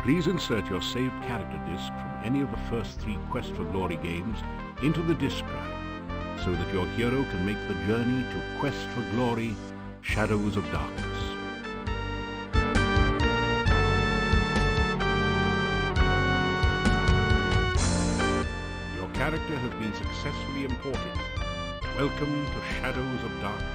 Please insert your saved character disc from any of the first 3 Quest for Glory games into the disc drive, so that your hero can make the journey to Quest for Glory, Shadows of Darkness. Your character has been successfully imported. Welcome to Shadows of Darkness.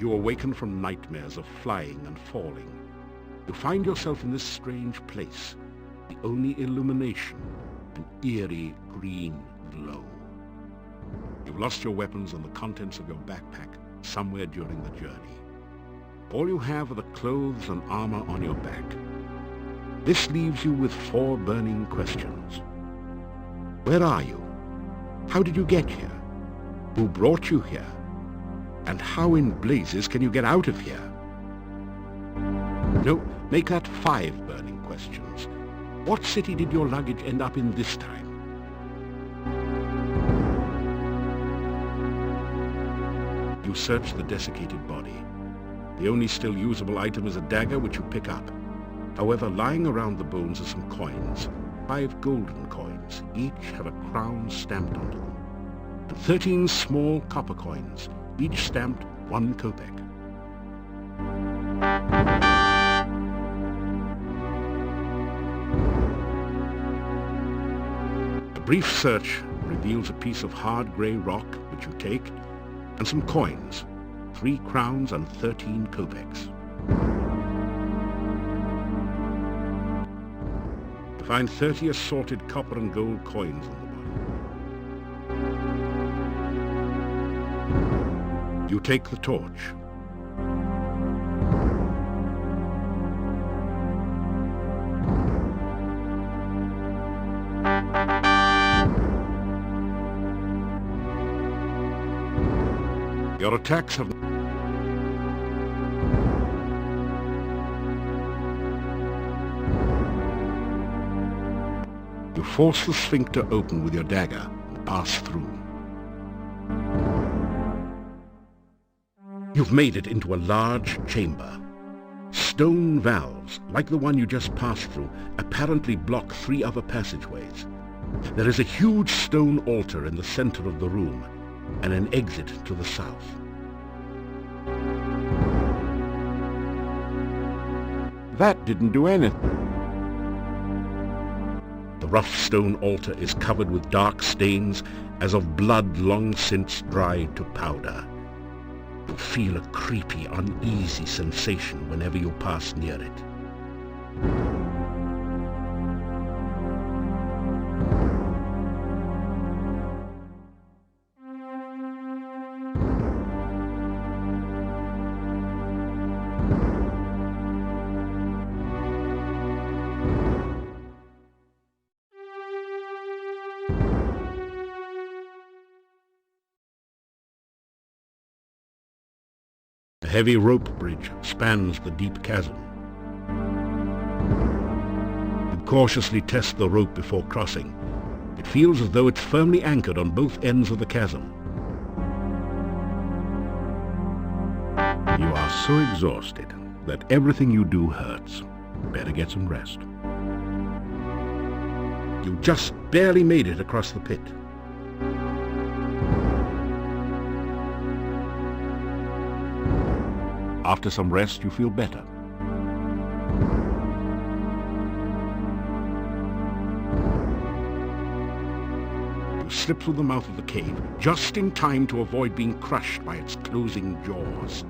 You awaken from nightmares of flying and falling. You find yourself in this strange place, the only illumination, an eerie green glow. You've lost your weapons and the contents of your backpack somewhere during the journey. All you have are the clothes and armor on your back. This leaves you with 4 burning questions. Where are you? How did you get here? Who brought you here? And how in blazes can you get out of here? No, make that 5 burning questions. What city did your luggage end up in this time? You search the desiccated body. The only still usable item is a dagger which you pick up. However, lying around the bones are some coins. 5 golden coins. Each have a crown stamped onto them. And 13 small copper coins, each stamped 1 kopeck. A brief search reveals a piece of hard grey rock which you take, and some coins, 3 crowns and 13 kopecks. You find 30 assorted copper and gold coins on the body. You take the torch. Your attacks have... You force the sphincter open with your dagger and pass through. You've made it into a large chamber. Stone valves, like the one you just passed through, apparently block 3 other passageways. There is a huge stone altar in the center of the room, and an exit to the south. That didn't do anything. The rough stone altar is covered with dark stains as of blood long since dried to powder. You feel a creepy, uneasy sensation whenever you pass near it. A heavy rope bridge spans the deep chasm. You cautiously test the rope before crossing. It feels as though it's firmly anchored on both ends of the chasm. You are so exhausted that everything you do hurts. Better get some rest. You just barely made it across the pit. After some rest, you feel better. You slip through the mouth of the cave, just in time to avoid being crushed by its closing jaws.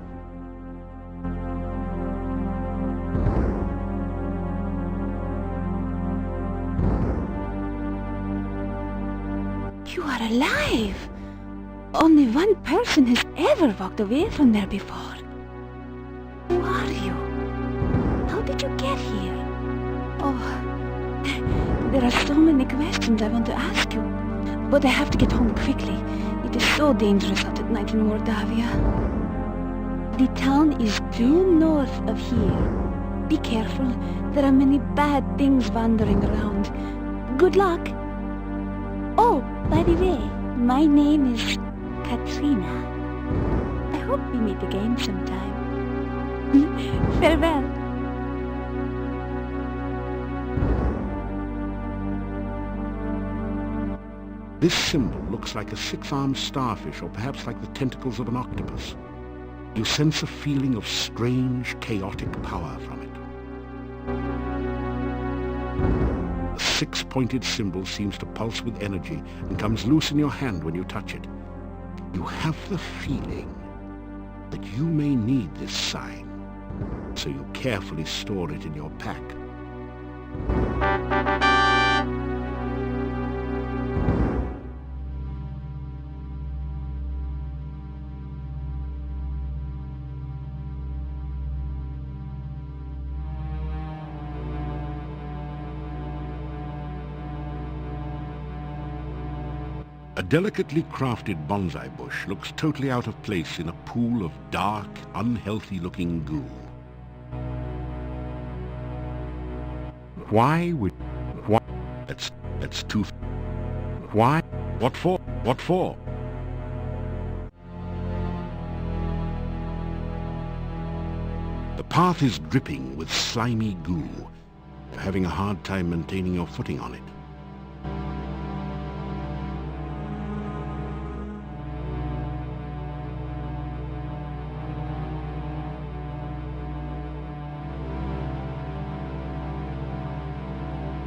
alive! Only one person has ever walked away from there before. Who are you? How did you get here? Oh, there are so many questions I want to ask you, but I have to get home quickly. It is so dangerous out at night in Mordavia. The town is due north of here. Be careful, there are many bad things wandering around. Good luck! Oh, by the way, my name is Katrina. I hope we meet again sometime. Farewell. This symbol looks like a six-armed starfish, or perhaps like the tentacles of an octopus. You sense a feeling of strange, chaotic power from it. The six-pointed symbol seems to pulse with energy and comes loose in your hand when you touch it. You have the feeling that you may need this sign, so you carefully store it in your pack. A delicately crafted bonsai bush looks totally out of place in a pool of dark, unhealthy-looking goo. Why would... Why? That's too... Why? What for? What for? The path is dripping with slimy goo. You're having a hard time maintaining your footing on it.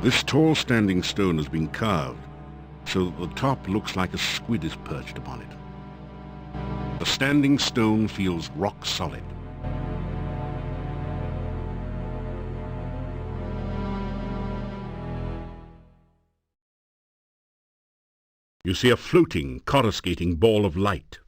This tall standing stone has been carved, so that the top looks like a squid is perched upon it. The standing stone feels rock solid. You see a floating, coruscating ball of light.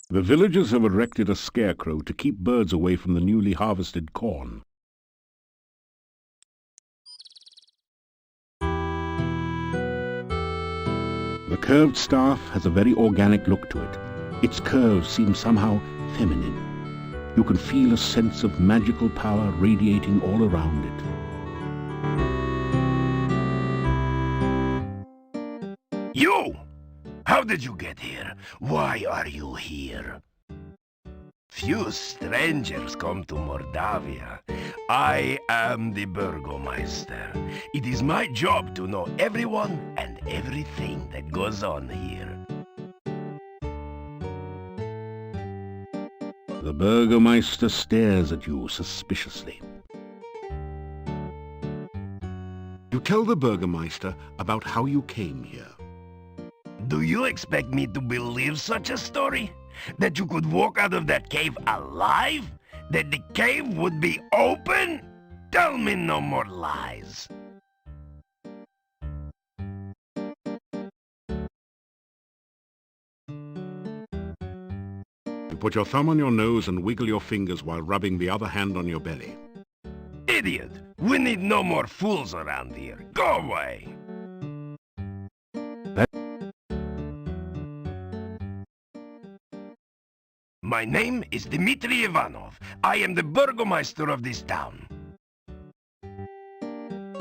The villagers have erected a scarecrow to keep birds away from the newly harvested corn. The curved staff has a very organic look to it. Its curves seem somehow feminine. You can feel a sense of magical power radiating all around it. You! How did you get here? Why are you here? Few strangers come to Mordavia. I am the burgermeister. It is my job to know everyone and everything that goes on here. The burgermeister stares at you suspiciously. You tell the burgermeister about how you came here. Do you expect me to believe such a story? That you could walk out of that cave alive? That the cave would be open? Tell me no more lies. You put your thumb on your nose and wiggle your fingers while rubbing the other hand on your belly. Idiot! We need no more fools around here. Go away! My name is Dmitri Ivanov. I am the burgermeister of this town.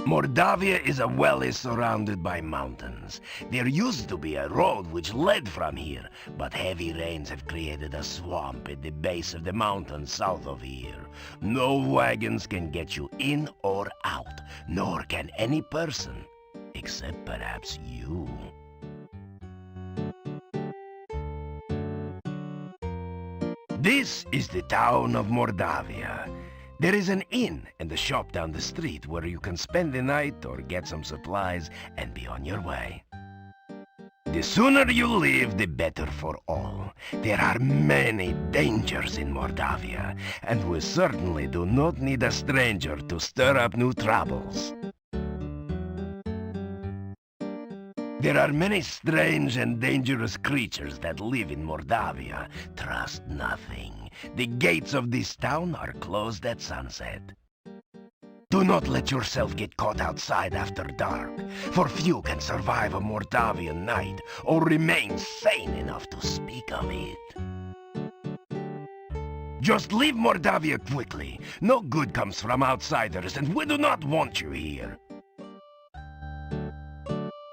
Mordavia is a valley surrounded by mountains. There used to be a road which led from here, but heavy rains have created a swamp at the base of the mountain south of here. No wagons can get you in or out, nor can any person, except perhaps you. This is the town of Mordavia. There is an inn and a shop down the street where you can spend the night or get some supplies and be on your way. The sooner you leave, the better for all. There are many dangers in Mordavia, and we certainly do not need a stranger to stir up new troubles. There are many strange and dangerous creatures that live in Mordavia. Trust nothing. The gates of this town are closed at sunset. Do not let yourself get caught outside after dark, for few can survive a Mordavian night or remain sane enough to speak of it. Just leave Mordavia quickly. No good comes from outsiders, and we do not want you here.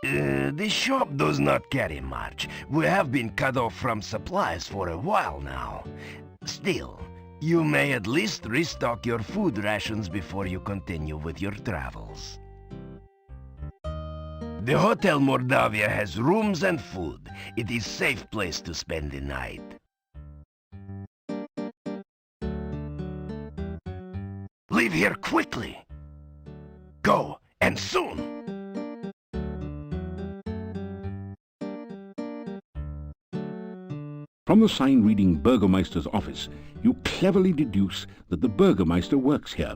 The shop does not carry much. We have been cut off from supplies for a while now. Still, you may at least restock your food rations before you continue with your travels. The Hotel Mordavia has rooms and food. It is a safe place to spend the night. Leave here quickly. Go, and soon. From the sign reading Burgermeister's office, you cleverly deduce that the Burgermeister works here.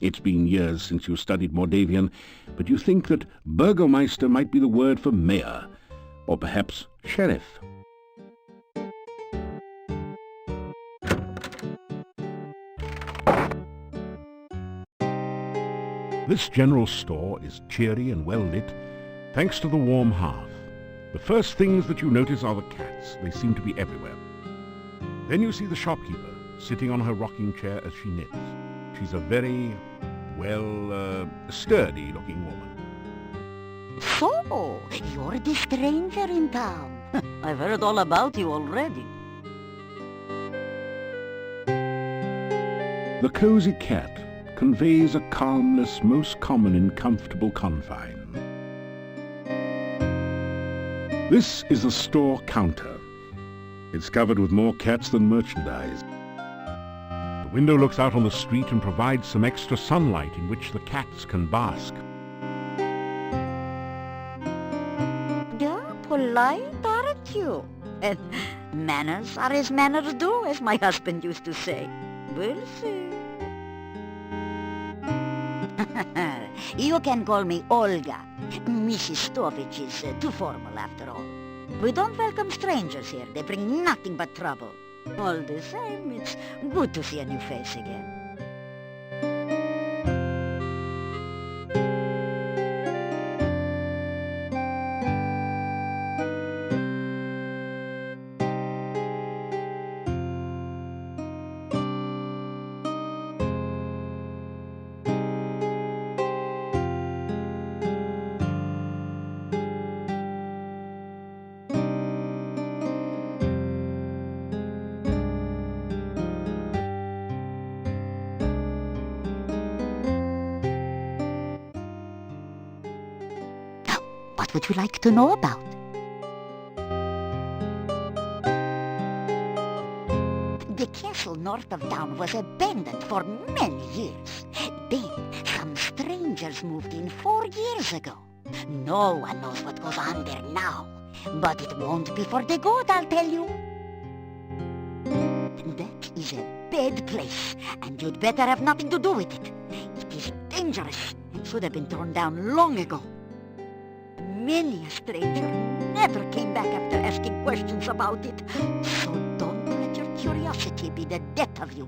It's been years since you studied Mordavian, but you think that Burgermeister might be the word for mayor, or perhaps sheriff. This general store is cheery and well lit, thanks to the warm hearth. The first things that you notice are the cats. They seem to be everywhere. Then you see the shopkeeper, sitting on her rocking chair as she knits. She's a very, well, sturdy-looking woman. So, you're the stranger in town. I've heard all about you already. The cozy cat conveys a calmness most common in comfortable confine. This is the store counter. It's covered with more cats than merchandise. The window looks out on the street and provides some extra sunlight in which the cats can bask. You're polite, aren't you? And manners are as manners do, as my husband used to say. We'll see. You can call me Olga. Mrs. Stovich is too formal after all. We don't welcome strangers here. They bring nothing but trouble. All the same, it's good to see a new face again. What would you like to know about? The castle north of town was abandoned for many years. Then, some strangers moved in 4 years ago. No one knows what goes on there now. But it won't be for the good, I'll tell you. That is a bad place, and you'd better have nothing to do with it. It is dangerous and should have been torn down long ago. Many a stranger never came back after asking questions about it, so don't let your curiosity be the death of you.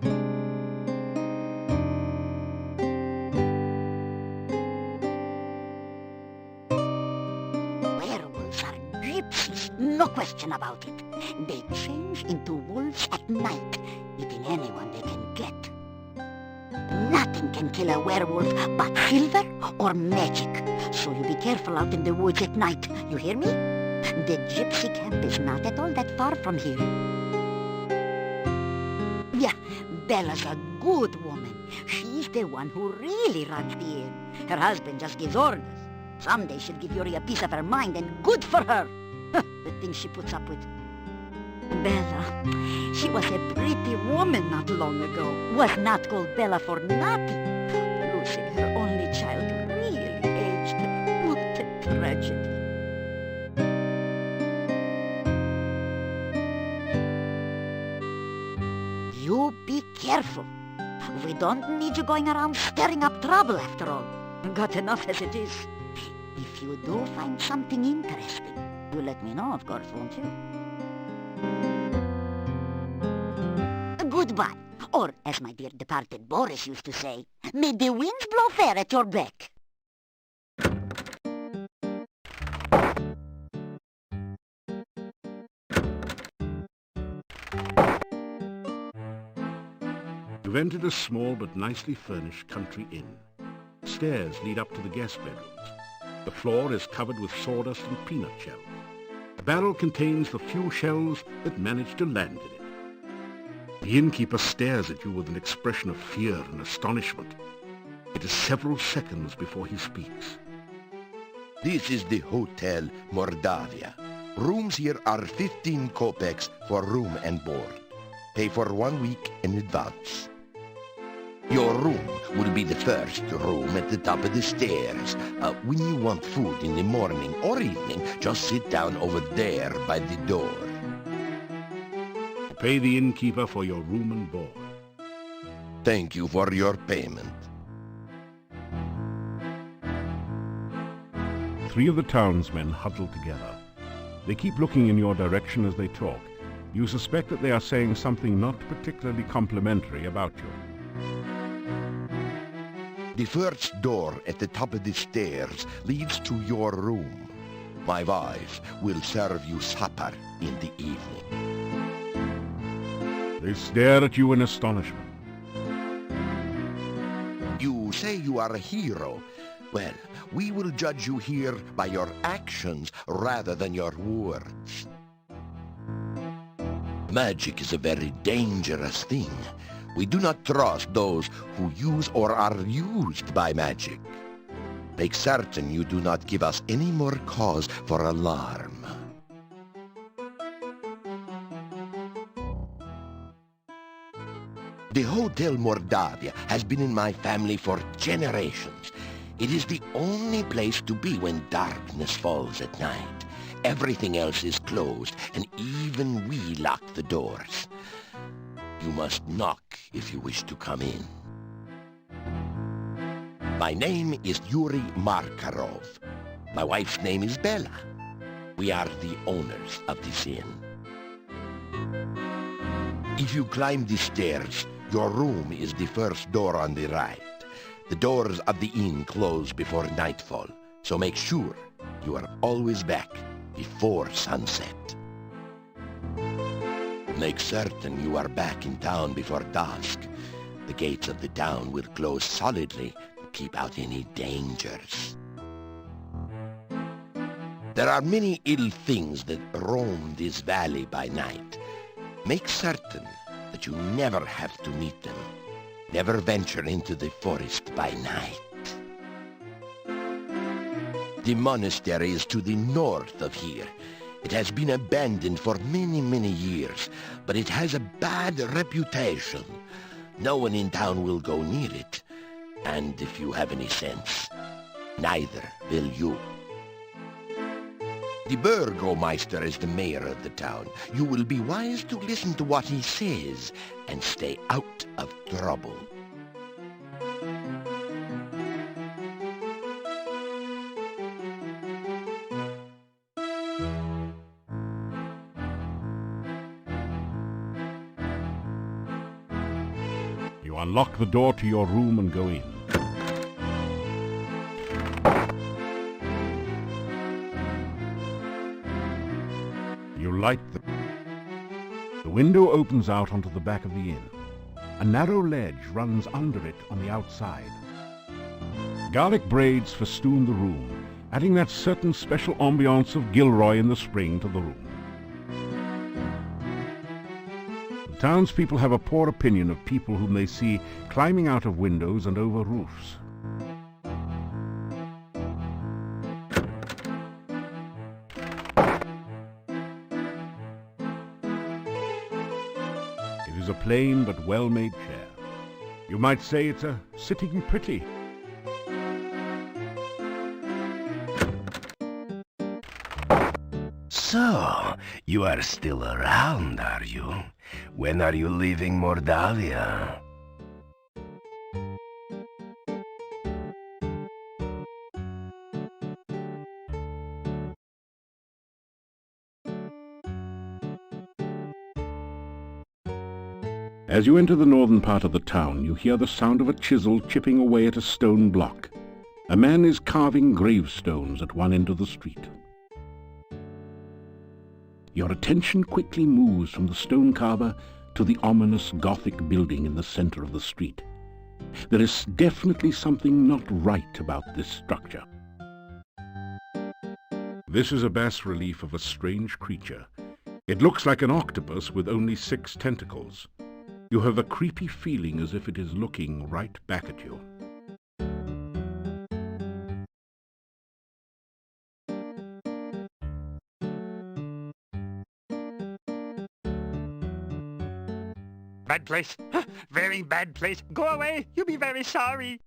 Werewolves are gypsies, no question about it. They change into wolves at night, eating anyone they can get. Nothing can kill a werewolf but silver or magic, so you be careful out in the woods at night, you hear me? The gypsy camp is not at all that far from here. Yeah, Bella's a good woman. She's the one who really runs the inn. Her husband just gives orders. Someday she'll give Yuri a piece of her mind, and good for her. The things she puts up with. Bella, she was a pretty woman not long ago. Was not called Bella for nothing. Losing her only child really aged her. What a tragedy. You be careful. We don't need you going around stirring up trouble after all. Got enough as it is. If you do find something interesting, you let me know, of course, won't you? Goodbye. Or, as my dear departed Boris used to say, may the winds blow fair at your back. You've entered a small but nicely furnished country inn. Stairs lead up to the guest bedrooms. The floor is covered with sawdust and peanut shells. A barrel contains the few shells that manage to land in it. The innkeeper stares at you with an expression of fear and astonishment. It is several seconds before he speaks. This is the Hotel Mordavia. Rooms here are 15 kopecks for room and board. Pay for 1 week in advance. Your room will be the first room at the top of the stairs. When you want food in the morning or evening, just sit down over there by the door. Pay the innkeeper for your room and board. Thank you for your payment. 3 of the townsmen huddle together. They keep looking in your direction as they talk. You suspect that they are saying something not particularly complimentary about you. The first door at the top of the stairs leads to your room. My wife will serve you supper in the evening. They stare at you in astonishment. You say you are a hero. Well, we will judge you here by your actions rather than your words. Magic is a very dangerous thing. We do not trust those who use or are used by magic. Make certain you do not give us any more cause for alarm. The Hotel Mordavia has been in my family for generations. It is the only place to be when darkness falls at night. Everything else is closed, and even we lock the doors. You must knock if you wish to come in. My name is Yuri Markarov. My wife's name is Bella. We are the owners of this inn. If you climb the stairs, your room is the first door on the right. The doors of the inn close before nightfall, so make sure you are always back before sunset. Make certain you are back in town before dusk. The gates of the town will close solidly to keep out any dangers. There are many ill things that roam this valley by night. Make certain that you never have to meet them. Never venture into the forest by night. The monastery is to the north of here. It has been abandoned for many, many years, but it has a bad reputation. No one in town will go near it. And if you have any sense, neither will you. The burgermeister is the mayor of the town. You will be wise to listen to what he says and stay out of trouble. unlock the door to your room and go in. You light the window opens out onto the back of the inn. A narrow ledge runs under it on the outside. Garlic braids festoon the room, adding that certain special ambiance of Gilroy in the spring to the room. The townspeople have a poor opinion of people whom they see climbing out of windows and over roofs. It is a plain but well-made chair. You might say it's a sitting pretty. So, you are still around, are you? When are you leaving Mordavia? As you enter the northern part of the town, you hear the sound of a chisel chipping away at a stone block. A man is carving gravestones at one end of the street. Your attention quickly moves from the stone carver to the ominous Gothic building in the center of the street. There is definitely something not right about this structure. This is a bas-relief of a strange creature. It looks like an octopus with only 6 tentacles. You have a creepy feeling as if it is looking right back at you. Bad place. Very bad place. Go away. You'll be very sorry.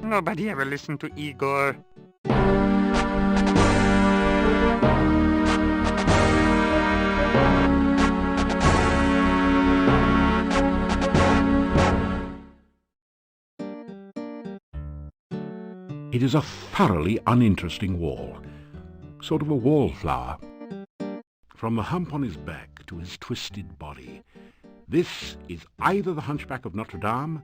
Nobody ever listened to Igor. It is a thoroughly uninteresting wall, sort of a wallflower. From the hump on his back to his twisted body, this is either the Hunchback of Notre Dame,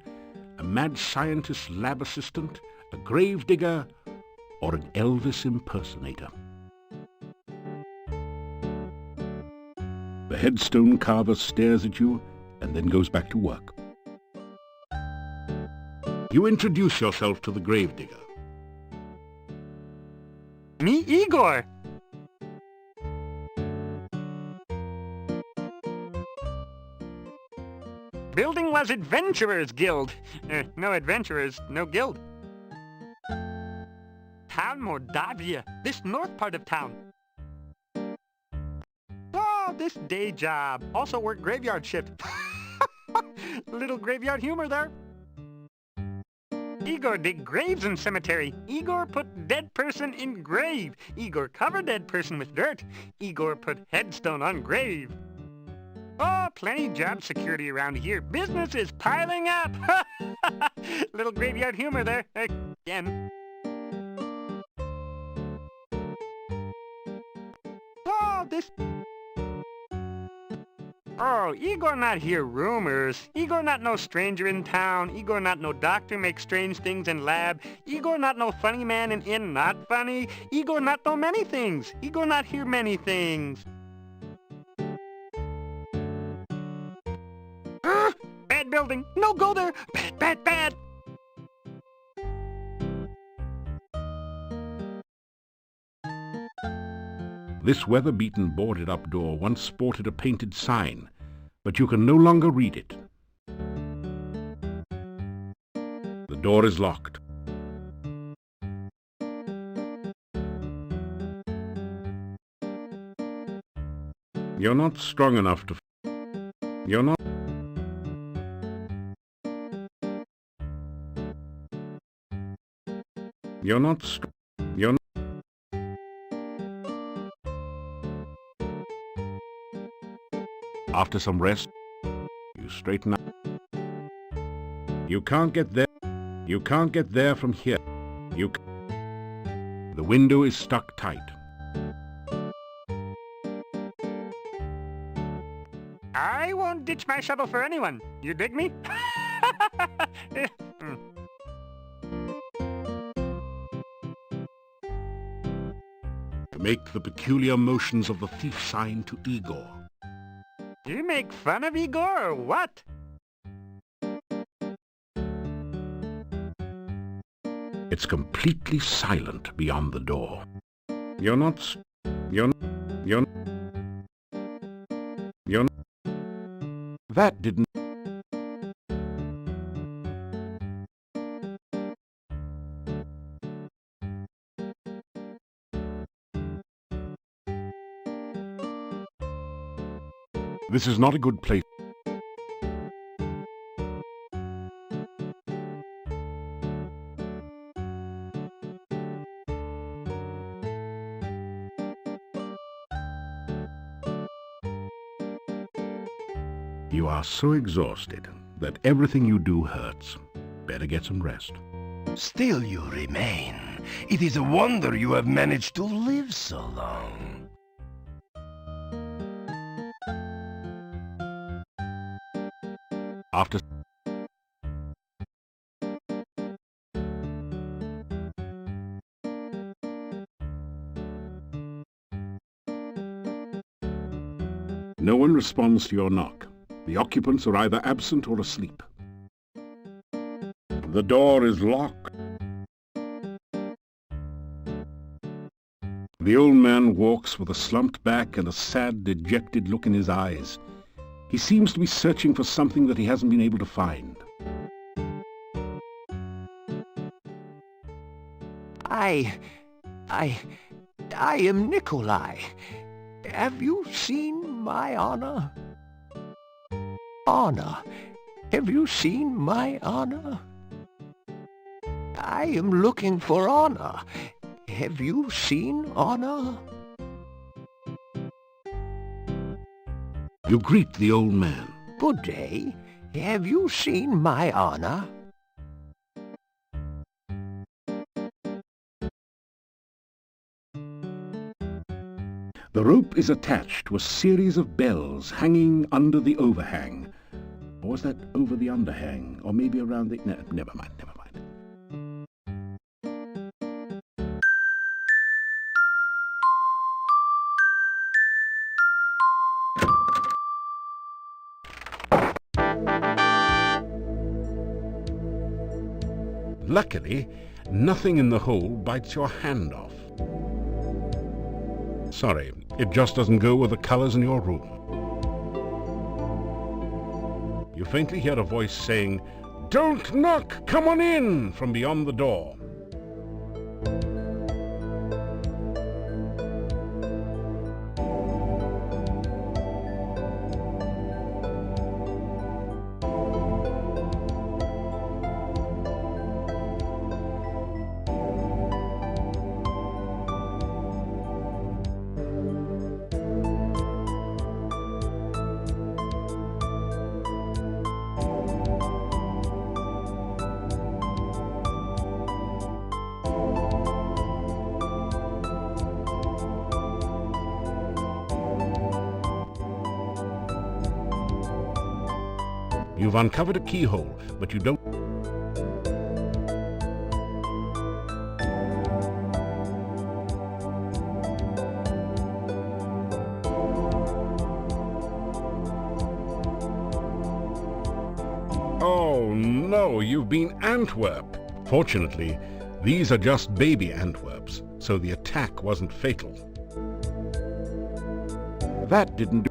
a mad scientist lab assistant, a gravedigger, or an Elvis impersonator. The headstone carver stares at you and then goes back to work. You introduce yourself to the gravedigger. Me, Igor. Building was Adventurers Guild. No adventurers, no guild. Town Mordavia, this north part of town. Oh, this day job. Also work graveyard shift. Little graveyard humor there. Igor dig graves in cemetery. Igor put dead person in grave. Igor cover dead person with dirt. Igor put headstone on grave. Oh, plenty job security around here. Business is piling up. Little graveyard humor there. Again. Oh, this... Oh, Igor not hear rumors. Igor not no stranger in town. Igor not no doctor make strange things in lab. Igor not no funny man in inn not funny. Igor not know many things. Igor not hear many things. Bad building. No go there. Bad, bad, bad. This weather-beaten boarded-up door once sported a painted sign, but you can no longer read it. The door is locked. You're not strong enough to... You're not... You're not... You're not... After some rest, you straighten up. You can't get there. You can't get there from here. The window is stuck tight. I won't ditch my shovel for anyone. You dig me? Make the peculiar motions of the thief sign to Igor. You make fun of Igor or what? It's completely silent beyond the door. That didn't... This is not a good place. You are so exhausted that everything you do hurts. Better get some rest. Still you remain. It is a wonder you have managed to live so long. After... No one responds to your knock. The occupants are either absent or asleep. The door is locked. The old man walks with a slumped back and a sad, dejected look in his eyes. He seems to be searching for something that he hasn't been able to find. I am Nikolai. Have you seen my honor? Honor. Have you seen my honor? I am looking for honor. Have you seen honor? You greet the old man. Good day. Have you seen my honor? The rope is attached to a series of bells hanging under the overhang. Or was that over the underhang? Or maybe around the... No, never mind. Luckily, nothing in the hole bites your hand off. Sorry, it just doesn't go with the colors in your room. You faintly hear a voice saying, "Don't knock! Come on in!" from beyond the door. You've uncovered a keyhole, but you don't... Oh no, you've been Antwerp. Fortunately, these are just baby Antwerps, so the attack wasn't fatal. That didn't do...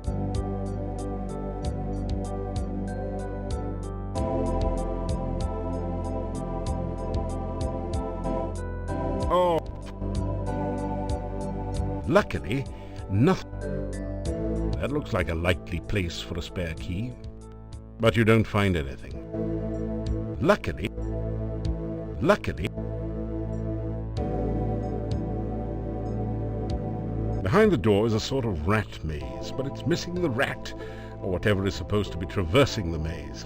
Oh. Luckily, nothing... That looks like a likely place for a spare key. But you don't find anything. Luckily... Behind the door is a sort of rat maze, but it's missing the rat, or whatever is supposed to be traversing the maze.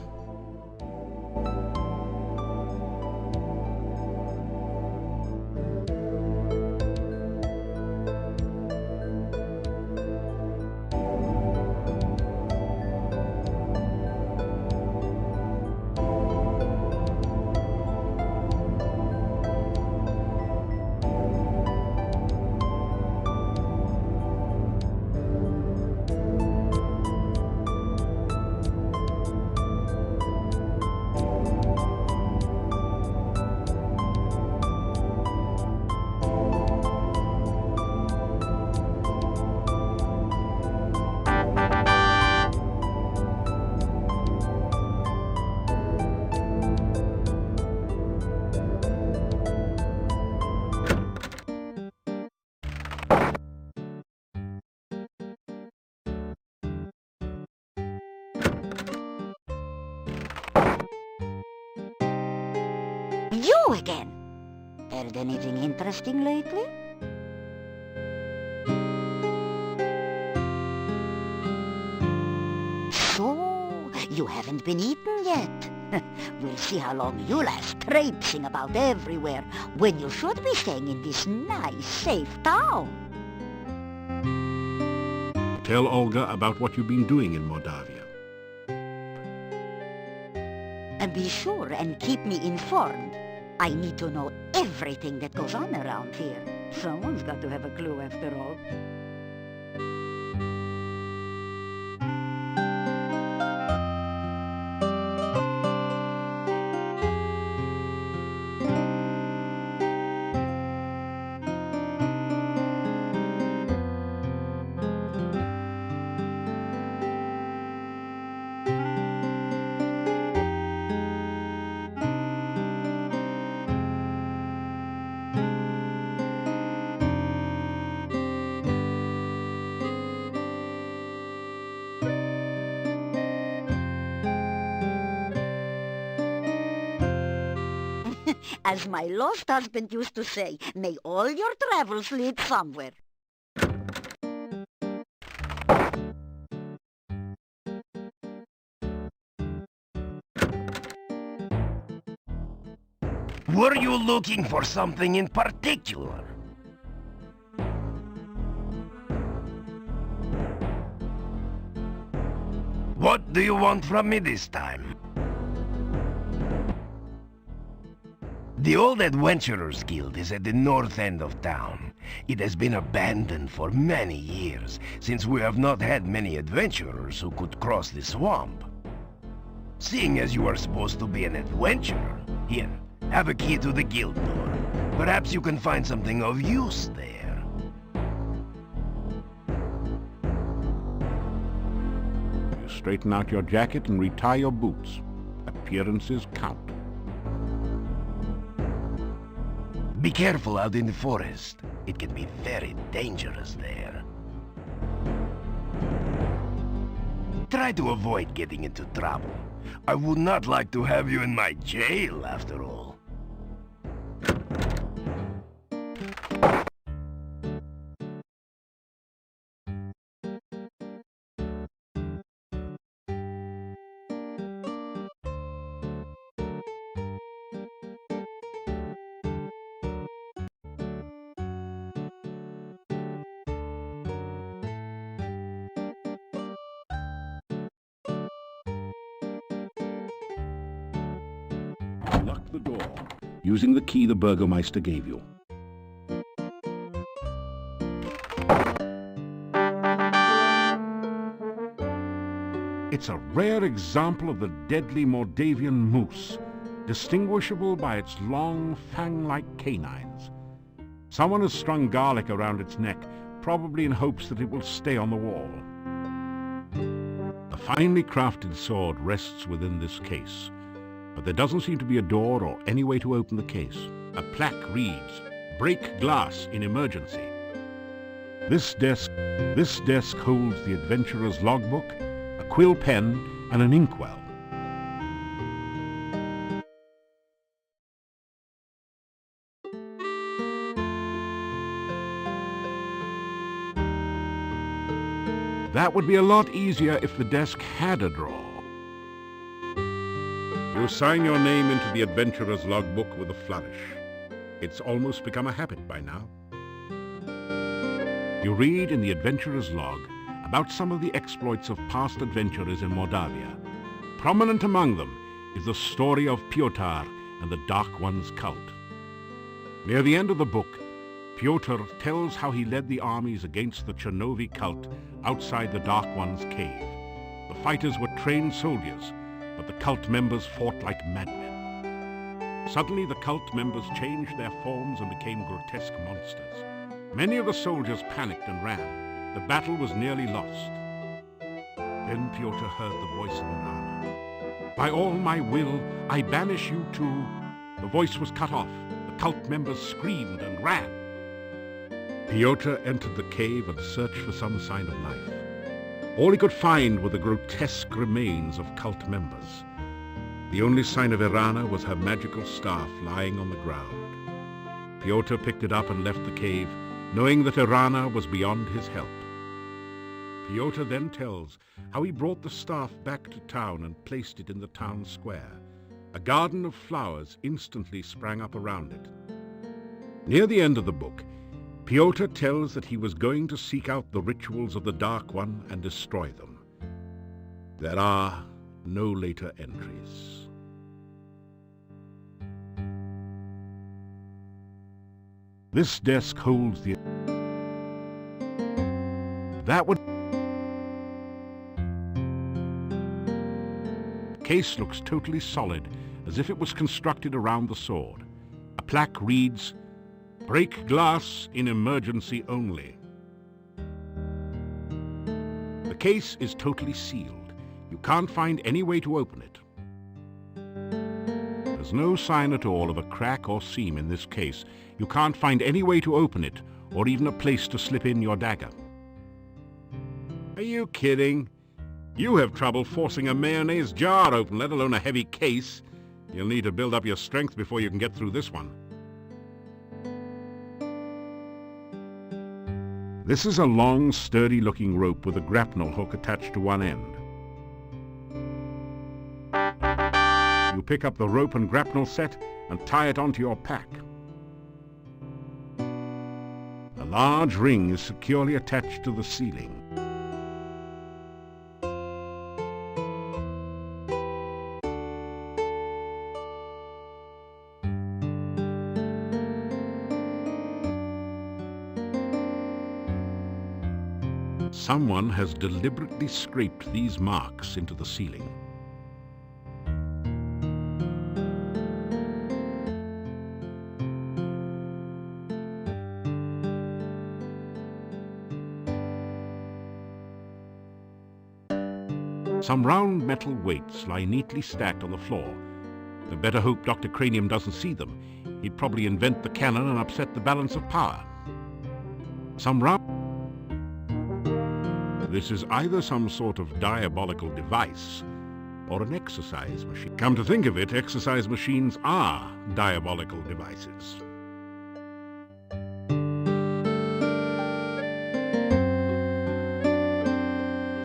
You again! Heard anything interesting lately? So, you haven't been eaten yet. We'll see how long you last traipsing about everywhere when you should be staying in this nice, safe town. Tell Olga about what you've been doing in Mordavia. And be sure and keep me informed. I need to know everything that goes on around here. Someone's got to have a clue after all. As my lost husband used to say, may all your travels lead somewhere. Were you looking for something in particular? What do you want from me this time? The old Adventurers Guild is at the north end of town. It has been abandoned for many years, since we have not had many adventurers who could cross the swamp. Seeing as you are supposed to be an adventurer, here, have a key to the guild door. Perhaps you can find something of use there. You straighten out your jacket and retie your boots. Appearances count. Be careful out in the forest. It can be very dangerous there. Try to avoid getting into trouble. I would not like to have you in my jail, after all. Lock the door, using the key the burgermeister gave you. It's a rare example of the deadly Mordavian moose, distinguishable by its long, fang-like canines. Someone has strung garlic around its neck, probably in hopes that it will stay on the wall. A finely crafted sword rests within this case, but there doesn't seem to be a door or any way to open the case. A plaque reads, "Break glass in emergency." This desk holds the adventurer's logbook, a quill pen, and an inkwell. That would be a lot easier if the desk had a drawer. You sign your name into the adventurer's logbook with a flourish. It's almost become a habit by now. You read in the adventurer's log about some of the exploits of past adventurers in Mordavia. Prominent among them is the story of Pyotr and the Dark One's cult. Near the end of the book, Pyotr tells how he led the armies against the Chernovi cult outside the Dark One's cave. The fighters were trained soldiers, but the cult members fought like madmen. Suddenly, the cult members changed their forms and became grotesque monsters. Many of the soldiers panicked and ran. The battle was nearly lost. Then Pyotr heard the voice of Anna. "By all my will, I banish you too." The voice was cut off. The cult members screamed and ran. Pyotr entered the cave and searched for some sign of life. All he could find were the grotesque remains of cult members. The only sign of Irana was her magical staff lying on the ground. Pyotr picked it up and left the cave, knowing that Irana was beyond his help. Pyotr then tells how he brought the staff back to town and placed it in the town square. A garden of flowers instantly sprang up around it. Near the end of the book, Pyotr tells that he was going to seek out the rituals of the Dark One and destroy them. There are no later entries. This desk holds the... That would... The case looks totally solid, as if it was constructed around the sword. A plaque reads, "Break glass in emergency only." The case is totally sealed. You can't find any way to open it. There's no sign at all of a crack or seam in this case. You can't find any way to open it, or even a place to slip in your dagger. Are you kidding? You have trouble forcing a mayonnaise jar open, let alone a heavy case. You'll need to build up your strength before you can get through this one. This is a long, sturdy-looking rope with a grapnel hook attached to one end. You pick up the rope and grapnel set and tie it onto your pack. A large ring is securely attached to the ceiling. Someone has deliberately scraped these marks into the ceiling. Some round metal weights lie neatly stacked on the floor. I better hope Dr. Cranium doesn't see them. He'd probably invent the cannon and upset the balance of power. This is either some sort of diabolical device or an exercise machine. Come to think of it, exercise machines are diabolical devices.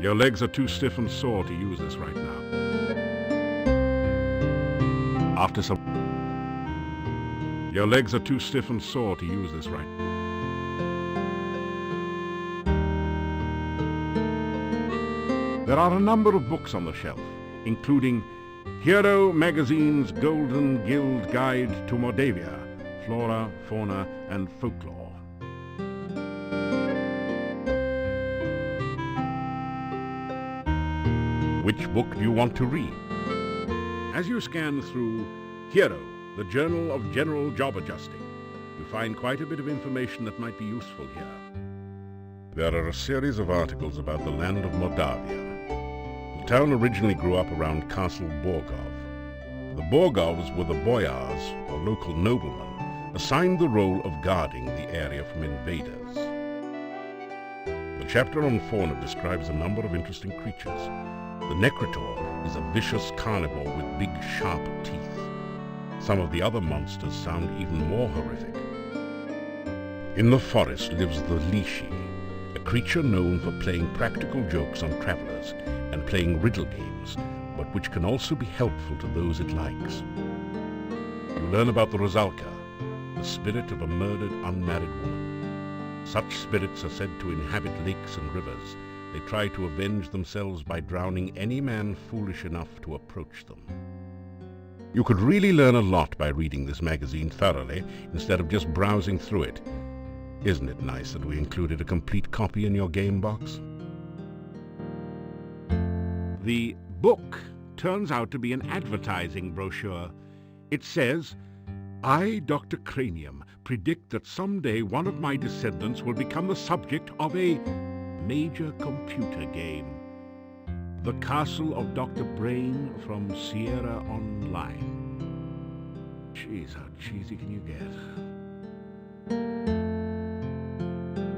Your legs are too stiff and sore to use this right now. Your legs are too stiff and sore to use this right now. There are a number of books on the shelf, including Hero Magazine's Golden Guild Guide to Mordavia, Flora, Fauna, and Folklore. Which book do you want to read? As you scan through Hero, the Journal of General Job Adjusting, you find quite a bit of information that might be useful here. There are a series of articles about the land of Mordavia. The town originally grew up around Castle Borgov. The Borgovs were the boyars, or local noblemen, assigned the role of guarding the area from invaders. The chapter on fauna describes a number of interesting creatures. The Necrotor is a vicious carnivore with big, sharp teeth. Some of the other monsters sound even more horrific. In the forest lives the Lishi, a creature known for playing practical jokes on travelers and playing riddle games, but which can also be helpful to those it likes. You learn about the Rosalka, the spirit of a murdered, unmarried woman. Such spirits are said to inhabit lakes and rivers. They try to avenge themselves by drowning any man foolish enough to approach them. You could really learn a lot by reading this magazine thoroughly, instead of just browsing through it. Isn't it nice that we included a complete copy in your game box? The book turns out to be an advertising brochure. It says, "I, Dr. Cranium, predict that someday one of my descendants will become the subject of a major computer game. The Castle of Dr. Brain from Sierra Online." Jeez, how cheesy can you get?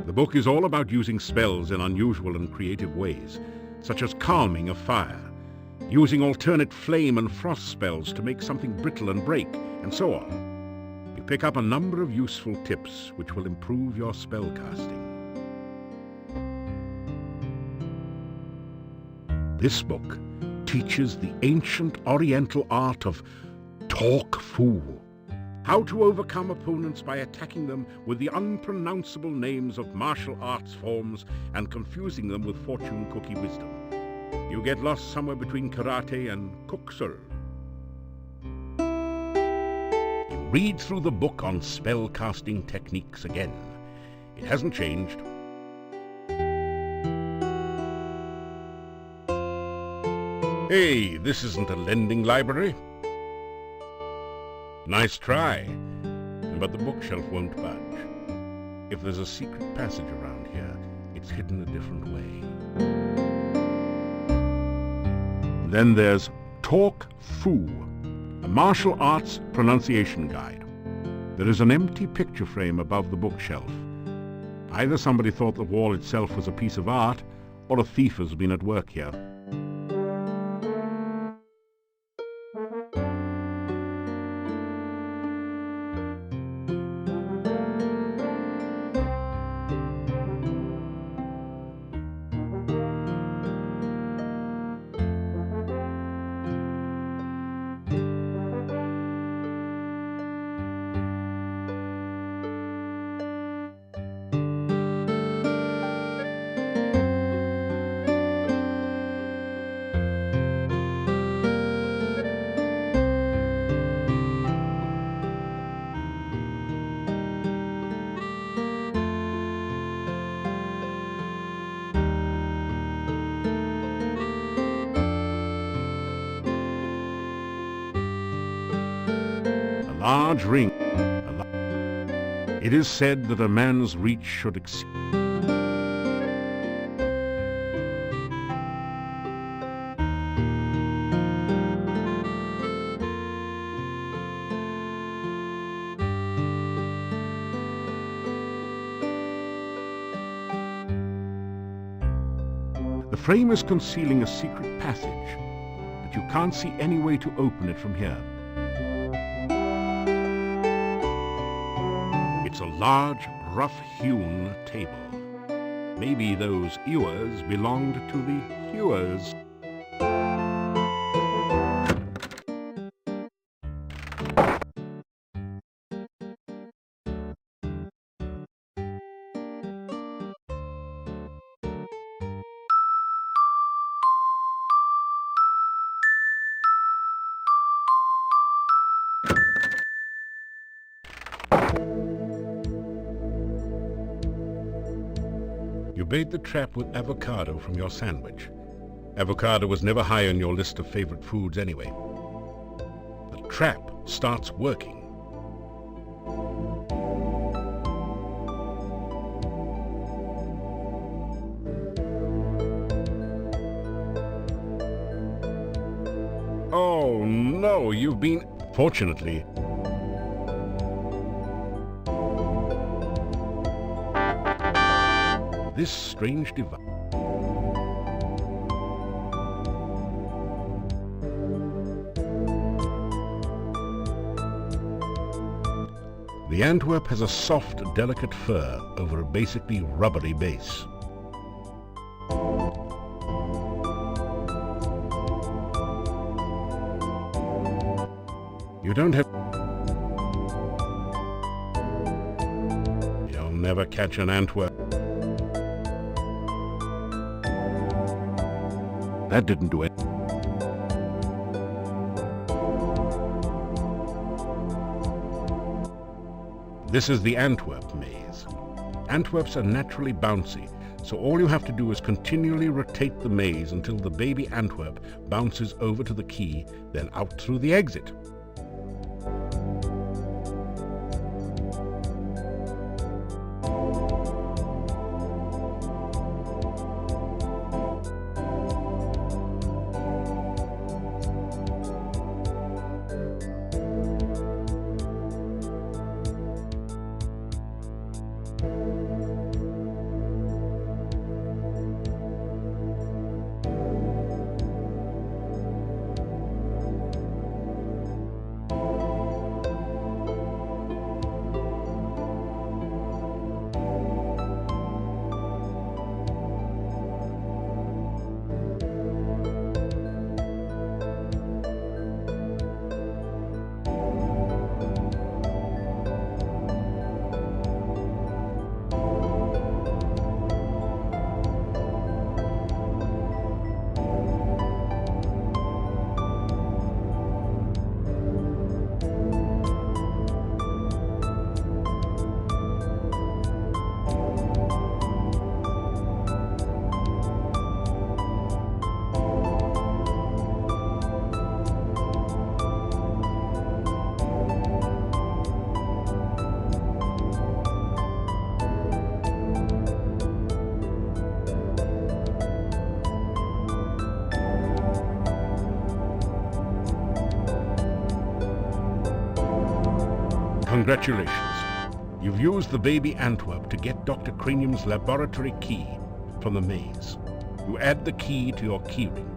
The book is all about using spells in unusual and creative ways, such as calming a fire. using alternate flame and frost spells to make something brittle and break, and so on. You pick up a number of useful tips which will improve your spellcasting. This book teaches the ancient Oriental art of talk fool. How to overcome opponents by attacking them with the unpronounceable names of martial arts forms and confusing them with fortune cookie wisdom. You get lost somewhere between karate and kuksul. You read through the book on spellcasting techniques again. It hasn't changed. Hey, this isn't a lending library. Nice try, but the bookshelf won't budge. If there's a secret passage around here, it's hidden a different way. Then there's Talk Fu, a martial arts pronunciation guide. There is an empty picture frame above the bookshelf. Either somebody thought the wall itself was a piece of art, or a thief has been at work here. Large ring. It is said that a man's reach should exceed. The frame is concealing a secret passage, but you can't see any way to open it from here. It's a large, rough-hewn table. Maybe those ewers belonged to the hewers. You bait the trap with avocado from your sandwich. Avocado was never high on your list of favorite foods anyway. The trap starts working. Oh no, you've been... Fortunately, this strange device. The Antwerp has a soft, delicate fur over a basically rubbery base. You don't have... You'll never catch an Antwerp. That didn't do it. This is the Antwerp maze. Antwerps are naturally bouncy, so all you have to do is continually rotate the maze until the baby Antwerp bounces over to the key, then out through the exit. Congratulations. You've used the baby Antwerp to get Dr. Cranium's laboratory key from the maze. You add the key to your keyring.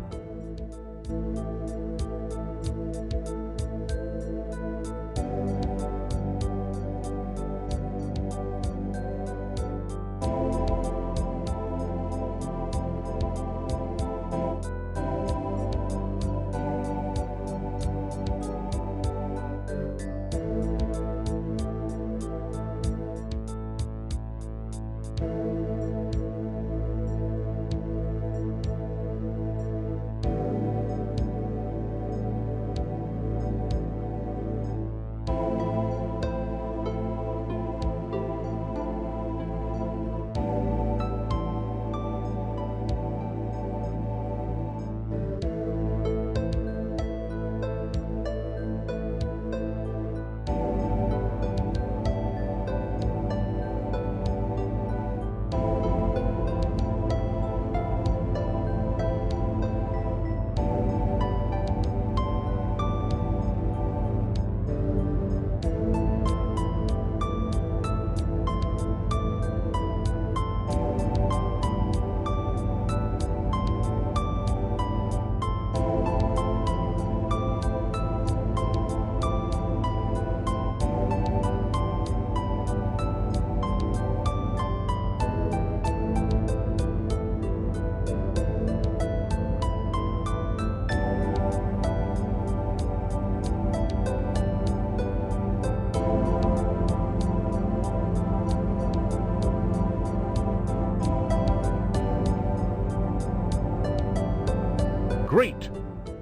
Great!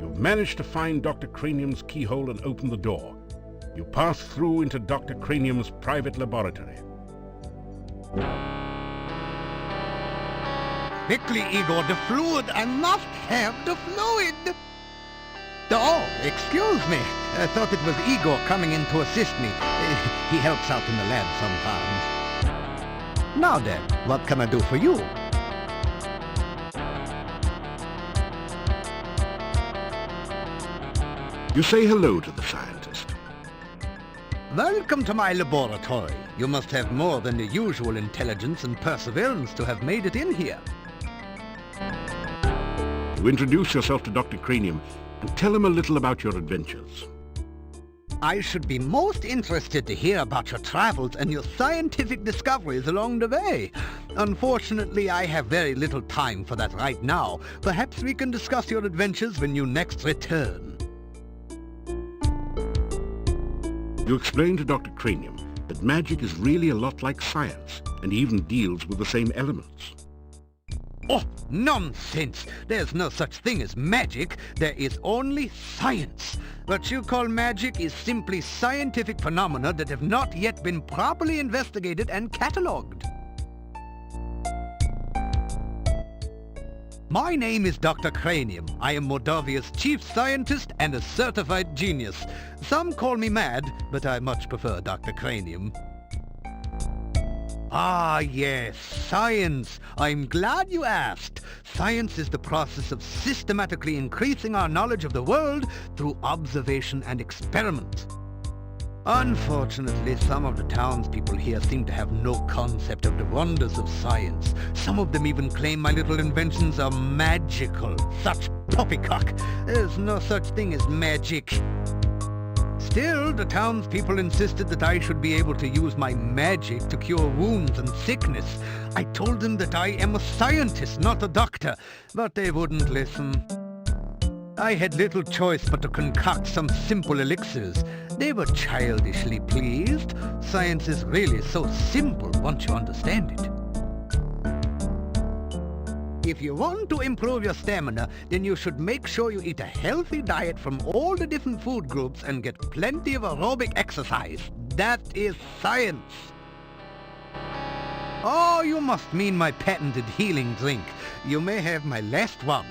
You've managed to find Dr. Cranium's keyhole and open the door. You pass through into Dr. Cranium's private laboratory. Quickly, Igor, the fluid. I must have the fluid. Oh, excuse me. I thought it was Igor coming in to assist me. He helps out in the lab sometimes. Now then, what can I do for you? You say hello to the scientist. Welcome to my laboratory. You must have more than the usual intelligence and perseverance to have made it in here. You introduce yourself to Dr. Cranium and tell him a little about your adventures. I should be most interested to hear about your travels and your scientific discoveries along the way. Unfortunately, I have very little time for that right now. Perhaps we can discuss your adventures when you next return. You explain to Dr. Cranium that magic is really a lot like science and even deals with the same elements. Oh, nonsense! There's no such thing as magic. There is only science. What you call magic is simply scientific phenomena that have not yet been properly investigated and catalogued. My name is Dr. Cranium. I am Mordavia's chief scientist and a certified genius. Some call me mad, but I much prefer Dr. Cranium. Ah, yes, science. I'm glad you asked. Science is the process of systematically increasing our knowledge of the world through observation and experiment. Unfortunately, some of the townspeople here seem to have no concept of the wonders of science. Some of them even claim my little inventions are magical. Such poppycock. There's no such thing as magic. Still, the townspeople insisted that I should be able to use my magic to cure wounds and sickness. I told them that I am a scientist, not a doctor, but they wouldn't listen. I had little choice but to concoct some simple elixirs. They were childishly pleased. Science is really so simple once you understand it. If you want to improve your stamina, then you should make sure you eat a healthy diet from all the different food groups and get plenty of aerobic exercise. That is science. Oh, you must mean my patented healing drink. You may have my last one.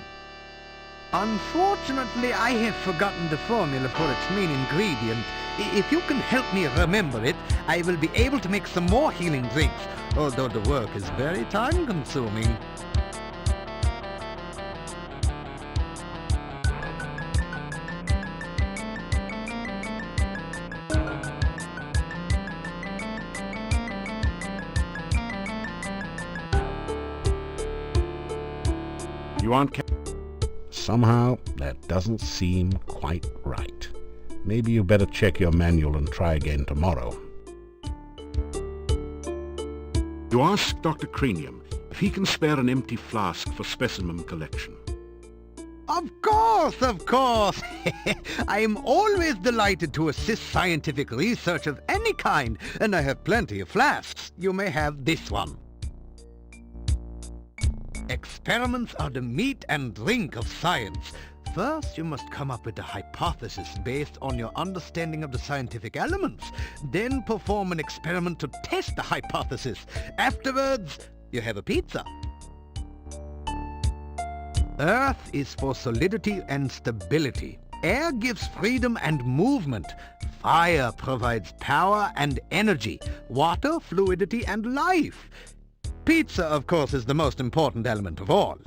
Unfortunately, I have forgotten the formula for its main ingredient. If you can help me remember it, I will be able to make some more healing drinks, although the work is very time-consuming. You aren't Somehow, that doesn't seem quite right. Maybe you better check your manual and try again tomorrow. You ask Dr. Cranium if he can spare an empty flask for specimen collection. Of course, of course. I am always delighted to assist scientific research of any kind, and I have plenty of flasks. You may have this one. Experiments are the meat and drink of science. First, you must come up with a hypothesis based on your understanding of the scientific elements. Then perform an experiment to test the hypothesis. Afterwards, you have a pizza. Earth is for solidity and stability. Air gives freedom and movement. Fire provides power and energy. Water, fluidity and life. Pizza, of course, is the most important element of all.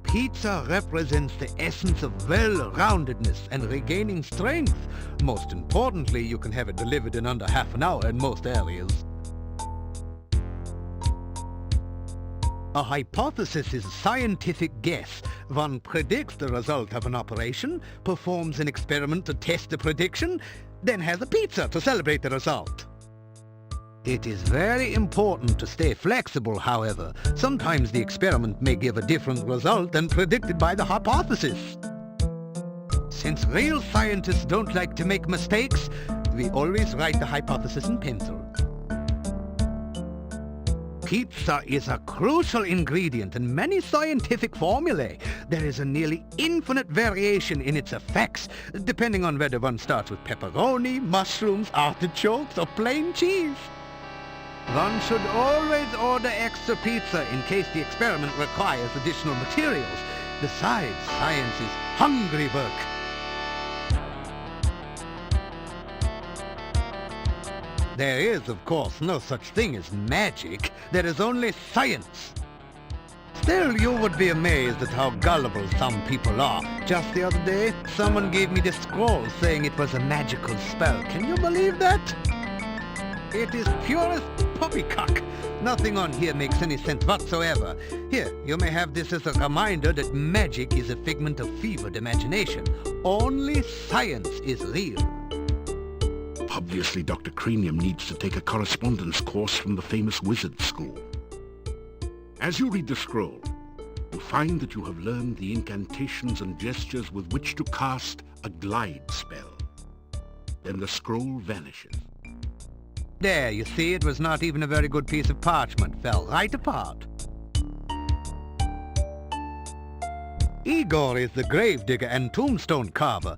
Pizza represents the essence of well-roundedness and regaining strength. Most importantly, you can have it delivered in under half an hour in most areas. A hypothesis is a scientific guess. One predicts the result of an operation, performs an experiment to test the prediction, then has a pizza to celebrate the result. It is very important to stay flexible, however. Sometimes the experiment may give a different result than predicted by the hypothesis. Since real scientists don't like to make mistakes, we always write the hypothesis in pencil. Pizza is a crucial ingredient in many scientific formulae. There is a nearly infinite variation in its effects, depending on whether one starts with pepperoni, mushrooms, artichokes, or plain cheese. One should always order extra pizza in case the experiment requires additional materials. Besides, science is hungry work. There is, of course, no such thing as magic. There is only science. Still, you would be amazed at how gullible some people are. Just the other day, someone gave me this scroll saying it was a magical spell. Can you believe that? It is purest poppycock. Nothing on here makes any sense whatsoever. Here, you may have this as a reminder that magic is a figment of fevered imagination. Only science is real. Obviously, Dr. Cranium needs to take a correspondence course from the famous wizard school. As you read the scroll, you find that you have learned the incantations and gestures with which to cast a glide spell. Then the scroll vanishes. There, you see, it was not even a very good piece of parchment. Fell right apart. Igor is the gravedigger and tombstone carver.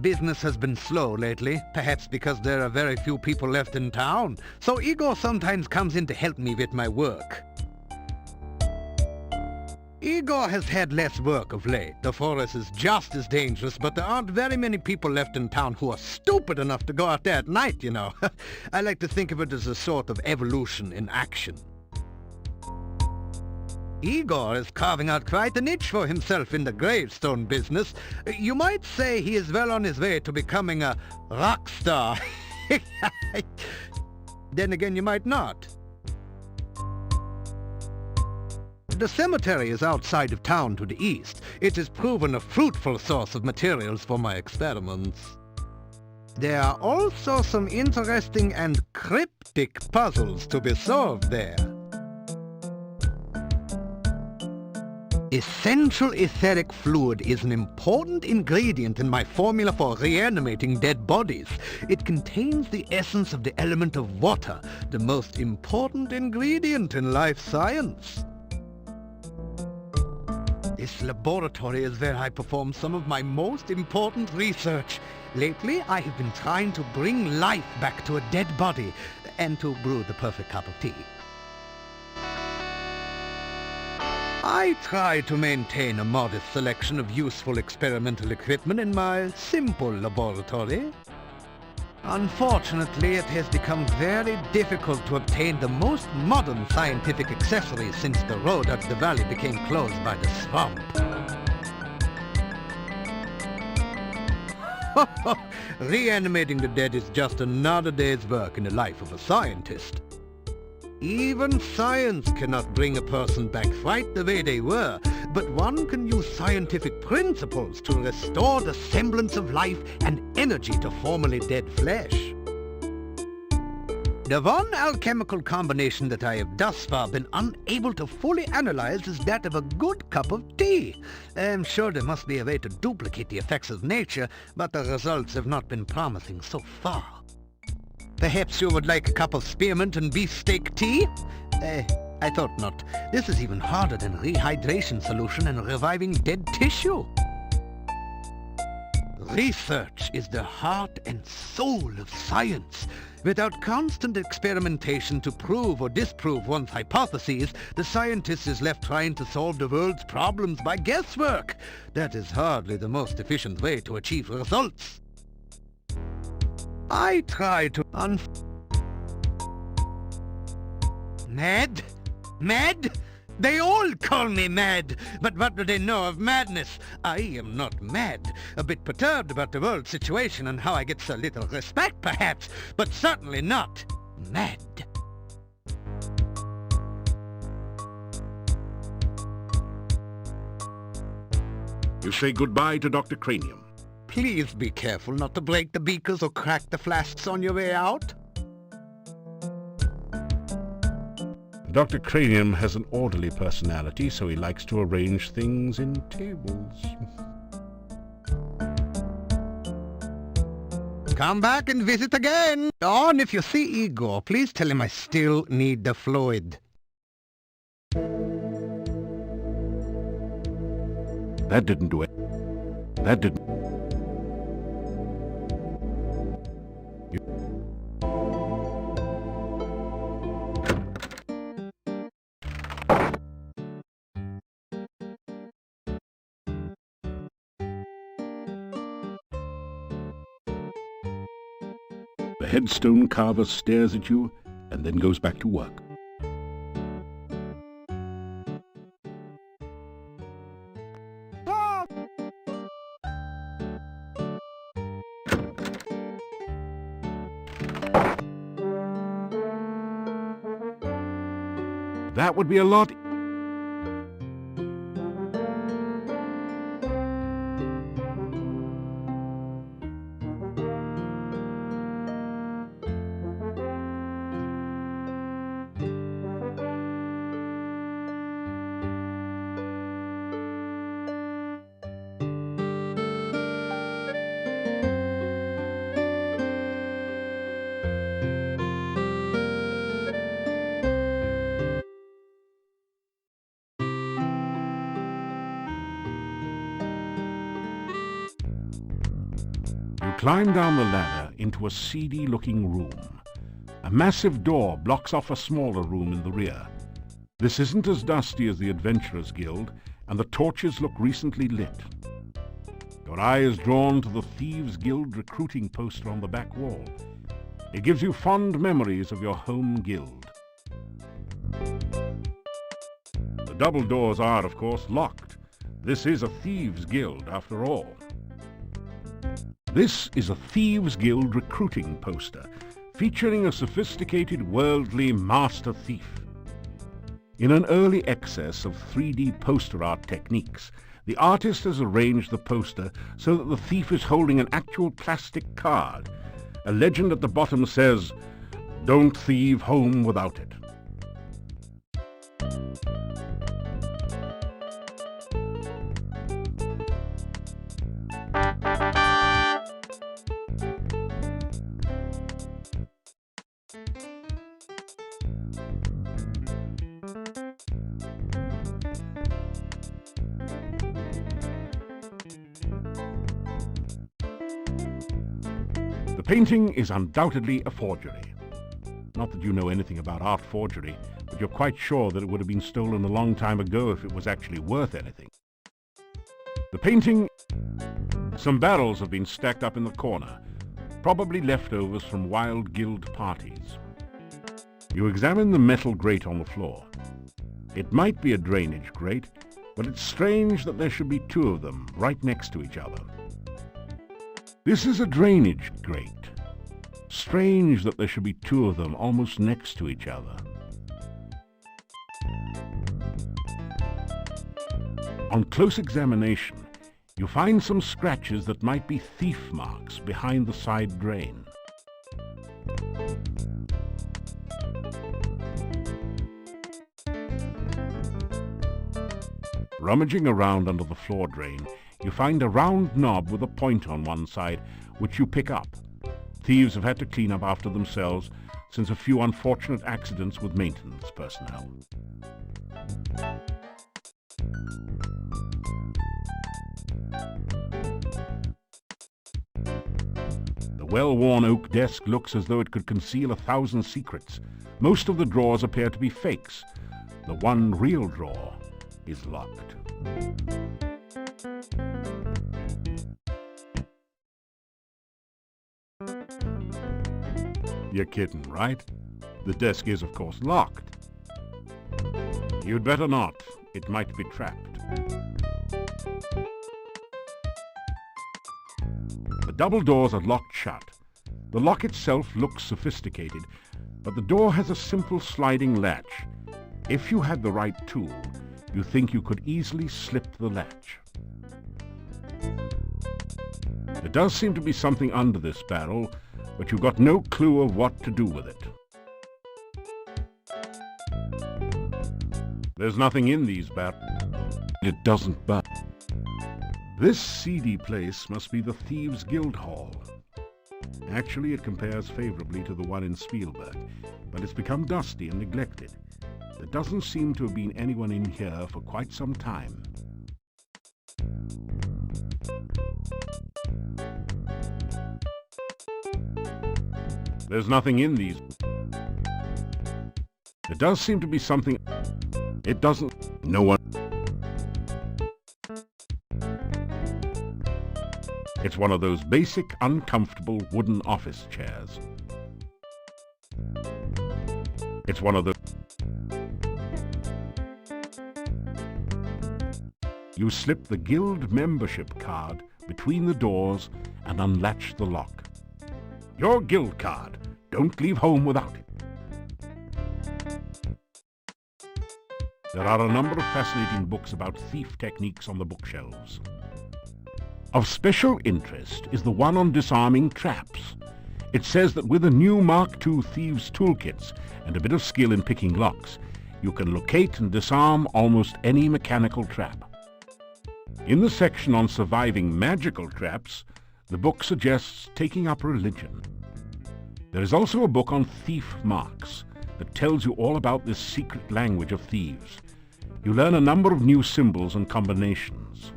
Business has been slow lately, perhaps because there are very few people left in town. So Igor sometimes comes in to help me with my work. Igor has had less work of late. The forest is just as dangerous, but there aren't very many people left in town who are stupid enough to go out there at night, you know. I like to think of it as a sort of evolution in action. Igor is carving out quite a niche for himself in the gravestone business. You might say he is well on his way to becoming a rock star. Then again, you might not. The cemetery is outside of town to the east. It has proven a fruitful source of materials for my experiments. There are also some interesting and cryptic puzzles to be solved there. Essential etheric fluid is an important ingredient in my formula for reanimating dead bodies. It contains the essence of the element of water, the most important ingredient in life science. This laboratory is where I perform some of my most important research. Lately, I have been trying to bring life back to a dead body and to brew the perfect cup of tea. I try to maintain a modest selection of useful experimental equipment in my simple laboratory. Unfortunately, it has become very difficult to obtain the most modern scientific accessories since the road up the valley became closed by the swamp. Reanimating the dead is just another day's work in the life of a scientist. Even science cannot bring a person back right the way they were. but one can use scientific principles to restore the semblance of life and energy to formerly dead flesh. The one alchemical combination that I have thus far been unable to fully analyze is that of a good cup of tea. I'm sure there must be a way to duplicate the effects of nature, but the results have not been promising so far. Perhaps you would like a cup of spearmint and beefsteak tea? I thought not. This is even harder than rehydration solution and reviving dead tissue. Research is the heart and soul of science. Without constant experimentation to prove or disprove one's hypotheses, the scientist is left trying to solve the world's problems by guesswork. That is hardly the most efficient way to achieve results. I try to Mad? Mad? They all call me mad, but what do they know of madness? I am not mad. A bit perturbed about the world situation and how I get so little respect, perhaps, but certainly not mad. You say goodbye to Dr. Cranium. Please be careful not to break the beakers or crack the flasks on your way out. Dr. Cranium has an orderly personality, so he likes to arrange things in tables. Come back and visit again. Oh, and if you see Igor, please tell him I still need the fluid. That didn't do it. That didn't. The headstone carver stares at you and then goes back to work. That would be a lot. Climb down the ladder into a seedy-looking room. A massive door blocks off a smaller room in the rear. This isn't as dusty as the Adventurers Guild, and the torches look recently lit. Your eye is drawn to the Thieves Guild recruiting poster on the back wall. It gives you fond memories of your home guild. The double doors are, of course, locked. This is a Thieves Guild, after all. This is a Thieves Guild recruiting poster, featuring a sophisticated worldly master thief. In an early excess of 3D poster art techniques, the artist has arranged the poster so that the thief is holding an actual plastic card. A legend at the bottom says, "Don't thieve home without it." The painting is undoubtedly a forgery. Not that you know anything about art forgery, but you're quite sure that it would have been stolen a long time ago if it was actually worth anything. The painting... Some barrels have been stacked up in the corner, probably leftovers from wild guild parties. You examine the metal grate on the floor. It might be a drainage grate, but it's strange that there should be two of them right next to each other. This is a drainage grate. Strange that there should be two of them almost next to each other. On close examination, you find some scratches that might be thief marks behind the side drain. Rummaging around under the floor drain, you find a round knob with a point on one side, which you pick up. Thieves have had to clean up after themselves since a few unfortunate accidents with maintenance personnel. The well-worn oak desk looks as though it could conceal 1,000 secrets. Most of the drawers appear to be fakes. The one real drawer is locked. You're kidding, right? The desk is, of course, locked. You'd better not. It might be trapped. The double doors are locked shut. The lock itself looks sophisticated, but the door has a simple sliding latch. If you had the right tool, you think you could easily slip the latch. There does seem to be something under this barrel, but you've got no clue of what to do with it. There's nothing in these barrels. It doesn't burn. This seedy place must be the Thieves' Guild Hall. Actually, it compares favorably to the one in Spielberg, but it's become dusty and neglected. There doesn't seem to have been anyone in here for quite some time. There's nothing in these. There does seem to be something. It doesn't. No one. It's one of those basic, uncomfortable wooden office chairs. It's one of the. You slip the guild membership card between the doors and unlatch the lock. Your guild card. Don't leave home without it. There are a number of fascinating books about thief techniques on the bookshelves. Of special interest is the one on disarming traps. It says that with a new Mark II Thieves toolkits and a bit of skill in picking locks, you can locate and disarm almost any mechanical trap. In the section on surviving magical traps, the book suggests taking up religion. There is also a book on thief marks that tells you all about this secret language of thieves. You learn a number of new symbols and combinations.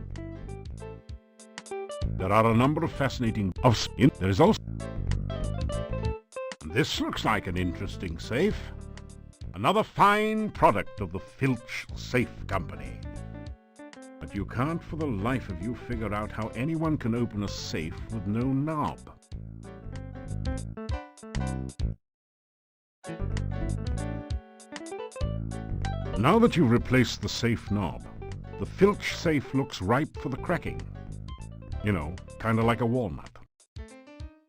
There are a number of fascinating... There is also... This looks like an interesting safe. Another fine product of the Filch Safe Company. But you can't for the life of you figure out how anyone can open a safe with no knob. Now that you've replaced the safe knob, the Filch safe looks ripe for the cracking. You know, kind of like a walnut.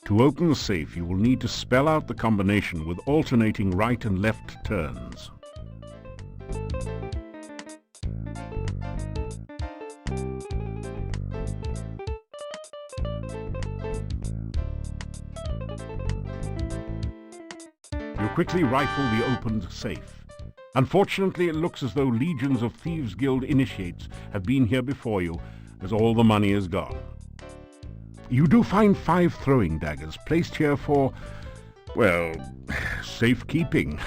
To open the safe, you will need to spell out the combination with alternating right and left turns. You quickly rifle the opened safe. Unfortunately, it looks as though legions of Thieves' Guild initiates have been here before you, as all the money is gone. You do find 5 throwing daggers placed here for, well, safekeeping.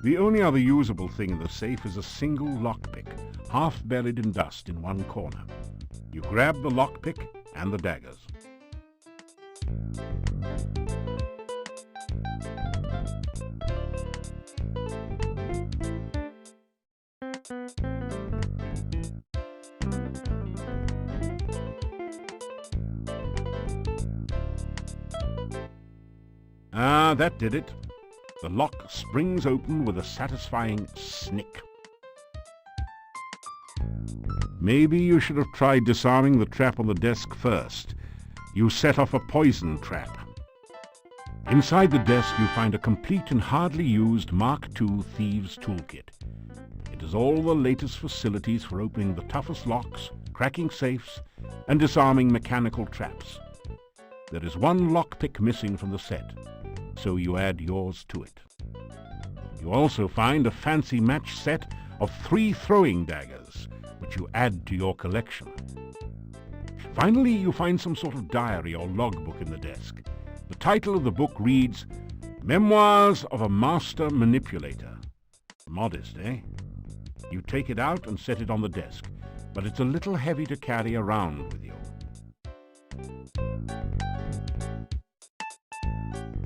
The only other usable thing in the safe is a single lockpick, half buried in dust in one corner. You grab the lockpick and the daggers. Ah, that did it. The lock springs open with a satisfying snick. Maybe you should have tried disarming the trap on the desk first. You set off a poison trap. Inside the desk you find a complete and hardly used Mark II Thieves toolkit. It It has all the latest facilities for opening the toughest locks, cracking safes, and disarming mechanical traps. There is one lockpick missing from the set, so you add yours to it. You also find a fancy match set of 3 throwing daggers, which you add to your collection. Finally, you find some sort of diary or logbook in the desk. The title of the book reads, Memoirs of a Master Manipulator. Modest, eh? You take it out and set it on the desk, but it's a little heavy to carry around with you.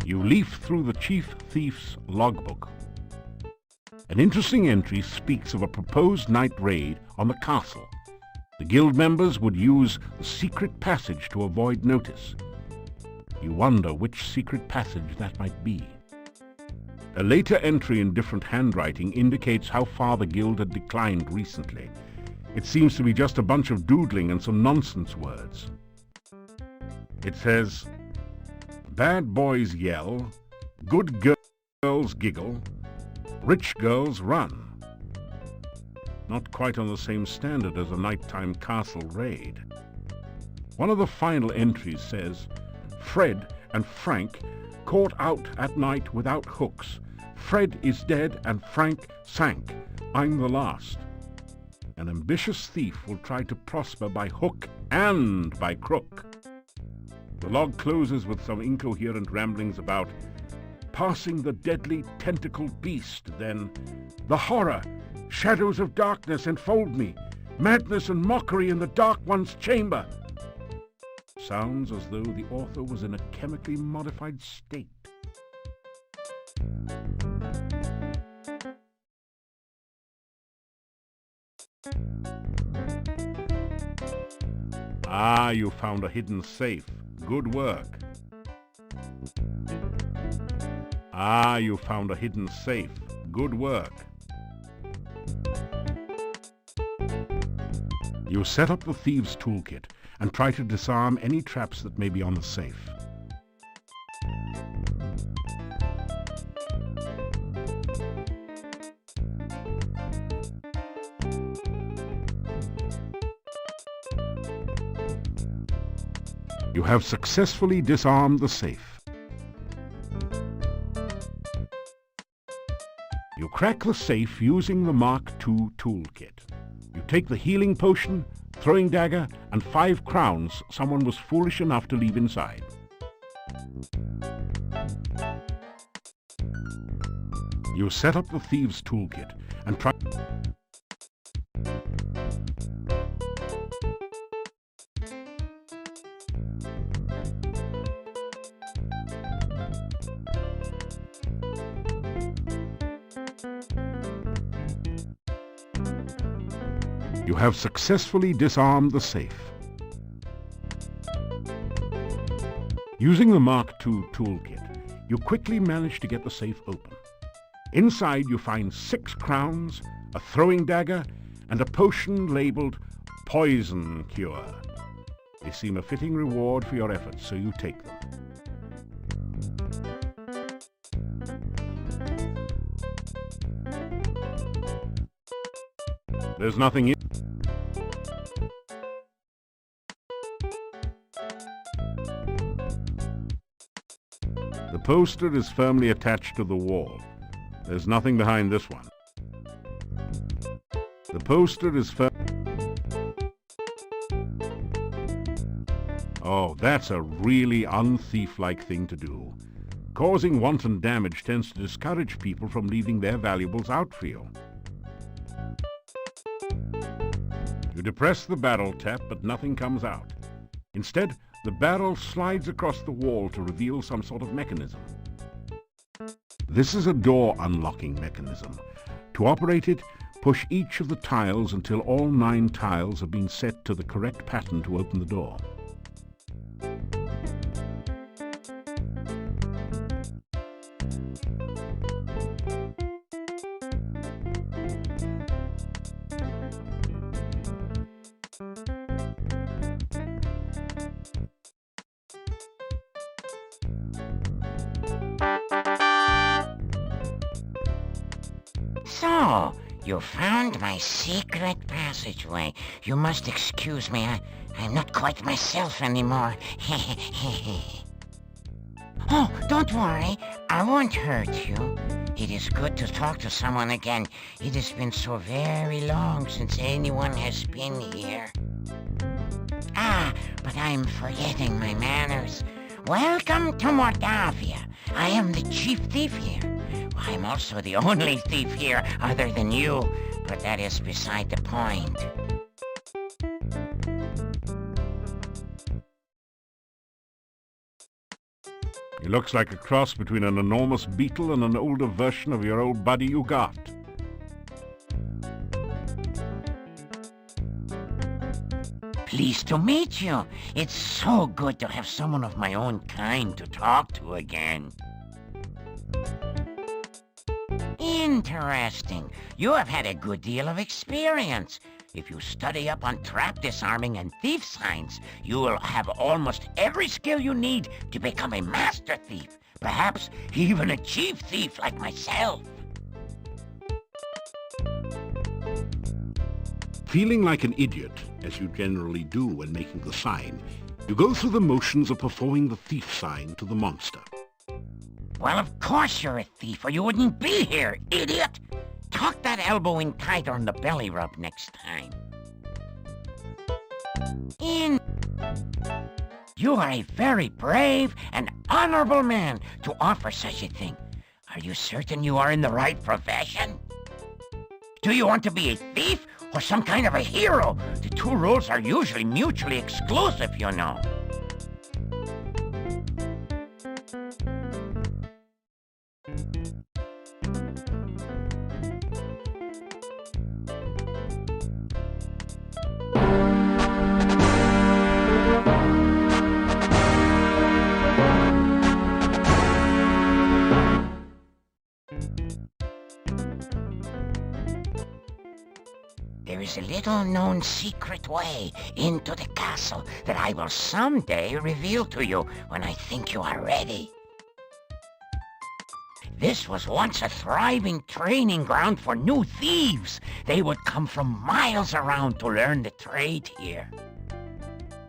You leaf through the chief thief's logbook. An interesting entry speaks of a proposed night raid on the castle. The guild members would use the secret passage to avoid notice. You wonder which secret passage that might be. A later entry in different handwriting indicates how far the guild had declined recently. It seems to be just a bunch of doodling and some nonsense words. It says, bad boys yell, good girls giggle, rich girls run. Not quite on the same standard as a nighttime castle raid. One of the final entries says, Fred and Frank caught out at night without hooks. Fred is dead and Frank sank. I'm the last. An ambitious thief will try to prosper by hook and by crook. The log closes with some incoherent ramblings about passing the deadly tentacled beast, then the horror, shadows of darkness enfold me, madness and mockery in the dark one's chamber. Sounds as though the author was in a chemically modified state. Ah, you found a hidden safe. Good work. Ah, you found a hidden safe. Good work. You set up the thieves' toolkit and try to disarm any traps that may be on the safe. You have successfully disarmed the safe. You crack the safe using the Mark II toolkit. You take the healing potion, throwing dagger, and 5 crowns someone was foolish enough to leave inside. You set up the thieves' toolkit and try... You have successfully disarmed the safe. Using the Mark II toolkit, you quickly manage to get the safe open. Inside you find 6 crowns, a throwing dagger, and a potion labeled Poison Cure. They seem a fitting reward for your efforts, so you take them. There's nothing in... The poster is firmly attached to the wall. There's nothing behind this one. The poster is Oh, that's a really unthief-like thing to do. Causing wanton damage tends to discourage people from leaving their valuables out for you. You depress the barrel tap, but nothing comes out. Instead, the barrel slides across the wall to reveal some sort of mechanism. This is a door unlocking mechanism. To operate it, push each of the tiles until all 9 tiles have been set to the correct pattern to open the door. So, You found my secret passageway. You must excuse me. I'm not quite myself anymore. Oh, don't worry. I won't hurt you. It is good to talk to someone again. It has been so very long since anyone has been here. Ah, but I'm forgetting my manners. Welcome to Mordavia. I am the chief thief here. I'm also the only thief here other than you, but that is beside the point. He looks like a cross between an enormous beetle and an older version of your old buddy you got. Pleased to meet you. It's so good to have someone of my own kind to talk to again. Interesting. You have had a good deal of experience. If you study up on trap disarming and thief signs, you will have almost every skill you need to become a master thief. Perhaps even a chief thief like myself. Feeling like an idiot, as you generally do when making the sign, you go through the motions of performing the thief sign to the monster. Well, of course you're a thief, or you wouldn't be here, idiot! Tuck that elbow in tighter on the belly rub next time. You are a very brave and honorable man to offer such a thing. Are you certain you are in the right profession? Do you want to be a thief or some kind of a hero? The two roles are usually mutually exclusive, you know. There is a little-known secret way into the castle that I will someday reveal to you when I think you are ready. This was once a thriving training ground for new thieves. They would come from miles around to learn the trade here.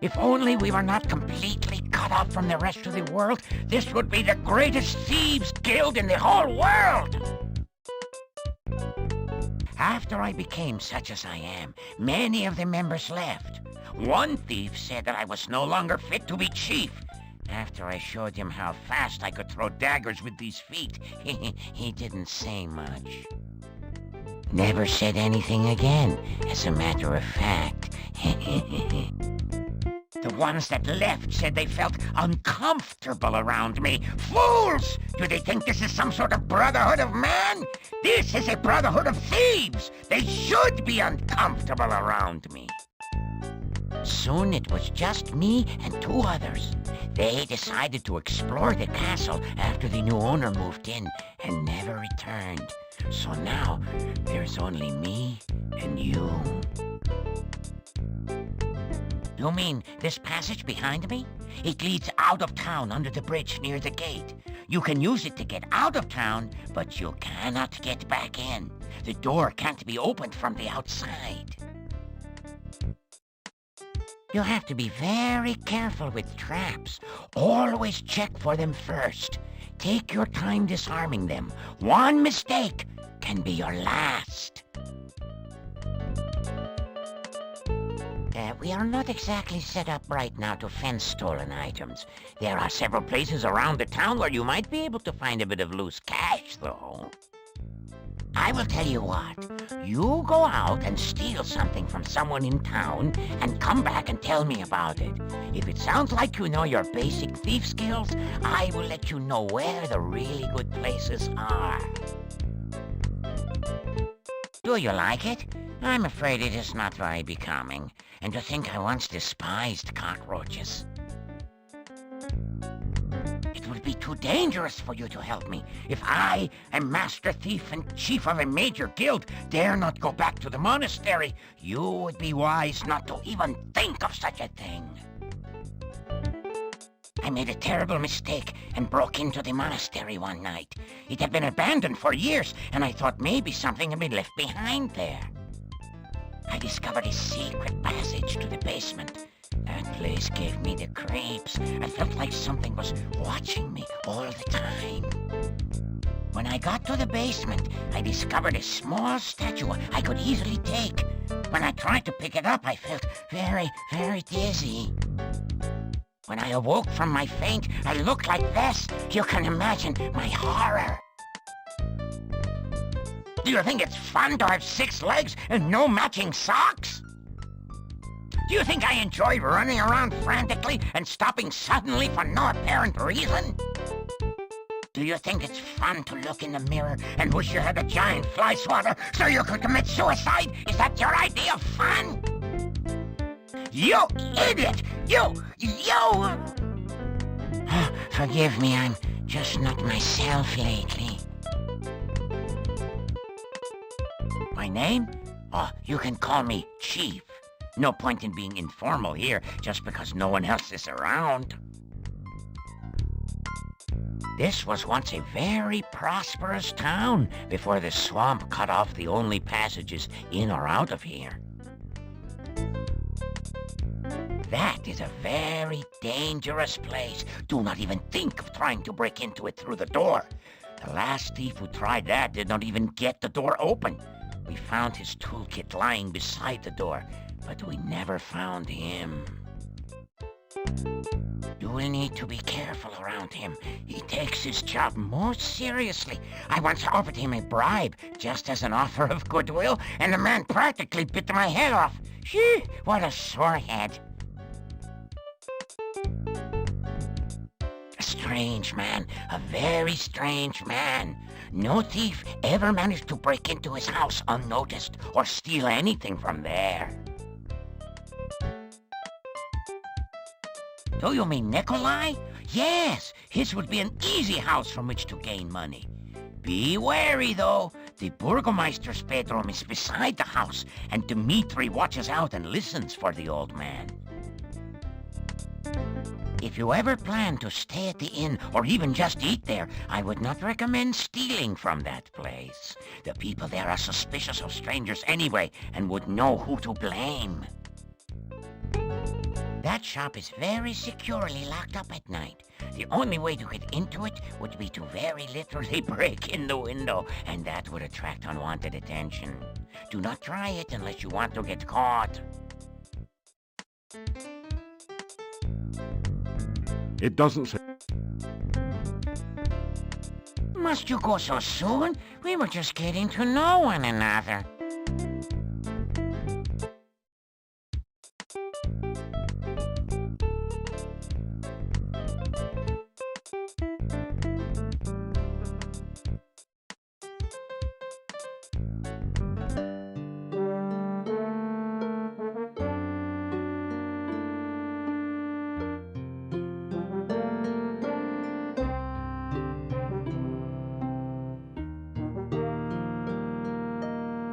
If only we were not completely cut off from the rest of the world, this would be the greatest thieves guild in the whole world! After I became such as I am, many of the members left. One thief said that I was no longer fit to be chief. After I showed him how fast I could throw daggers with these feet, he didn't say much. Never said anything again, as a matter of fact. The ones that left said they felt uncomfortable around me. Fools! Do they think this is some sort of brotherhood of man? This is a brotherhood of thieves! They should be uncomfortable around me. Soon it was just me and two others. They decided to explore the castle after the new owner moved in and never returned. So now, there's only me and you. You mean this passage behind me? It leads out of town under the bridge near the gate. You can use it to get out of town, but you cannot get back in. The door can't be opened from the outside. You have to be very careful with traps. Always check for them first. Take your time disarming them. One mistake can be your last. We are not exactly set up right now to fence stolen items. There are several places around the town where you might be able to find a bit of loose cash, though. I will tell you what. You go out and steal something from someone in town and come back and tell me about it. If it sounds like you know your basic thief skills, I will let you know where the really good places are. Do you like it? I'm afraid it is not very becoming. And to think I once despised cockroaches. It would be too dangerous for you to help me. If I, a master thief and chief of a major guild, dare not go back to the monastery, you would be wise not to even think of such a thing. I made a terrible mistake and broke into the monastery one night. It had been abandoned for years, and I thought maybe something had been left behind there. I discovered a secret passage to the basement. That place gave me the creeps. I felt like something was watching me all the time. When I got to the basement, I discovered a small statue I could easily take. When I tried to pick it up, I felt very, very dizzy. When I awoke from my faint, I looked like this. You can imagine my horror. Do you think it's fun to have 6 legs and no matching socks? Do you think I enjoy running around frantically and stopping suddenly for no apparent reason? Do you think it's fun to look in the mirror and wish you had a giant fly swatter so you could commit suicide? Is that your idea of fun? You idiot! You! Forgive me, I'm just not myself lately. My name? Oh, you can call me Chief. No point in being informal here just because no one else is around. This was once a very prosperous town before the swamp cut off the only passages in or out of here. That is a very dangerous place. Do not even think of trying to break into it through the door. The last thief who tried that did not even get the door open. We found his toolkit lying beside the door, but we never found him. You will need to be careful around him. He takes his job most seriously. I once offered him a bribe, just as an offer of goodwill, and the man practically bit my head off. Phew, what a sore head. A strange man, a very strange man. No thief ever managed to break into his house unnoticed or steal anything from there. Do you mean Nikolai? Yes, his would be an easy house from which to gain money. Be wary, though. The burgermeister's bedroom is beside the house, and Dmitri watches out and listens for the old man. If you ever plan to stay at the inn or even just eat there, I would not recommend stealing from that place. The people there are suspicious of strangers anyway and would know who to blame. That shop is very securely locked up at night. The only way to get into it would be to very literally break in the window, and that would attract unwanted attention. Do not try it unless you want to get caught. It doesn't say... Must you go so soon? We were just getting to know one another.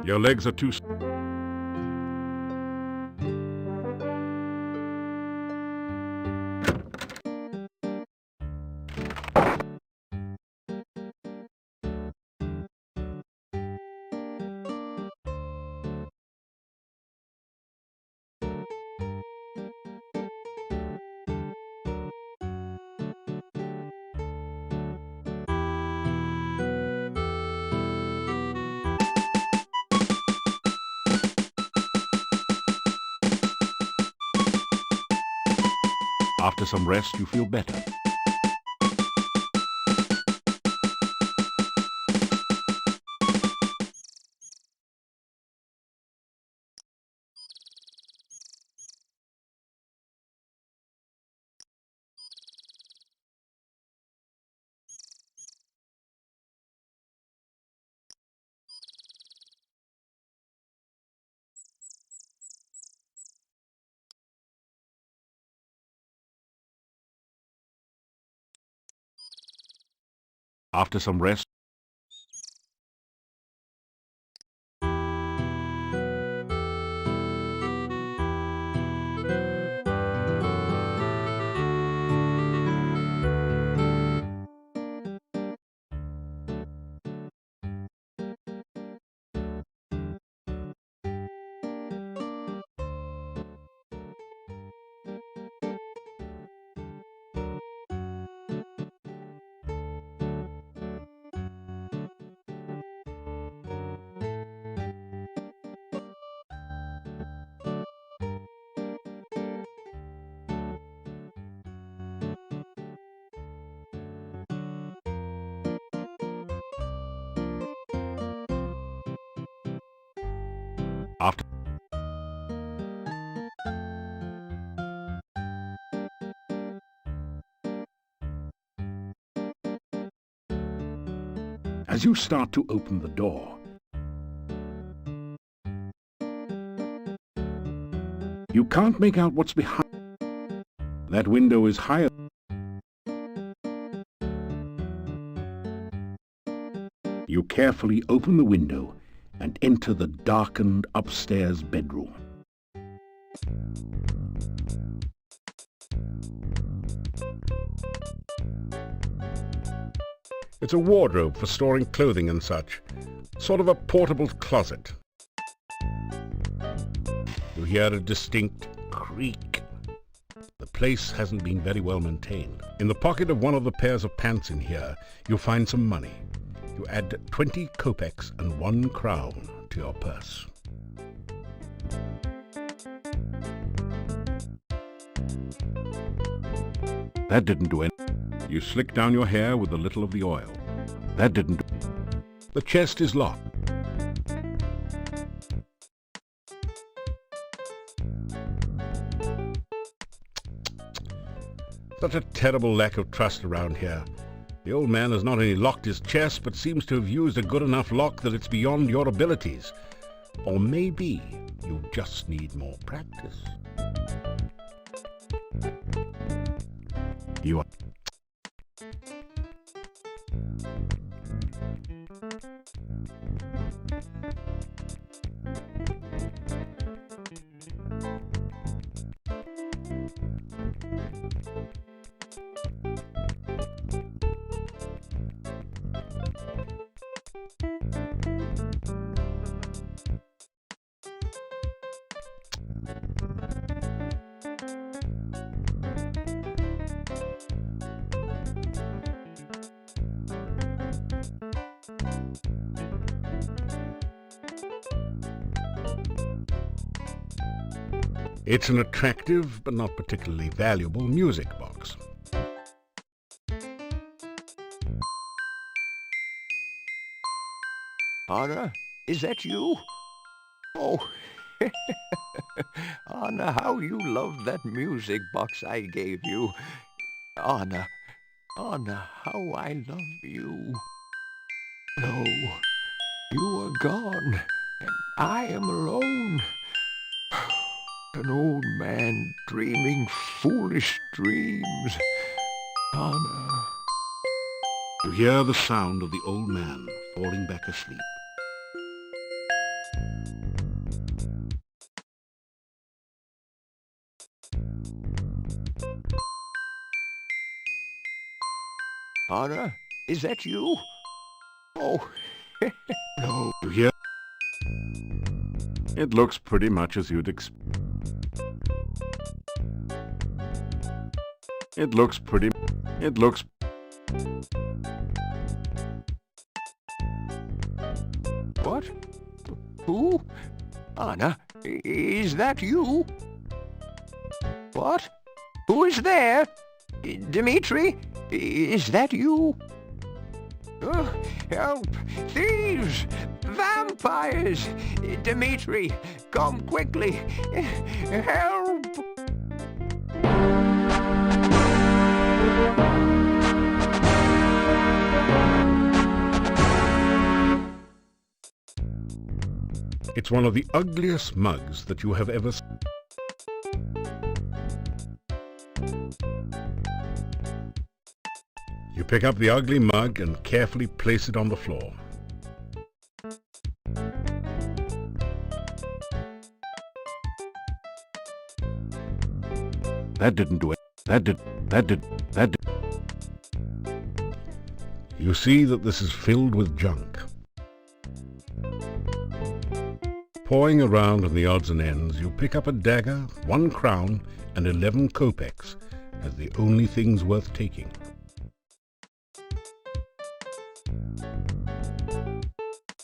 Your legs are too... After some rest, you feel better. After some rest, After As you start to open the door, you can't make out what's behind. That window is higher. You carefully open the window and enter the darkened upstairs bedroom. It's a wardrobe for storing clothing and such. Sort of a portable closet. You hear a distinct creak. The place hasn't been very well maintained. In the pocket of one of the pairs of pants in here, you find some money. You add 20 kopecks and 1 crown to your purse. That didn't do anything. You slick down your hair with a little of the oil. That didn't do. The chest is locked. Such a terrible lack of trust around here. The old man has not only locked his chest, but seems to have used a good enough lock that it's beyond your abilities. Or maybe you just need more practice. You are... It's an attractive, but not particularly valuable music box. Anna, is that you? Oh, Anna, how you love that music box I gave you. Anna, how I love you. No, you are gone, and I am alone. An old man dreaming foolish dreams. Anna. You hear the sound of the old man falling back asleep. Anna, is that you? Oh, no. You hear? It looks pretty much as you'd expect. It looks... What? Who? Anna, is that you? What? Who is there? Dmitri, is that you? Help! Thieves! Vampires! Dmitri, come quickly! Help! It's one of the ugliest mugs that you have ever seen. You pick up the ugly mug and carefully place it on the floor. That didn't do it. That did. You see that this is filled with junk. Pawing around on the odds and ends, you pick up a dagger, 1 crown, and 11 kopecks as the only things worth taking.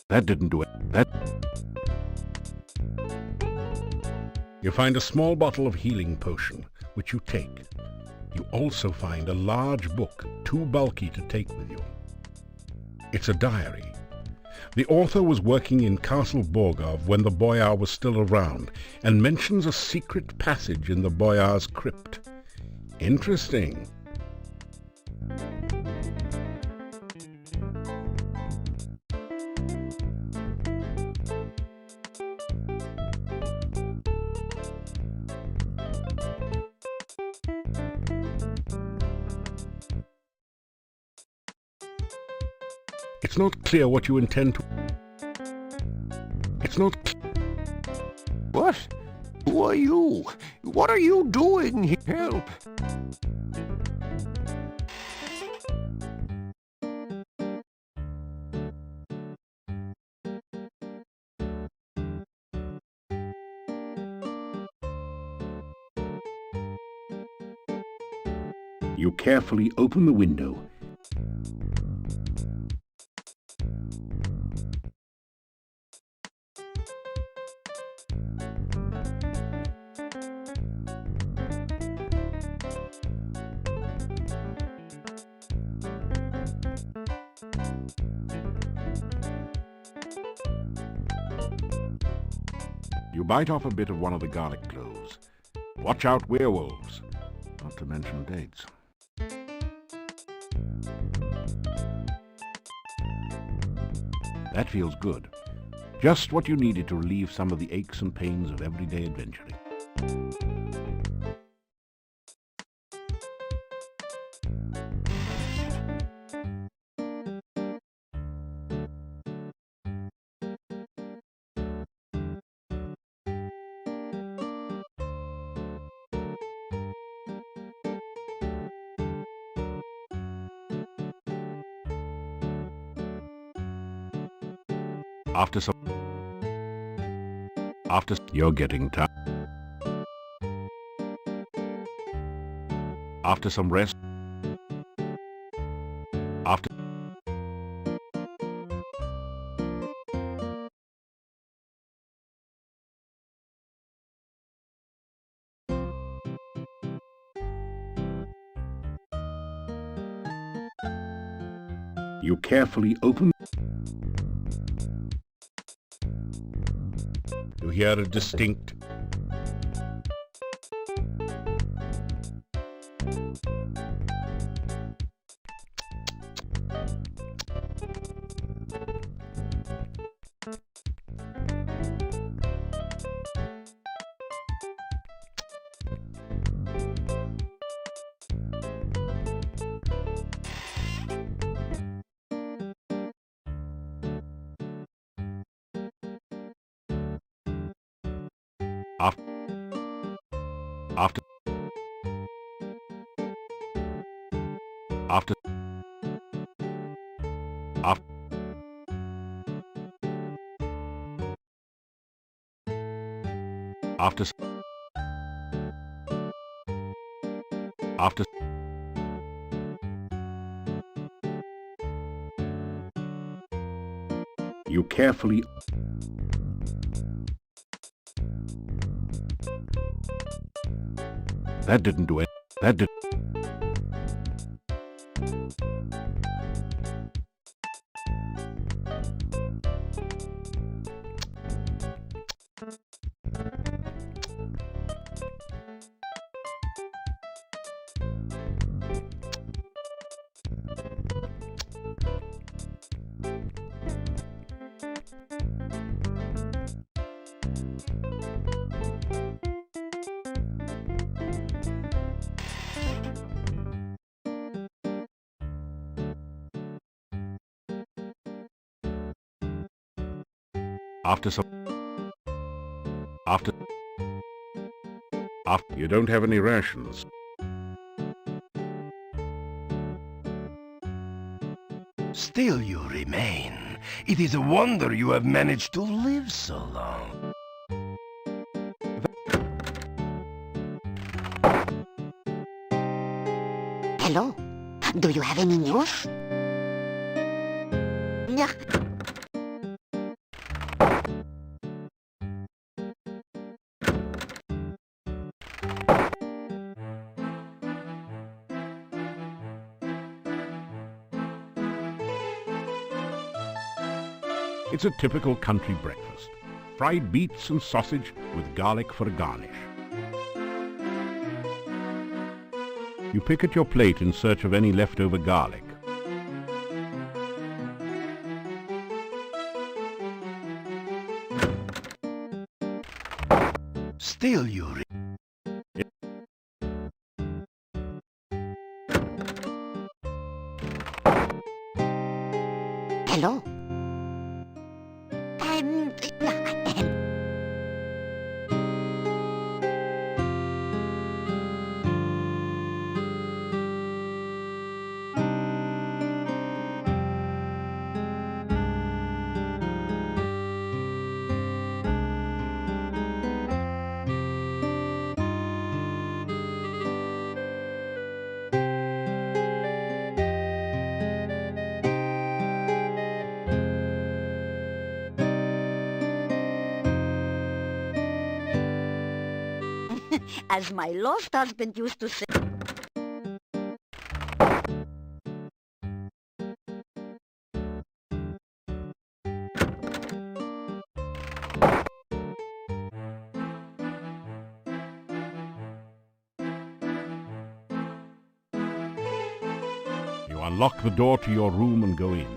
That didn't do it. You find a small bottle of healing potion, which you take. You also find a large book, too bulky to take with you. It's a diary. The author was working in Castle Borgov when the Boyar was still around, and mentions a secret passage in the Boyar's crypt. Interesting. It's not clear what you intend to... It's not... What? Who are you? What are you doing here? Help! You carefully open the window. You bite off a bit of one of the garlic cloves. Watch out, werewolves. Not to mention dates. That feels good. Just what you needed to relieve some of the aches and pains of everyday adventuring. After you're getting tired. After some rest. After you carefully open. You hear a distinct after you carefully that didn't do it. That did. After you don't have any rations. Still you remain. It is a wonder you have managed to live so long. Hello? Do you have any news? Yeah. It's a typical country breakfast. Fried beets and sausage with garlic for a garnish. You pick at your plate in search of any leftover garlic. Still you Hello? As my lost husband used to say. You unlock the door to your room and go in.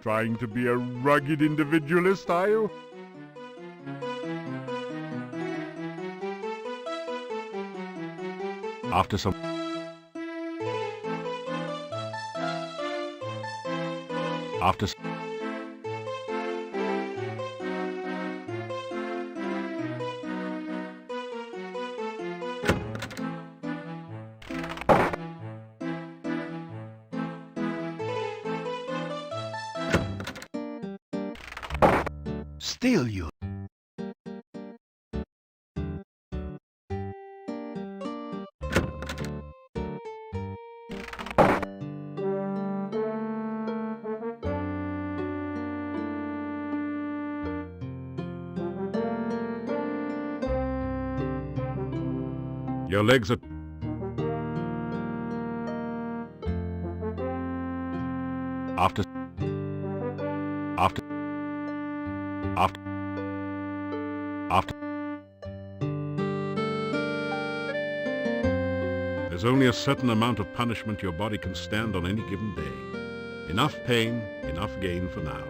Trying to be a rugged individualist, are you? After some... After... Still you. Your legs are... After... After... After... After... There's only a certain amount of punishment your body can stand on any given day. Enough pain, enough gain for now.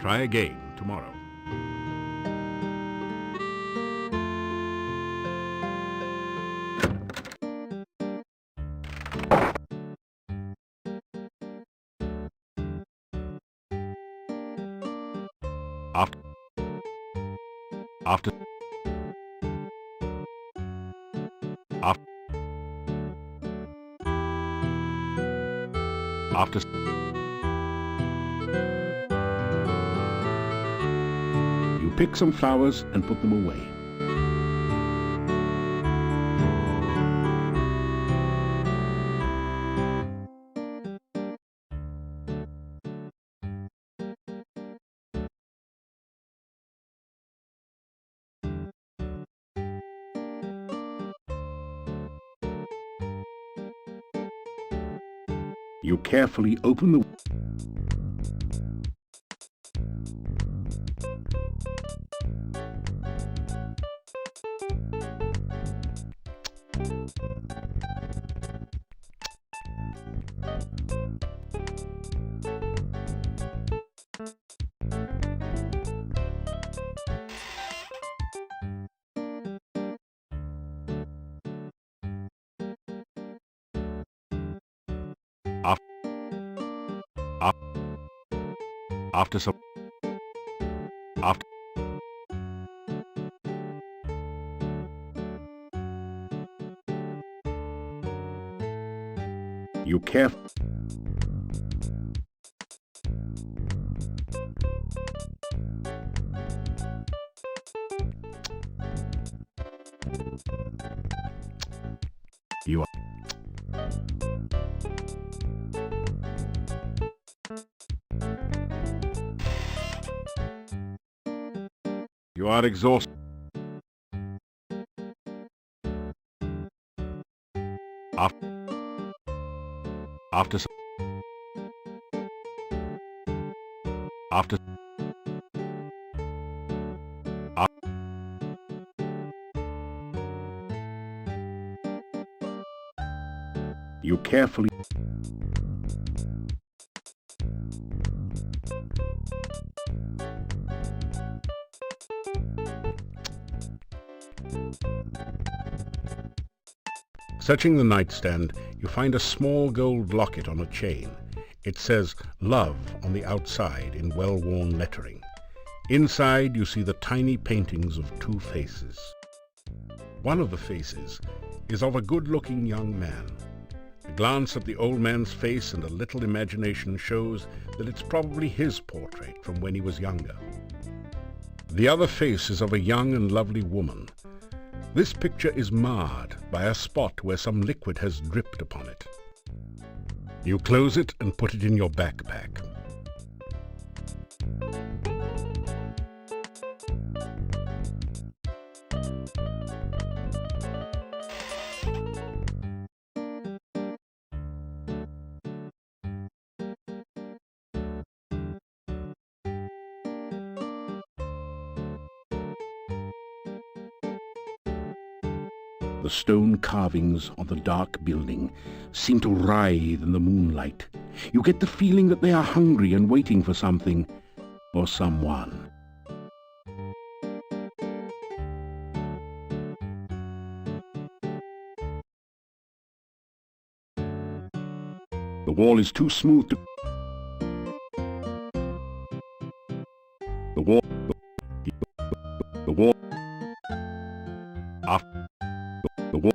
Try again tomorrow. After... After... After... After... You pick some flowers and put them away. You carefully open the... After some... After... You carefully... You are... You are exhausted. After some... After... You carefully... Searching the nightstand, you find a small gold locket on a chain. It says "Love" on the outside in well-worn lettering. Inside you see the tiny paintings of two faces. One of the faces is of a good-looking young man. A glance at the old man's face and a little imagination shows that it's probably his portrait from when he was younger. The other face is of a young and lovely woman. This picture is marred by a spot where some liquid has dripped upon it. You close it and put it in your backpack. The stone carvings on the dark building seem to writhe in the moonlight. You get the feeling that they are hungry and waiting for something or someone. The wall is too smooth to... The wall... After... The wall...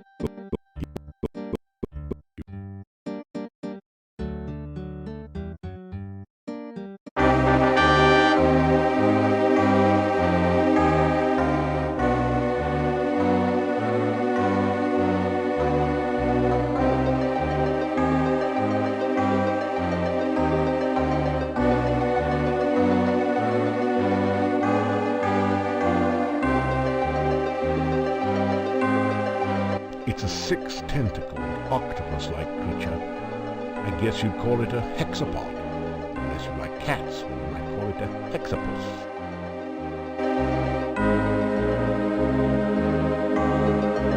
It's a six-tentacled, octopus-like creature. I guess you'd call it a hexapod. Unless you like cats, then you might call it a hexapus.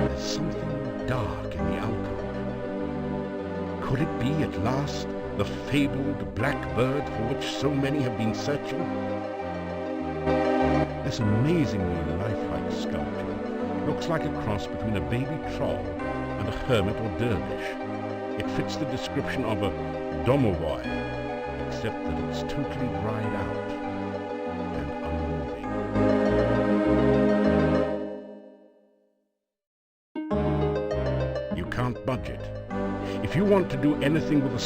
There's something dark in the alcove. Could it be, at last, the fabled black bird for which so many have been searching? This amazingly lifelike sculpture looks like a cross between a baby troll and a hermit or dervish. It fits the description of a domovoi, except that it's totally dried out and unmoving. You can't budge it. If you want to do anything with a...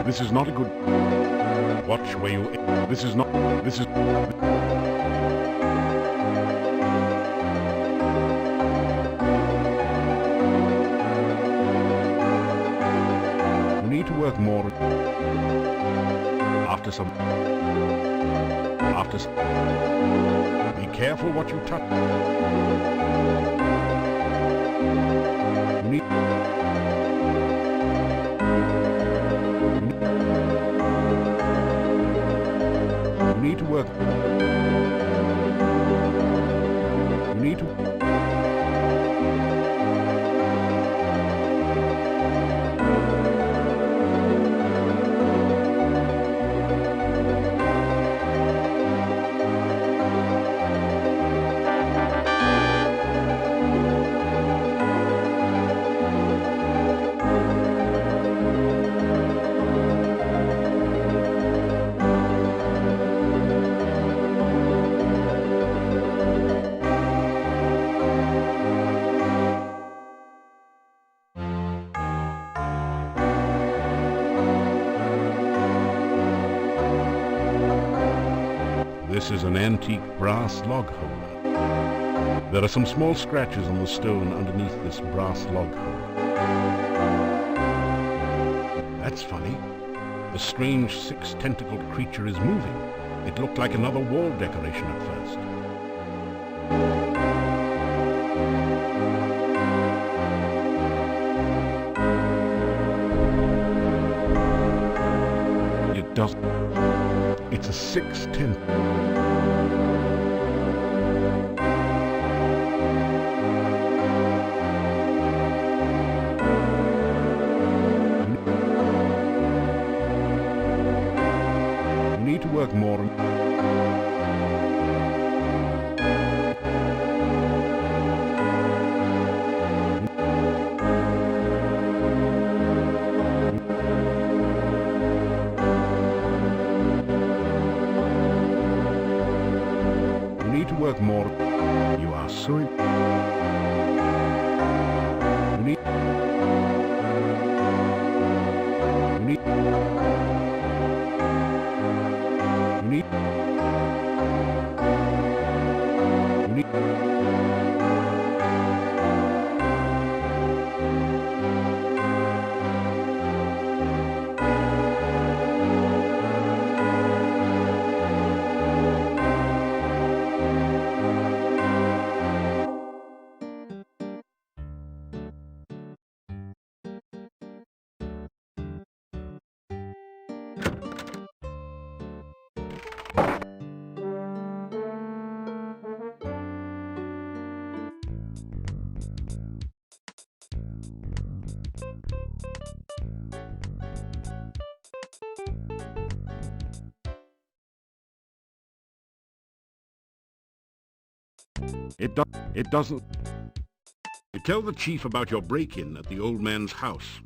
This is not a good... Watch where you... This is not... This is... You need to work more... After some... Be careful what you touch. You need... You need to work. You need to... This is an antique brass log holder. There are some small scratches on the stone underneath this brass log holder. That's funny. The strange six-tentacled creature is moving. It looked like another wall decoration at first. doesn't. It's a 610. You need to work more. Work more. You are so. You need. You need. You need. You need. It doesn't. You tell the chief about your break-in at the old man's house.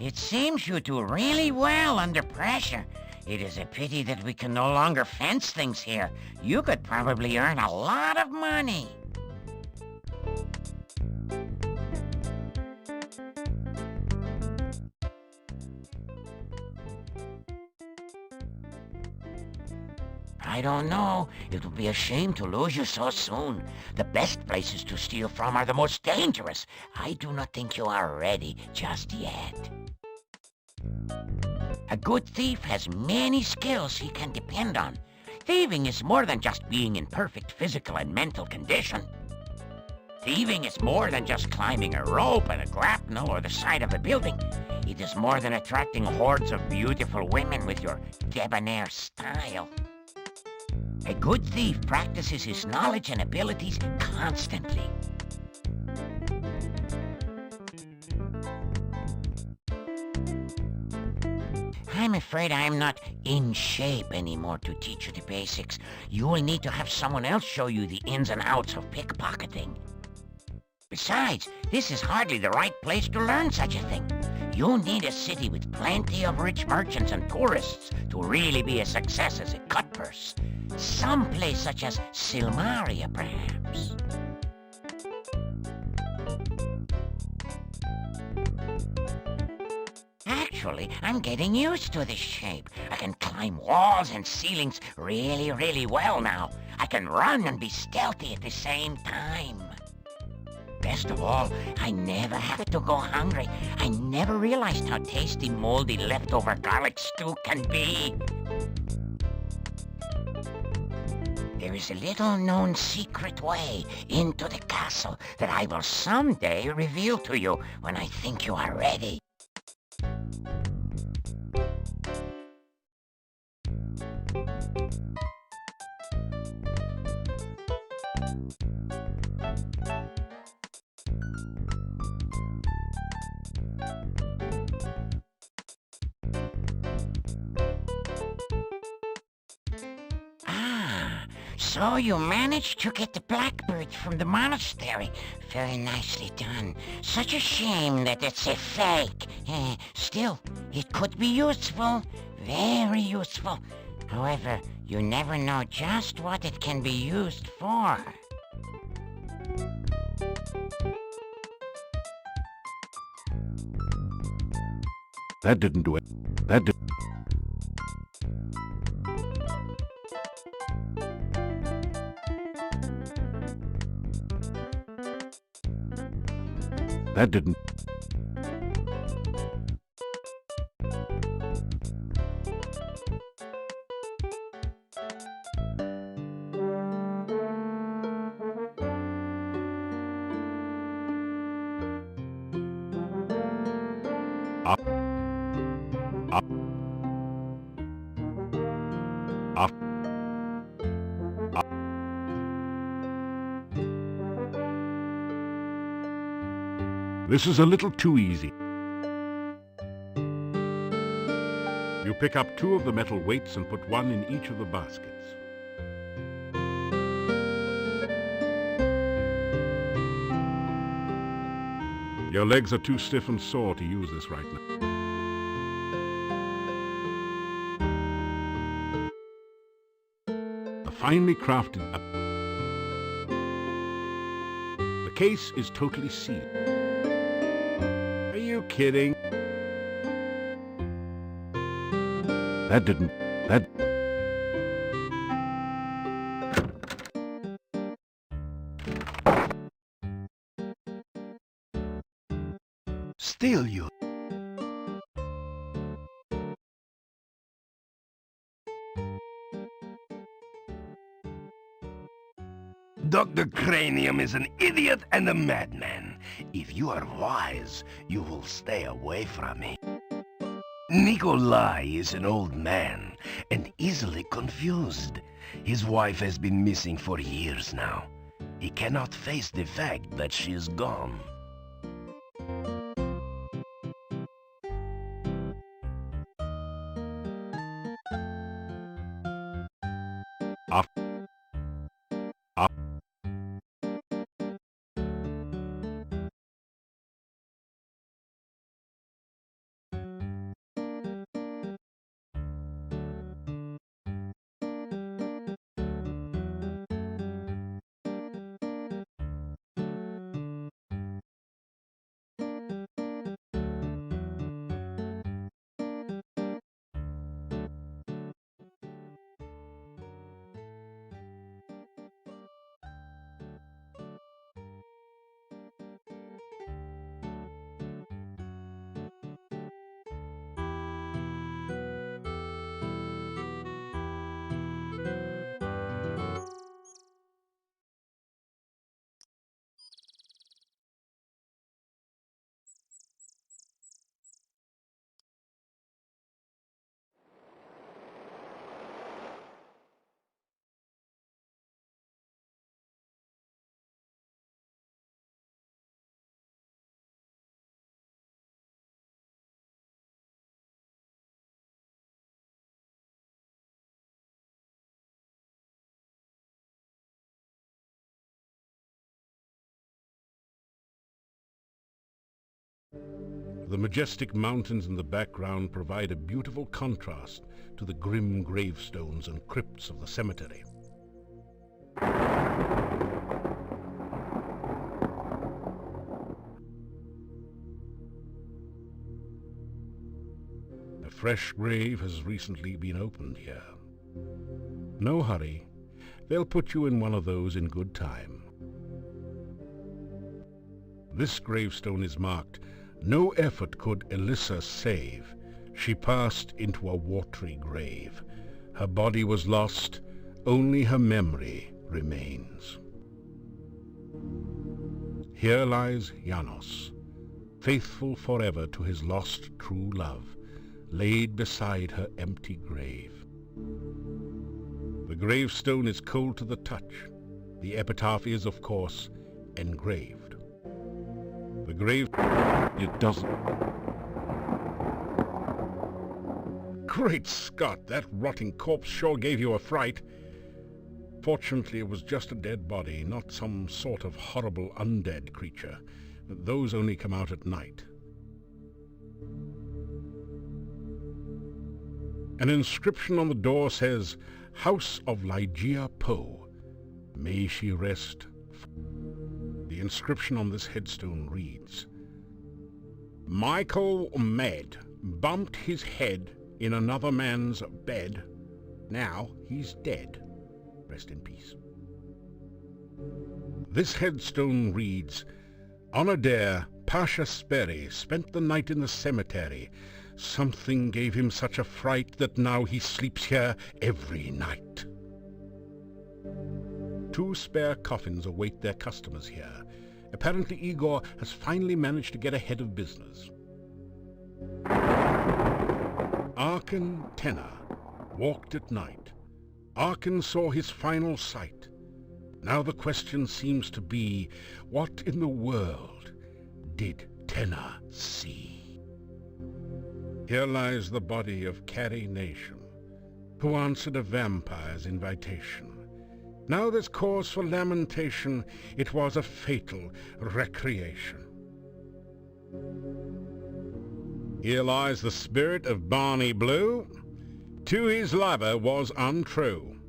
It seems you do really well under pressure. It is a pity that we can no longer fence things here. You could probably earn a lot of money. I don't know. It would be a shame to lose you so soon. The best places to steal from are the most dangerous. I do not think you are ready just yet. A good thief has many skills he can depend on. Thieving is more than just being in perfect physical and mental condition. Thieving is more than just climbing a rope and a grapnel or the side of a building. It is more than attracting hordes of beautiful women with your debonair style. A good thief practices his knowledge and abilities constantly. I'm afraid I'm not in shape anymore to teach you the basics. You will need to have someone else show you the ins and outs of pickpocketing. Besides, this is hardly the right place to learn such a thing. You need a city with plenty of rich merchants and tourists to really be a success as a cutpurse. Some place such as Silmaria, perhaps. Actually, I'm getting used to this shape. I can climb walls and ceilings really well now. I can run and be stealthy at the same time. Best of all, I never have to go hungry. I never realized how tasty moldy leftover garlic stew can be. There is a little-known secret way into the castle that I will someday reveal to you when I think you are ready. So you managed to get the blackbirds from the monastery. Very nicely done. Such a shame that it's a fake. Still, it could be useful. Very useful. However, you never know just what it can be used for. That didn't do it. That did. That didn't. This is a little too easy. You pick up 2 of the metal weights and put 1 in each of the baskets. Your legs are too stiff and sore to use this right now. A finely crafted... The case is totally sealed. Are you kidding? That didn't... That... Still you. Dr. Cranium is an idiot and a madman. If you are wise, you will stay away from me. Nikolai is an old man and easily confused. His wife has been missing for years now. He cannot face the fact that she is gone. The majestic mountains in the background provide a beautiful contrast to the grim gravestones and crypts of the cemetery. A fresh grave has recently been opened here. No hurry. They'll put you in one of those in good time. This gravestone is marked, "No effort could Elissa save. She passed into a watery grave. Her body was lost, only her memory remains." Here lies Janos, faithful forever to his lost true love, laid beside her empty grave. The gravestone is cold to the touch. The epitaph is, of course, engraved. The grave... It doesn't... Great Scott, that rotting corpse sure gave you a fright. Fortunately, it was just a dead body, not some sort of horrible undead creature. Those only come out at night. An inscription on the door says, "House of Ligeia Poe. May she rest." The inscription on this headstone reads, "Michael Med bumped his head in another man's bed. Now he's dead. Rest in peace." This headstone reads, "On a dare, Pasha Sperry spent the night in the cemetery. Something gave him such a fright that now he sleeps here every night." 2 spare coffins await their customers here. Apparently Igor has finally managed to get ahead of business. Arkan Tenna walked at night. Arkan saw his final sight. Now the question seems to be, what in the world did Tennessee. Here lies the body of Carrie Nation, who answered a vampire's invitation. Now there's cause for lamentation, it was a fatal recreation. Here lies the spirit of Barney Blue, to his lover was untrue.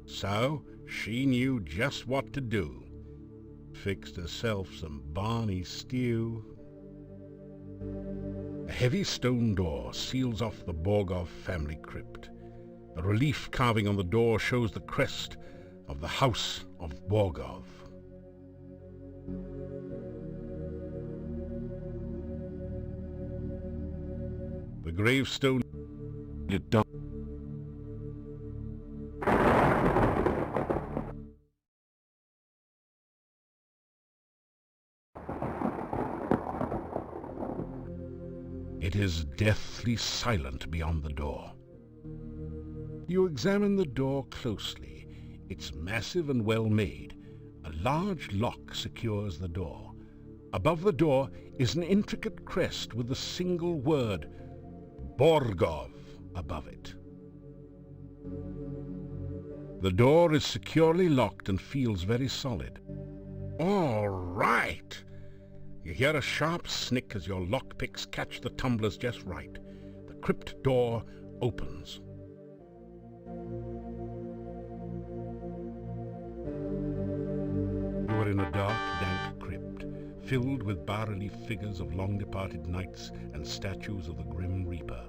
So she knew just what to do, fixed herself some Barney stew. A heavy stone door seals off the Borgov family crypt. A relief carving on the door shows the crest of the House of Borgov. The gravestone It is deathly silent beyond the door. You examine the door closely. It's massive and well made. A large lock secures the door. Above the door is an intricate crest with the single word Borgov above it. The door is securely locked and feels very solid. All right! You hear a sharp snick as your lockpicks catch the tumblers just right. The crypt door opens. You are in a dark, dank crypt, filled with bas-relief figures of long-departed knights and statues of the Grim Reaper.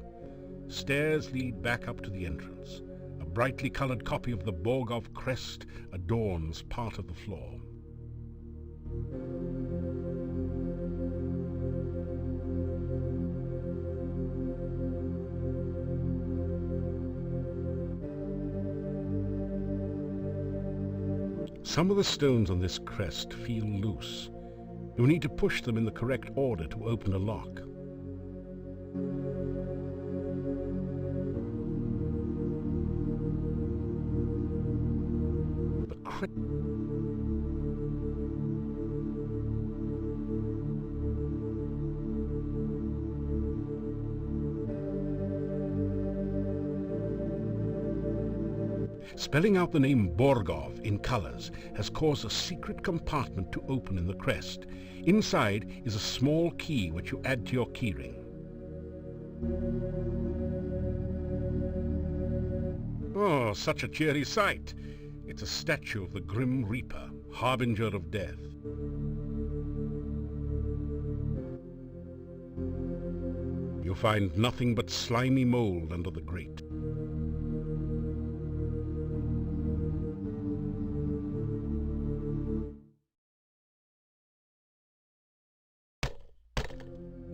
Stairs lead back up to the entrance. A brightly colored copy of the Borgov crest adorns part of the floor. Some of the stones on this crest feel loose. You need to push them in the correct order to open a lock. The crypt. Spelling out the name Borgov in colors has caused a secret compartment to open in the crest. Inside is a small key which you add to your keyring. Oh, such a cheery sight! It's a statue of the Grim Reaper, harbinger of death. You find nothing but slimy mold under the grate.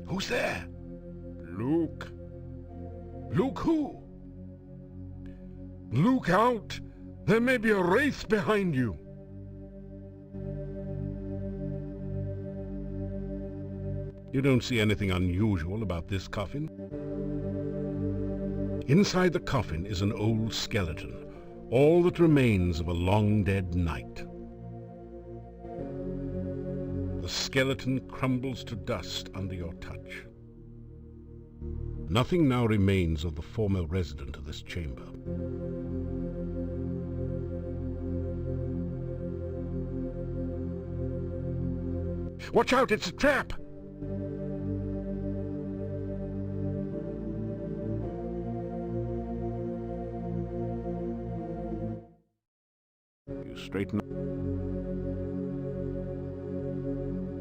Who's there? Luke. Luke who? Luke out! There may be a wraith behind you. You don't see anything unusual about this coffin. Inside the coffin is an old skeleton, all that remains of a long-dead knight. The skeleton crumbles to dust under your touch. Nothing now remains of the former resident of this chamber. Watch out, it's a trap! You straighten.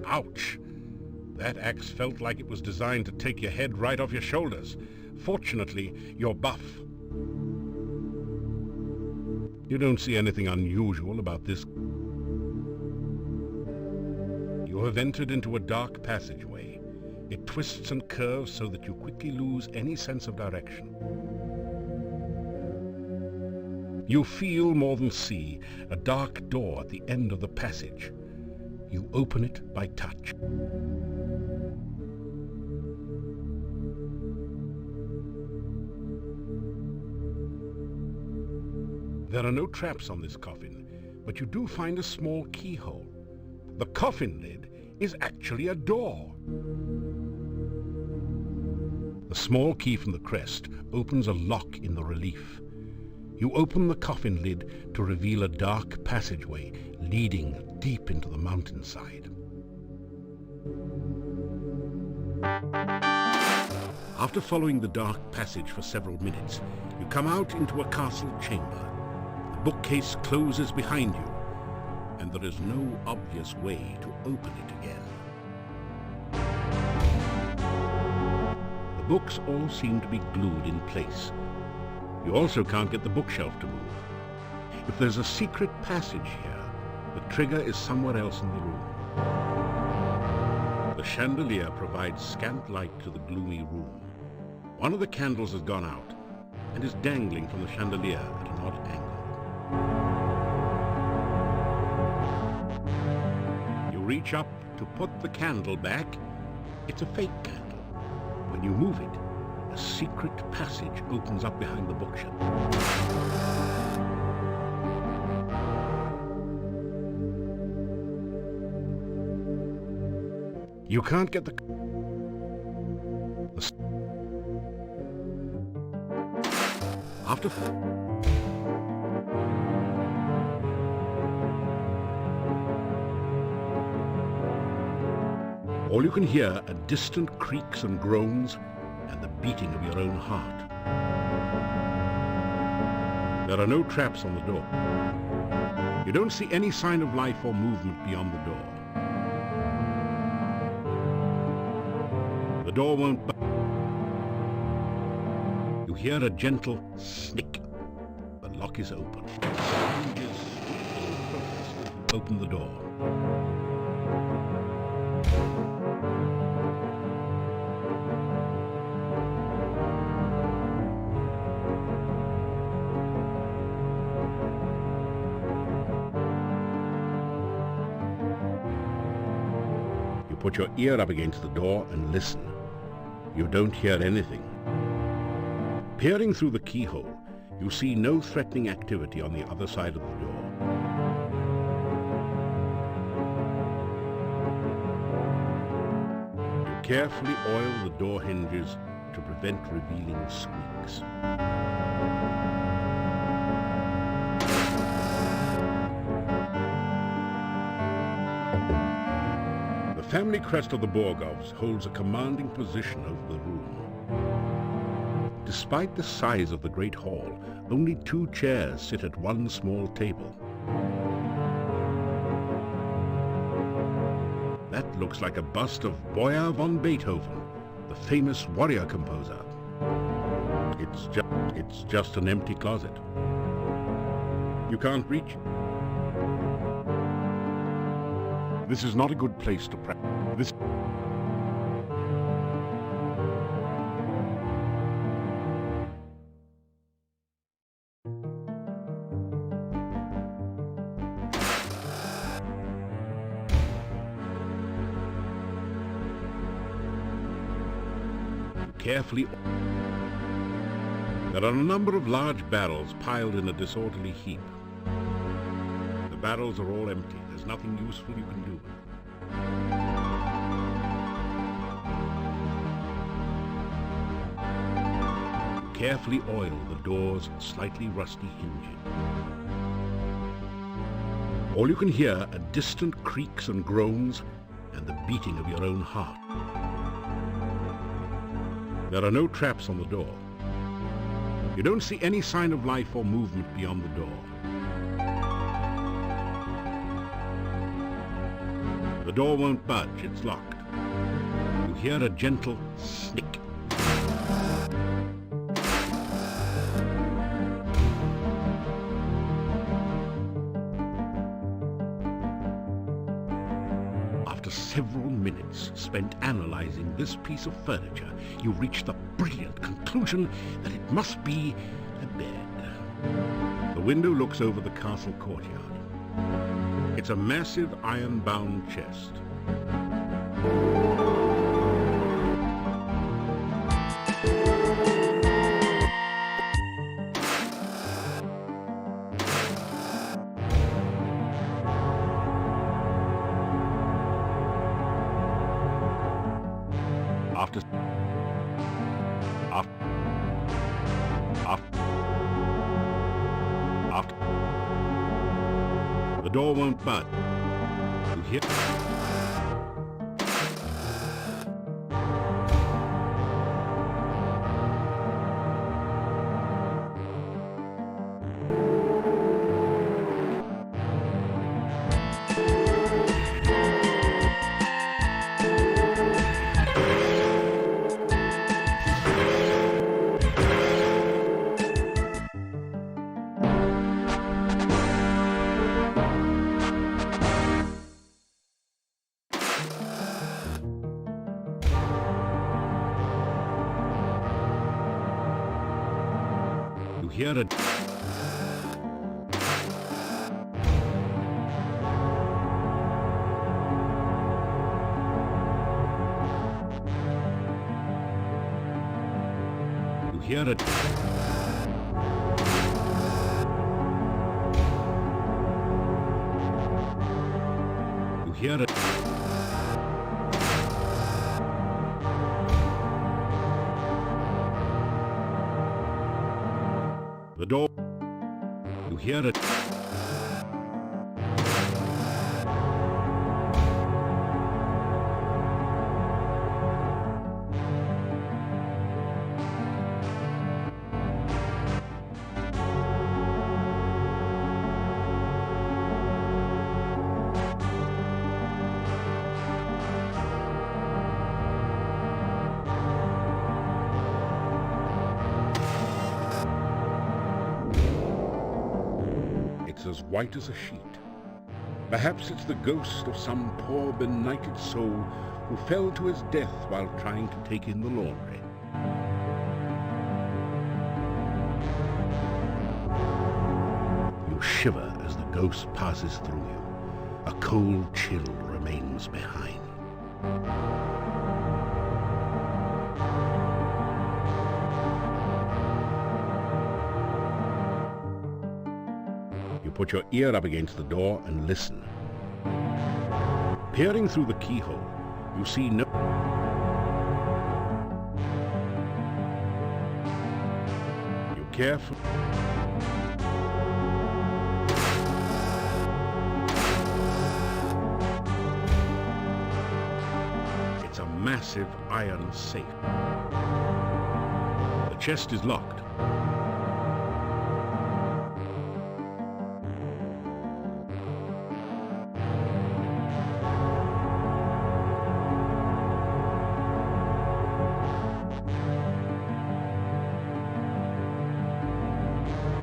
Ouch! That axe felt like it was designed to take your head right off your shoulders. Fortunately, you're buff. You don't see anything unusual about this. You have entered into a dark passageway. It twists and curves so that you quickly lose any sense of direction. You feel more than see a dark door at the end of the passage. You open it by touch. There are no traps on this coffin, but you do find a small keyhole. The coffin lid is actually a door. The small key from the crest opens a lock in the relief. You open the coffin lid to reveal a dark passageway leading deep into the mountainside. After following the dark passage for several minutes, you come out into a castle chamber. The bookcase closes behind you, and there is no obvious way to open it again. The books all seem to be glued in place. You also can't get the bookshelf to move. If there's a secret passage here, the trigger is somewhere else in the room. The chandelier provides scant light to the gloomy room. One of the candles has gone out and is dangling from the chandelier at an odd angle. You reach up to put the candle back. It's a fake candle. When you move it, a secret passage opens up behind the bookshelf. You can't get after all you can hear are distant creaks and groans and the beating of your own heart. There are no traps on the door. You don't see any sign of life or movement beyond the door. The door won't budge. You hear a gentle snick. The lock is open. Open the door. You put your ear up against the door and listen. You don't hear anything. Peering through the keyhole, you see no threatening activity on the other side of the door. You carefully oil the door hinges to prevent revealing squeaks. The family crest of the Borgovs holds a commanding position over the room. Despite the size of the great hall, only 2 chairs sit at one small table. That looks like a bust of Boyer von Beethoven, the famous warrior composer. It's just an empty closet. You can't reach. This is not a good place to practice. Carefully. There are a number of large barrels piled in a disorderly heap. The barrels are all empty. There's nothing useful you can do with them. You carefully oil the door's slightly rusty hinges. All you can hear are distant creaks and groans and the beating of your own heart. There are no traps on the door. You don't see any sign of life or movement beyond the door. The door won't budge, it's locked. You hear a gentle snick. After several minutes spent analyzing this piece of furniture, you reach the brilliant conclusion that it must be a bed. The window looks over the castle courtyard. It's a massive iron-bound chest. The door won't budge. You hear? Hear it. You hear it. You hear it. The door. You hear it. As white as a sheet. Perhaps it's the ghost of some poor benighted soul who fell to his death while trying to take in the laundry. You shiver as the ghost passes through you. A cold chill remains behind. Put your ear up against the door and listen. Peering through the keyhole, you see no... You carefully... It's a massive iron safe. The chest is locked.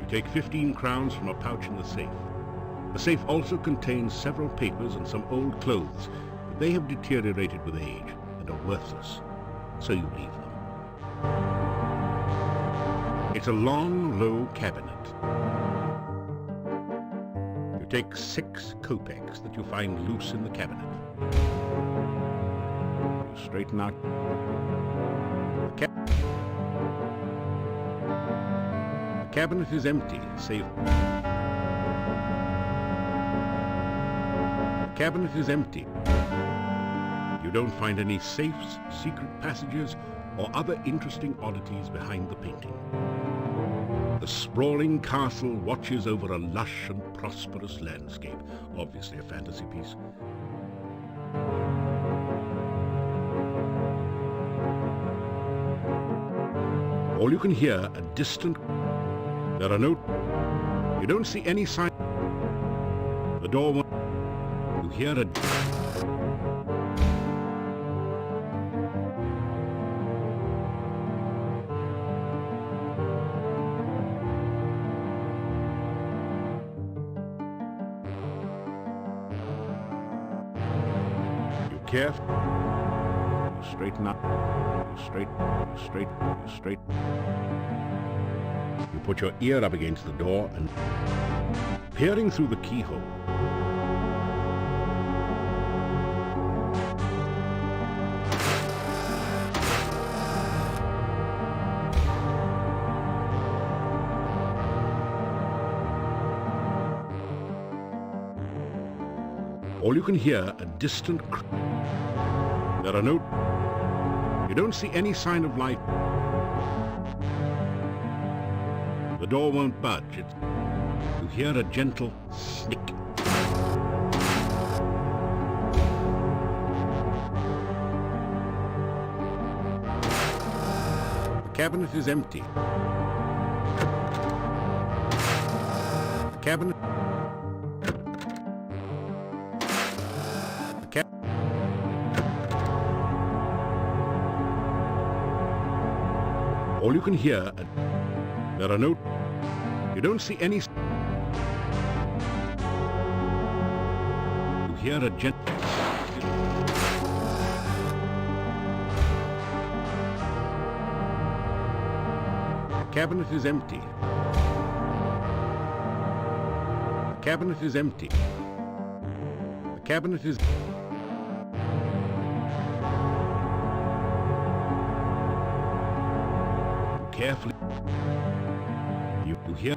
Take 15 crowns from a pouch in the safe. The safe also contains several papers and some old clothes, but they have deteriorated with age and are worthless, so you leave them. It's a long, low cabinet. You take 6 kopecks that you find loose in the cabinet. You straighten out the cabinet is empty, save... The cabinet is empty. You don't find any safes, secret passages, or other interesting oddities behind the painting. The sprawling castle watches over a lush and prosperous landscape, obviously a fantasy piece. All you can hear a distant... There are no... You don't see any sign... The door won't... You hear a... You careful. You straighten up. You straight. You put your ear up against the door and... Peering through the keyhole. All you can hear a distant... There are no... You don't see any sign of life. The door won't budge. You hear a gentle snick. cabinet is empty. The cabinet... The cab... All you can hear... There are no... You don't see any... You hear a gent... The cabinet is empty. The cabinet is empty. The cabinet is... Carefully. You hear...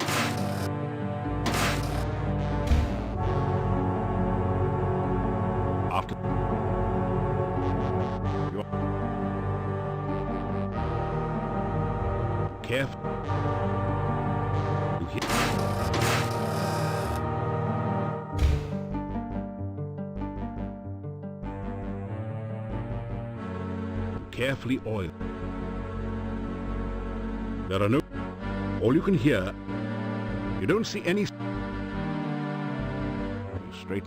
After... You careful. You hear... Carefully oil. There are no... All you can hear... You don't see any... You straight...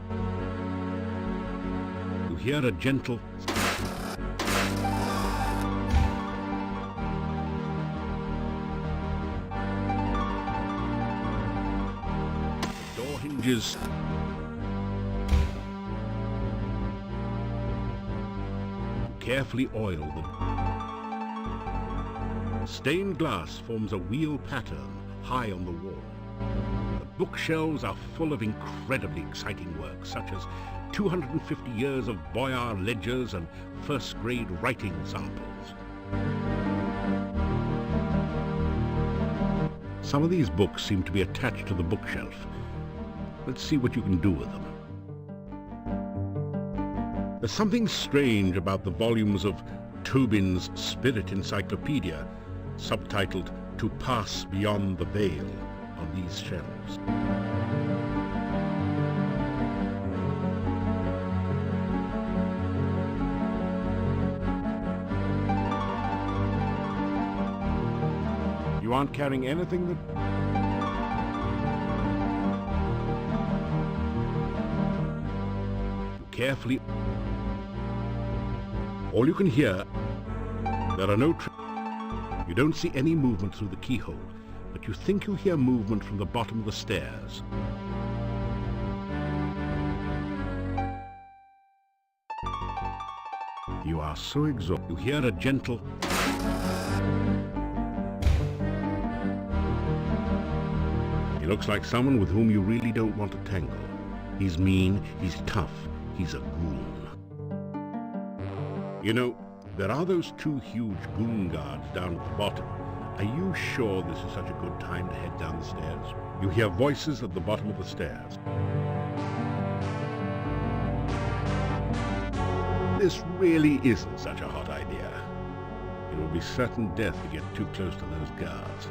You hear a gentle... Door hinges... Carefully oil them. Stained glass forms a wheel pattern high on the wall. The bookshelves are full of incredibly exciting works, such as 250 years of Boyar ledgers and first-grade writing samples. Some of these books seem to be attached to the bookshelf. Let's see what you can do with them. There's something strange about the volumes of Tobin's Spirit Encyclopedia, subtitled To Pass Beyond the Veil, on these shelves. You aren't carrying anything that... Carefully... All you can hear... There are no... You don't see any movement through the keyhole, but you think you hear movement from the bottom of the stairs. You are so exhausted. You hear a gentle... He looks like someone with whom you really don't want to tangle. He's mean, he's tough, he's a goon. You know, there are those two huge goon guards down at the bottom. Are you sure this is such a good time to head down the stairs? You hear voices at the bottom of the stairs. This really isn't such a hot idea. It will be certain death to get too close to those guards.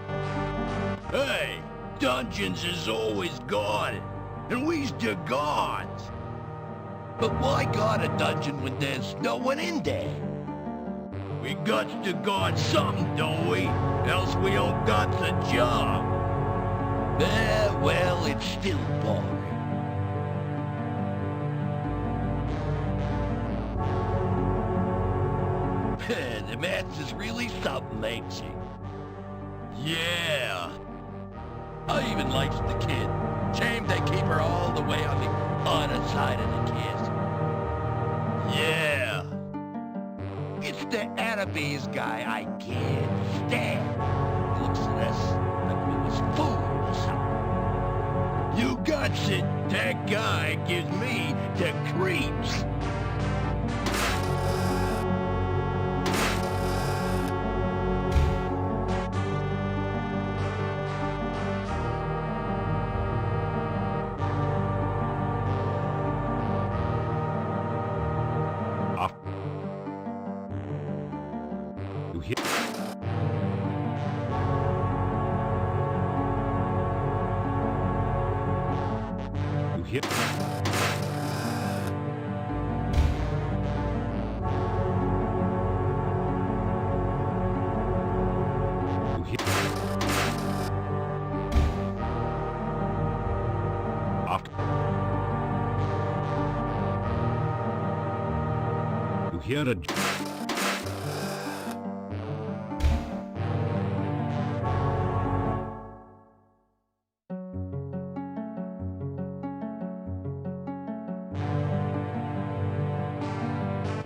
Hey, dungeons is always gone, and we's the guards. But why guard a dungeon when there's no one in there? We got to guard something, don't we? Else we don't got the job. Well, it's still boring. The maths is really something, ain't she? Yeah. I even likes the kid. Shame they keep her all the way on the other side of the kids. Yeah. It's the Annabes guy I can't stand. He looks at us like we was fools or something. You got it. That guy gives me the creeps. hear a...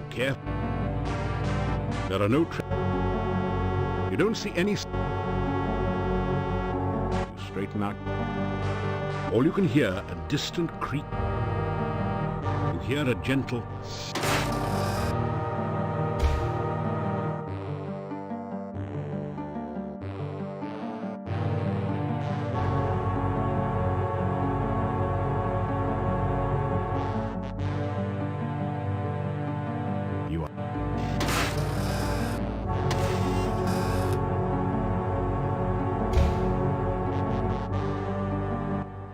Careful. There are no You don't see any... You straighten out. All you can hear a distant creak. You hear a gentle... You are...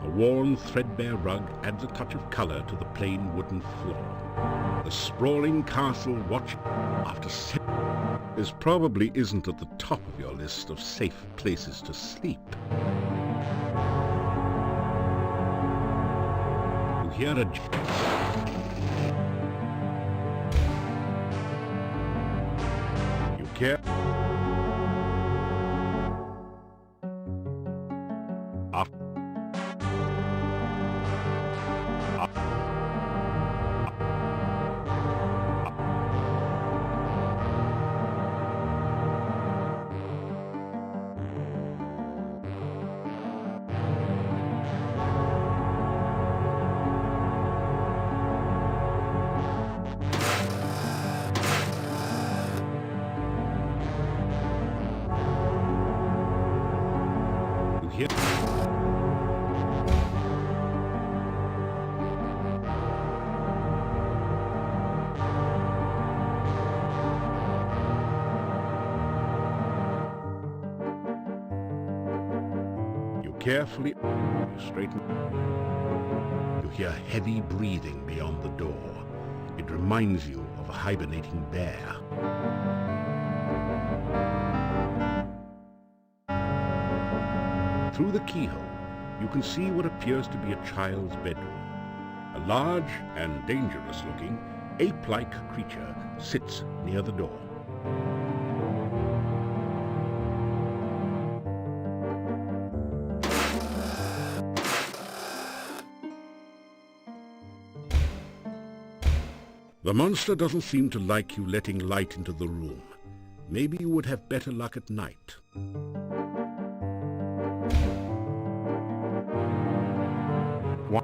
A worn, threadbare rug adds a touch of color to the plain wooden floor. The sprawling castle watch after... This probably isn't at the top of your list of safe places to sleep. You hear a... You care... Carefully, you straighten. You hear heavy breathing beyond the door. It reminds you of a hibernating bear. Through the keyhole, you can see what appears to be a child's bedroom. A large and dangerous-looking, ape-like creature sits near the door. The monster doesn't seem to like you letting light into the room. Maybe you would have better luck at night. What?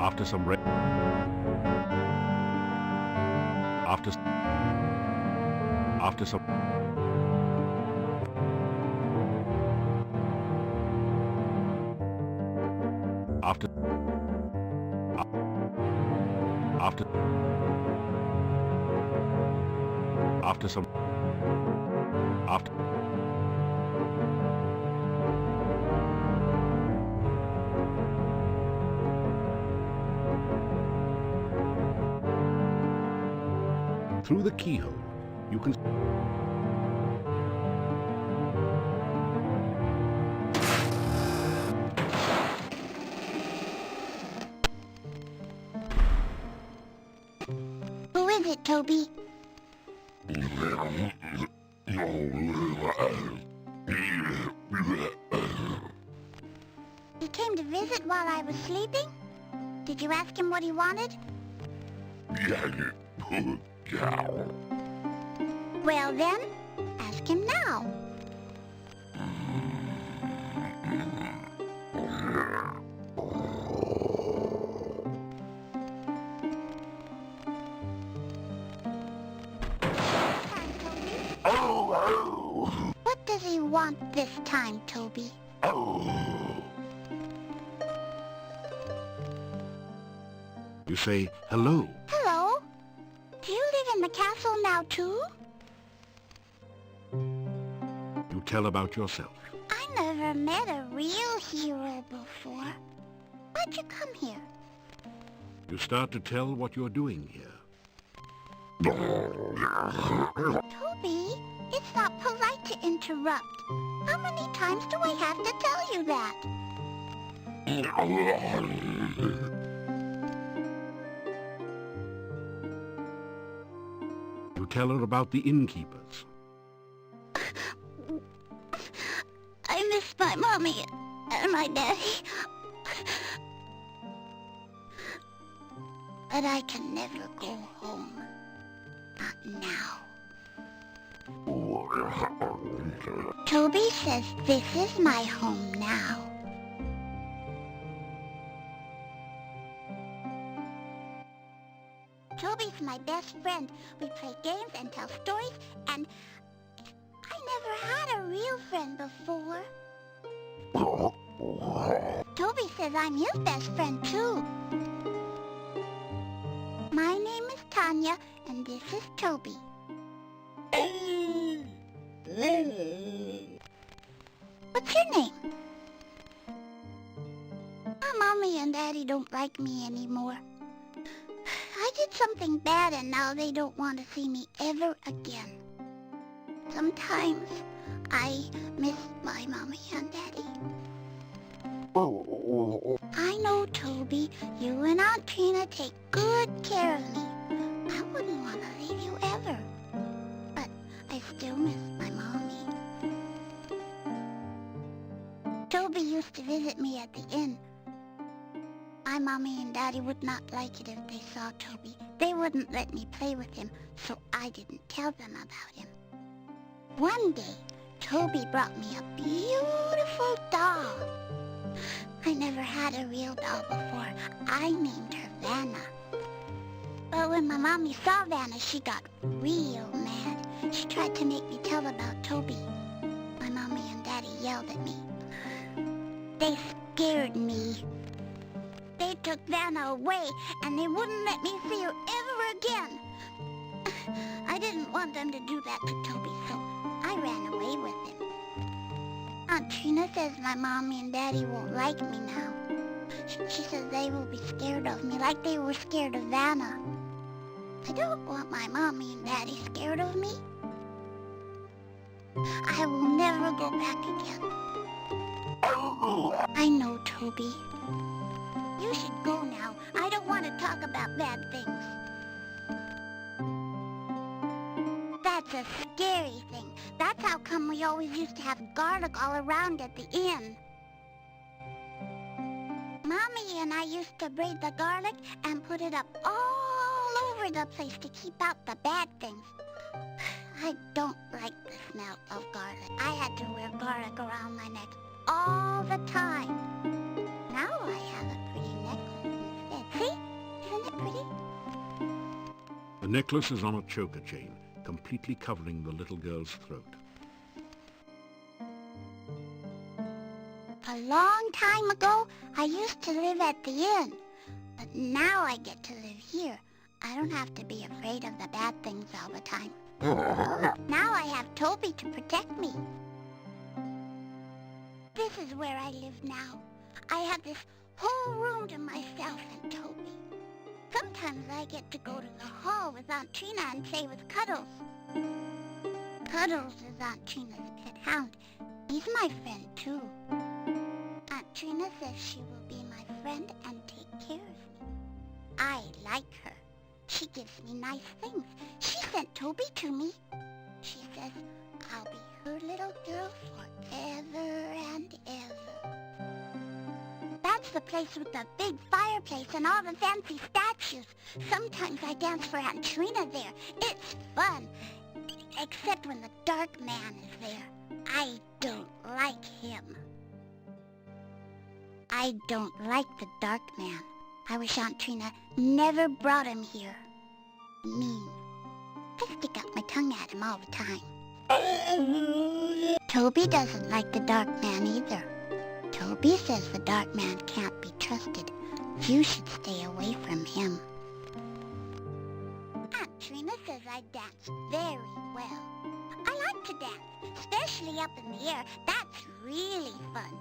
After some After some... After... After... After some... After... Through the keyhole, you can... Who is it, Toby? He came to visit while I was sleeping? Did you ask him what he wanted? Well then, ask him now. What does he want this time, Toby? You say, hello. Hello? Do you live in the castle now, too? You tell about yourself. I never met a real hero before. Why'd you come here? You start to tell what you're doing here. Toby, it's not polite not to interrupt. How many times do I have to tell you that? You tell her about the innkeepers. I miss my mommy and my daddy. But I can never go home. Not now. Toby says this is my home now. Toby's my best friend. We play games and tell stories, and I never had a real friend before. Toby says I'm his best friend, too. My name is Tanya, and this is Toby. What's your name? My mommy and daddy don't like me anymore. I did something bad and now they don't want to see me ever again. Sometimes I miss my mommy and daddy. I know, Toby, you and Aunt Trina take good care of me. I wouldn't want to leave you ever. But I still miss my mommy. Toby used to visit me at the inn. My mommy and daddy would not like it if they saw Toby. They wouldn't let me play with him, so I didn't tell them about him. One day, Toby brought me a beautiful doll. I never had a real doll before. I named her Vanna. But when my mommy saw Vanna, she got real mad. She tried to make me tell about Toby. My mommy and daddy yelled at me. They scared me. They took Vanna away, and they wouldn't let me see her ever again. I didn't want them to do that to Toby, so I ran away with him. Aunt Trina says my mommy and daddy won't like me now. She says they will be scared of me like they were scared of Vanna. I don't want my mommy and daddy scared of me. I will never go back again. I know, Toby. You should go now. I don't want to talk about bad things. That's a scary thing. That's how come we always used to have garlic all around at the inn. Mommy and I used to braid the garlic and put it up all over the place to keep out the bad things. I don't like the smell of garlic. I had to wear garlic around my neck all the time. Now I have a pretty necklace instead. See? Isn't it pretty? The necklace is on a choker chain, completely covering the little girl's throat. A long time ago, I used to live at the inn. But now I get to live here. I don't have to be afraid of the bad things all the time. Now I have Toby to protect me. This is where I live now. I have this whole room to myself and Toby. Sometimes I get to go to the hall with Aunt Trina and play with Cuddles. Cuddles is Aunt Trina's pet hound. He's my friend, too. Aunt Trina says she will be my friend and take care of me. I like her. She gives me nice things. She sent Toby to me. She says I'll be her little girl forever and ever. That's the place with the big fireplace and all the fancy statues. Sometimes I dance for Aunt Trina there. It's fun. Except when the dark man is there. I don't like him. I don't like the dark man. I wish Aunt Trina never brought him here. Mean. I stick out my tongue at him all the time. Toby doesn't like the dark man either. Toby says the dark man can't be trusted. You should stay away from him. Aunt Trina says I dance very well. I like to dance, especially up in the air. That's really fun.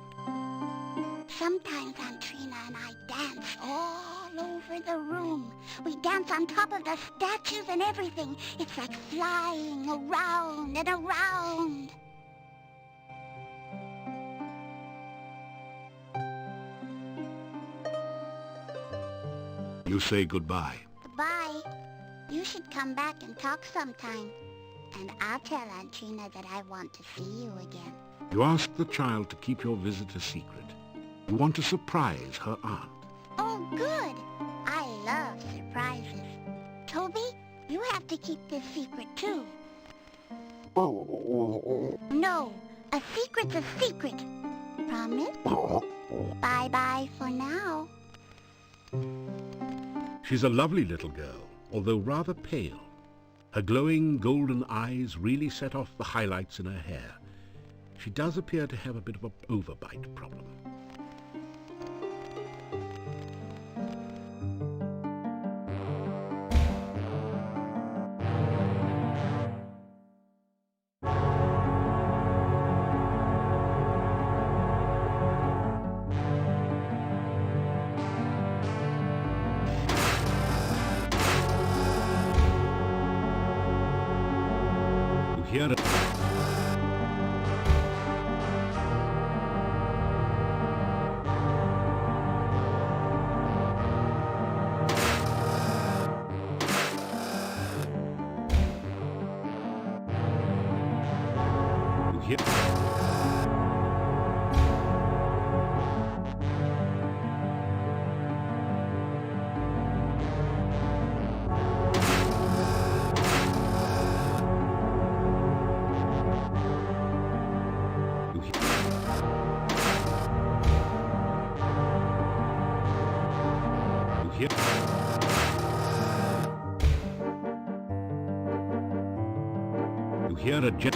Sometimes Aunt Trina and I dance all over the room. We dance on top of the statues and everything. It's like flying around and around. You say goodbye. Goodbye. You should come back and talk sometime. And I'll tell Aunt Trina that I want to see you again. You ask the child to keep your visit a secret. You want to surprise her aunt. Oh, good. I love surprises. Toby, you have to keep this secret, too. No, a secret's a secret. Promise? Bye-bye for now. She's a lovely little girl, although rather pale. Her glowing golden eyes really set off the highlights in her hair. She does appear to have a bit of an overbite problem. Here it You hear a jet.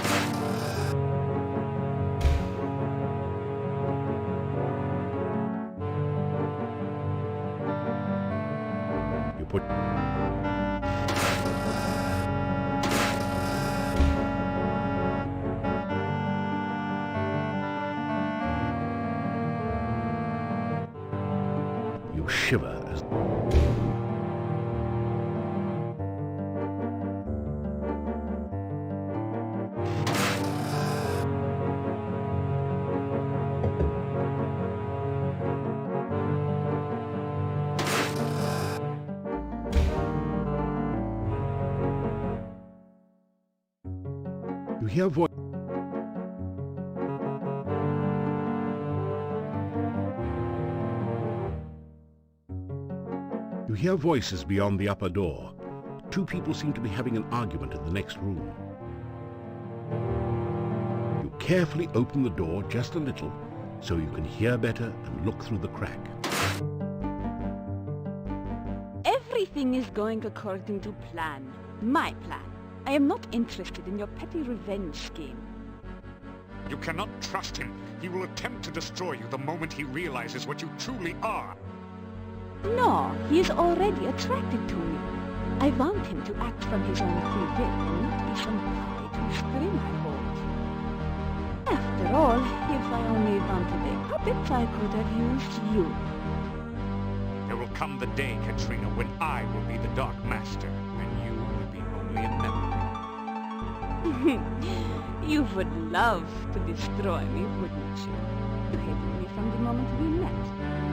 You put. You shiver as. You hear voice. You hear voices beyond the upper door. Two people seem to be having an argument in the next room. You carefully open the door just a little so you can hear better and look through the crack. Everything is going according to plan. My plan. I am not interested in your petty revenge scheme. You cannot trust him. He will attempt to destroy you the moment he realizes what you truly are. No, he is already attracted to me. I want him to act from his own free will and not be some puppet whose string I hold. After all, if I only wanted a puppet, I could have used you. There will come the day, Katrina, when I will be the Dark Master, and you will be only a memory. You would love to destroy me, wouldn't you? You hated me from the moment we met,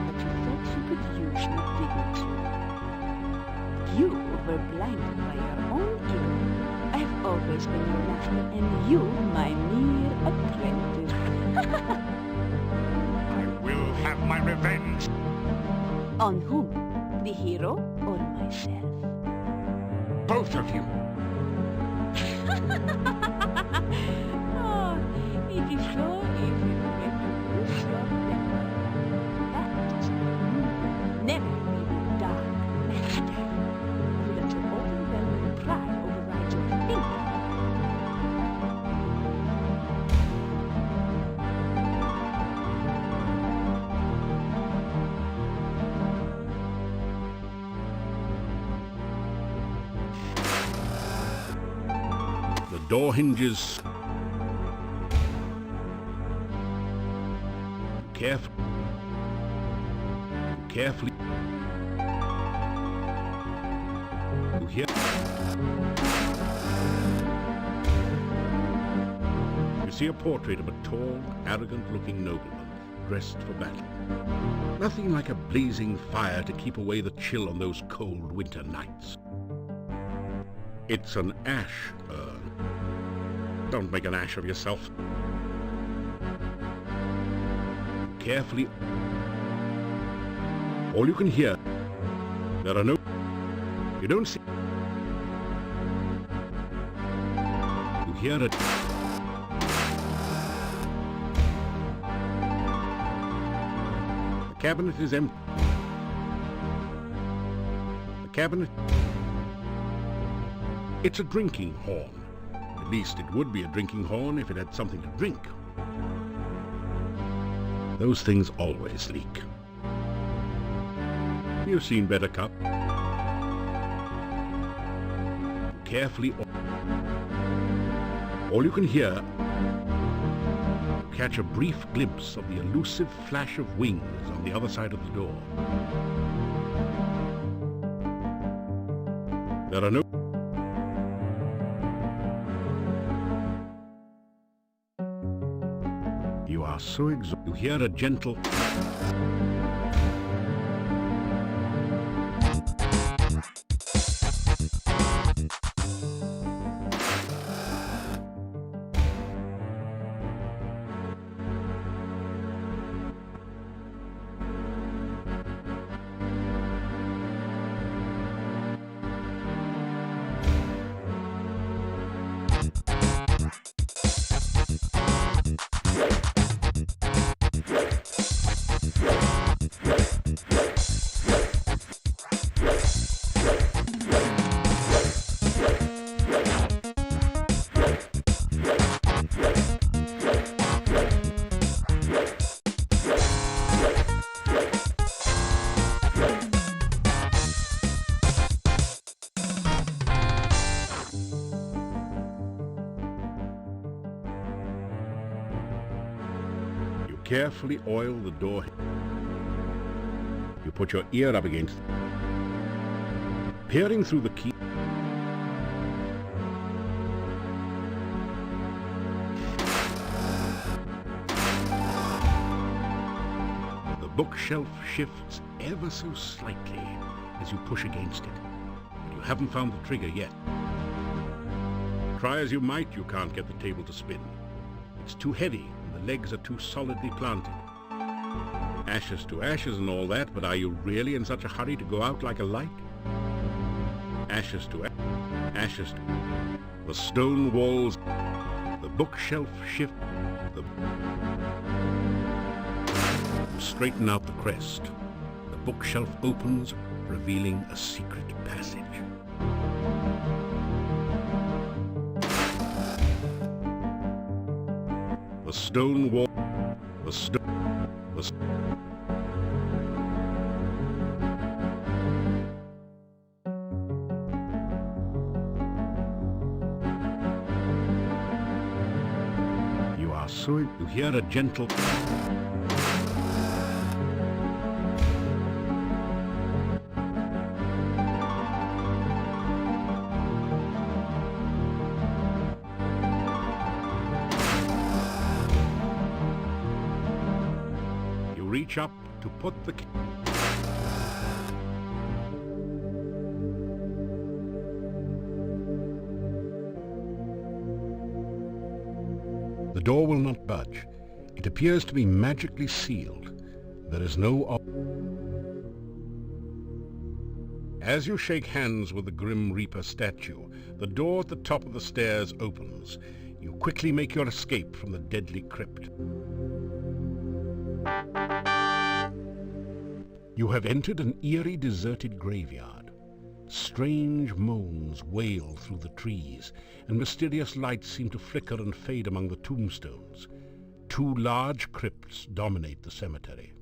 but you thought you could use me, didn't you? You were blinded by your own ego. I've always been your master, and you my mere apprentice. I will have my revenge. On whom? The hero or myself? Both of you. Oh, it is so easy to make you lose your temper. That is why you never be the Dark Master. You let your overwhelming pride override your thinking. The door hinges. Carefully. You hear? You see a portrait of a tall, arrogant-looking nobleman dressed for battle. Nothing like a blazing fire to keep away the chill on those cold winter nights. It's an ash urn. Don't make an ash of yourself. Carefully. All you can hear. There are no... You don't see... You hear it. The cabinet is empty. The cabinet... It's a drinking horn. At least it would be a drinking horn if it had something to drink. Those things always leak. You've seen better cup. Carefully... All you can hear... Catch a brief glimpse of the elusive flash of wings on the other side of the door. There are no... You are so exhausted. You hear a gentle... Carefully oil the door. You put your ear up against it. Peering through the key. The bookshelf shifts ever so slightly as you push against it, but you haven't found the trigger yet. Try as you might, you can't get the table to spin. It's too heavy. The legs are too solidly planted. Ashes to ashes and all that, but are you really in such a hurry to go out like a light? Ashes to ashes to... The stone walls, the bookshelf shift, you straighten out the crest. The bookshelf opens, revealing a secret passage. The stone wall... The You are so... You hear a gentle... Reach up to put the... The door will not budge. It appears to be magically sealed. There is no... As you shake hands with the Grim Reaper statue, the door at the top of the stairs opens. You quickly make your escape from the deadly crypt. You have entered an eerie, deserted graveyard. Strange moans wail through the trees, and mysterious lights seem to flicker and fade among the tombstones. Two large crypts dominate the cemetery.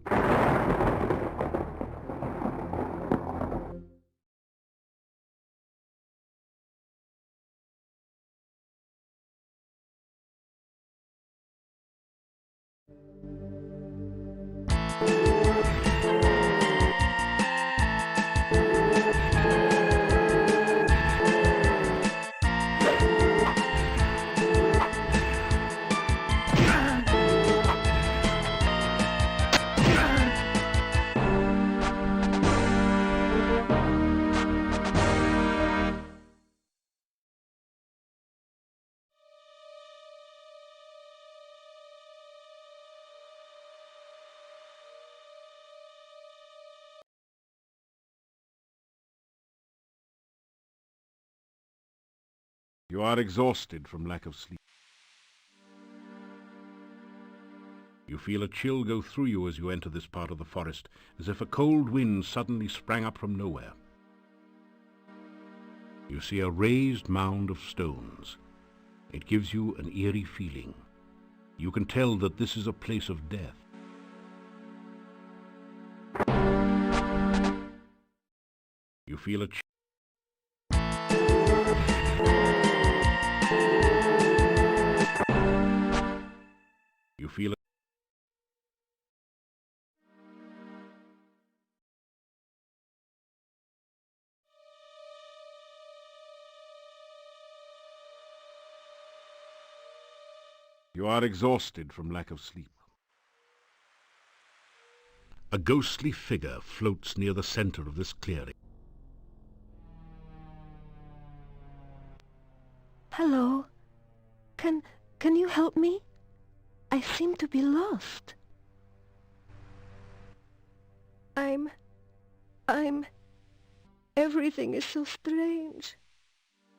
You are exhausted from lack of sleep. You feel a chill go through you as you enter this part of the forest, as if a cold wind suddenly sprang up from nowhere. You see a raised mound of stones. It gives you an eerie feeling. You can tell that this is a place of death. You feel a You feel it. You are exhausted from lack of sleep. A ghostly figure floats near the center of this clearing. Hello. Can you help me? I seem to be lost. Everything is so strange.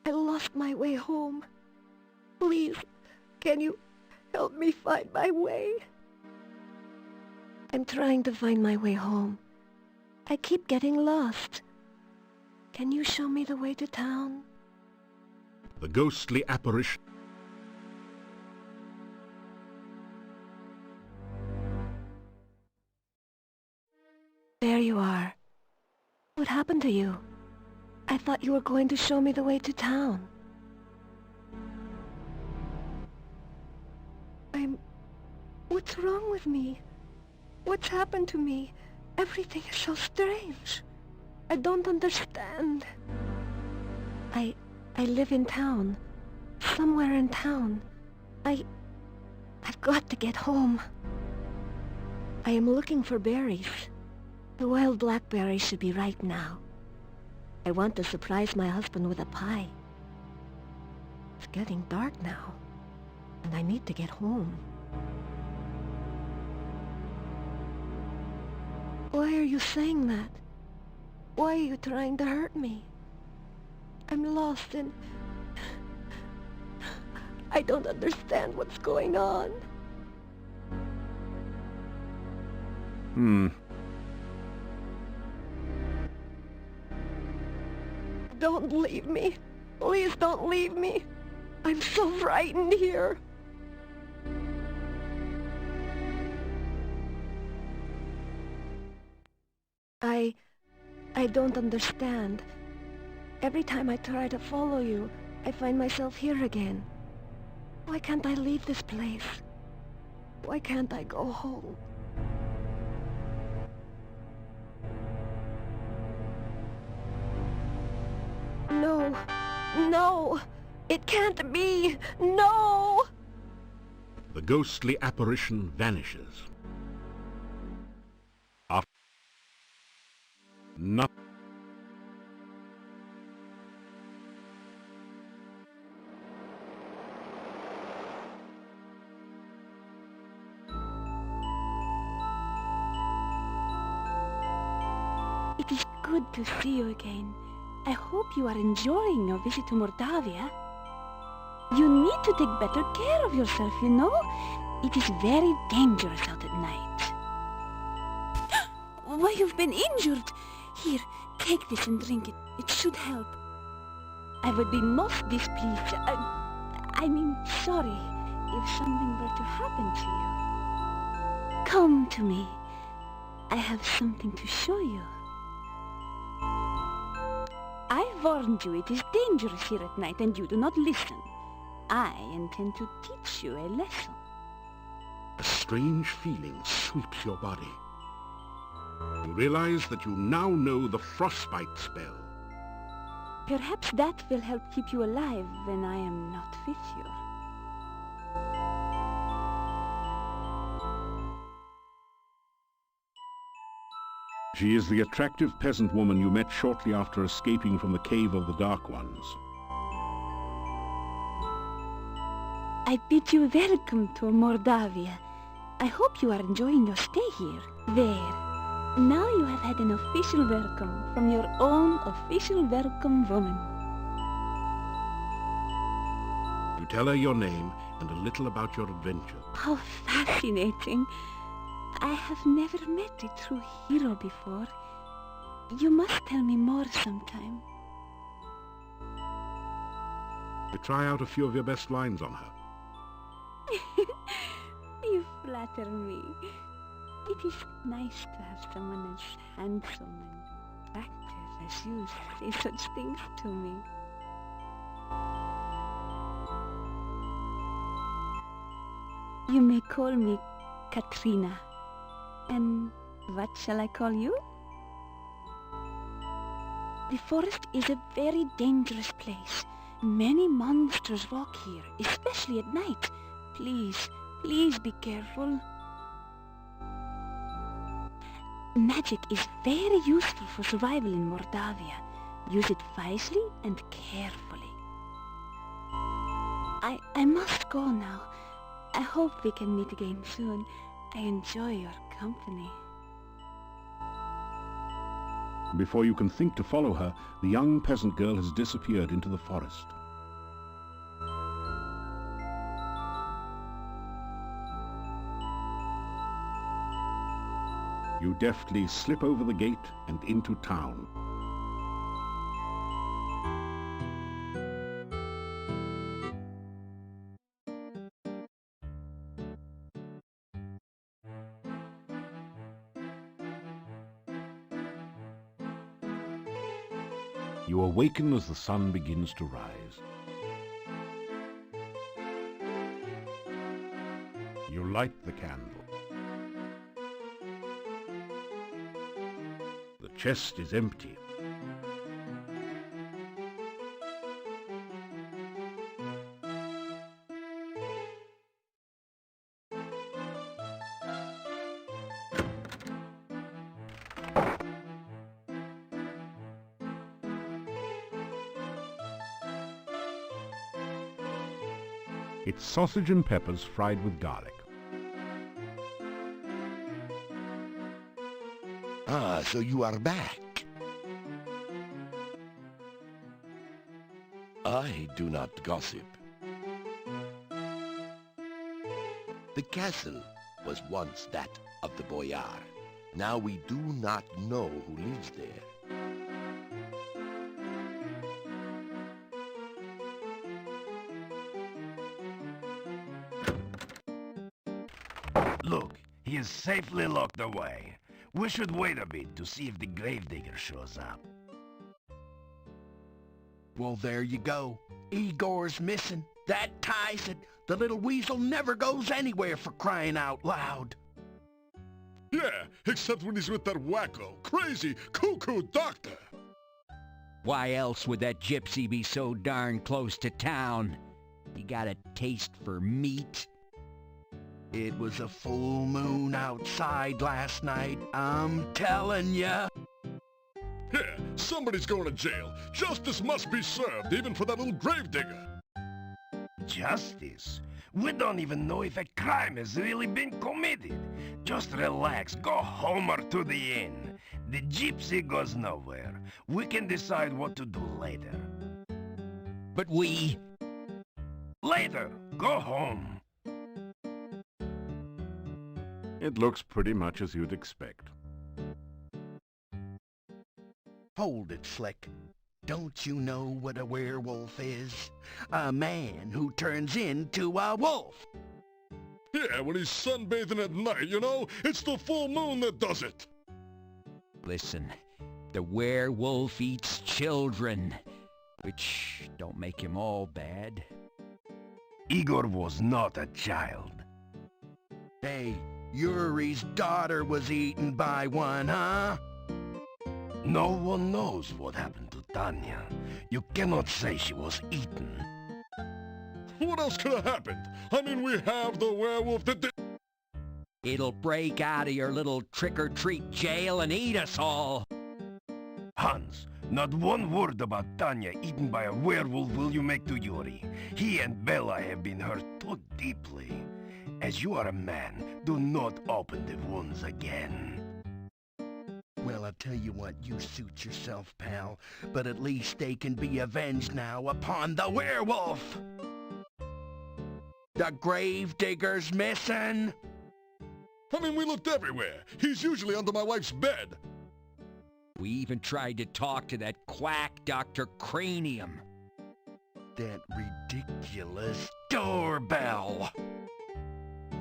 I lost my way home. Please, can you help me find my way? I'm trying to find my way home. I keep getting lost. Can you show me the way to town? The ghostly apparition. There you are. What happened to you? I thought you were going to show me the way to town. What's wrong with me? What's happened to me? Everything is so strange. I don't understand. I live in town. Somewhere in town. I've got to get home. I am looking for berries. The wild blackberries should be ripe now. I want to surprise my husband with a pie. It's getting dark now, and I need to get home. Why are you saying that? Why are you trying to hurt me? I'm lost and I don't understand what's going on. Don't leave me. Please don't leave me. I'm so frightened here. I don't understand. Every time I try to follow you, I find myself here again. Why can't I leave this place? Why can't I go home? No, no, it can't be, no! The ghostly apparition vanishes. Nothing. It is good to see you again. I hope you are enjoying your visit to Mordavia. You need to take better care of yourself, you know? It is very dangerous out at night. Why, you've been injured! Here, take this and drink it. It should help. I would be most displeased. I mean, sorry, if something were to happen to you. Come to me. I have something to show you. I warned you it is dangerous here at night and you do not listen. I intend to teach you a lesson. A strange feeling sweeps your body. You realize that you now know the frostbite spell. Perhaps that will help keep you alive when I am not with you. She is the attractive peasant woman you met shortly after escaping from the Cave of the Dark Ones. I bid you welcome to Mordavia. I hope you are enjoying your stay here. There. Now you have had an official welcome from your own official welcome woman. You tell her your name and a little about your adventure. How fascinating. I have never met a true hero before. You must tell me more sometime. You try out a few of your best lines on her. You flatter me. It is nice to have someone as handsome and attractive as you say such things to me. You may call me Katrina. And what shall I call you? The forest is a very dangerous place. Many monsters walk here, especially at night. Please, please be careful. Magic is very useful for survival in Mordavia. Use it wisely and carefully. I must go now. I hope we can meet again soon. I enjoy your company. Before you can think to follow her, the young peasant girl has disappeared into the forest. You deftly slip over the gate and into town. You awaken as the sun begins to rise. You light the candle. The chest is empty. It's sausage and peppers fried with garlic. Ah, so you are back. I do not gossip. The castle was once that of the boyar. Now we do not know who lives there. Look, he is safely locked away. We should wait a bit to see if the gravedigger shows up. Well, there you go. Igor's missing. That ties it. The little weasel never goes anywhere, for crying out loud. Yeah, except when he's with that wacko, crazy, cuckoo doctor. Why else would that gypsy be so darn close to town? He got a taste for meat. It was a full moon outside last night, I'm telling ya. Yeah, somebody's going to jail. Justice must be served, even for that little gravedigger. Justice? We don't even know if a crime has really been committed. Just relax, go home or to the inn. The gypsy goes nowhere. We can decide what to do later. But we... Later, go home. It looks pretty much as you'd expect. Hold it, Slick. Don't you know what a werewolf is? A man who turns into a wolf. Yeah, when he's sunbathing at night, you know? It's the full moon that does it. Listen, the werewolf eats children, which don't make him all bad. Igor was not a child. Hey, Yuri's daughter was eaten by one, huh? No one knows what happened to Tanya. You cannot say she was eaten. What else could have happened? I mean, we have the werewolf that did... It'll break out of your little trick-or-treat jail and eat us all. Hans, not one word about Tanya eaten by a werewolf will you make to Yuri. He and Bella have been hurt too deeply. As you are a man, do not open the wounds again. Well, I'll tell you what, you suit yourself, pal. But at least they can be avenged now upon the werewolf! The gravedigger's missing. I mean, we looked everywhere. He's usually under my wife's bed. We even tried to talk to that quack Dr. Cranium. That ridiculous doorbell.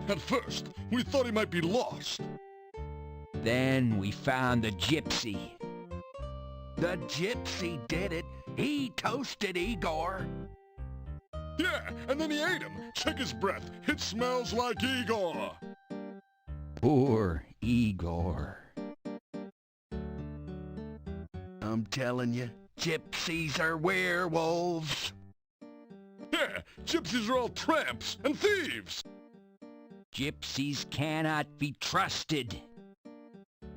At first, we thought he might be lost. Then we found the gypsy. The gypsy did it. He toasted Igor. Yeah, and then he ate him. Check his breath. It smells like Igor. Poor Igor. I'm telling you, gypsies are werewolves. Yeah, gypsies are all tramps and thieves. Gypsies cannot be trusted.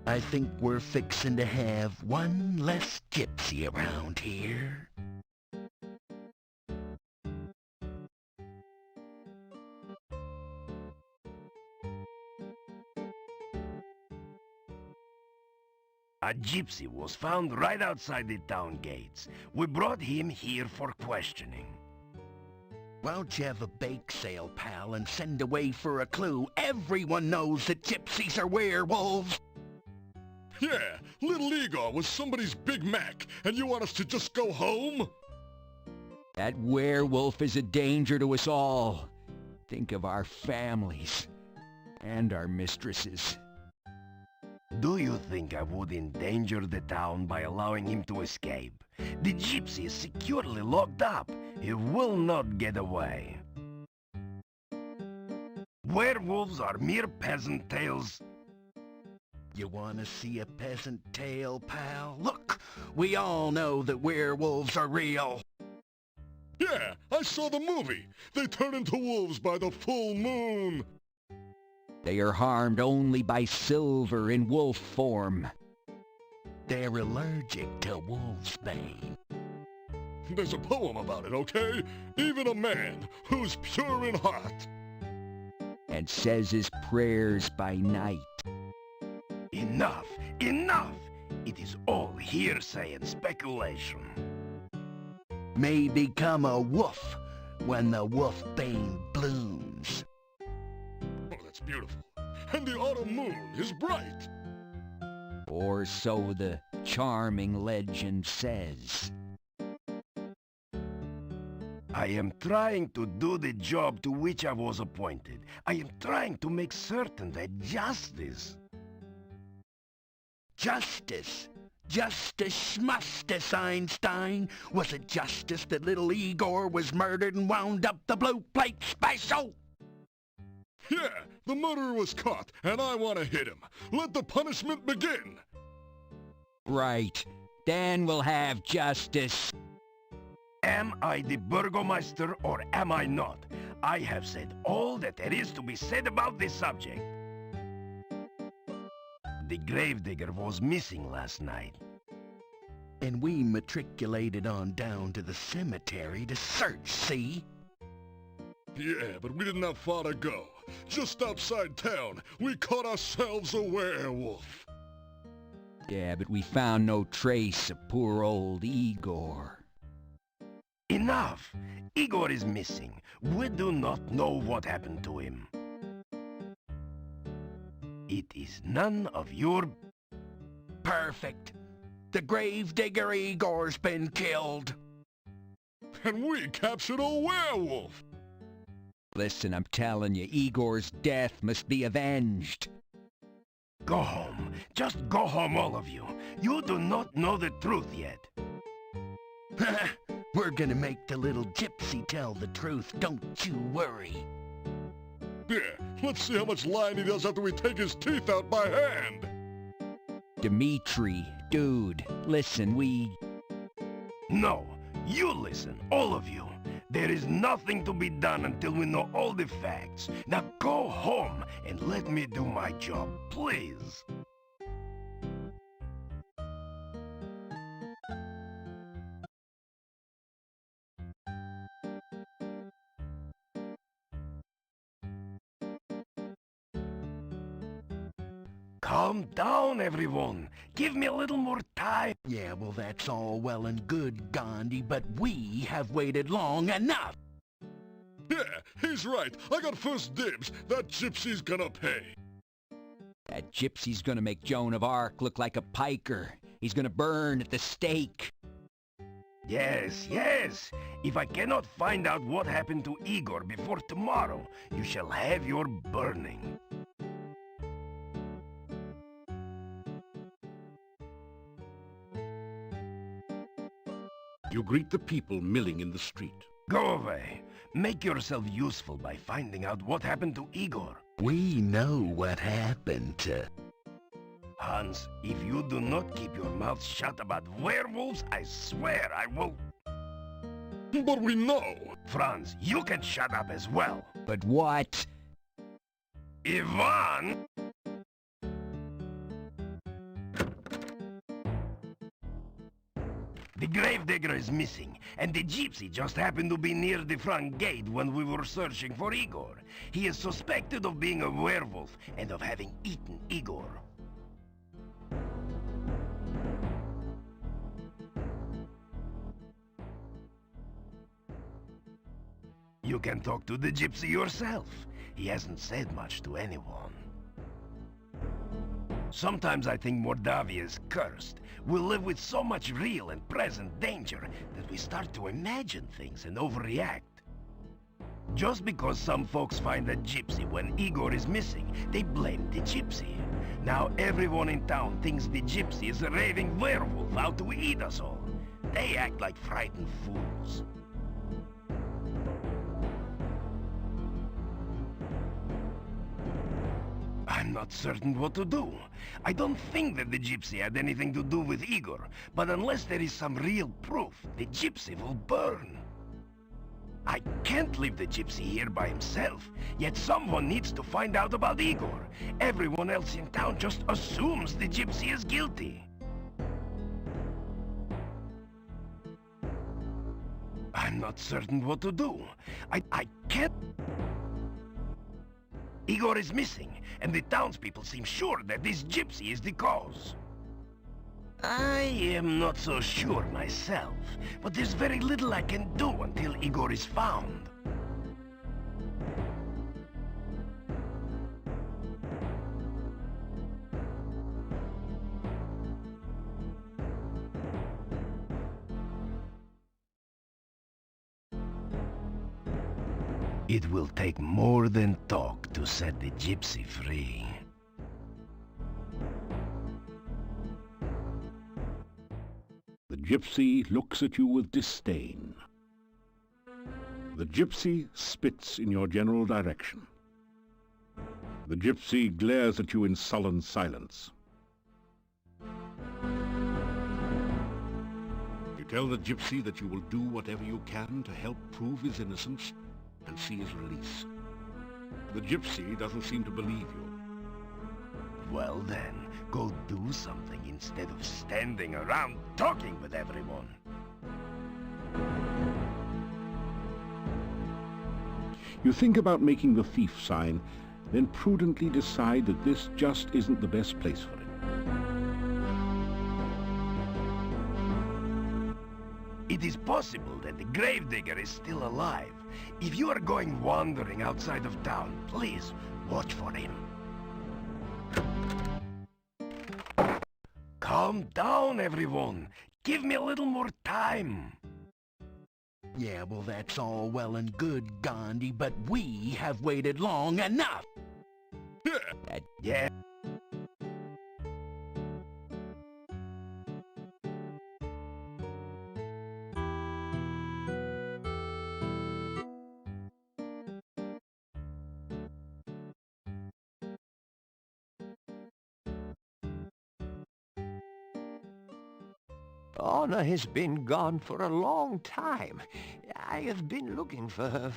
I think we're fixin' to have one less gypsy around here. A gypsy was found right outside the town gates. We brought him here for questioning. Why don't you have a bake sale, pal, and send away for a clue? Everyone knows that gypsies are werewolves. Yeah, little Igor was somebody's Big Mac, and you want us to just go home? That werewolf is a danger to us all. Think of our families and our mistresses. Do you think I would endanger the town by allowing him to escape? The gypsy is securely locked up. He will not get away. Werewolves are mere peasant tales. You want to see a peasant tale, pal? Look, we all know that werewolves are real. Yeah, I saw the movie. They turn into wolves by the full moon. They are harmed only by silver in wolf form. They're allergic to wolfsbane. There's a poem about it, okay? Even a man who's pure in heart. And says his prayers by night. Enough! Enough! It is all hearsay and speculation. May become a wolf when the wolfbane blooms. Oh, that's beautiful. And the autumn moon is bright. Or so the charming legend says. I am trying to do the job to which I was appointed. I am trying to make certain that justice... Justice! Justice schmustice, Einstein! Was it justice that little Igor was murdered and wound up the blue plate special? Yeah, the murderer was caught, and I want to hit him. Let the punishment begin. Right. Then we'll have justice. Am I the burgermeister or am I not? I have said all that there is to be said about this subject. The gravedigger was missing last night. And we matriculated on down to the cemetery to search, see? Yeah, but we didn't have far to go. Just outside town, we caught ourselves a werewolf. Yeah, but we found no trace of poor old Igor. Enough! Igor is missing. We do not know what happened to him. It is none of your... Perfect. The gravedigger Igor's been killed. And we captured a werewolf. Listen, I'm telling you, Igor's death must be avenged. Go home. Just go home, all of you. You do not know the truth yet. We're gonna make the little gypsy tell the truth, don't you worry. Yeah, let's see how much lying he does after we take his teeth out by hand. Dimitri, dude, listen, No, you listen, all of you. There is nothing to be done until we know all the facts. Now go home and let me do my job, please. Calm down, everyone. Give me a little more time. Yeah, well, that's all well and good, Gandhi, but we have waited long enough. Yeah, he's right. I got first dibs. That gypsy's gonna pay. That gypsy's gonna make Joan of Arc look like a piker. He's gonna burn at the stake. Yes, yes. If I cannot find out what happened to Igor before tomorrow, you shall have your burning. You greet the people milling in the street. Go away. Make yourself useful by finding out what happened to Igor. We know what happened to... Hans, if you do not keep your mouth shut about werewolves, I swear I will... But we know. Franz, you can shut up as well. But what? Ivan! The gravedigger is missing, and the gypsy just happened to be near the front gate when we were searching for Igor. He is suspected of being a werewolf and of having eaten Igor. You can talk to the gypsy yourself. He hasn't said much to anyone. Sometimes I think Mordavia is cursed. We live with so much real and present danger that we start to imagine things and overreact. Just because some folks find a gypsy when Igor is missing, they blame the gypsy. Now everyone in town thinks the gypsy is a raving werewolf out to eat us all. They act like frightened fools. I'm not certain what to do. I don't think that the gypsy had anything to do with Igor, but unless there is some real proof, the gypsy will burn. I can't leave the gypsy here by himself, yet someone needs to find out about Igor. Everyone else in town just assumes the gypsy is guilty. I'm not certain what to do. I can't... Igor is missing, and the townspeople seem sure that this gypsy is the cause. I am not so sure myself, but there's very little I can do until Igor is found. It will take more than talk to set the gypsy free. The gypsy looks at you with disdain. The gypsy spits in your general direction. The gypsy glares at you in sullen silence. You tell the gypsy that you will do whatever you can to help prove his innocence and see his release. The gypsy doesn't seem to believe you. Well then, go do something instead of standing around talking with everyone. You think about making the thief sign, then prudently decide that this just isn't the best place for it. It is possible that the gravedigger is still alive. If you are going wandering outside of town, please watch for him. Calm down, everyone. Give me a little more time. Yeah, well, that's all well and good, Gandhi, but we have waited long enough. Yeah. Anna has been gone for a long time. I have been looking for her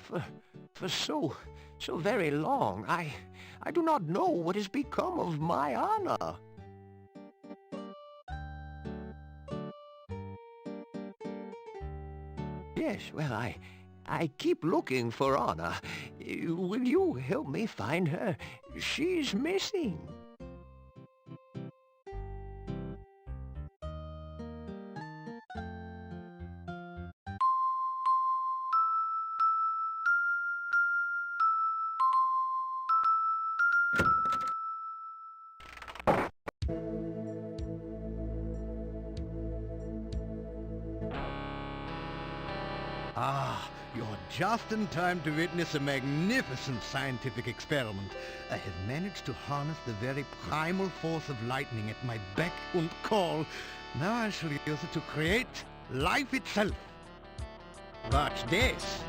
for so very long. I do not know what has become of my Anna. Yes, well, I keep looking for Anna. Will you help me find her? She's missing. Ah, you're just in time to witness a magnificent scientific experiment. I have managed to harness the very primal force of lightning at my beck and call. Now I shall use it to create life itself. Watch this.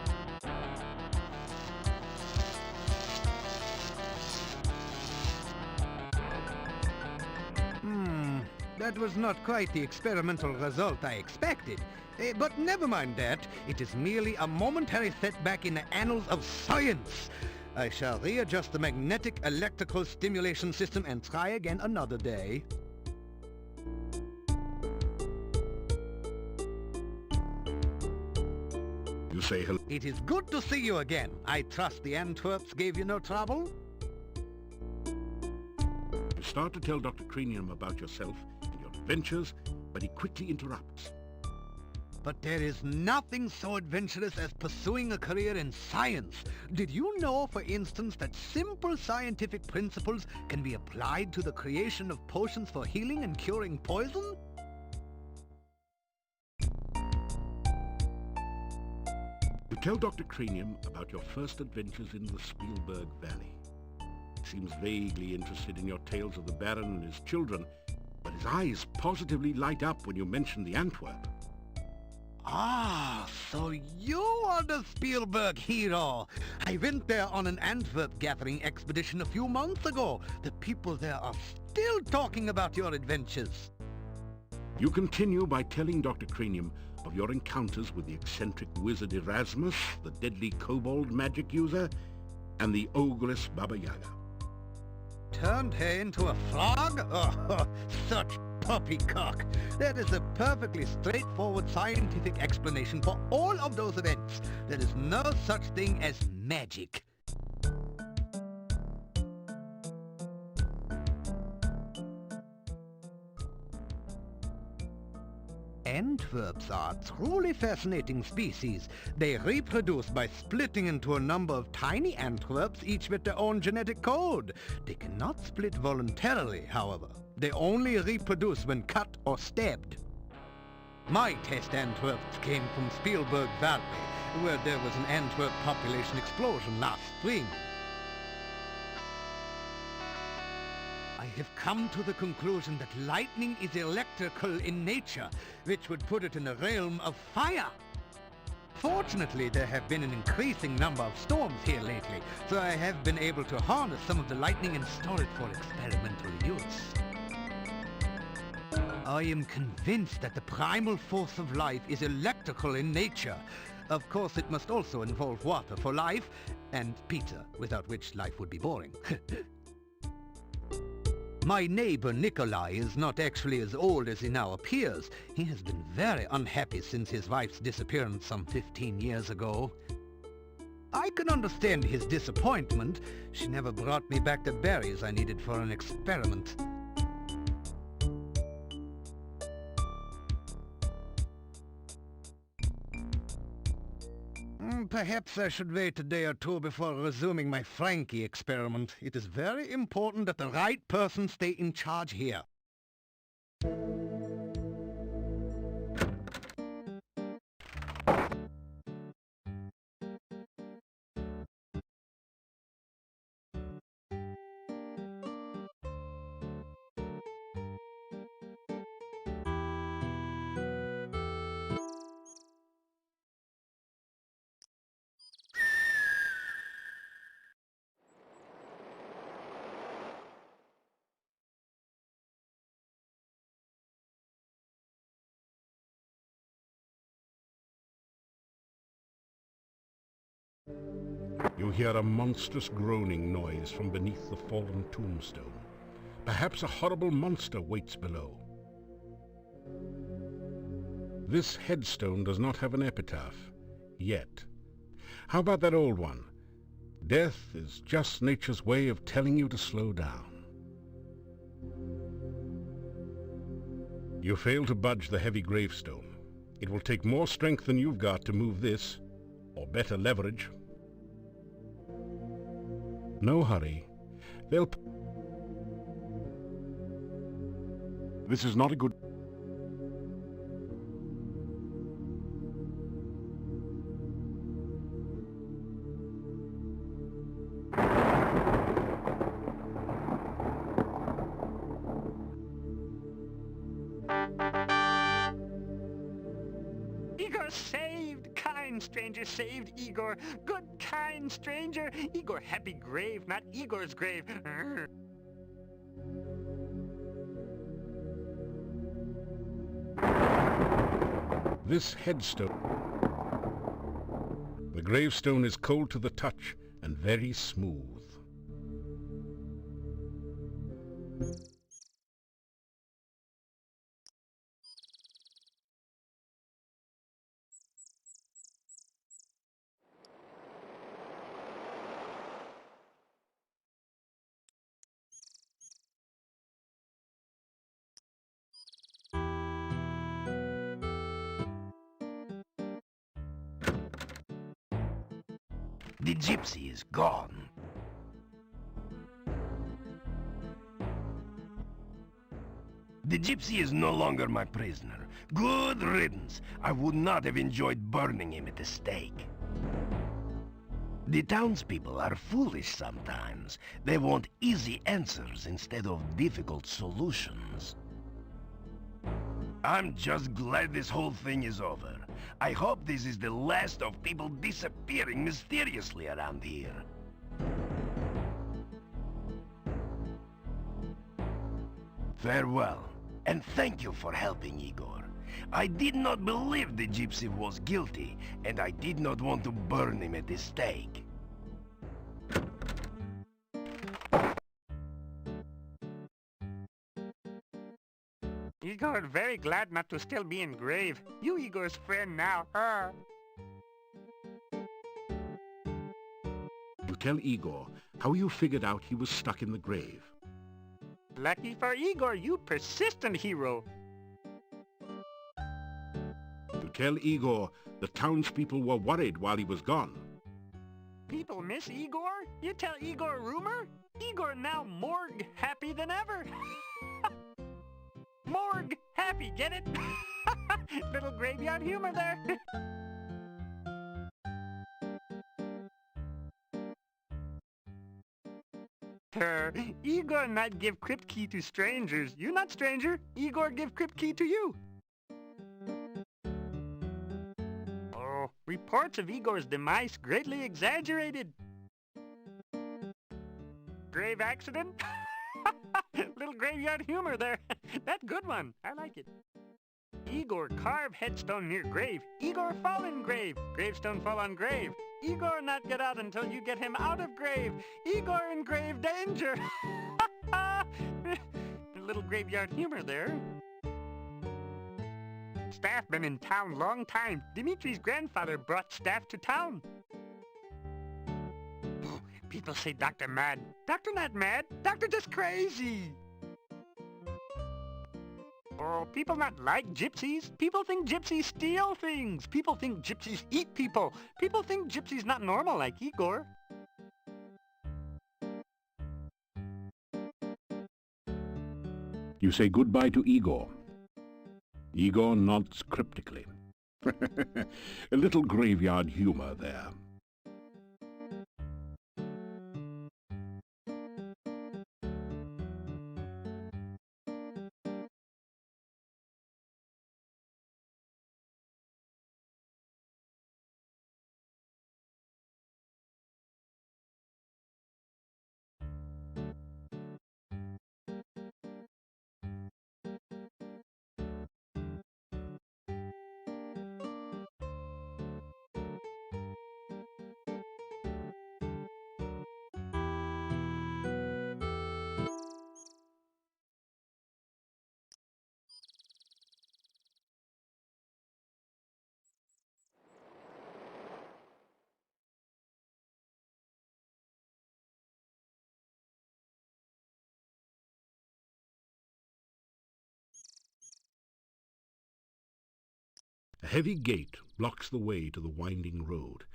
That was not quite the experimental result I expected. But never mind that. It is merely a momentary setback in the annals of science. I shall readjust the magnetic electrical stimulation system and try again another day. You say hello. It is good to see you again. I trust the Antwerps gave you no trouble? You start to tell Dr. Cranium about yourself and your adventures, but he quickly interrupts. But there is nothing so adventurous as pursuing a career in science. Did you know, for instance, that simple scientific principles can be applied to the creation of potions for healing and curing poison? You tell Dr. Cranium about your first adventures in the Spielberg Valley. He seems vaguely interested in your tales of the Baron and his children, but his eyes positively light up when you mention the Antwerp. Ah, so you are the Spielberg hero. I went there on an Antwerp gathering expedition a few months ago. The people there are still talking about your adventures. You continue by telling Dr. Cranium of your encounters with the eccentric wizard Erasmus, the deadly kobold magic user, and the ogress Baba Yaga. Turned her into a frog? Oh, such poppycock. That is a perfectly straightforward scientific explanation for all of those events. There is no such thing as magic. Antwerps are truly fascinating species. They reproduce by splitting into a number of tiny Antwerps, each with their own genetic code. They cannot split voluntarily, however. They only reproduce when cut or stabbed. My test Antwerps came from Spielberg Valley, where there was an Antwerp population explosion last spring. I have come to the conclusion that lightning is electrical in nature, which would put it in the realm of fire. Fortunately, there have been an increasing number of storms here lately, so I have been able to harness some of the lightning and store it for experimental use. I am convinced that the primal force of life is electrical in nature. Of course, it must also involve water for life, and pizza, without which life would be boring. My neighbor Nikolai is not actually as old as he now appears. He has been very unhappy since his wife's disappearance some 15 years ago. I can understand his disappointment. She never brought me back the berries I needed for an experiment. Perhaps I should wait a day or two before resuming my Frankie experiment. It is very important that the right person stay in charge here. You hear a monstrous groaning noise from beneath the fallen tombstone. Perhaps a horrible monster waits below. This headstone does not have an epitaph, yet. How about that old one? Death is just nature's way of telling you to slow down. You fail to budge the heavy gravestone. It will take more strength than you've got to move this, or better leverage. No hurry. This is not a good... saved! Kind stranger saved Igor! Good, kind stranger! Igor, happy grave, not Igor's grave! This headstone. The gravestone is cold to the touch and very smooth. The gypsy is gone. The gypsy is no longer my prisoner. Good riddance. I would not have enjoyed burning him at the stake. The townspeople are foolish sometimes. They want easy answers instead of difficult solutions. I'm just glad this whole thing is over. I hope this is the last of people disappearing mysteriously around here. Farewell, and thank you for helping Igor. I did not believe the gypsy was guilty, and I did not want to burn him at the stake. Igor, very glad not to still be in grave. You Igor's friend now. You tell Igor how you figured out he was stuck in the grave. Lucky for Igor, you persistent hero. You tell Igor the townspeople were worried while he was gone. People miss Igor? You tell Igor a rumor? Igor now morgue happy than ever. Morgue happy, get it? Little graveyard humor there. Igor not give crypt key to strangers. You not stranger. Igor give crypt key to you. Oh, reports of Igor's demise greatly exaggerated. Grave accident? Little graveyard humor there. That good one. I like it. Igor carve headstone near grave. Igor fall in grave. Gravestone fall on grave. Igor not get out until you get him out of grave. Igor in grave danger. Little graveyard humor there. Staff been in town long time. Dimitri's grandfather brought staff to town. People say Doctor mad. Doctor not mad. Doctor just crazy. Oh, people not like gypsies. People think gypsies steal things. People think gypsies eat people. People think gypsies not normal like Igor. You say goodbye to Igor. Igor nods cryptically. A little graveyard humor there. A heavy gate blocks the way to the winding road.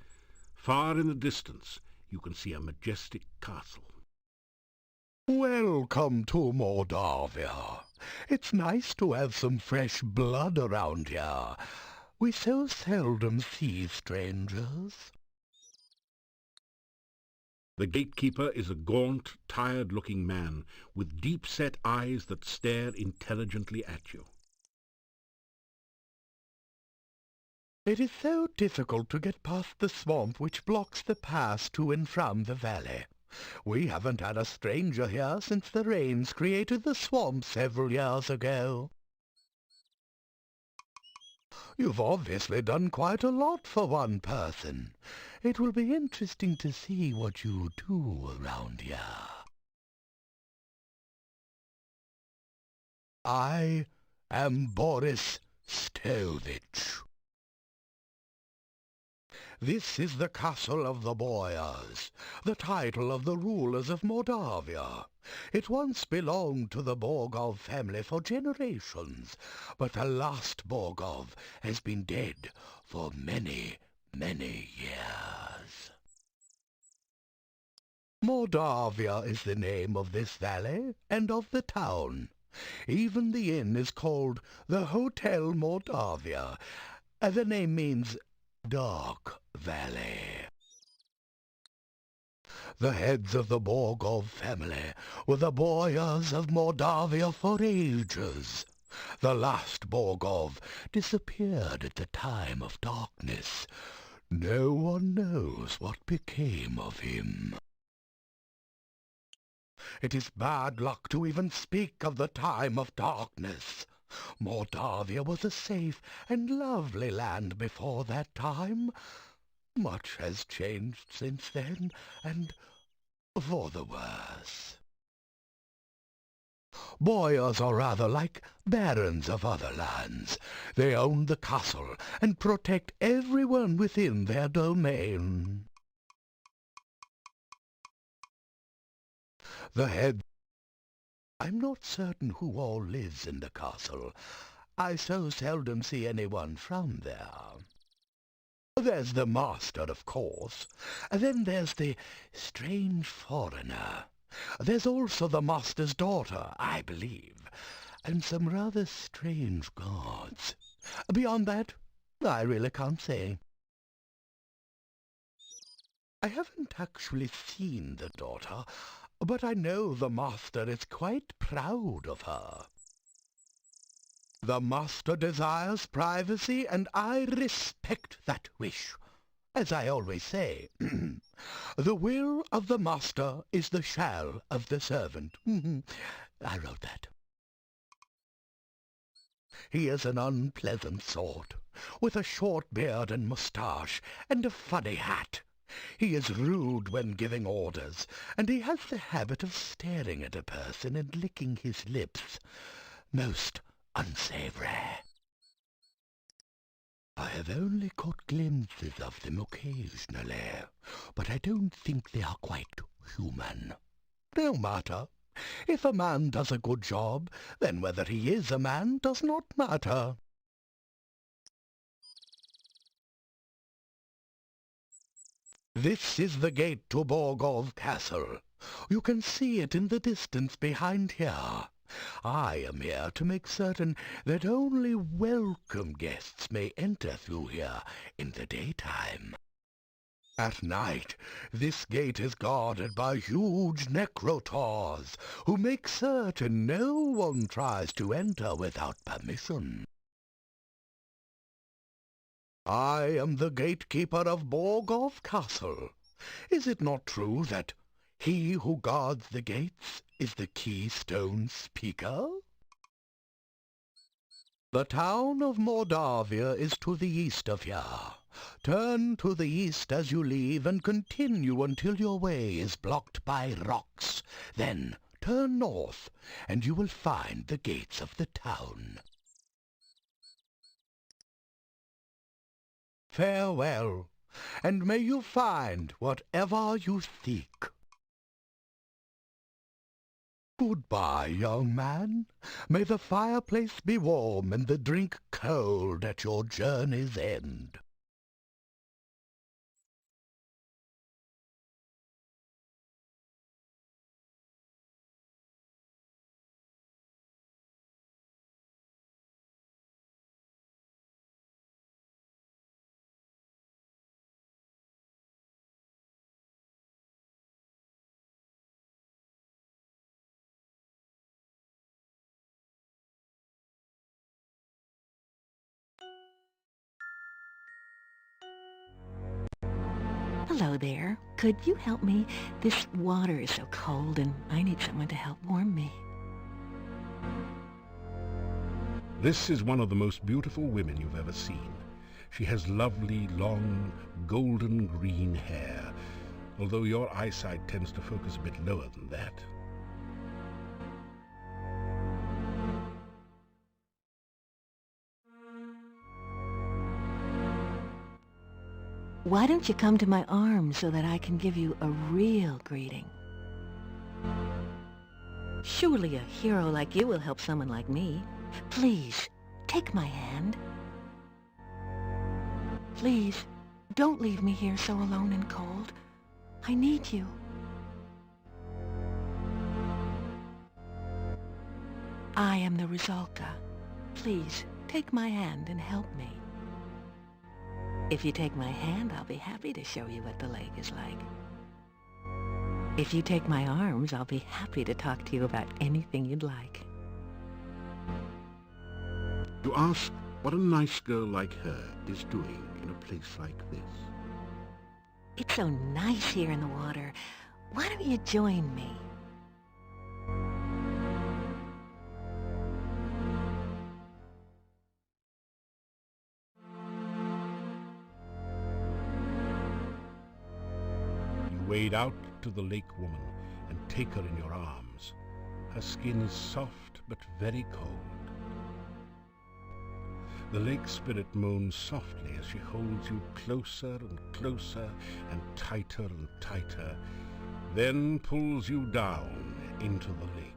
Far in the distance, you can see a majestic castle. Welcome to Mordavia. It's nice to have some fresh blood around here. We so seldom see strangers. The gatekeeper is a gaunt, tired-looking man with deep-set eyes that stare intelligently at you. It is so difficult to get past the swamp which blocks the pass to and from the valley. We haven't had a stranger here since the rains created the swamp several years ago. You've obviously done quite a lot for one person. It will be interesting to see what you do around here. I am Boris Stovich. This is the castle of the Boyars, the title of the rulers of Mordavia. It once belonged to the Borgov family for generations, but the last Borgov has been dead for many, many years. Mordavia is the name of this valley and of the town. Even the inn is called the Hotel Mordavia. The name means Dark Valley. The heads of the Borgov family were the Boyars of Mordavia for ages. The last Borgov disappeared at the time of darkness. No one knows what became of him. It is bad luck to even speak of the time of darkness. Mordavia was a safe and lovely land before that time. Much has changed since then, and for the worse. Boyars are rather like barons of other lands. They own the castle and protect everyone within their domain. The head... I'm not certain who all lives in the castle. I so seldom see anyone from there. There's the master, of course. Then there's the strange foreigner. There's also the master's daughter, I believe, and some rather strange guards. Beyond that, I really can't say. I haven't actually seen the daughter, but I know the master is quite proud of her. The master desires privacy, and I respect that wish. As I always say, the will of the master is the shall of the servant. I wrote that. He is an unpleasant sort, with a short beard and moustache, and a funny hat. He is rude when giving orders, and he has the habit of staring at a person and licking his lips. Most unsavory. I have only caught glimpses of them occasionally, but I don't think they are quite human. No matter. If a man does a good job, then whether he is a man does not matter. This is the gate to Borgov Castle. You can see it in the distance behind here. I am here to make certain that only welcome guests may enter through here in the daytime. At night, this gate is guarded by huge necrotaurs, who make certain no one tries to enter without permission. I am the gatekeeper of Borgov Castle. Is it not true that he who guards the gates is the keystone speaker? The town of Mordavia is to the east of here. Turn to the east as you leave and continue until your way is blocked by rocks. Then turn north and you will find the gates of the town. Farewell, and may you find whatever you seek. Goodbye, young man. May the fireplace be warm and the drink cold at your journey's end. Hello there. Could you help me? This water is so cold and I need someone to help warm me. This is one of the most beautiful women you've ever seen. She has lovely, long, golden green hair, although your eyesight tends to focus a bit lower than that. Why don't you come to my arms so that I can give you a real greeting? Surely a hero like you will help someone like me. Please, take my hand. Please, don't leave me here so alone and cold. I need you. I am the Resulta. Please, take my hand and help me. If you take my hand, I'll be happy to show you what the lake is like. If you take my arms, I'll be happy to talk to you about anything you'd like. You ask what a nice girl like her is doing in a place like this. It's so nice here in the water. Why don't you join me? You wade out to the lake woman and take her in your arms. Her skin is soft but very cold. The lake spirit moans softly as she holds you closer and closer and tighter, then pulls you down into the lake.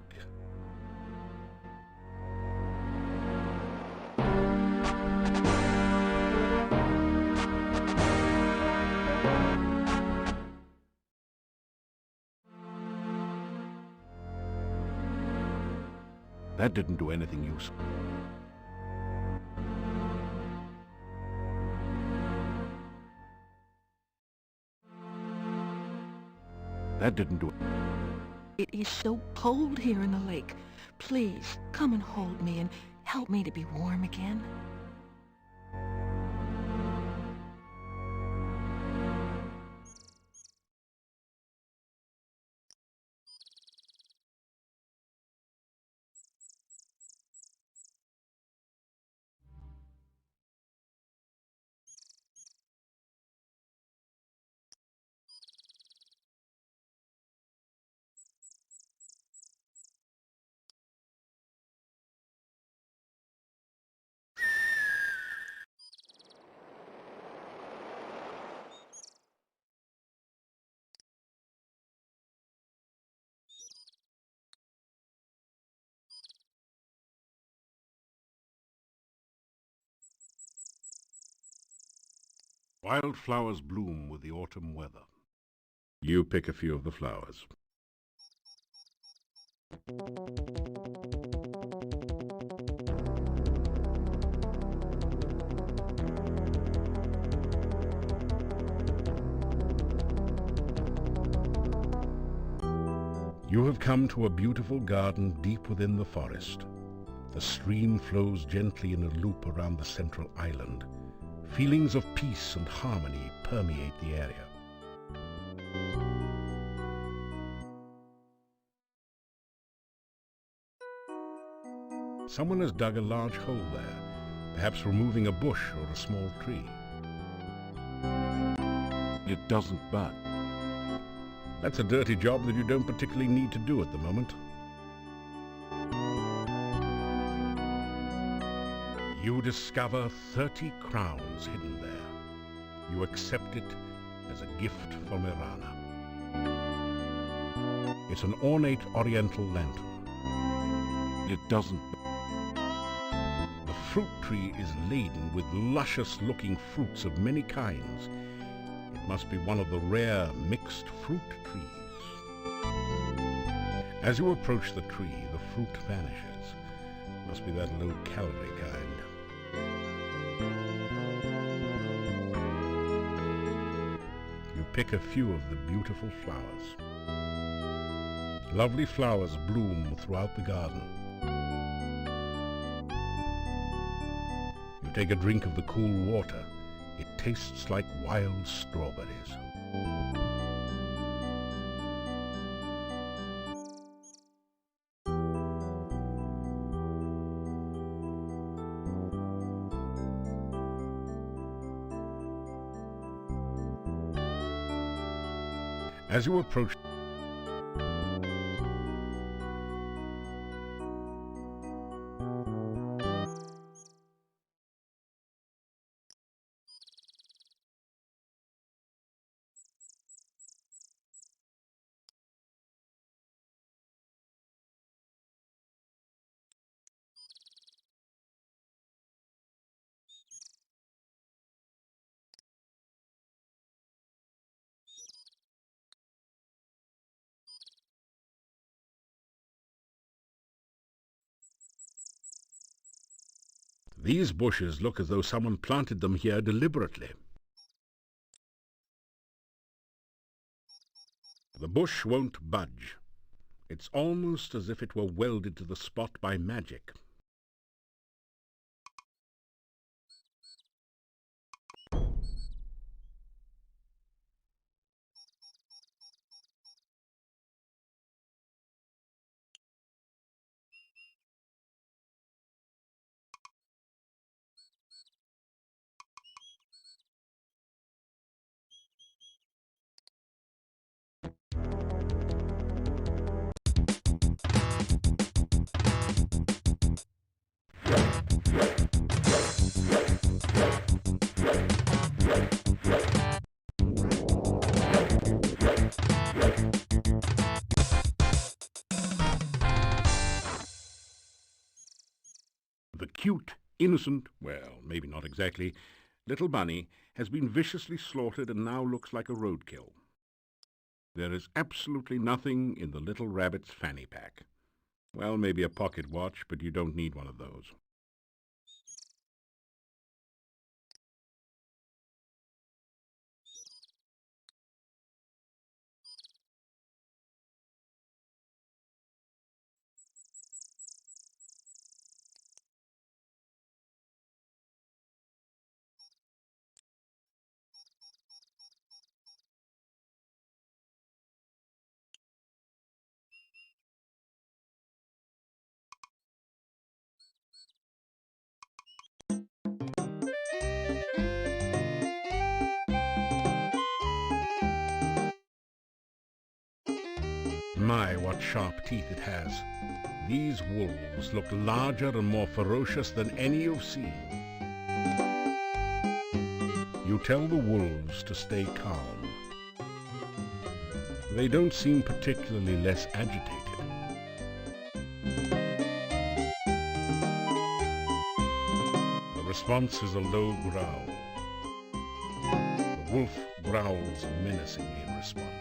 That didn't do anything useful. That didn't do it. It is so cold here in the lake. Please, come and hold me and help me to be warm again. Wildflowers bloom with the autumn weather. You pick a few of the flowers. You have come to a beautiful garden deep within the forest. The stream flows gently in a loop around the central island. Feelings of peace and harmony permeate the area. Someone has dug a large hole there, perhaps removing a bush or a small tree. It doesn't bud. That's a dirty job that you don't particularly need to do at the moment. You discover 30 crowns hidden there. You accept it as a gift from Irana. It's an ornate oriental lantern. It doesn't. The fruit tree is laden with luscious-looking fruits of many kinds. It must be one of the rare mixed fruit trees. As you approach the tree, the fruit vanishes. Must be that low-calorie kind. You pick a few of the beautiful flowers. Lovely flowers bloom throughout the garden. You take a drink of the cool water. It tastes like wild strawberries. As you approach, these bushes look as though someone planted them here deliberately. The bush won't budge. It's almost as if it were welded to the spot by magic. The cute, innocent, well, maybe not exactly, little bunny has been viciously slaughtered and now looks like a roadkill. There is absolutely nothing in the little rabbit's fanny pack. Well, maybe a pocket watch, but you don't need one of those. My, what sharp teeth it has. These wolves look larger and more ferocious than any you've seen. You tell the wolves to stay calm. They don't seem particularly less agitated. The response is a low growl. The wolf growls menacingly in response.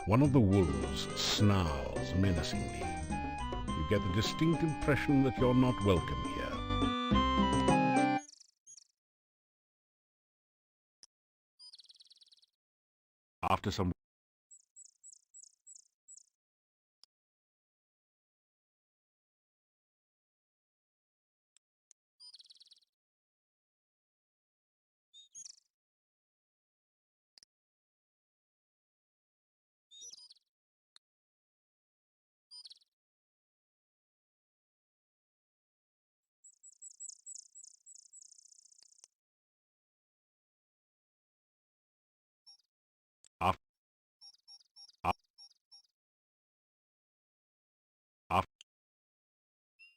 One of the wolves snarls menacingly. You get the distinct impression that you're not welcome here. After some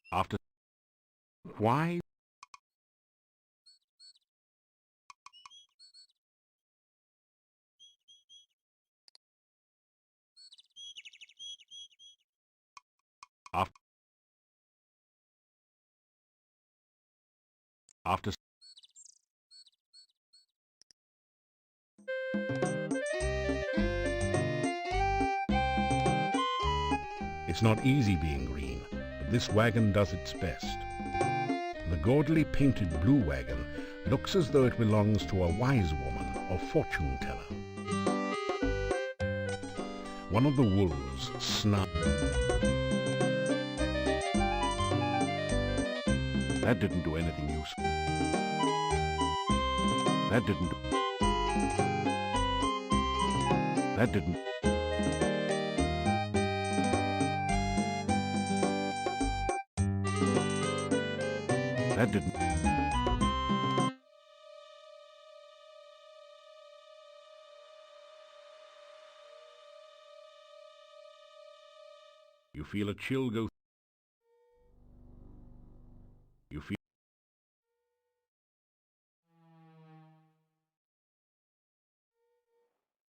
After why? After it's not easy being green, but this wagon does its best. The gaudily painted blue wagon looks as though it belongs to a wise woman or fortune teller. One of the wolves snarls. That didn't do anything useful. That didn't do... That didn't... That didn't... You feel a chill go... You feel...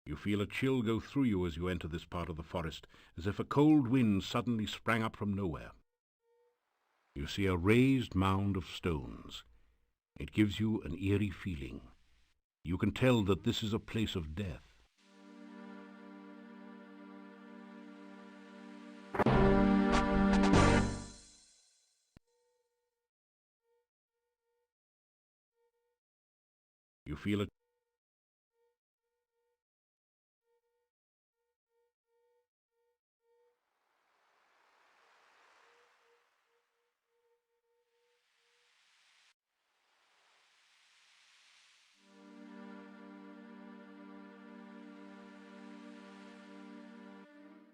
You feel a chill go through you as you enter this part of the forest, as if a cold wind suddenly sprang up from nowhere. You see a raised mound of stones. It gives you an eerie feeling. You can tell that this is a place of death. You feel it.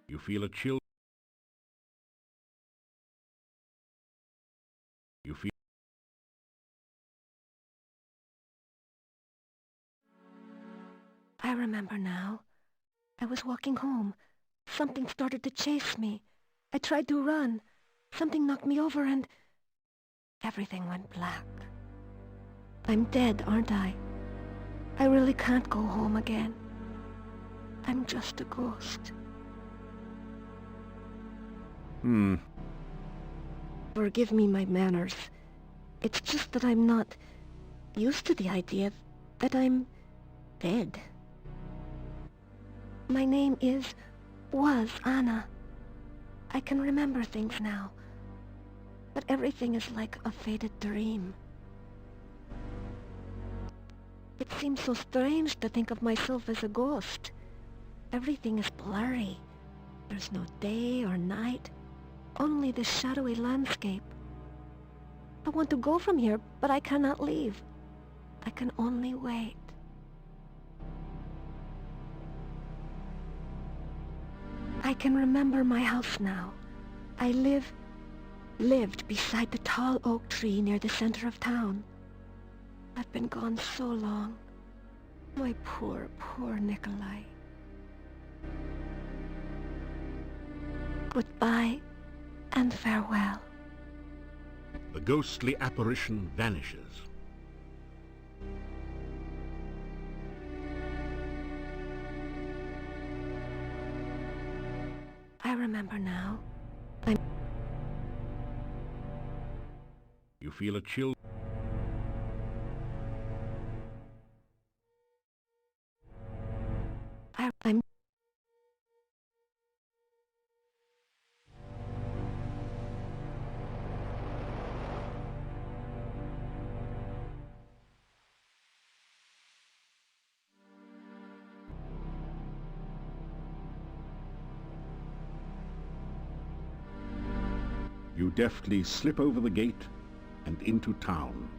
You feel a chill. You feel... I remember now. I was walking home. Something started to chase me. I tried to run. Something knocked me over and... everything went black. I'm dead, aren't I? I really can't go home again. I'm just a ghost. Forgive me my manners. It's just that I'm not used to the idea that I'm dead. My name was Anna. I can remember things now, but everything is like a faded dream. It seems so strange to think of myself as a ghost. Everything is blurry. There's no day or night, only the shadowy landscape. I want to go from here, but I cannot leave. I can only wait. I can remember my house now. I lived beside the tall oak tree near the center of town. I've been gone so long. My poor, poor Nikolai. Goodbye and farewell. The ghostly apparition vanishes. I remember now. You feel a chill. I'm... You deftly slip over the gate and into town.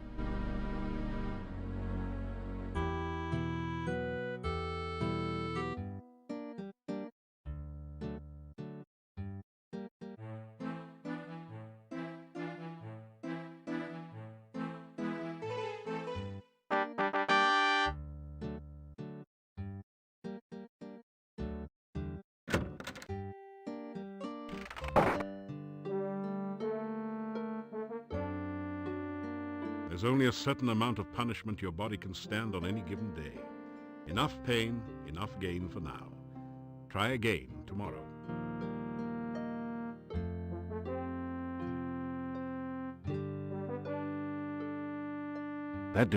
There's only a certain amount of punishment your body can stand on any given day. Enough pain, enough gain for now. Try again tomorrow. That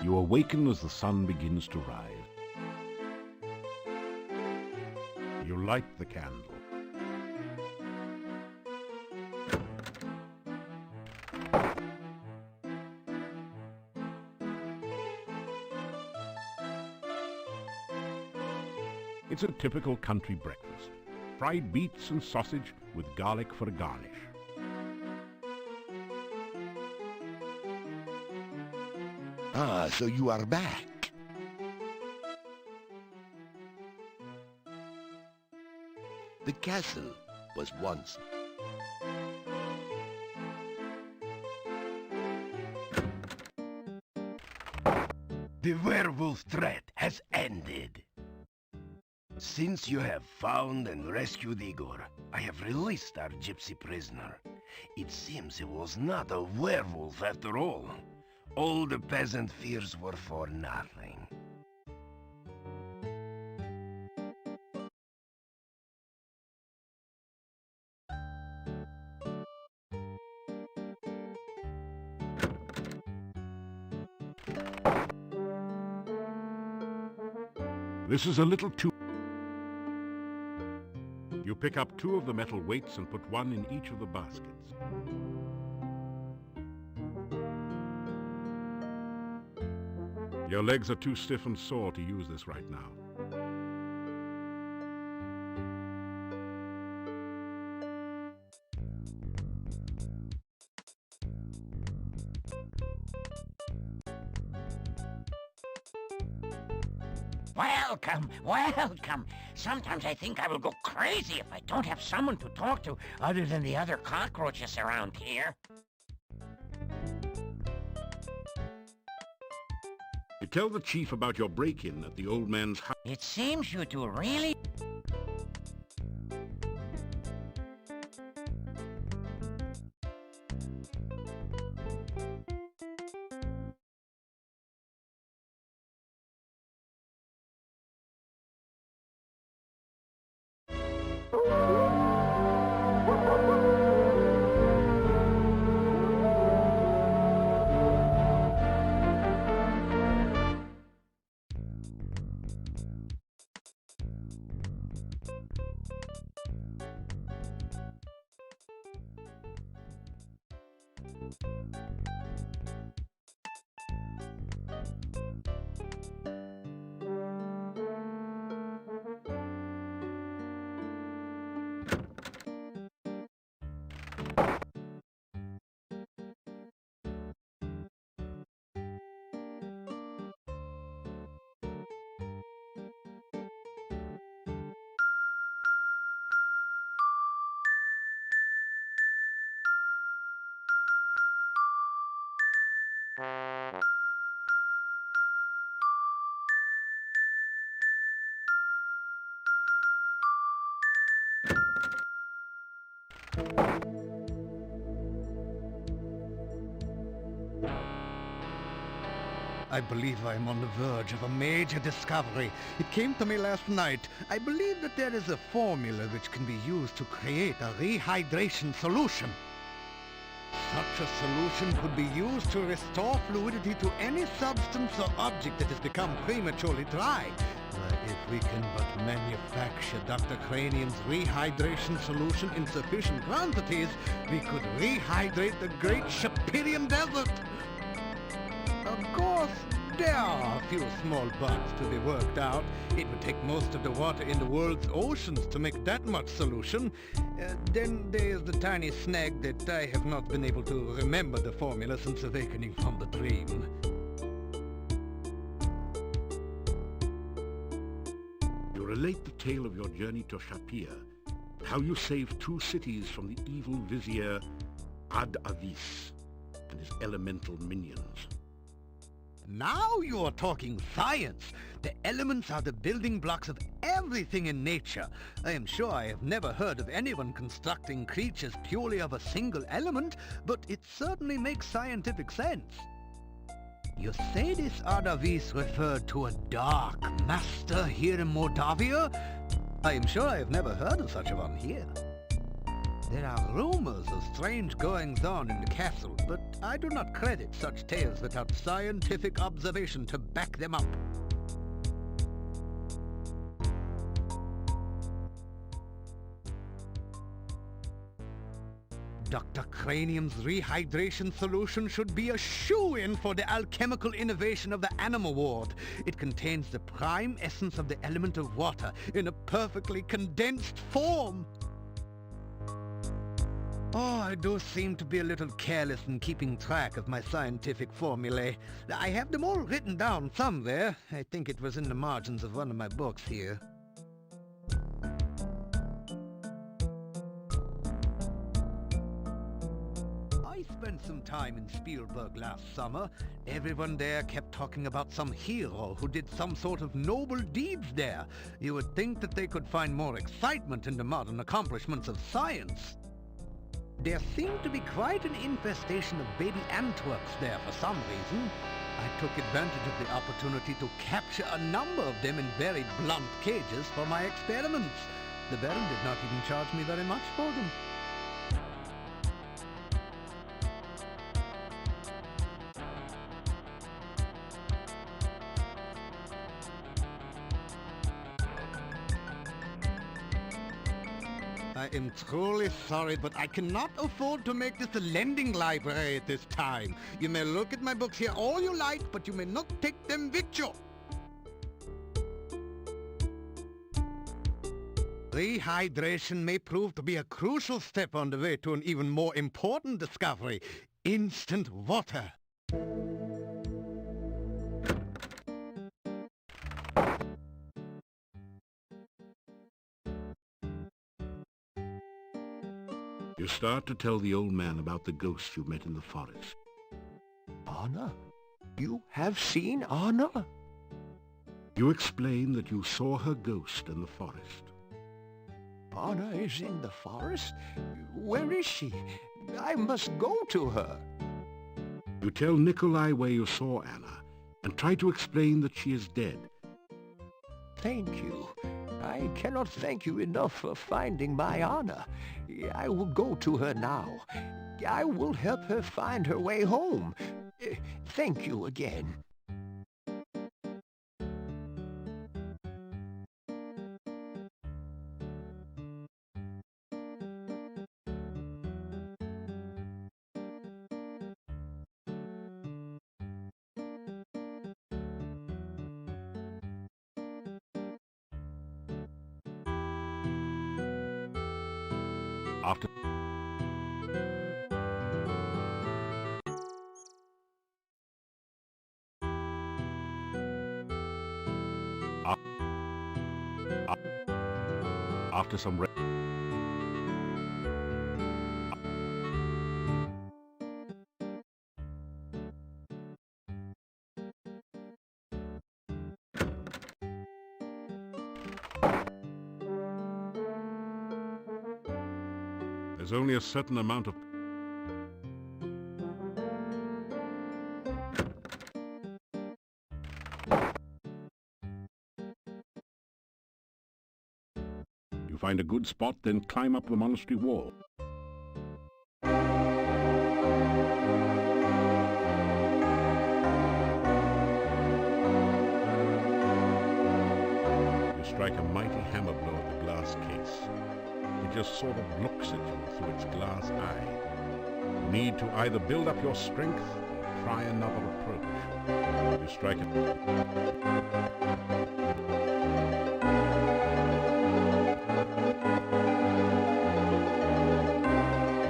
You awaken as the sun begins to rise. You light the candle. It's a typical country breakfast. Fried beets and sausage with garlic for a garnish. Ah, so you are back. The castle was once... The werewolf threat has ended. Since you have found and rescued Igor, I have released our gypsy prisoner. It seems he was not a werewolf after all. All the peasant fears were for nothing. This is a little too... You pick up 2 of the metal weights and put 1 in each of the baskets. Your legs are too stiff and sore to use this right now. Welcome, welcome. Sometimes I think I will go crazy if I don't have someone to talk to other than the other cockroaches around here. You tell the chief about your break-in at the old man's house. It seems you two really... I believe I'm on the verge of a major discovery. It came to me last night. I believe that there is a formula which can be used to create a rehydration solution. Such a solution could be used to restore fluidity to any substance or object that has become prematurely dry. If we can but manufacture Dr. Cranium's rehydration solution in sufficient quantities, we could rehydrate the great Shapirian Desert. Of course, there are a few small bugs to be worked out. It would take most of the water in the world's oceans to make that much solution. Then there's the tiny snag that I have not been able to remember the formula since awakening from the dream. You relate the tale of your journey to Shapir, how you saved 2 cities from the evil vizier Ad-Avis and his elemental minions. Now you are talking science. The elements are the building blocks of everything in nature. I am sure I have never heard of anyone constructing creatures purely of a single element, but it certainly makes scientific sense. You say this Adavis referred to a dark master here in Mordavia? I am sure I have never heard of such a one here. There are rumors of strange goings-on in the castle, but I do not credit such tales without scientific observation to back them up. Dr. Cranium's rehydration solution should be a shoo-in for the alchemical innovation of the animal ward. It contains the prime essence of the element of water in a perfectly condensed form. Oh, I do seem to be a little careless in keeping track of my scientific formulae. I have them all written down somewhere. I think it was in the margins of one of my books here. I spent some time in Spielberg last summer. Everyone there kept talking about some hero who did some sort of noble deeds there. You would think that they could find more excitement in the modern accomplishments of science. There seemed to be quite an infestation of baby antwerps there for some reason. I took advantage of the opportunity to capture a number of them in very blunt cages for my experiments. The Baron did not even charge me very much for them. I am truly sorry, but I cannot afford to make this a lending library at this time. You may look at my books here all you like, but you may not take them with you. Rehydration may prove to be a crucial step on the way to an even more important discovery: instant water. You start to tell the old man about the ghost you met in the forest. Anna? You have seen Anna? You explain that you saw her ghost in the forest. Anna is in the forest? Where is she? I must go to her. You tell Nikolai where you saw Anna, and try to explain that she is dead. Thank you. I cannot thank you enough for finding my Anna. I will go to her now. I will help her find her way home. Thank you again. After some there's only a certain amount of you find a good spot, then climb up the monastery wall. You strike a mighty hammer blow at the glass case. It just sort of looks at you through its glass eye. You need to either build up your strength or try another approach. You strike it.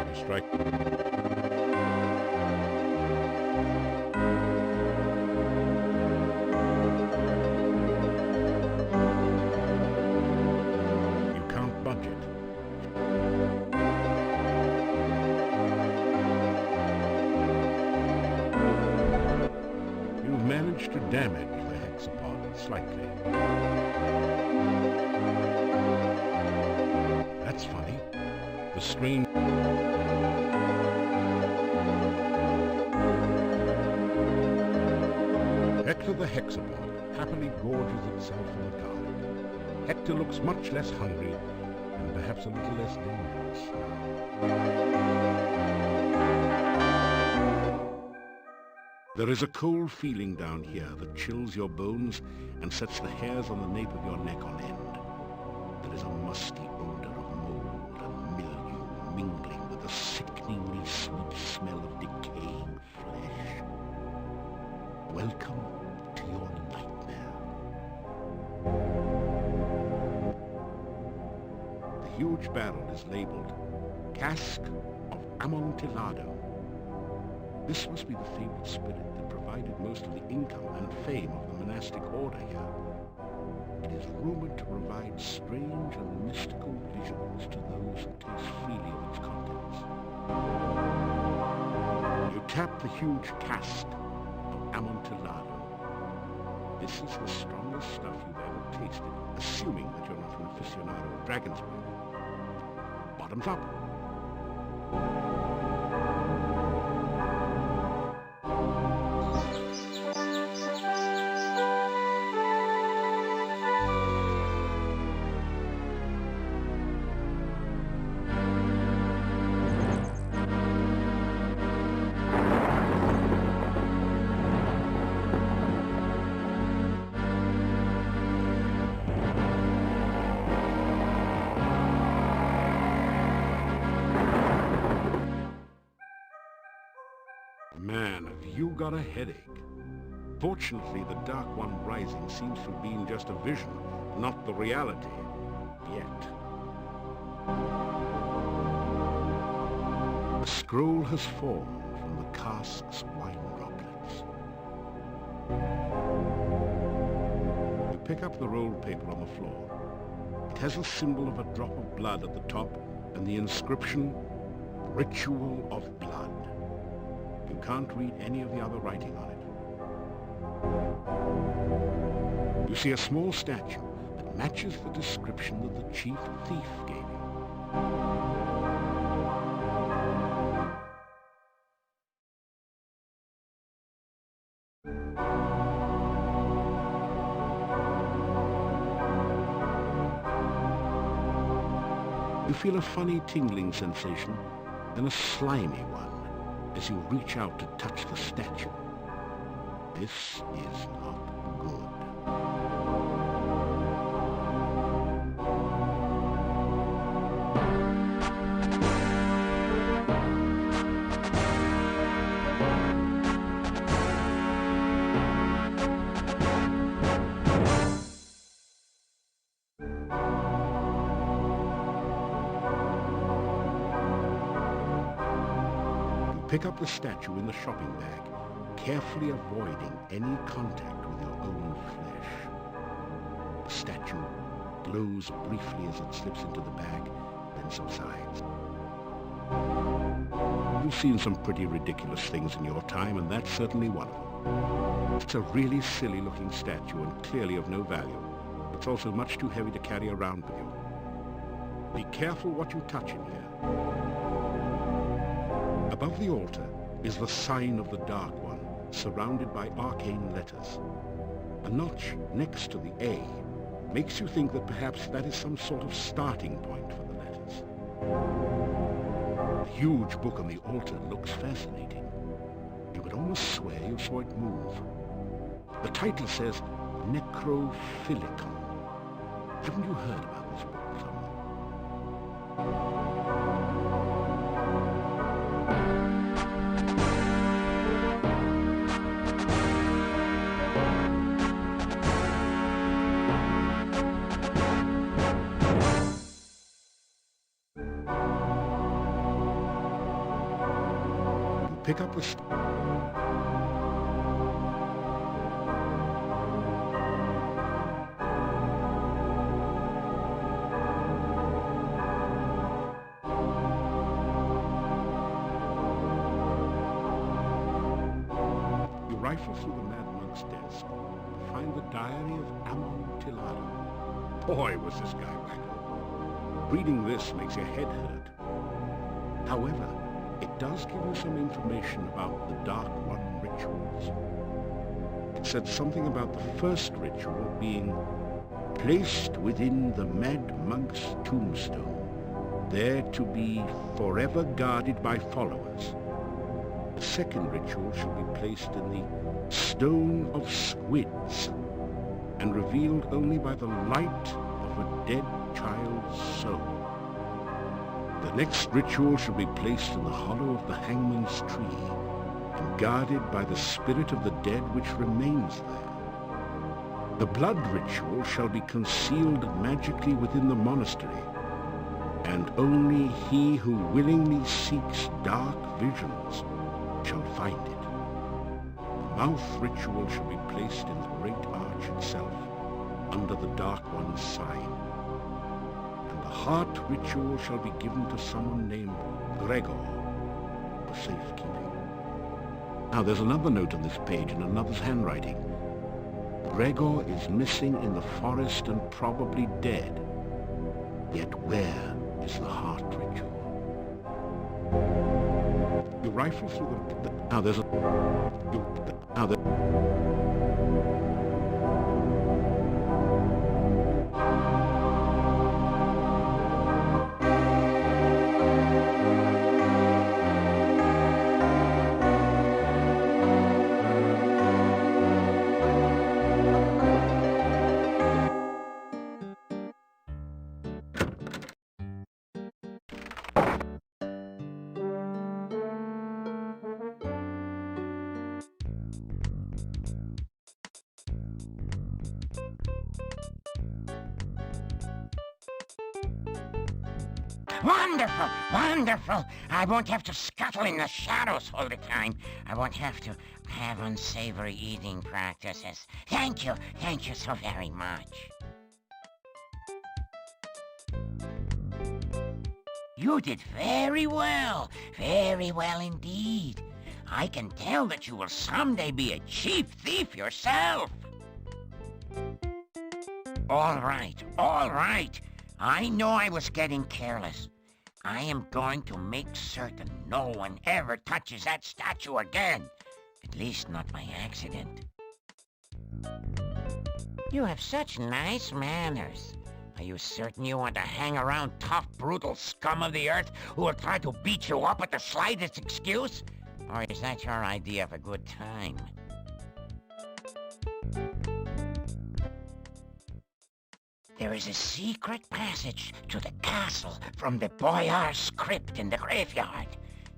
You strike. You can't budge it. You've managed to damage the hexapod slightly. That's funny. The screen... Hector the hexapod happily gorges itself in the dark. Hector looks much less hungry and perhaps a little less dangerous now. There is a cold feeling down here that chills your bones and sets the hairs on the nape of your neck on end. There is a musty odor of mold and mildew mingling with the sickness sickeningly sweet smell of decaying flesh. Welcome to your nightmare. The huge barrel is labeled Cask of Amontillado. This must be the fabled spirit that provided most of the income and fame of the monastic order here. It is rumored to provide strange and mystical visions to those who taste freely of its contents. You tap the huge cask of Amontillado. This is the strongest stuff you've ever tasted, assuming that you're not an aficionado of dragon's breath. Bottoms up. Man, have you got a headache? Fortunately, the Dark One rising seems to have been just a vision, not the reality. Yet. A scroll has formed from the cask's wine droplets. You pick up the rolled paper on the floor. It has a symbol of a drop of blood at the top and the inscription, Ritual of Blood. You can't read any of the other writing on it. You see a small statue that matches the description that the chief thief gave you. You feel a funny tingling sensation, then a slimy one, as you reach out to touch the statue. This is not good. Pick up the statue in the shopping bag, carefully avoiding any contact with your own flesh. The statue glows briefly as it slips into the bag, then subsides. You've seen some pretty ridiculous things in your time, and that's certainly one of them. It's a really silly-looking statue and clearly of no value. It's also much too heavy to carry around with you. Be careful what you touch in here. Above the altar is the sign of the Dark One, surrounded by arcane letters. A notch next to the A makes you think that perhaps that is some sort of starting point for the letters. The huge book on the altar looks fascinating. You could almost swear you saw it move. The title says Necrophilicum. Haven't you heard about this book somewhere? Pick up the You rifle through the Mad Monk's desk to find the diary of Amontillado. Boy, was this guy wacko. Reading this makes your head hurt. However, it does give you some information about the Dark One rituals. It said something about the first ritual being placed within the Mad Monk's tombstone, there to be forever guarded by followers. The second ritual should be placed in the Stone of Squids and revealed only by the light of a dead child's soul. The next ritual shall be placed in the hollow of the hangman's tree and guarded by the spirit of the dead which remains there. The blood ritual shall be concealed magically within the monastery, and only he who willingly seeks dark visions shall find it. The mouth ritual shall be placed in the great arch itself, under the Dark One's sign. And the heart ritual shall be given to someone named Gregor for safekeeping. Now there's another note on this page in another's handwriting. Gregor is missing in the forest and probably dead. Yet where is the heart ritual? You rifle through the... Now there's a... Now there... Wonderful, wonderful. I won't have to scuttle in the shadows all the time. I won't have to have unsavory eating practices. Thank you so very much. You did very well indeed. I can tell that you will someday be a chief thief yourself. All right. I know I was getting careless. I am going to make certain no one ever touches that statue again. At least not by accident. You have such nice manners. Are you certain you want to hang around tough, brutal scum of the earth who will try to beat you up at the slightest excuse? Or is that your idea of a good time? There is a secret passage to the castle from the boyar's crypt in the graveyard.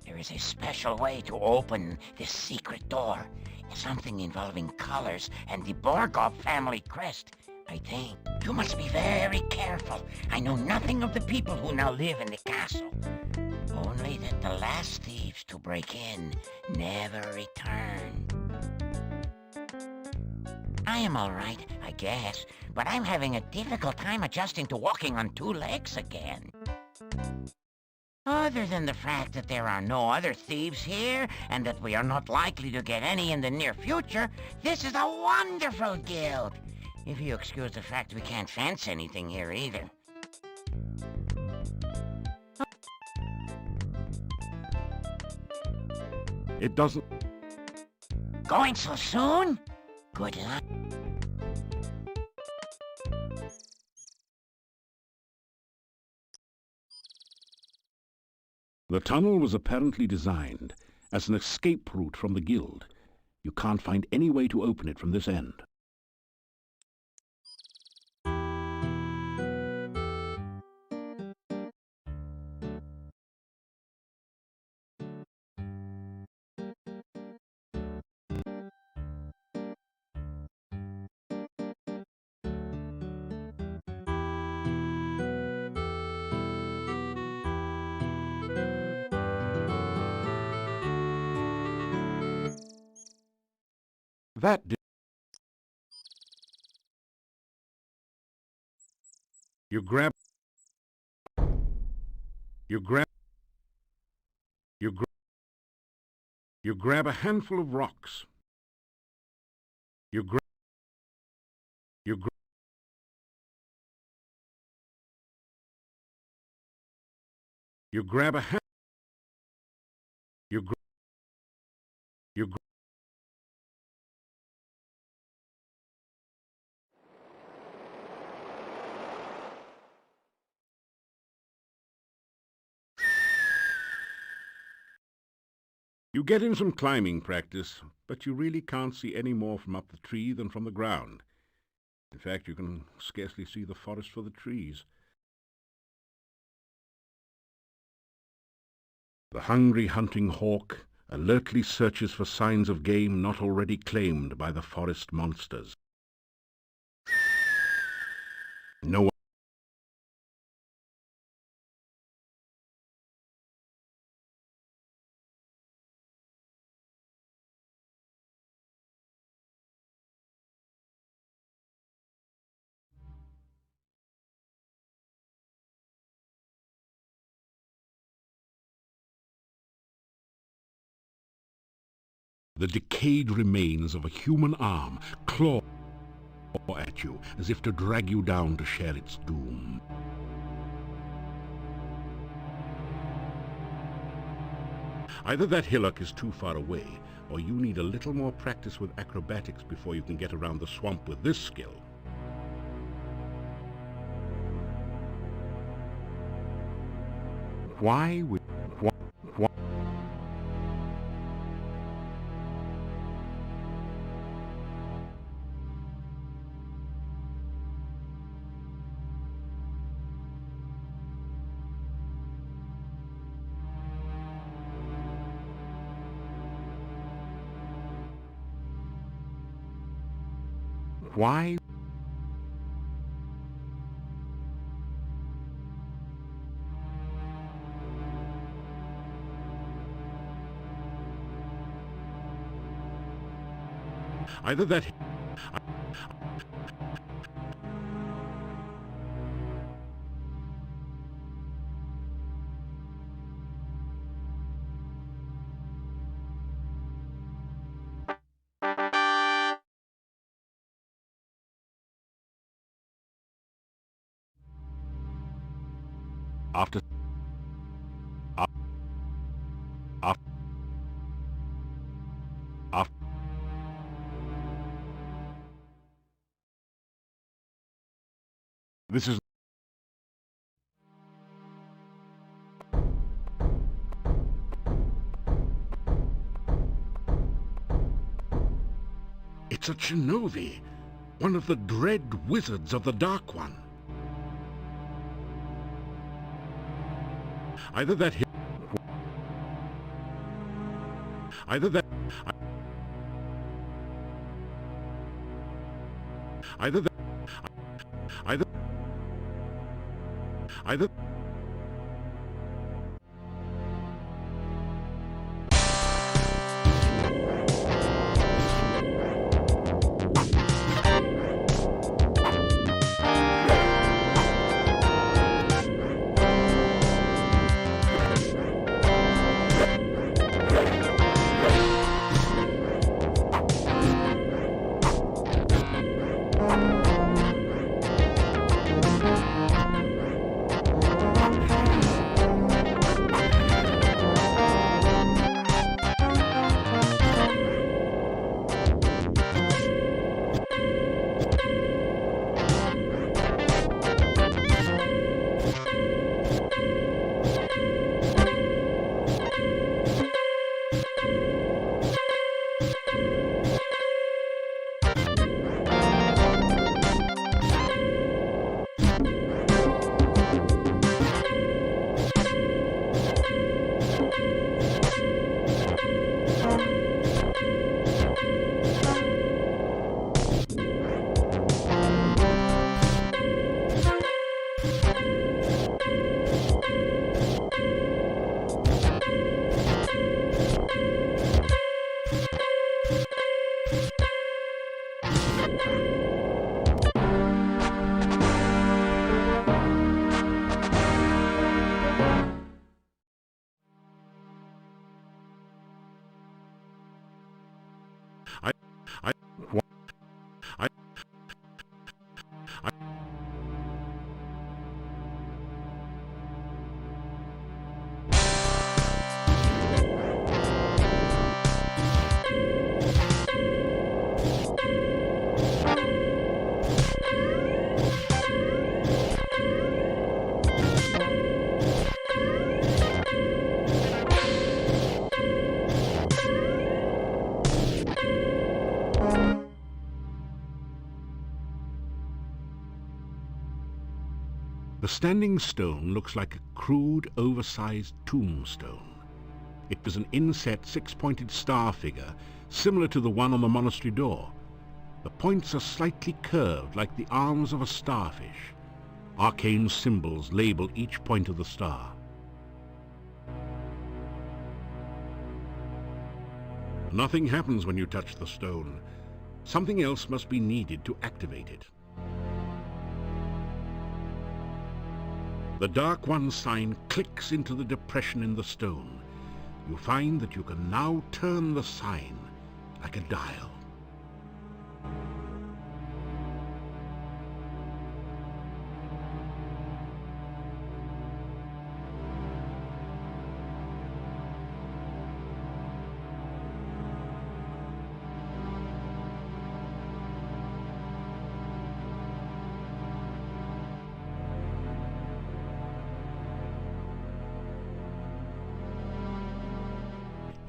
There is a special way to open this secret door. Something involving colors and the Borgov family crest, I think. You must be very careful. I know nothing of the people who now live in the castle. Only that the last thieves to break in never returned. I am all right, I guess, but I'm having a difficult time adjusting to walking on two legs again. Other than the fact that there are no other thieves here, and that we are not likely to get any in the near future, this is a wonderful guild. If you excuse the fact we can't fence anything here either. It doesn't... Going so soon? Good luck. The tunnel was apparently designed as an escape route from the guild. You can't find any way to open it from this end. That did... You grab a handful of rocks. You grab a hand... You get in some climbing practice, but you really can't see any more from up the tree than from the ground. In fact, you can scarcely see the forest for the trees. The hungry hunting hawk alertly searches for signs of game not already claimed by the forest monsters. No one. The decayed remains of a human arm claw at you as if to drag you down to share its doom. Either that hillock is too far away, or you need a little more practice with acrobatics before you can get around the swamp with this skill. Why would... Why? Either that... After... This is... It's a Shinobi, one of the dread wizards of the Dark One. Either that... Either that... Either that... Either... Either... The standing stone looks like a crude, oversized tombstone. It was an inset six-pointed star figure, similar to the one on the monastery door. The points are slightly curved like the arms of a starfish. Arcane symbols label each point of the star. Nothing happens when you touch the stone. Something else must be needed to activate it. The Dark One sign clicks into the depression in the stone. You find that you can now turn the sign like a dial.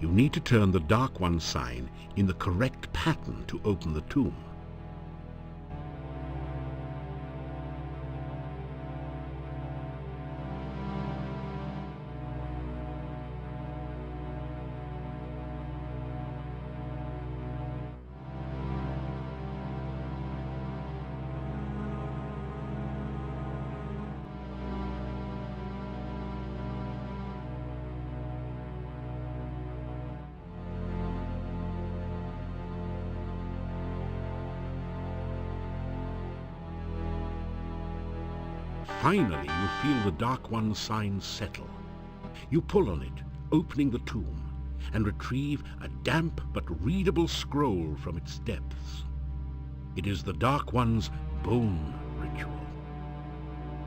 You need to turn the Dark One sign in the correct pattern to open the tomb. Finally, you feel the Dark One sign settle. You pull on it, opening the tomb, and retrieve a damp but readable scroll from its depths. It is the Dark One's bone ritual.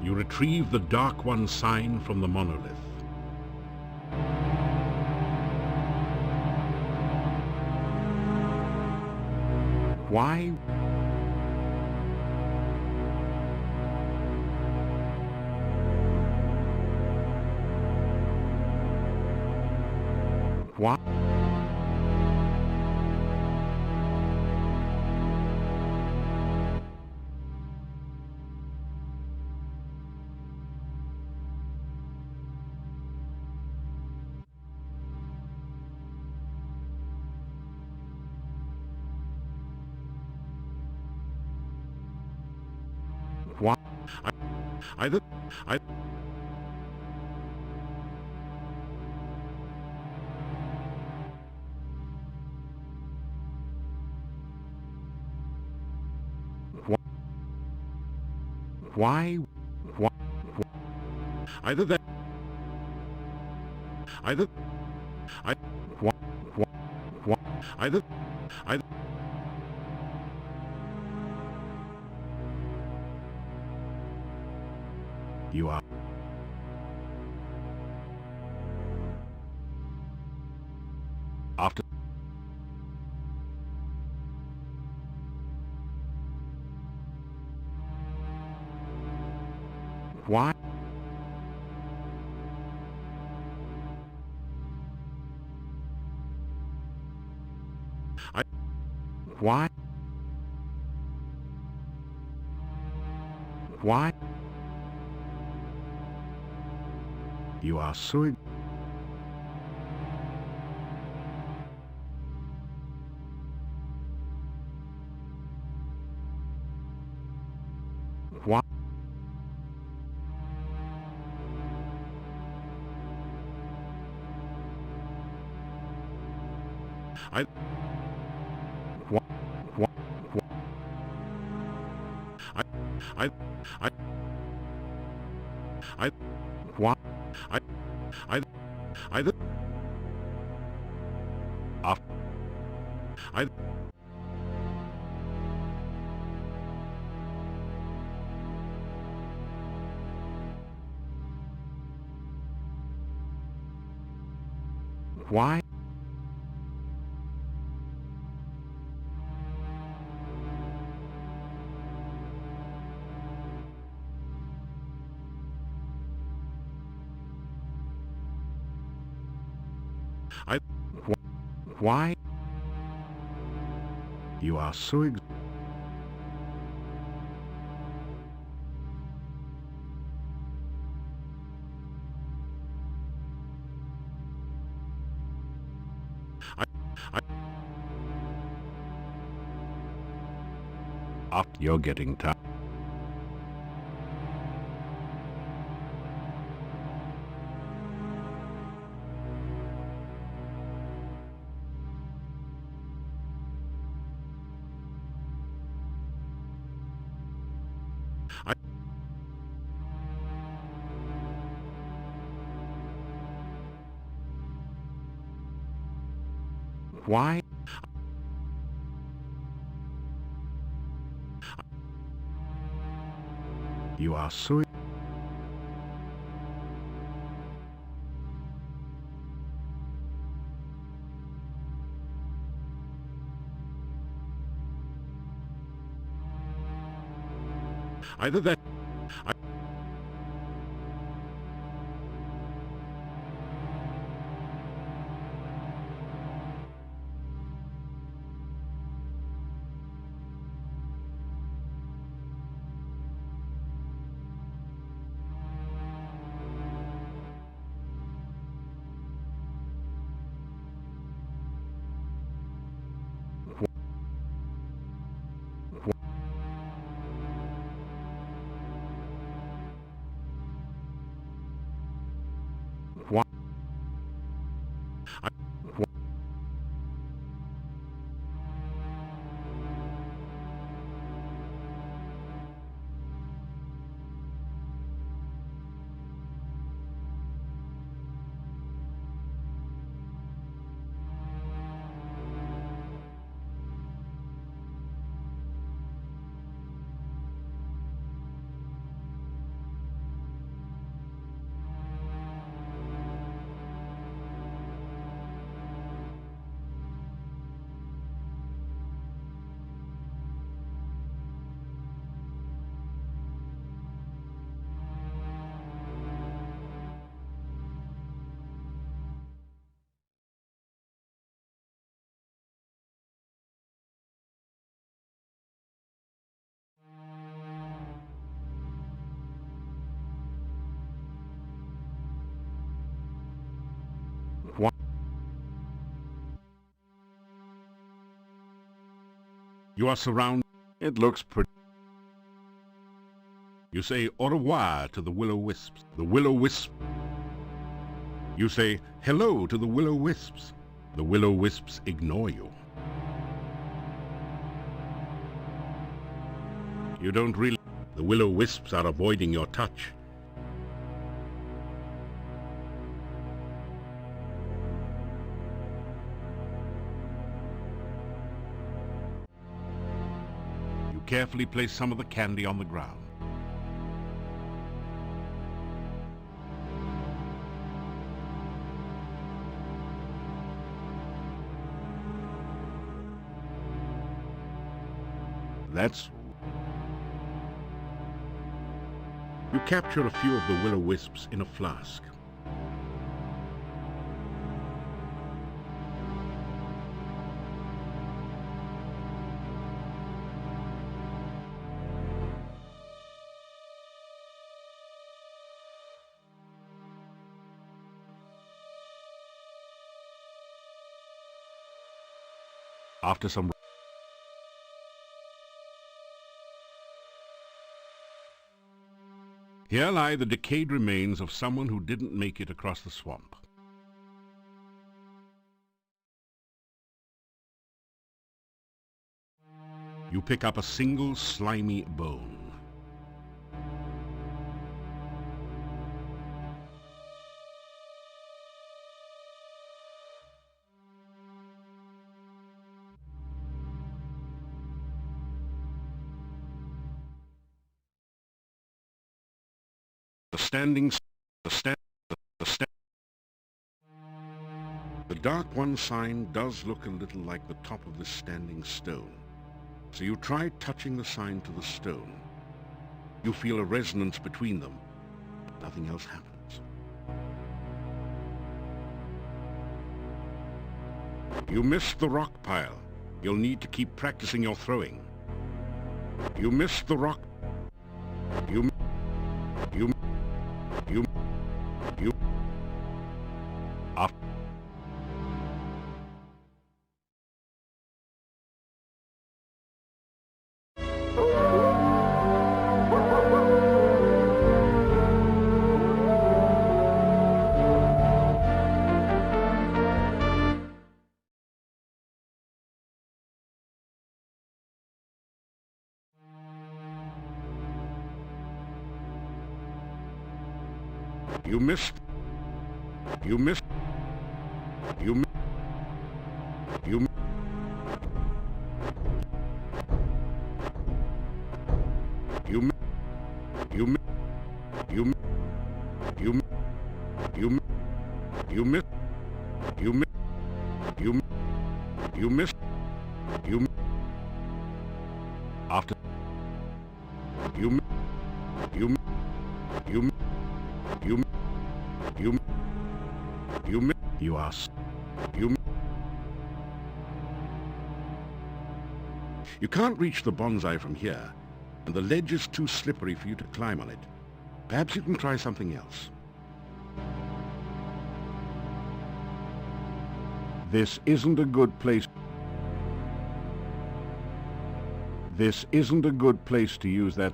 You retrieve the Dark One sign from the monolith. Why? What? What? Why? Either that. Either. Either. You are. After. Why? Why? Why? You are so... Why? I... What? What? What? I... What? Either... After... I... Why? Why? You are so... Up, you're getting tired. Why? You are so... Either that... Why? Why? You are surrounded. It looks pretty. You say au revoir to the will-o-wisps. The will-o-wisp. You say hello to the will-o-wisps. The will-o-wisps ignore you. You don't really... The will-o-wisps are avoiding your touch. You carefully place some of the candy on the ground. That's... You capture a few of the will-o-wisps in a flask. After some... Here lie the decayed remains of someone who didn't make it across the swamp. You pick up a single slimy bone. The Dark One sign does look a little like the top of this standing stone. So you try touching the sign to the stone. You feel a resonance between them, but nothing else happens. You missed the rock pile. You'll need to keep practicing your throwing. You missed the rock. You... After... You missed. You missed. You missed. You You you you you you you miss you miss you you miss you after you you you you you you ask you can't reach the bonsai from here, and the ledge is too slippery for you to climb on it. Perhaps you can try something else. This isn't a good place. This isn't a good place to use that.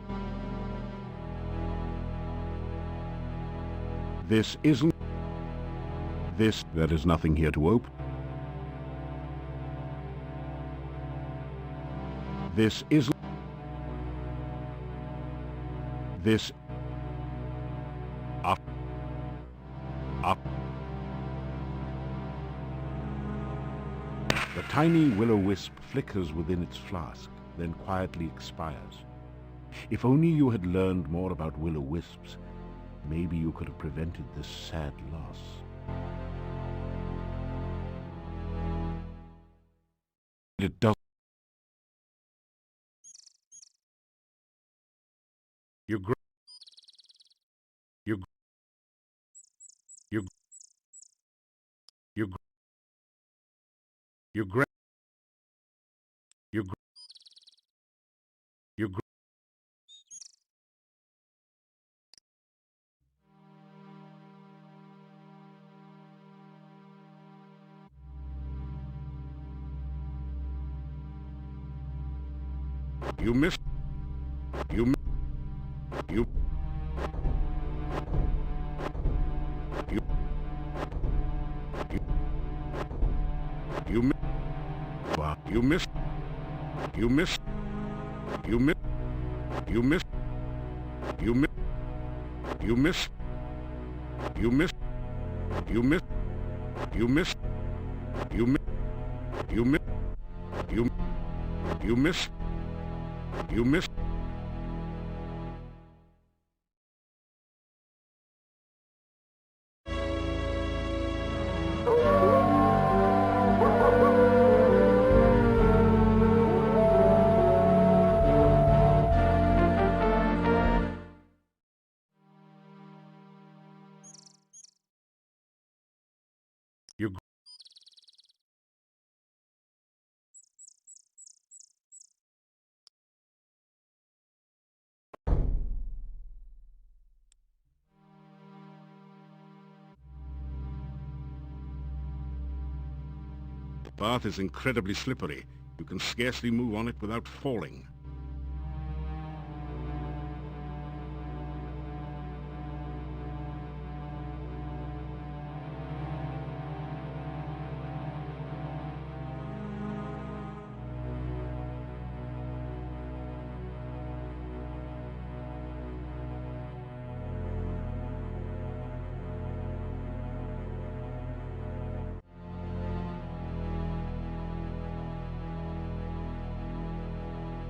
This isn't. There is nothing here to open. This isn't. This. Up. The tiny will-o-wisp flickers within its flask, then quietly expires. If only you had learned more about will-o-wisps, maybe you could have prevented this sad loss. It does. You missed. You you you you you missed. You missed. You missed. You missed. You missed. You missed. You missed. You missed. You missed. You missed. You missed. You missed. You missed. The path is incredibly slippery. You can scarcely move on it without falling.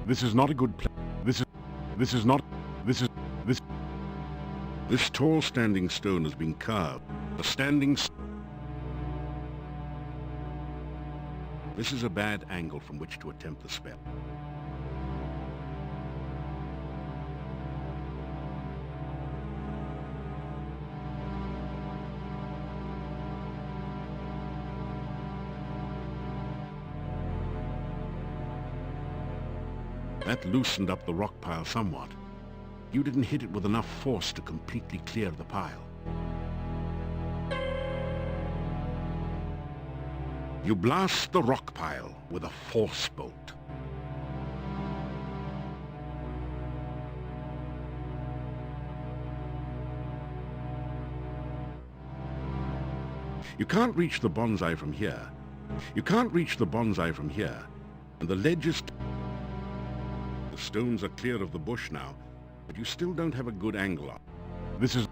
This is not a good place. This tall standing stone has been carved. This is a bad angle from which to attempt the spell. That loosened up the rock pile somewhat. You didn't hit it with enough force to completely clear the pile. You blast the rock pile with a force bolt. You can't reach the bonsai from here. You can't reach the bonsai from here, and the ledge is... The stones are clear of the bush now, but you still don't have a good angle on. This is...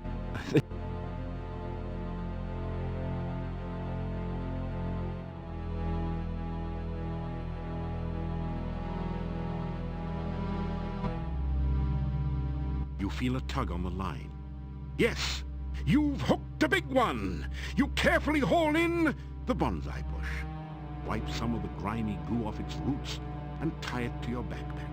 You feel a tug on the line. Yes, you've hooked a big one. You carefully haul in the bonsai bush. Wipe some of the grimy goo off its roots and tie it to your backpack.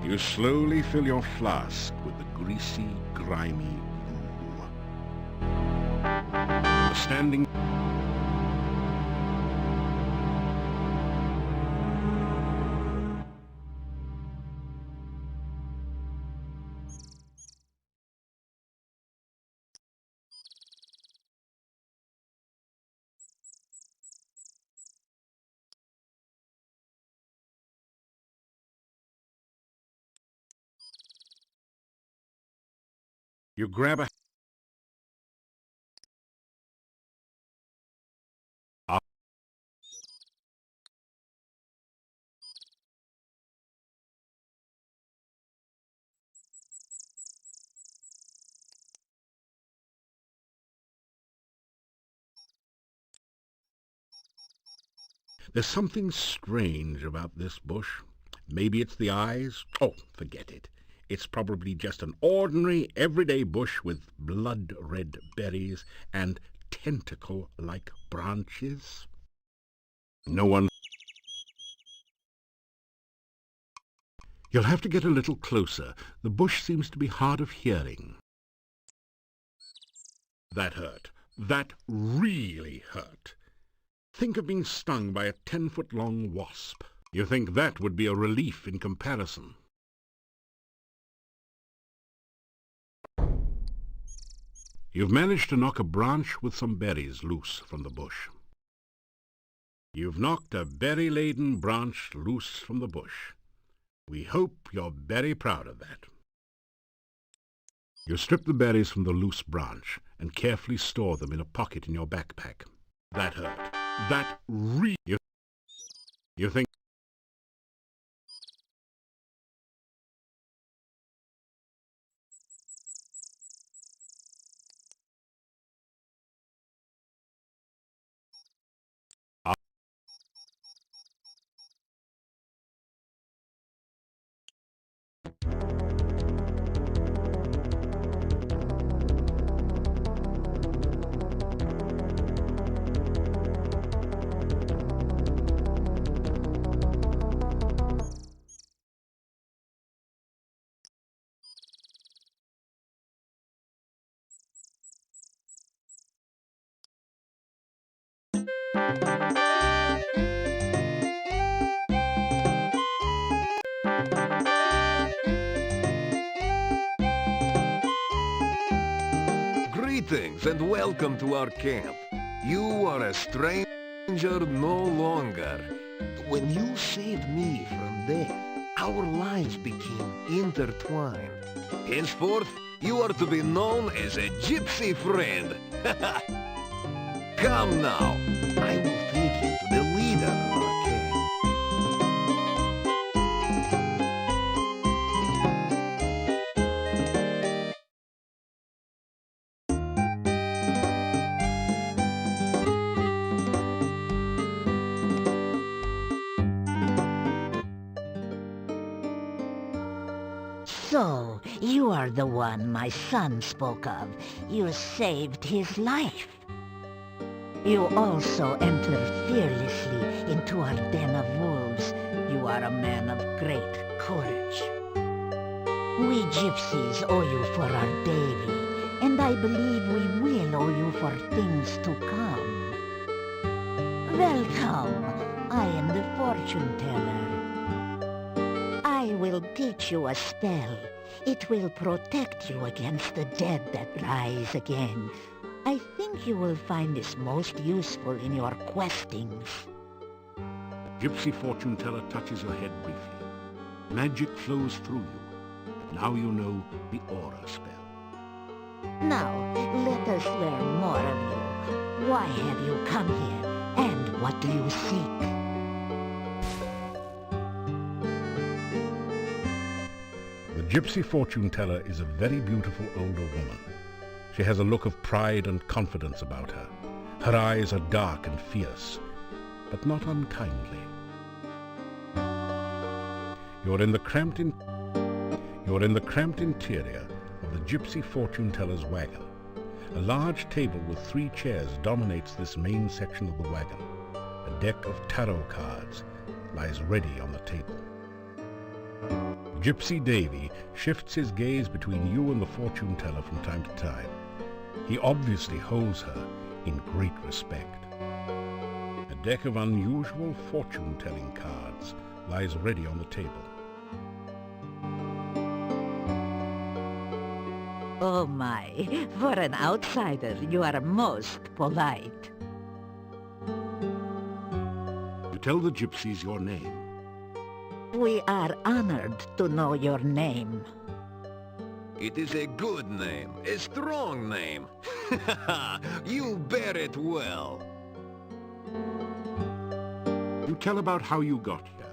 You slowly fill your flask with the greasy, grimy goo. Standing... You grab a... There's something strange about this bush. Maybe it's the eyes. Oh, forget it. It's probably just an ordinary, everyday bush with blood-red berries and tentacle-like branches. No one... You'll have to get a little closer. The bush seems to be hard of hearing. That hurt. That really hurt. Think of being stung by a 10-foot-long wasp. You think that would be a relief in comparison. You've managed to knock a branch with some berries loose from the bush. You've knocked a berry-laden branch loose from the bush. We hope you're very proud of that. You strip the berries from the loose branch and carefully store them in a pocket in your backpack. That hurt. That really... You think... Greetings and welcome to our camp. You are a stranger no longer. When you saved me from death, our lives became intertwined. Henceforth, you are to be known as a gypsy friend. Come now. I will take you to the leader of our camp. So, you are the one my son spoke of. You saved his life. You also entered fearlessly into our den of wolves. You are a man of great courage. We gypsies owe you for our Davy, and I believe we will owe you for things to come. Welcome. I am the fortune teller. I will teach you a spell. It will protect you against the dead that rise again. I think you will find this most useful in your questings. Gypsy fortune teller touches your head briefly. Magic flows through you. Now you know the aura spell. Now, let us learn more of you. Why have you come here, and what do you seek? gypsy fortune teller is a very beautiful older woman. She has a look of pride and confidence about her. Her eyes are dark and fierce, but not unkindly. You're in the cramped interior of the gypsy fortune teller's wagon. A large table with 3 chairs dominates this main section of the wagon. A deck of tarot cards lies ready on the table. Gypsy Davy shifts his gaze between you and the fortune teller from time to time. He obviously holds her in great respect. A deck of unusual fortune-telling cards lies ready on the table. Oh my, for an outsider, you are most polite. You tell the gypsies your name. We are honored to know your name. It is a good name, a strong name. You bear it well. You tell about how you got here.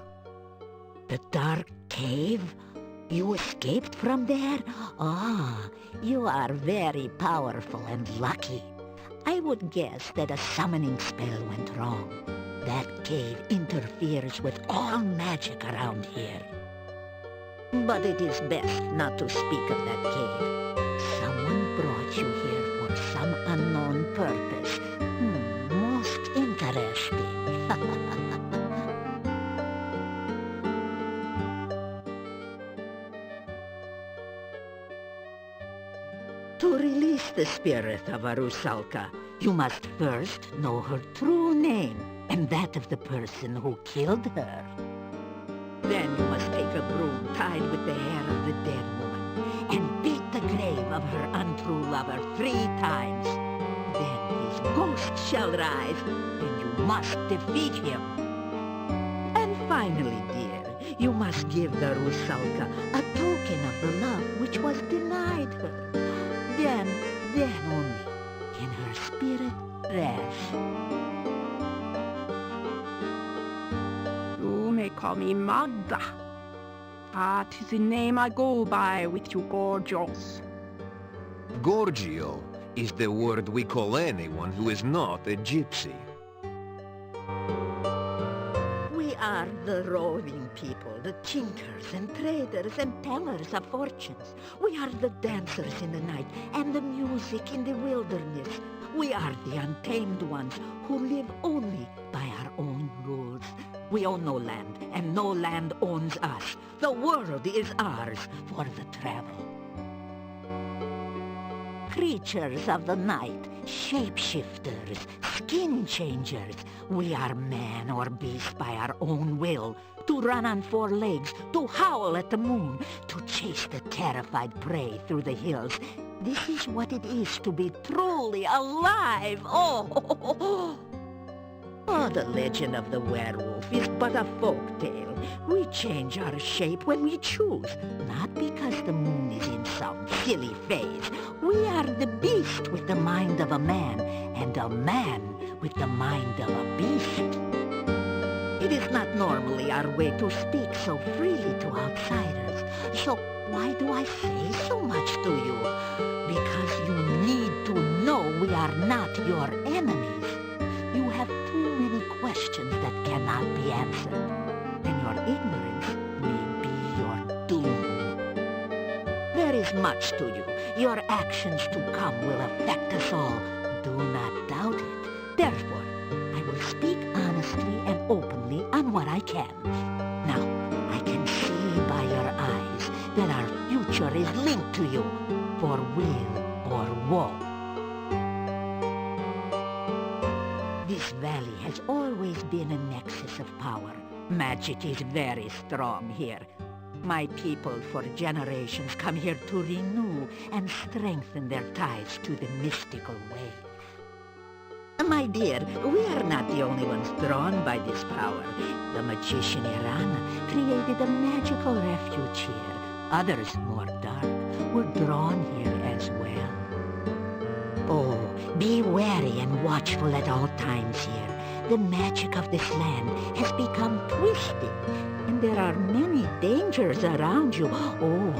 The dark cave? You escaped from there? Ah, you are very powerful and lucky. I would guess that a summoning spell went wrong. That cave interferes with all magic around here. But it is best not to speak of that cave. Someone brought you here for some unknown purpose. Most interesting. To release the spirit of a Rusalka, you must first know her true name and that of the person who killed her. Then you must take a broom tied with the hair of the dead woman and beat the grave of her untrue lover 3 times. Then his ghost shall rise, and you must defeat him. And finally, dear, you must give the Rusalka a token of the love which was denied her. Then only can her spirit rest. You may call me Magda. That is the name I go by with you Gorgios. Gorgio is the word we call anyone who is not a gypsy. We are the roving people, the tinkers and traders and tellers of fortunes. We are the dancers in the night and the music in the wilderness. We are the untamed ones who live only by our own rules. We own no land, and no land owns us. The world is ours for the travel. Creatures of the night, shapeshifters, skin changers. We are man or beast by our own will, to run on 4 legs, to howl at the moon, to chase the terrified prey through the hills. This is what it is to be truly alive. Oh, the legend of the werewolf is but a folk tale. We change our shape when we choose, not because the moon is in some silly phase. We are the beast with the mind of a man, and a man with the mind of a beast. It is not normally our way to speak so freely to outsiders. So why do I say so much to you? Because you need to know we are not your enemies. You have too many questions that cannot be answered, and your ignorance may be your doom. There is much to you. Your actions to come will affect us all. Do not doubt it. Therefore, I will speak honestly and openly on what I can. Now, I can see by your eyes that our future is linked to you, for weal or woe. This valley has always been a nexus of power. Magic is very strong here. My people for generations come here to renew and strengthen their ties to the mystical way. My dear, we are not the only ones drawn by this power. The magician Irana created a magical refuge here. Others, more dark, were drawn here as well. Oh, be wary and watchful at all times here. The magic of this land has become twisted, and there are many dangers around you. Oh,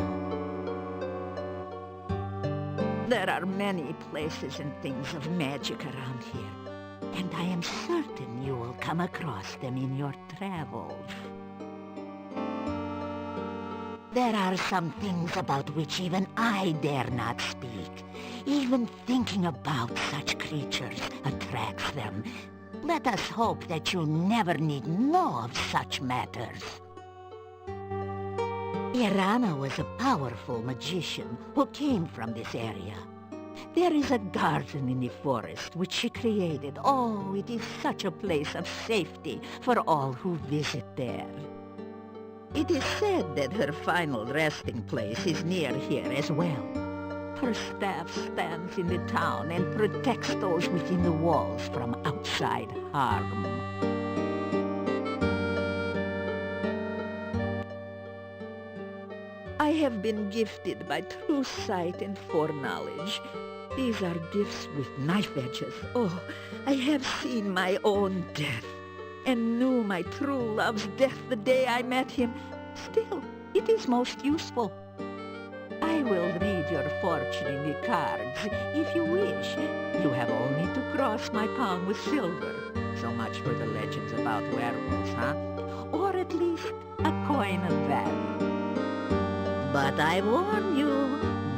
There are many places and things of magic around here, and I am certain you will come across them in your travels. There are some things about which even I dare not speak. Even thinking about such creatures attracts them. Let us hope that you never need know of such matters. Irana was a powerful magician who came from this area. There is a garden in the forest which she created. Oh, it is such a place of safety for all who visit there. It is said that her final resting place is near here as well. Her staff stands in the town and protects those within the walls from outside harm. I have been gifted by true sight and foreknowledge. These are gifts with knife edges. Oh, I have seen my own death, and knew my true love's death the day I met him. Still, it is most useful. I will read your fortune in the cards, if you wish. You have only to cross my palm with silver. So much for the legends about werewolves, huh? Or at least a coin of value. But I warn you,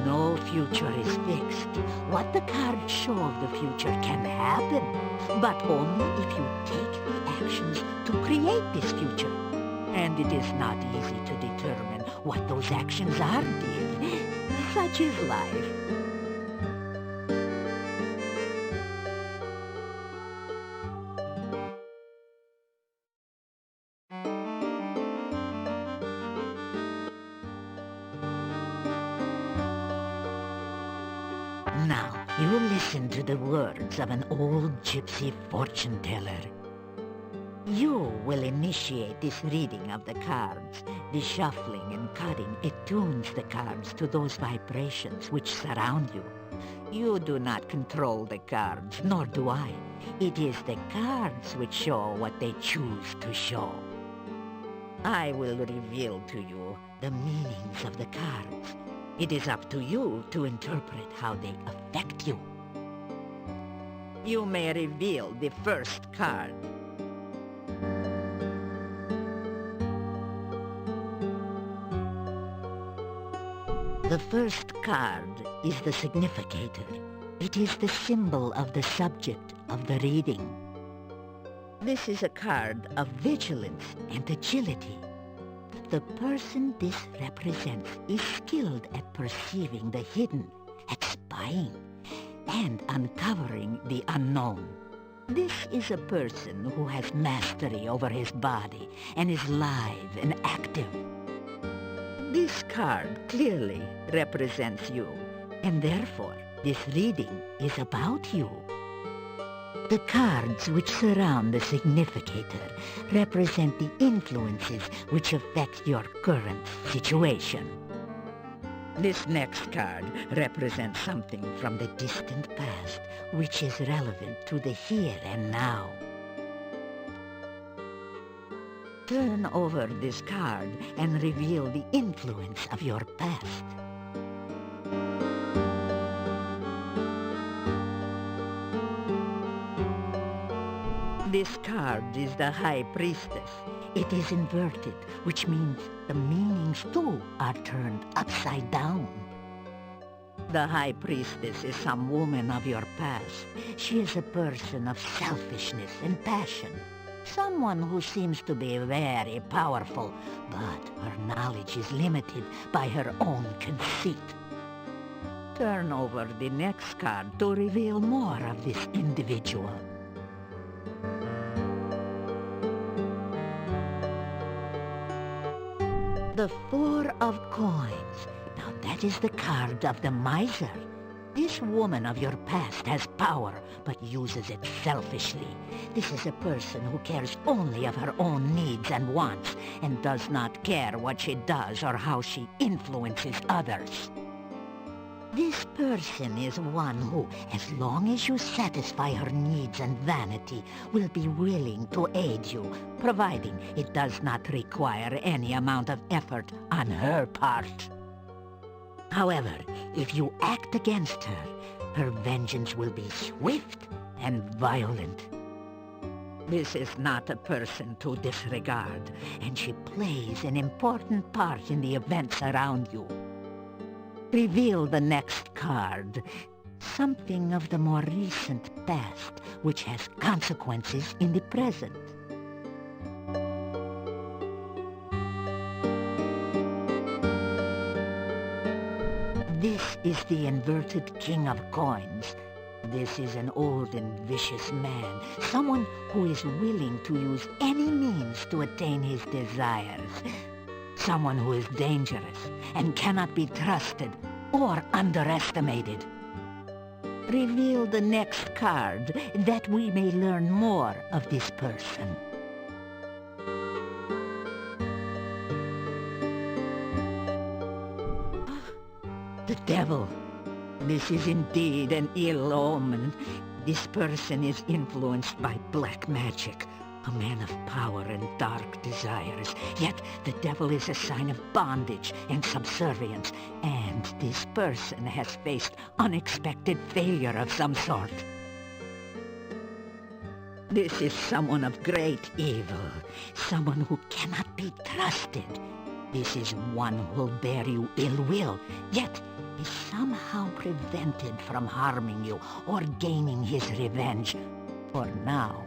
no future is fixed. What the cards show of the future can happen, but only if you take the actions to create this future. And it is not easy to determine what those actions are, dear. Such is life. Now, you listen to the words of an old gypsy fortune teller. You will initiate this reading of the cards. The shuffling and cutting attunes the cards to those vibrations which surround you. You do not control the cards, nor do I. It is the cards which show what they choose to show. I will reveal to you the meanings of the cards. It is up to you to interpret how they affect you. You may reveal the first card. The first card is the significator. It is the symbol of the subject of the reading. This is a card of vigilance and agility. The person this represents is skilled at perceiving the hidden, at spying, and uncovering the unknown. This is a person who has mastery over his body and is live and active. This card clearly represents you, and therefore this reading is about you. The cards which surround the significator represent the influences which affect your current situation. This next card represents something from the distant past which is relevant to the here and now. Turn over this card and reveal the influence of your past. This card is the High Priestess. It is inverted, which means the meanings too are turned upside down. The High Priestess is some woman of your past. She is a person of selfishness and passion. Someone who seems to be very powerful, but her knowledge is limited by her own conceit. Turn over the next card to reveal more of this individual. The Four of Coins. Now that is the card of the miser. This woman of your past has power, but uses it selfishly. This is a person who cares only of her own needs and wants, and does not care what she does or how she influences others. This person is one who, as long as you satisfy her needs and vanity, will be willing to aid you, providing it does not require any amount of effort on her part. However, if you act against her, her vengeance will be swift and violent. This is not a person to disregard, and she plays an important part in the events around you. Reveal the next card, something of the more recent past, which has consequences in the present. This is the inverted King of Coins. This is an old and vicious man, someone who is willing to use any means to attain his desires. Someone who is dangerous and cannot be trusted or underestimated. Reveal the next card that we may learn more of this person. The devil. This is indeed an ill omen. This person is influenced by black magic, a man of power and dark desires. Yet the devil is a sign of bondage and subservience, and this person has faced unexpected failure of some sort. This is someone of great evil, someone who cannot be trusted. This is one who will bear you ill will, yet is somehow prevented from harming you or gaining his revenge, for now.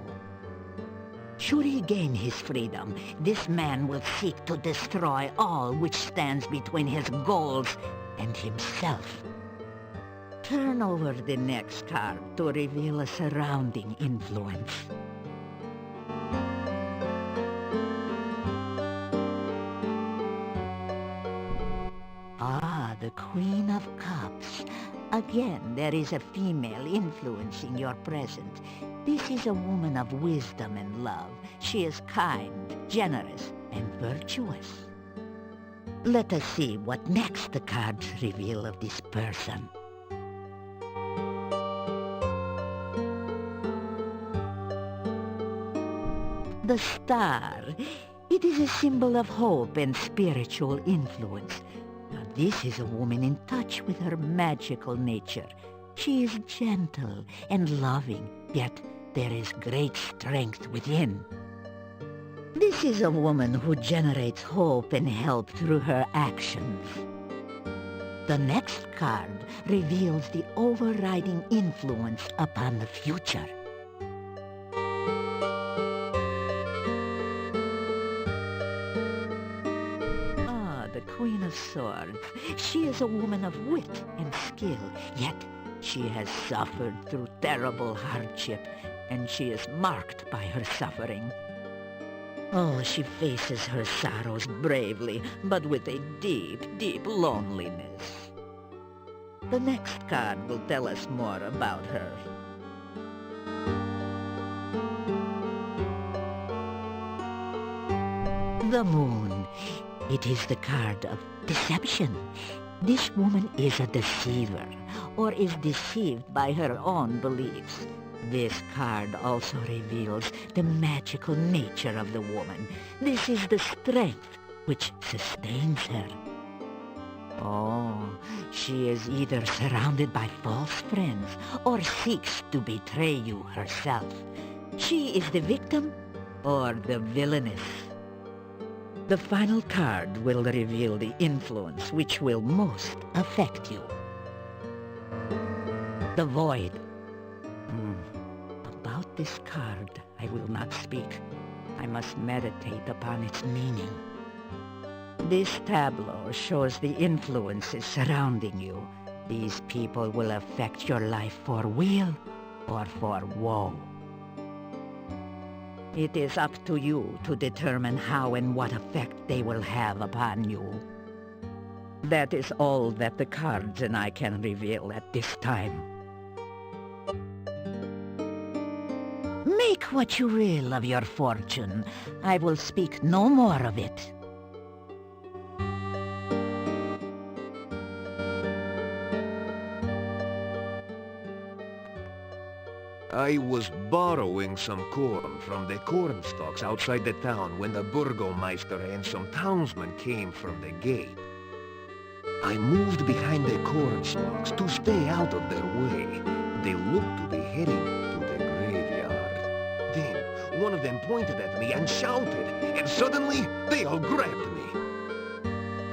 Should he gain his freedom, this man will seek to destroy all which stands between his goals and himself. Turn over the next card to reveal a surrounding influence. The Queen of Cups. Again, there is a female influencing your present. This is a woman of wisdom and love. She is kind, generous, and virtuous. Let us see what next the cards reveal of this person. The star. It is a symbol of hope and spiritual influence. This is a woman in touch with her magical nature. She is gentle and loving, yet there is great strength within. This is a woman who generates hope and help through her actions. The next card reveals the overriding influence upon the future. Queen of Swords. She is a woman of wit and skill, yet she has suffered through terrible hardship, and she is marked by her suffering. Oh, she faces her sorrows bravely, but with a deep, deep loneliness. The next card will tell us more about her. The Moon. It is the card of deception. This woman is a deceiver, or is deceived by her own beliefs. This card also reveals the magical nature of the woman. This is the strength which sustains her. Oh, she is either surrounded by false friends, or seeks to betray you herself. She is the victim, or the villainess. The final card will reveal the influence which will most affect you. The Void. About this card, I will not speak. I must meditate upon its meaning. This tableau shows the influences surrounding you. These people will affect your life for weal or for woe. It is up to you to determine how and what effect they will have upon you. That is all that the cards and I can reveal at this time. Make what you will of your fortune. I will speak no more of it. I was borrowing some corn from the corn stalks outside the town when the burgermeister and some townsmen came from the gate. I moved behind the corn stalks to stay out of their way. They looked to be heading to the graveyard. Then, one of them pointed at me and shouted, and suddenly, they all grabbed me.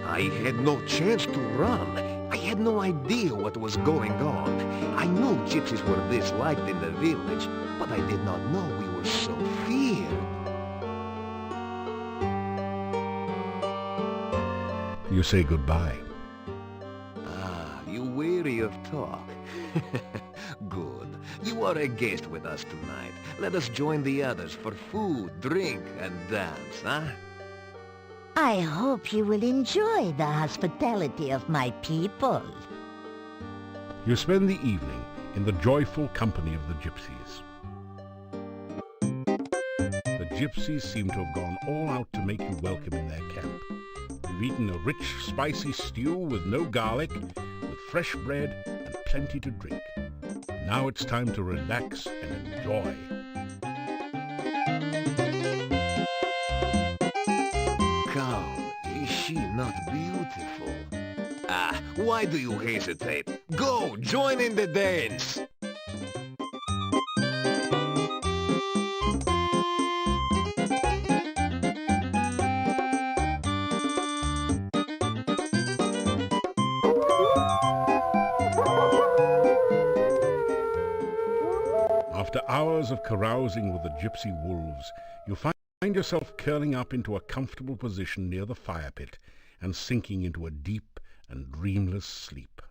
I had no chance to run. I had no idea what was going on. I knew gypsies were disliked in the village, but I did not know we were so feared. You say goodbye. Ah, you weary of talk? Good. You are a guest with us tonight. Let us join the others for food, drink, and dance, huh? I hope you will enjoy the hospitality of my people. You spend the evening in the joyful company of the gypsies. The gypsies seem to have gone all out to make you welcome in their camp. You've eaten a rich, spicy stew with no garlic, with fresh bread and plenty to drink. Now it's time to relax and enjoy. Come, is she not beautiful? Ah, why do you hesitate? Go, join in the dance! After hours of carousing with the gypsy wolves, you find yourself curling up into a comfortable position near the fire pit and sinking into a deep and dreamless sleep.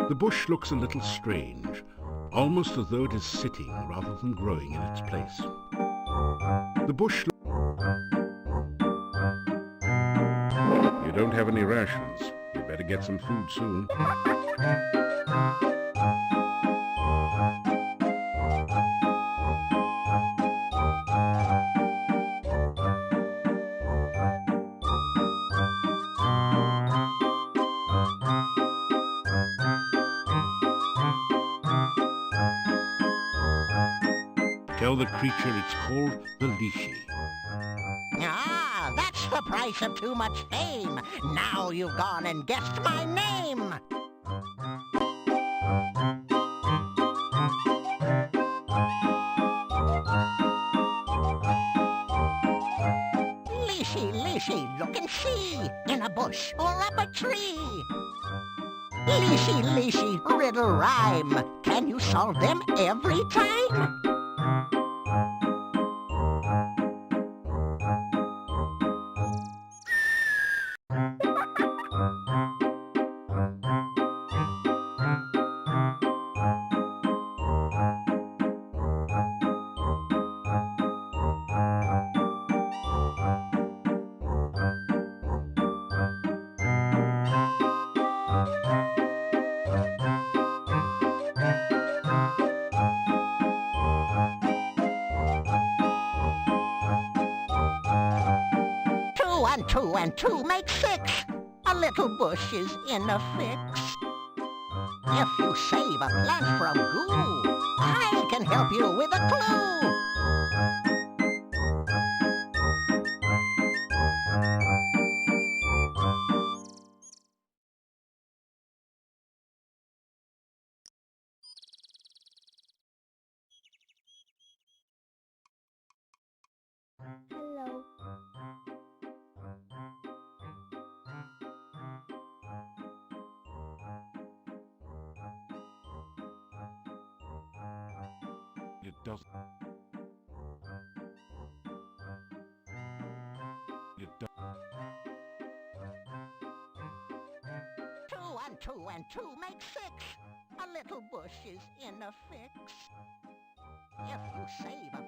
The bush looks a little strange, almost as though it is sitting rather than growing in its place. The bush... You don't have any rations. You better get some food soon. Tell the creature it's called the Leashy. Ah, that's the price of too much fame. Now you've gone and guessed my name. Leashy, Leashy, look and see. In a bush or up a tree. Leashy, Leashy, riddle rhyme. Can you solve them every time? Two and two make six. A little bush is in a fix. If you save a plant from goo, I can help you with a clue. Hello. It doesn't. It doesn't. and two make six. A little bush is in a fix. If you save 'em.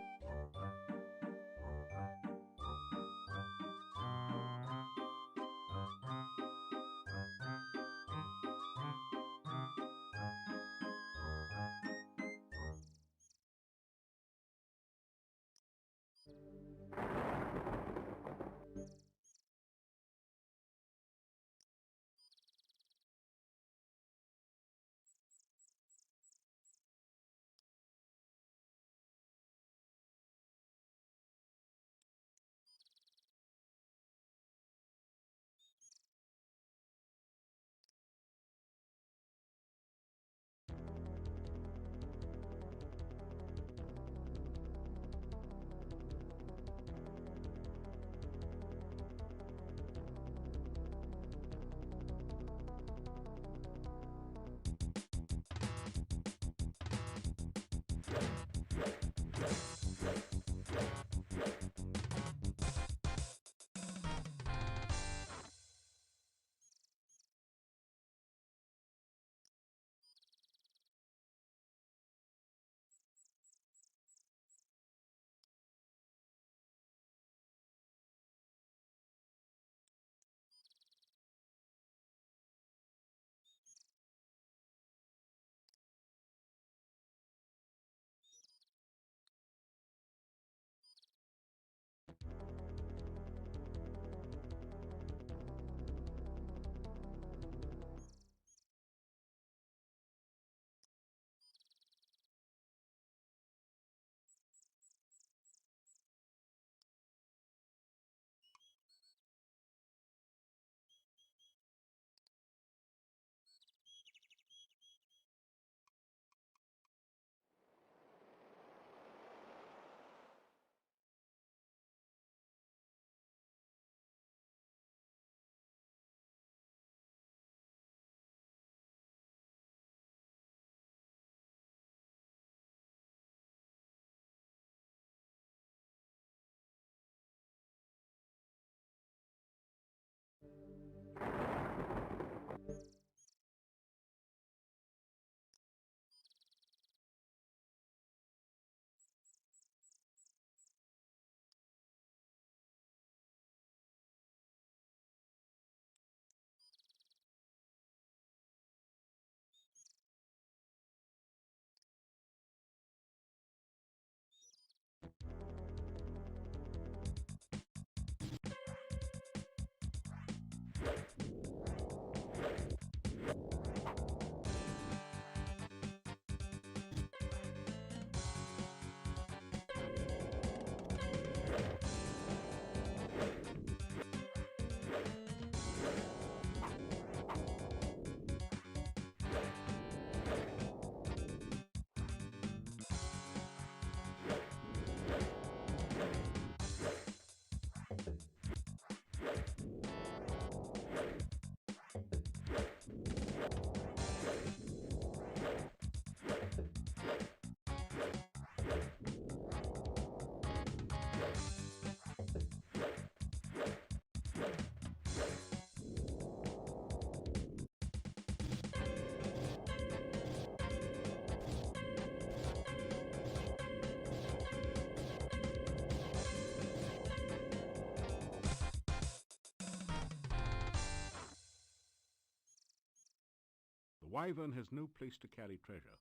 The wyvern has no place to carry treasure.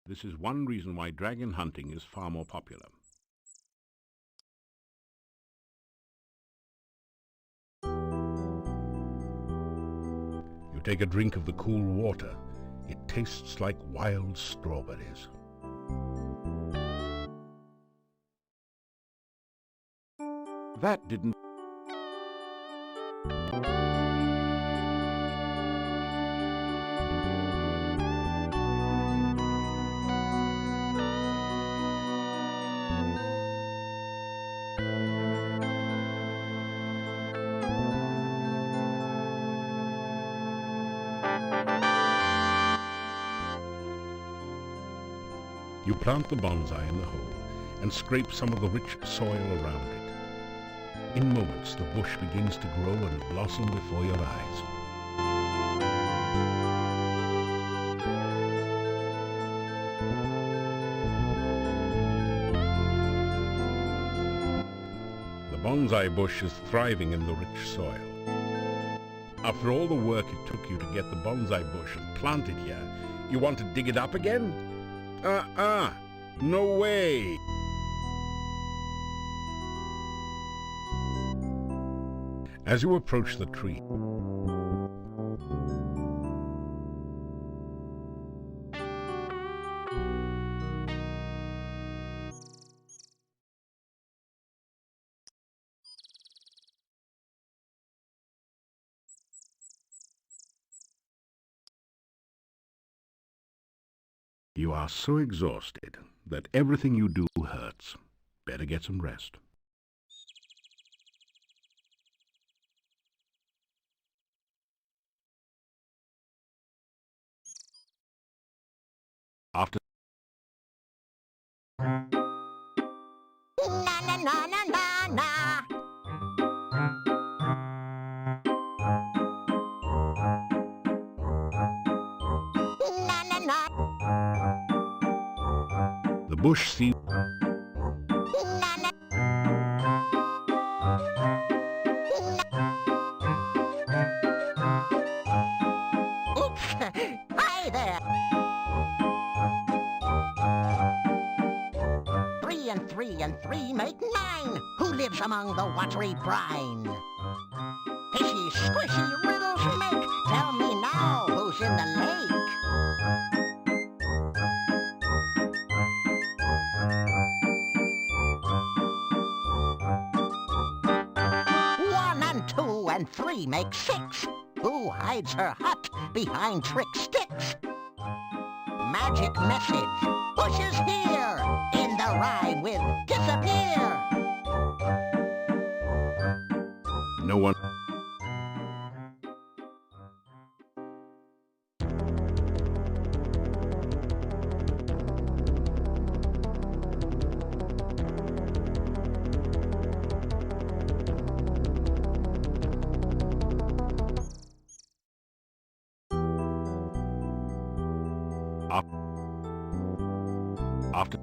This is one reason why dragon hunting is far more popular. You take a drink of the cool water. It tastes like wild strawberries. That didn't... You plant the bonsai in the hole and scrape some of the rich soil around it. In moments, the bush begins to grow and blossom before your eyes. bonsai bush is thriving in the rich soil. After all the work it took you to get the bonsai bush and plant it here, you want to dig it up again? No way! As you approach the tree, you are so exhausted that everything you do hurts. Better get some rest. After Na na na na na na. Na na na. the bush seems Na na. Oops! Hi there. 3 and 3 and 3 make 9. Who lives among the watery brine? Fishy, squishy riddles make. Tell me now, who's in the lake? One and 2 and 3 make 6. Who hides her hut behind trick sticks? Magic message. Bushes here. In the rhyme with disappear. no one. After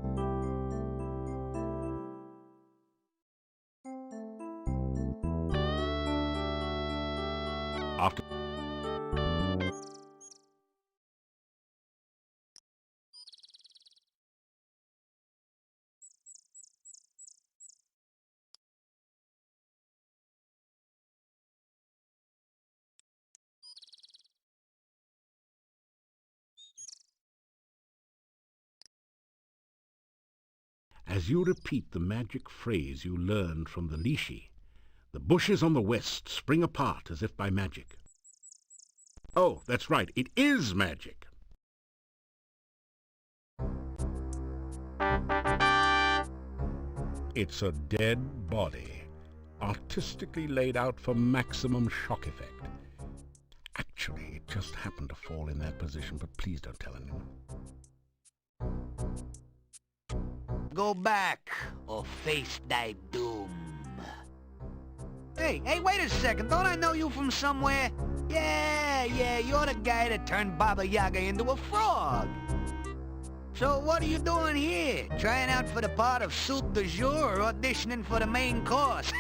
as you repeat the magic phrase you learned from the Lishi, the bushes on the west spring apart as if by magic. Oh, that's right, it is magic. It's a dead body, artistically laid out for maximum shock effect. Actually, it just happened to fall in that position, but please don't tell anyone. Go back, or face thy doom. Hey, wait a second. Don't I know you from somewhere? Yeah, you're the guy that turned Baba Yaga into a frog. So what are you doing here? Trying out for the part of soup du jour or auditioning for the main course?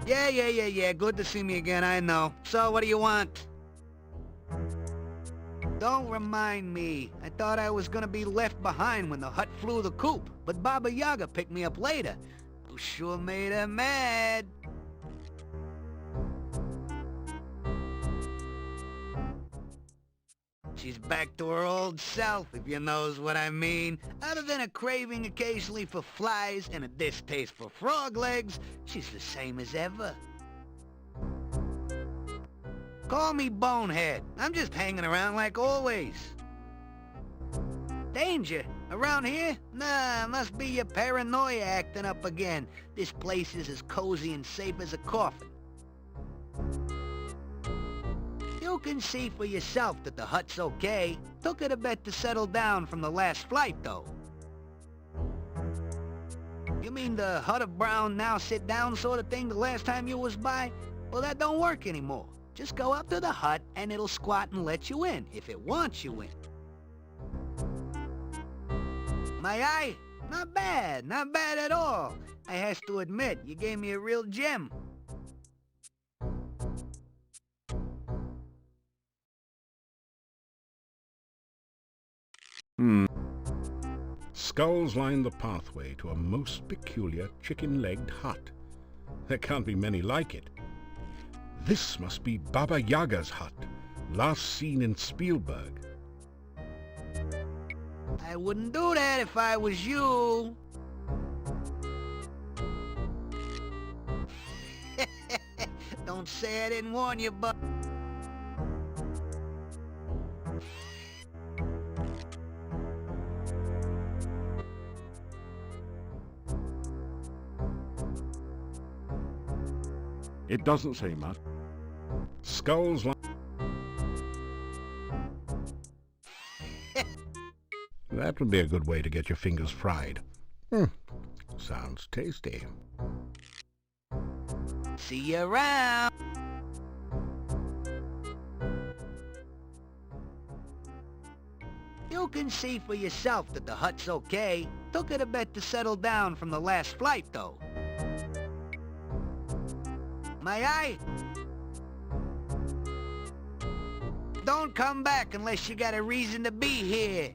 Yeah. Good to see me again, I know. So what do you want? Don't remind me. I thought I was gonna be left behind when the hut flew the coop, but Baba Yaga picked me up later. You sure made her mad. She's back to her old self, if you knows what I mean. Other than a craving occasionally for flies and a distaste for frog legs, she's the same as ever. Call me Bonehead. I'm just hanging around like always. Danger? Around here? Nah, must be your paranoia acting up again. This place is as cozy and safe as a coffin. You can see for yourself that the hut's okay. Took it a bit to settle down from the last flight, though. You mean the hut of brown now sit down sort of thing the last time you was by? Well, that don't work anymore. Just go up to the hut and it'll squat and let you in, if it wants you in. My eye? Not bad at all. I has to admit, you gave me a real gem. Skulls line the pathway to a most peculiar chicken-legged hut. There can't be many like it. This must be Baba Yaga's hut, last seen in Spielberg. I wouldn't do that if I was you. Don't say I didn't warn you, but... It doesn't say much. Skulls line... That would be a good way to get your fingers fried. Sounds tasty. See you around. You can see for yourself that the hut's okay. Took it a bit to settle down from the last flight, though. My eye? Don't come back unless you got a reason to be here.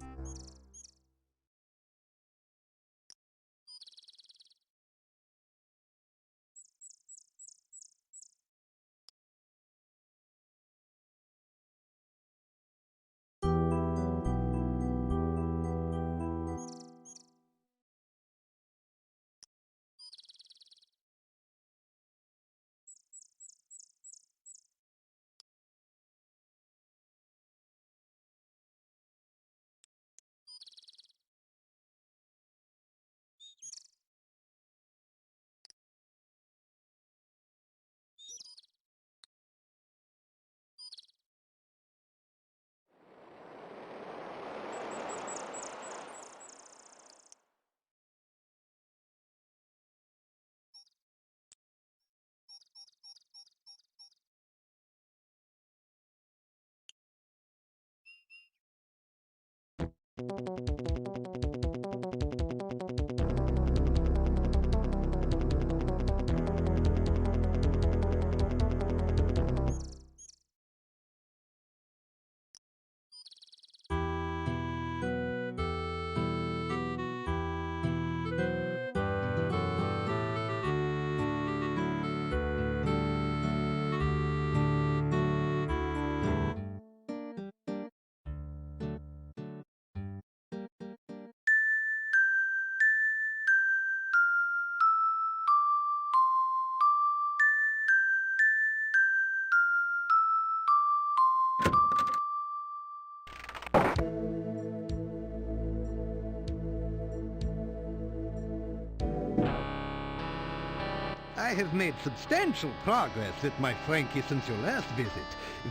I have made substantial progress with my Frankie since your last visit.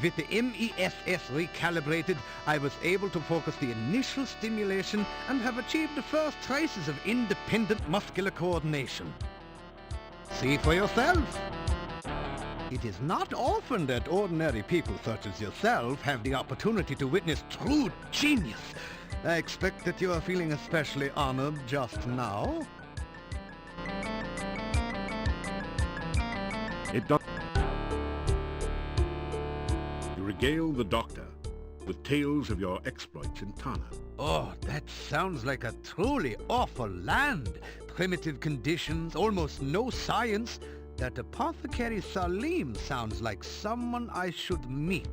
With the MESS recalibrated, I was able to focus the initial stimulation and have achieved the first traces of independent muscular coordination. See for yourself. It is not often that ordinary people such as yourself have the opportunity to witness true genius. I expect that you are feeling especially honored just now. It does. You regale the doctor with tales of your exploits in Tanya. Oh, that sounds like a truly awful land. Primitive conditions, almost no science. That apothecary Salim sounds like someone I should meet.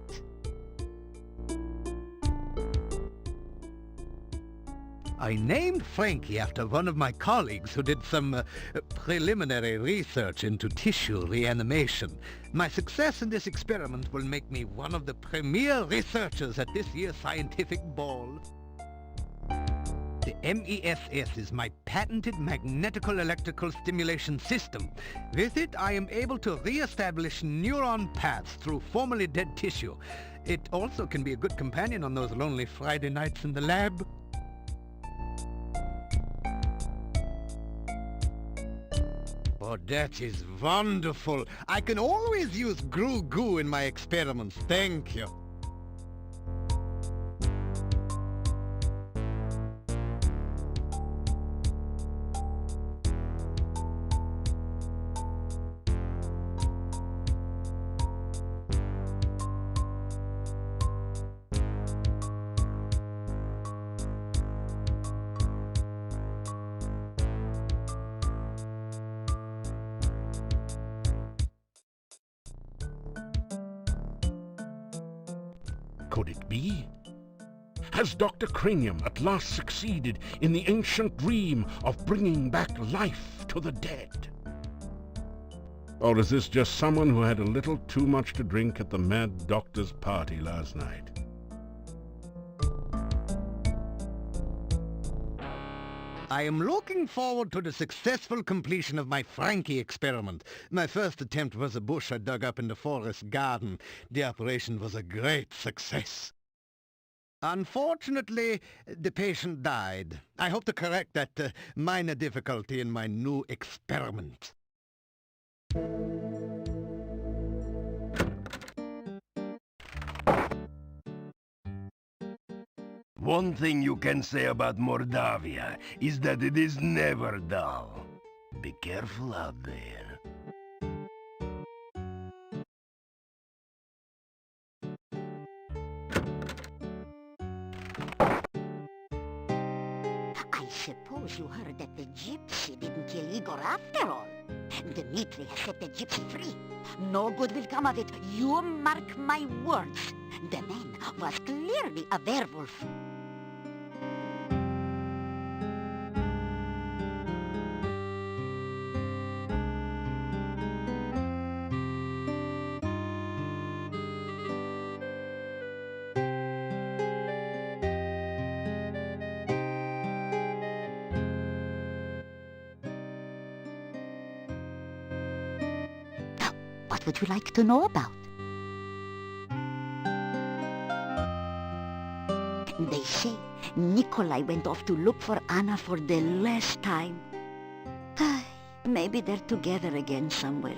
I named Frankie after one of my colleagues who did some preliminary research into tissue reanimation. My success in this experiment will make me one of the premier researchers at this year's scientific ball. The MESS is my patented magnetical electrical stimulation system. With it, I am able to re-establish neuron paths through formerly dead tissue. It also can be a good companion on those lonely Friday nights in the lab. Oh, that is wonderful. I can always use goo in my experiments. Thank you. Could it be? Has Dr. Cranium at last succeeded in the ancient dream of bringing back life to the dead? Or is this just someone who had a little too much to drink at the Mad Doctor's party last night? I am looking forward to the successful completion of my Frankie experiment. My first attempt was a bush I dug up in the forest garden. The operation was a great success. Unfortunately, the patient died. I hope to correct that minor difficulty in my new experiment. One thing you can say about Mordavia is that it is never dull. Be careful out there. I suppose you heard that the gypsy didn't kill Igor after all. Dmitri has set the gypsy free. No good will come of it, you mark my words. The man was clearly a werewolf. What would you like to know about? They say Nikolai went off to look for Anna for the last time. Maybe they're together again somewhere.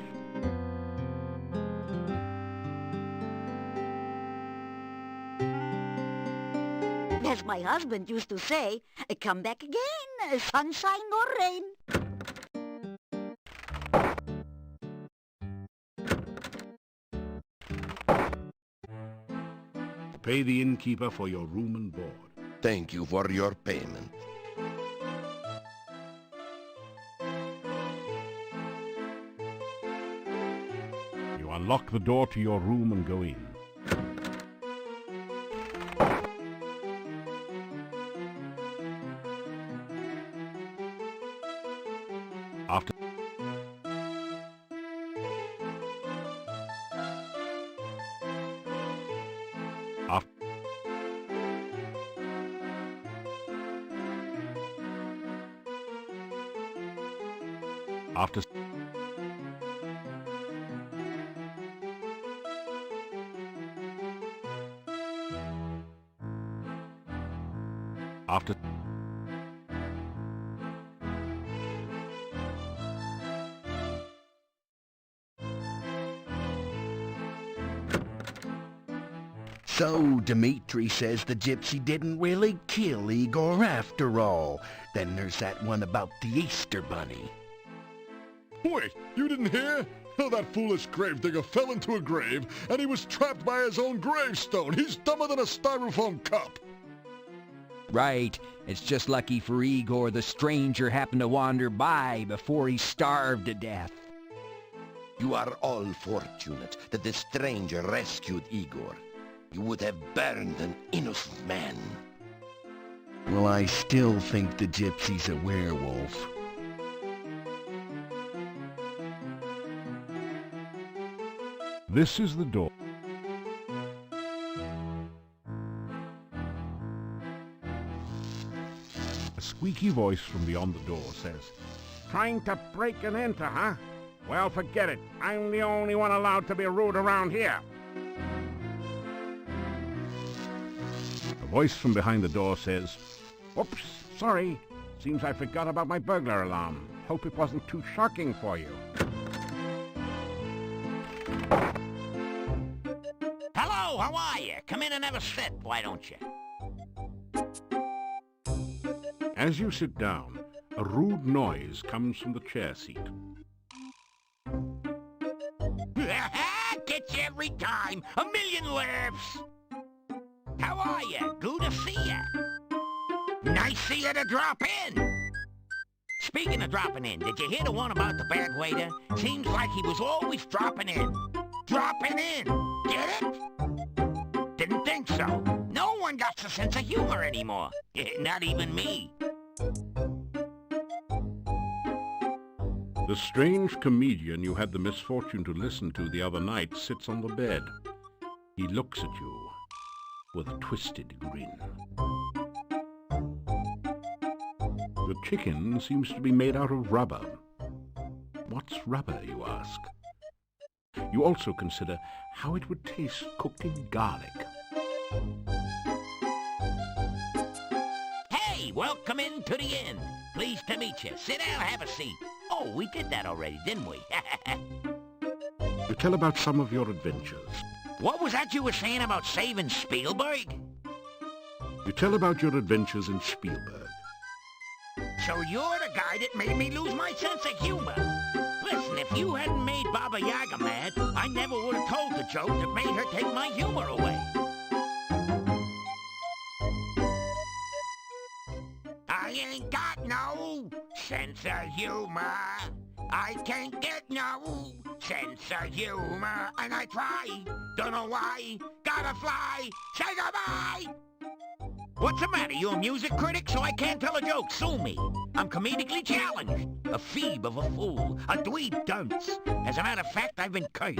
As my husband used to say, come back again, sunshine or rain. Pay the innkeeper for your room and board. Thank you for your payment. You unlock the door to your room and go in. After After So Dmitri says the gypsy didn't really kill Igor after all. Then there's that one about the Easter Bunny. Wait, you didn't hear? That foolish gravedigger fell into a grave, and he was trapped by his own gravestone. He's dumber than a styrofoam cup. Right. It's just lucky for Igor the stranger happened to wander by before he starved to death. You are all fortunate that the stranger rescued Igor. You would have burned an innocent man. Well, I still think the gypsy's a werewolf. This is the door. A squeaky voice from beyond the door says, Trying to break and enter, huh? Well, forget it. I'm the only one allowed to be rude around here. A voice from behind the door says, Oops, sorry. Seems I forgot about my burglar alarm. Hope it wasn't too shocking for you. Hello, how are you? Come in and have a sit, why don't you? As you sit down, a rude noise comes from the chair seat. Gets you every time. A million laughs. How are you? Good to see you. Nice of you to drop in. Speaking of dropping in, did you hear the one about the bad waiter? Seems like he was always dropping in. Dropping in. Get it? The didn't think so. No one got a sense of humor anymore. Not even me. The strange comedian you had the misfortune to listen to the other night sits on the bed. He looks at you with a twisted grin. The chicken seems to be made out of rubber. What's rubber, you ask? You also consider how it would taste cooked in garlic. Hey, welcome into the inn. Pleased to meet you. Sit down, have a seat. Oh, we did that already, didn't we? You tell about some of your adventures. What was that you were saying about saving Spielberg? You tell about your adventures in Spielberg. So you're the guy that made me lose my sense of humor. Listen, if you hadn't made Baba Yaga mad, I never would have told the joke that made her take my humor away. I ain't got no sense of humor. I can't get no sense of humor. And I try, don't know why, gotta fly, say goodbye. What's the matter? You a music critic, so I can't tell a joke? Sue me. I'm comedically challenged. A phoebe of a fool. A dweeb dunce. As a matter of fact, I've been cursed.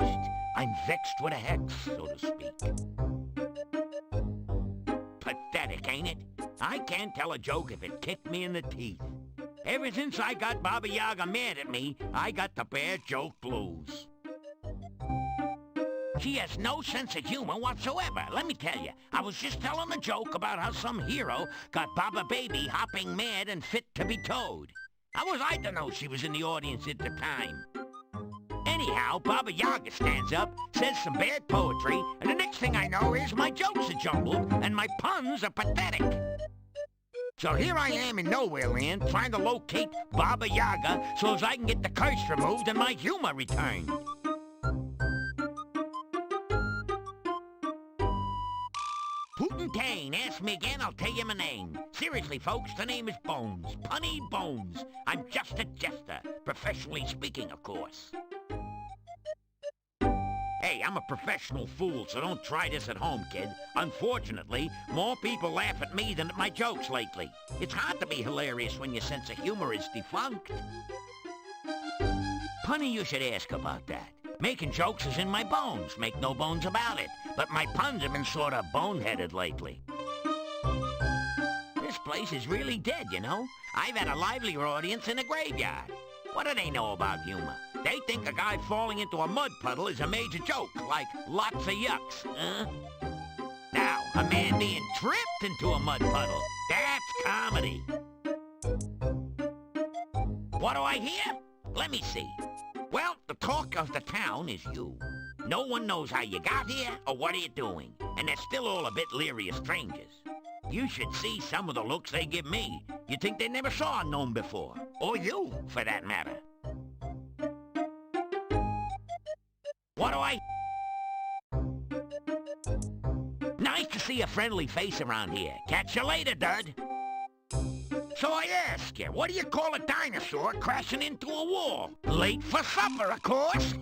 I'm vexed with a hex, so to speak. Pathetic, ain't it? I can't tell a joke if it kicked me in the teeth. Ever since I got Baba Yaga mad at me, I got the bad joke blues. She has no sense of humor whatsoever. Let me tell you, I was just telling a joke about how some hero got Baba Baby hopping mad and fit to be towed. How was I to know she was in the audience at the time? Anyhow, Baba Yaga stands up, says some bad poetry, and the next thing I know is my jokes are jumbled and my puns are pathetic. So here I am in Nowhere Land trying to locate Baba Yaga so as I can get the curse removed and my humor returned. Putin ask me again, I'll tell you my name. Seriously, folks, the name is Bones. Punny Bones. I'm just a jester. Professionally speaking, of course. Hey, I'm a professional fool, so don't try this at home, kid. Unfortunately, more people laugh at me than at my jokes lately. It's hard to be hilarious when your sense of humor is defunct. Punny, you should ask about that. Making jokes is in my bones, make no bones about it. But my puns have been sort of boneheaded lately. This place is really dead, you know? I've had a livelier audience in a graveyard. What do they know about humor? They think a guy falling into a mud puddle is a major joke, like lots of yucks, huh? Now, a man being tripped into a mud puddle, that's comedy. What do I hear? Let me see. Well, the talk of the town is you. No one knows how you got here or what are you doing, and they're still all a bit leery of strangers. You should see some of the looks they give me. You'd think they never saw a gnome before, or you, for that matter. What do I... Nice to see a friendly face around here. Catch you later, Dud. So I ask you, what do you call a dinosaur crashing into a wall? Late for supper, of course.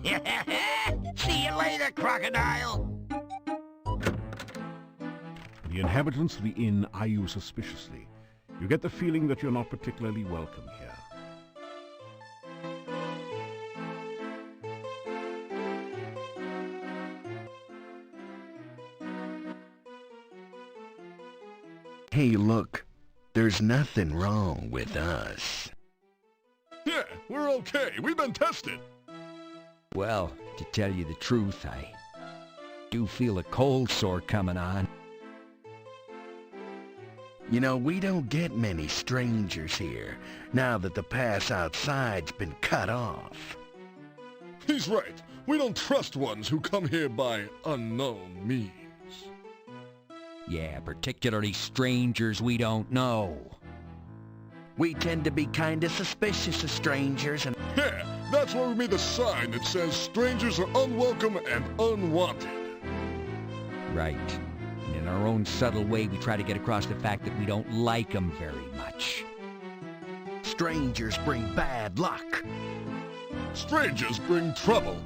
See you later, crocodile. The inhabitants of the inn eye you suspiciously. You get the feeling that you're not particularly welcome here. Hey, look. There's nothing wrong with us. Yeah, we're okay. We've been tested. Well, to tell you the truth, I do feel a cold sore coming on. You know, we don't get many strangers here, now that the pass outside's been cut off. He's right. We don't trust ones who come here by unknown means. Yeah, particularly strangers we don't know. We tend to be kinda suspicious of strangers and... Yeah, that's why we made the sign that says strangers are unwelcome and unwanted. Right. And in our own subtle way, we try to get across the fact that we don't like them very much. Strangers bring bad luck. Strangers bring trouble.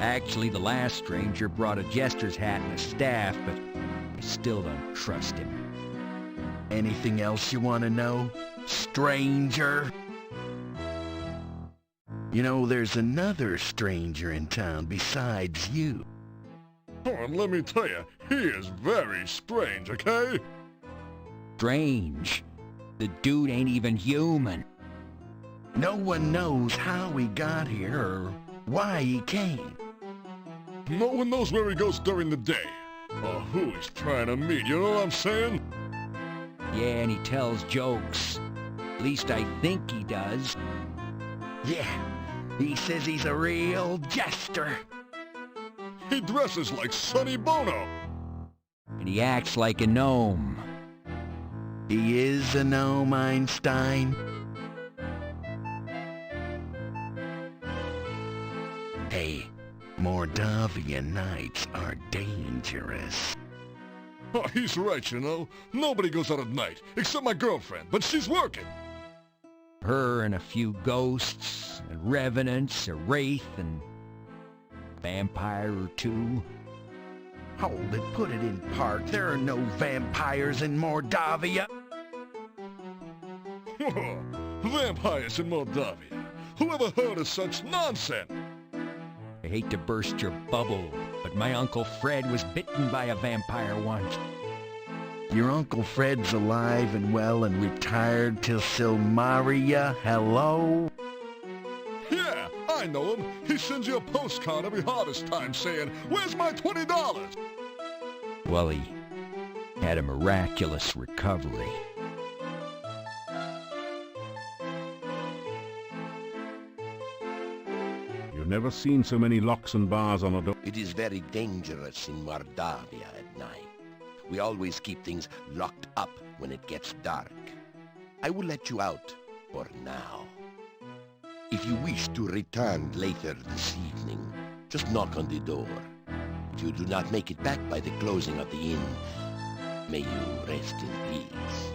Actually, the last stranger brought a jester's hat and a staff, but I still don't trust him. Anything else you want to know, stranger? You know, there's another stranger in town besides you. And let me tell you, he is very strange, okay? Strange? The dude ain't even human. No one knows how he got here or why he came. No one knows where he goes during the day, or who he's trying to meet, you know what I'm saying? Yeah, and he tells jokes. At least I think he does. Yeah, he says he's a real jester. He dresses like Sonny Bono. And he acts like a gnome. He is a gnome, Einstein. Hey, Mordavia nights are dangerous. Oh, he's right, you know. Nobody goes out at night, except my girlfriend, but she's working. Her and a few ghosts, and revenants, a wraith, and vampire or two. Hold it, put it in park. There are no vampires in Mordavia. Vampires in Mordavia. Whoever heard of such nonsense? I hate to burst your bubble, but my Uncle Fred was bitten by a vampire once. Your Uncle Fred's alive and well and retired till Silmaria, hello? Yeah, I know him. He sends you a postcard every harvest time saying, "Where's my $20?" Well, he had a miraculous recovery. You've never seen so many locks and bars on a door. It is very dangerous in Mordavia at night. We always keep things locked up when it gets dark. I will let you out for now. If you wish to return later this evening, just knock on the door. If you do not make it back by the closing of the inn, may you rest in peace.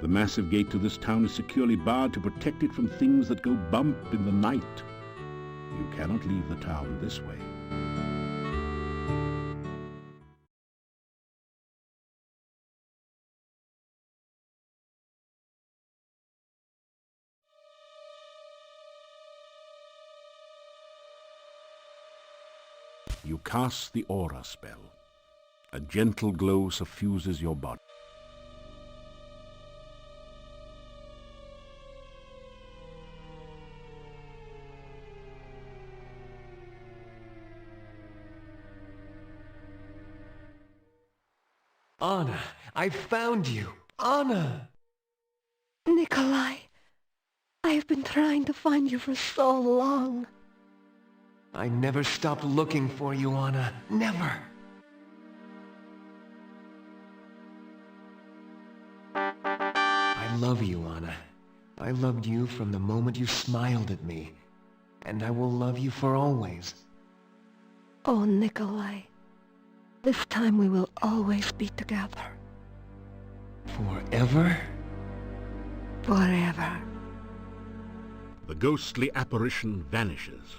The massive gate to this town is securely barred to protect it from things that go bump in the night. You cannot leave the town this way. You cast the aura spell. A gentle glow suffuses your body. Anna, I found you. Anna! Nikolai, I have been trying to find you for so long. I never stopped looking for you, Anna. Never. I love you, Anna. I loved you from the moment you smiled at me. And I will love you for always. Oh, Nikolai. This time we will always be together. Forever? Forever. The ghostly apparition vanishes.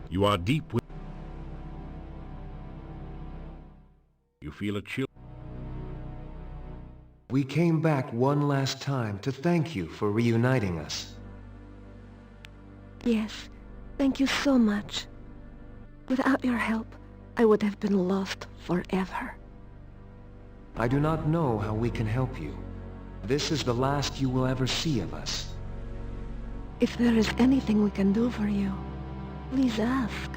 You are deep with... You feel a chill. We came back one last time to thank you for reuniting us. Yes, thank you so much. Without your help, I would have been lost forever. I do not know how we can help you. This is the last you will ever see of us. If there is anything we can do for you, please ask.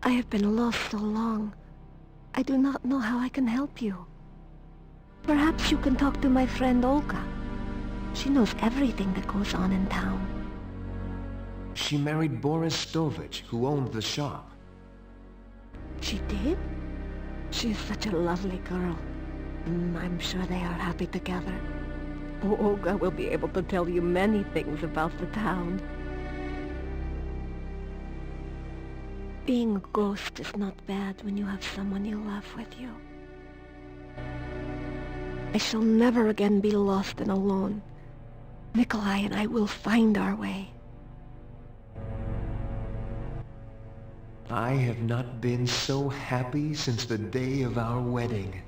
I have been lost so long. I do not know how I can help you. Perhaps you can talk to my friend Olga. She knows everything that goes on in town. She married Boris Stovich, who owned the shop. She did? She is such a lovely girl. I'm sure they are happy together. Olga will be able to tell you many things about the town. Being a ghost is not bad when you have someone you love with you. I shall never again be lost and alone. Nikolai and I will find our way. I have not been so happy since the day of our wedding.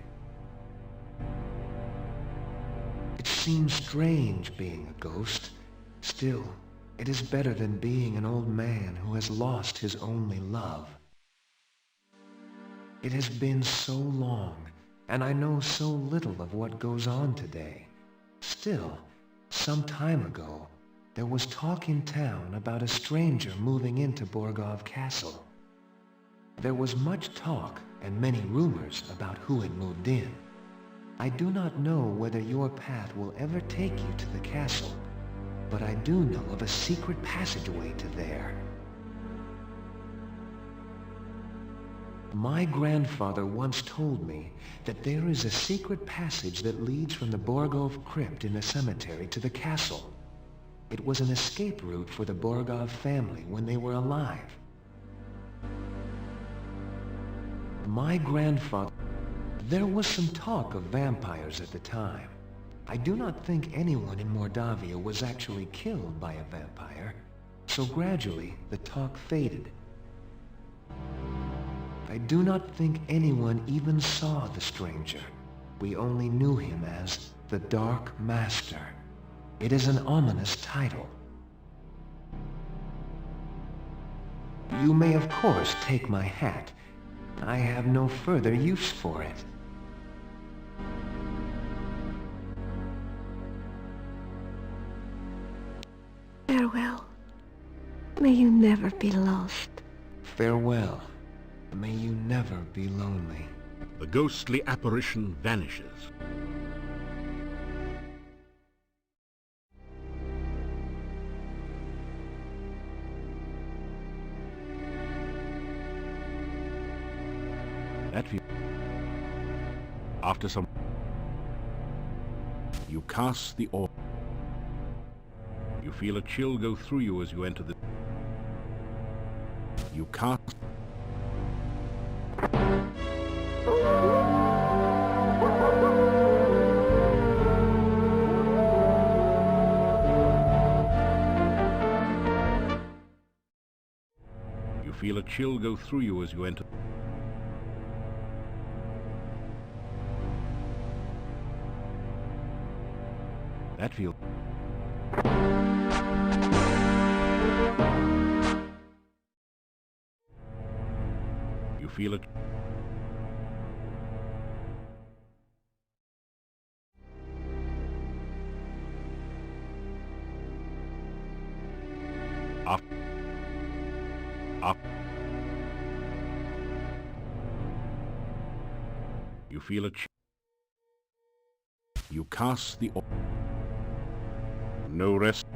It seems strange being a ghost. Still, it is better than being an old man who has lost his only love. It has been so long, and I know so little of what goes on today. Still, some time ago, there was talk in town about a stranger moving into Borgov Castle. There was much talk and many rumors about who had moved in. I do not know whether your path will ever take you to the castle, but I do know of a secret passageway to there. My grandfather once told me that there is a secret passage that leads from the Borgov crypt in the cemetery to the castle. It was an escape route for the Borgov family when they were alive. My grandfather... There was some talk of vampires at the time. I do not think anyone in Mordavia was actually killed by a vampire, so gradually the talk faded. I do not think anyone even saw the stranger. We only knew him as the Dark Master. It is an ominous title. You may of course take my hat. I have no further use for it. Farewell. May you never be lost. Farewell. May you never be lonely. The ghostly apparition vanishes. That view. After some... You cast the orb. You feel a chill go through you as you enter the... You cast... You feel a chill go through you as you enter... That feels... You feel it... Up. Up. You feel it... You cast the... No rest.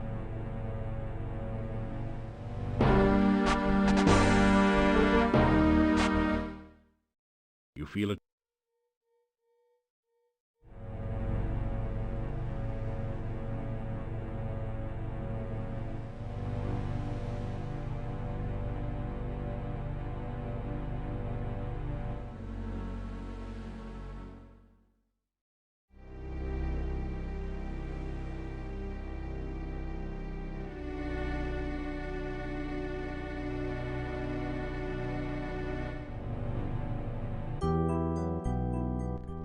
You feel it.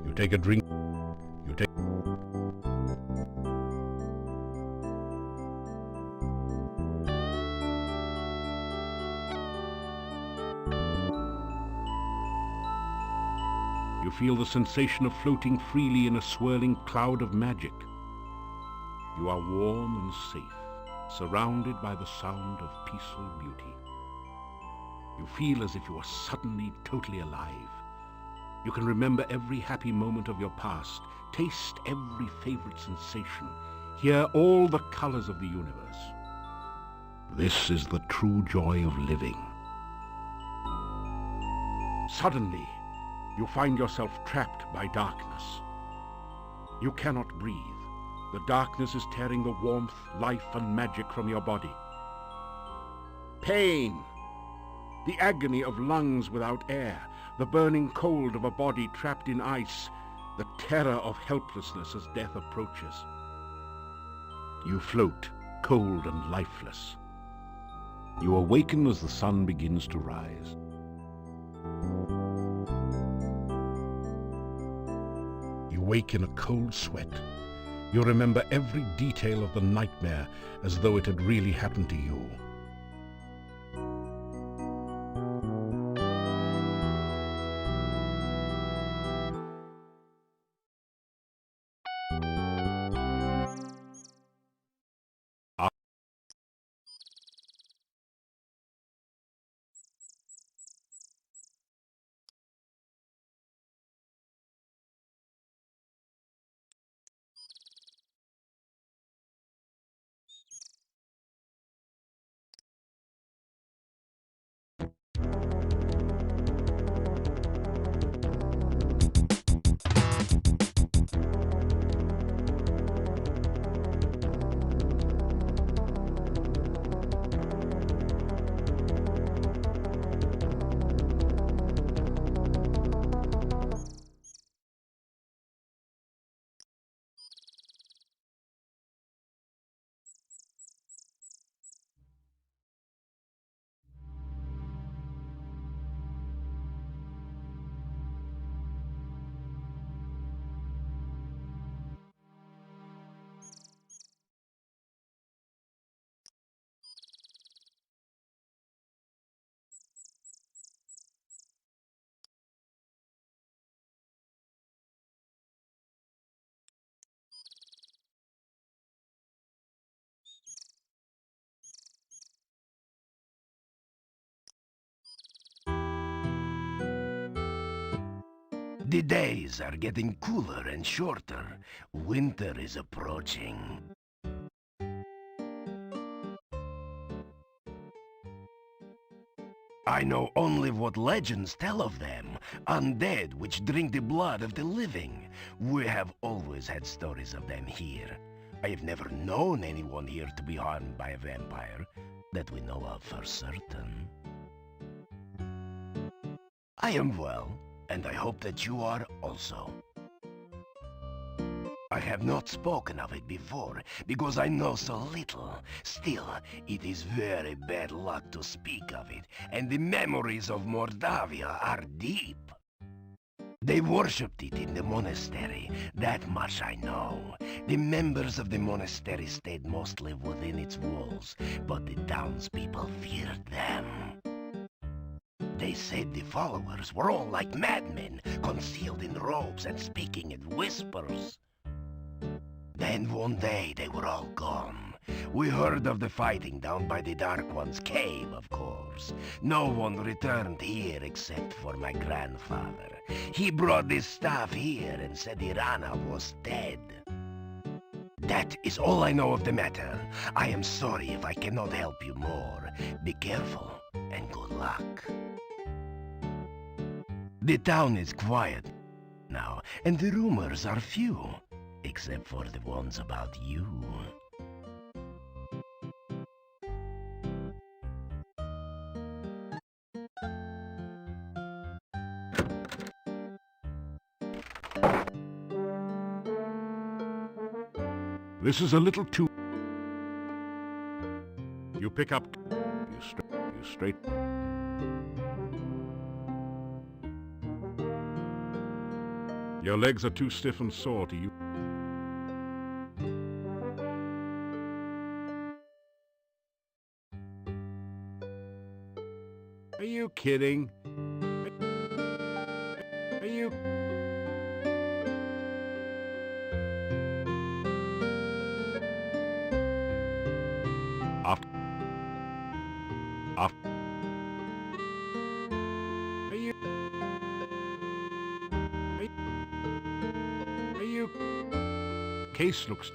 You take a drink. You take... You feel the sensation of floating freely in a swirling cloud of magic. You are warm and safe, surrounded by the sound of peaceful beauty. You feel as if you are suddenly totally alive. You can remember every happy moment of your past, taste every favorite sensation, hear all the colors of the universe. This is the true joy of living. Suddenly, you find yourself trapped by darkness. You cannot breathe. The darkness is tearing the warmth, life, and magic from your body. Pain! The agony of lungs without air, the burning cold of a body trapped in ice, the terror of helplessness as death approaches. You float, cold and lifeless. You awaken as the sun begins to rise. You wake in a cold sweat. You remember every detail of the nightmare as though it had really happened to you. The days are getting cooler and shorter. Winter is approaching. I know only what legends tell of them, undead which drink the blood of the living. We have always had stories of them here. I have never known anyone here to be harmed by a vampire, that we know of for certain. I am well, and I hope that you are also. I have not spoken of it before, because I know so little. Still, it is very bad luck to speak of it, and the memories of Mordavia are deep. They worshipped it in the monastery, that much I know. The members of the monastery stayed mostly within its walls, but the townspeople feared them. They said the followers were all like madmen, concealed in robes and speaking in whispers. Then one day they were all gone. We heard of the fighting down by the Dark One's cave, of course. No one returned here except for my grandfather. He brought this staff here and said Irana was dead. That is all I know of the matter. I am sorry if I cannot help you more. Be careful and good luck. The town is quiet now, and the rumors are few, except for the ones about you. This is a little too... You pick up... You straight... Your legs are too stiff and sore to use. Are you kidding? Are you... Case looks...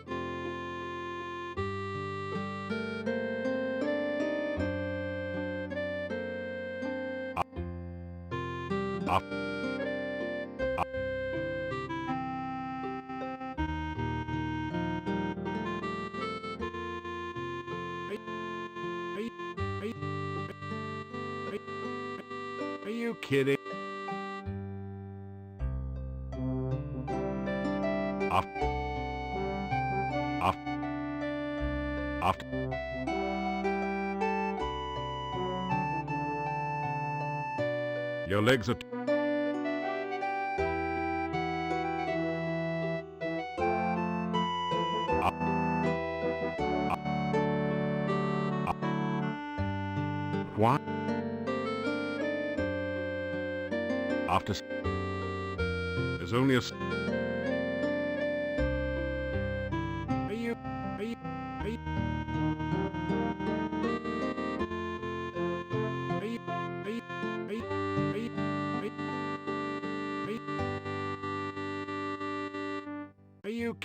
you kidding? After. Your legs are... What? After... There's only a... Are you...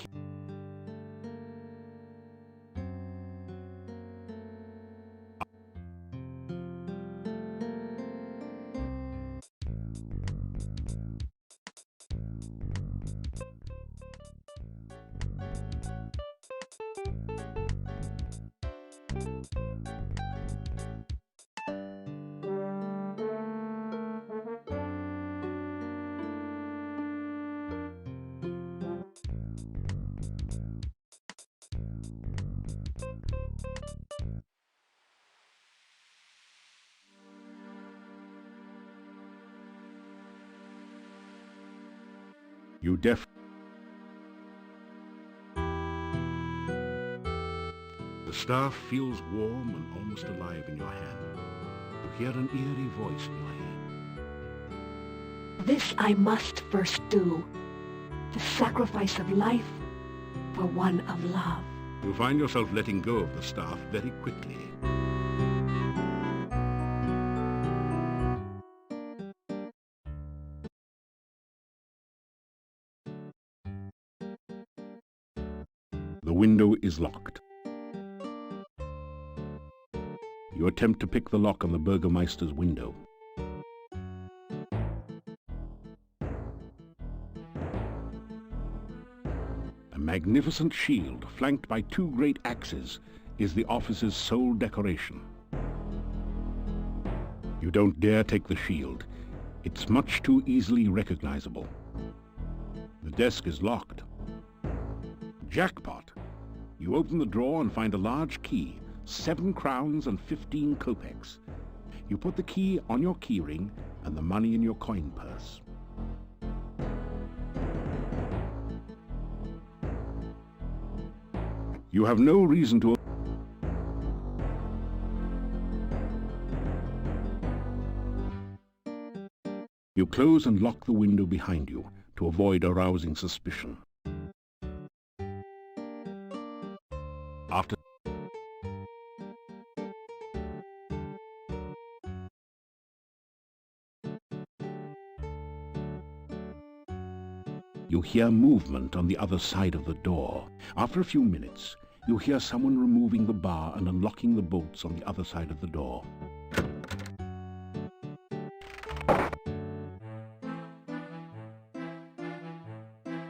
You The staff feels warm and almost alive in your hand. You hear an eerie voice in your head. This I must first do. The sacrifice of life for one of love. You find yourself letting go of the staff very quickly. The window is locked. You attempt to pick the lock on the burgermeister's window. A magnificent shield, flanked by two great axes, is the office's sole decoration. You don't dare take the shield. It's much too easily recognizable. The desk is locked. Jackpot! You open the drawer and find a large key, 7 crowns and 15 kopecks. You put the key on your keyring and the money in your coin purse. You have no reason to... You close and lock the window behind you to avoid arousing suspicion. After you hear movement on the other side of the door. After a few minutes, you hear someone removing the bar and unlocking the bolts on the other side of the door.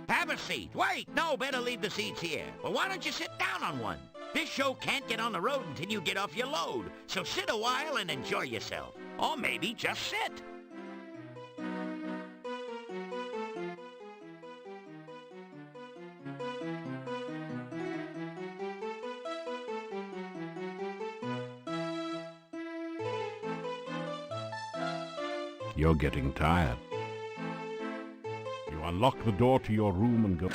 Have a seat. Wait, no, better leave the seats here. Well, why don't you sit down on one? This show can't get on the road until you get off your load. So sit a while and enjoy yourself. Or maybe just sit. You're getting tired. You unlock the door to your room and go...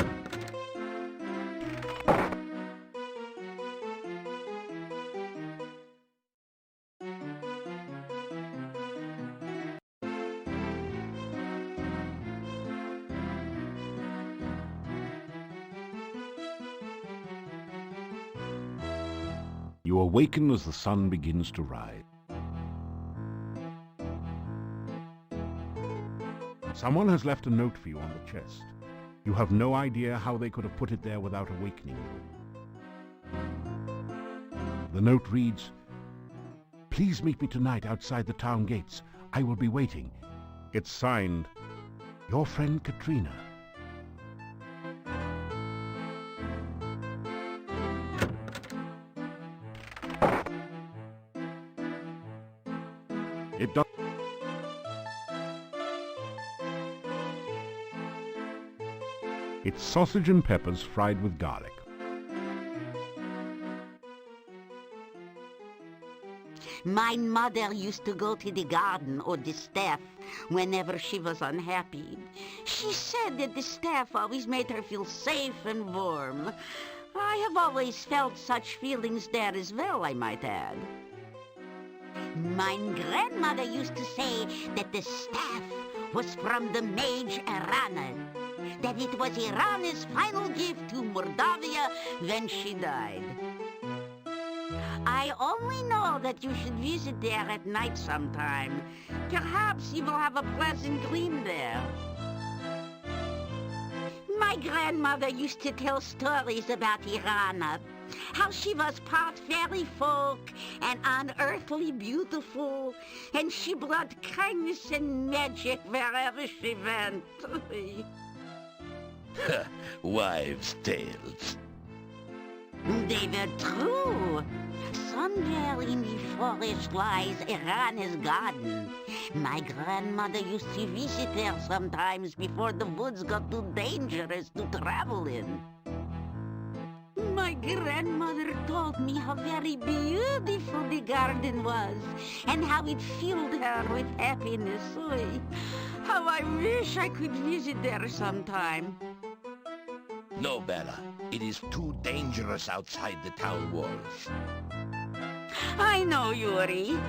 You awaken as the sun begins to rise. Someone has left a note for you on the chest. You have no idea how they could have put it there without awakening you. The note reads, "Please meet me tonight outside the town gates. I will be waiting." It's signed, Your Friend Katrina. It does... It's sausage and peppers fried with garlic. My mother used to go to the garden or the staff whenever she was unhappy. She said that the staff always made her feel safe and warm. I have always felt such feelings there as well, I might add. My grandmother used to say that the staff was from the mage Irana, that it was Irana's final gift to Mordavia when she died. I only know that you should visit there at night sometime. Perhaps you will have a pleasant dream there. My grandmother used to tell stories about Irana, how she was part fairy folk and unearthly beautiful, and she brought kindness and magic wherever she went. Wives' tales. They were true. Somewhere in the forest lies Irana's garden. My grandmother used to visit there sometimes before the woods got too dangerous to travel in. My grandmother told me how very beautiful the garden was and how it filled her with happiness. Oy, how I wish I could visit there sometime. No, Bella. It is too dangerous outside the town walls. I know, Yuri.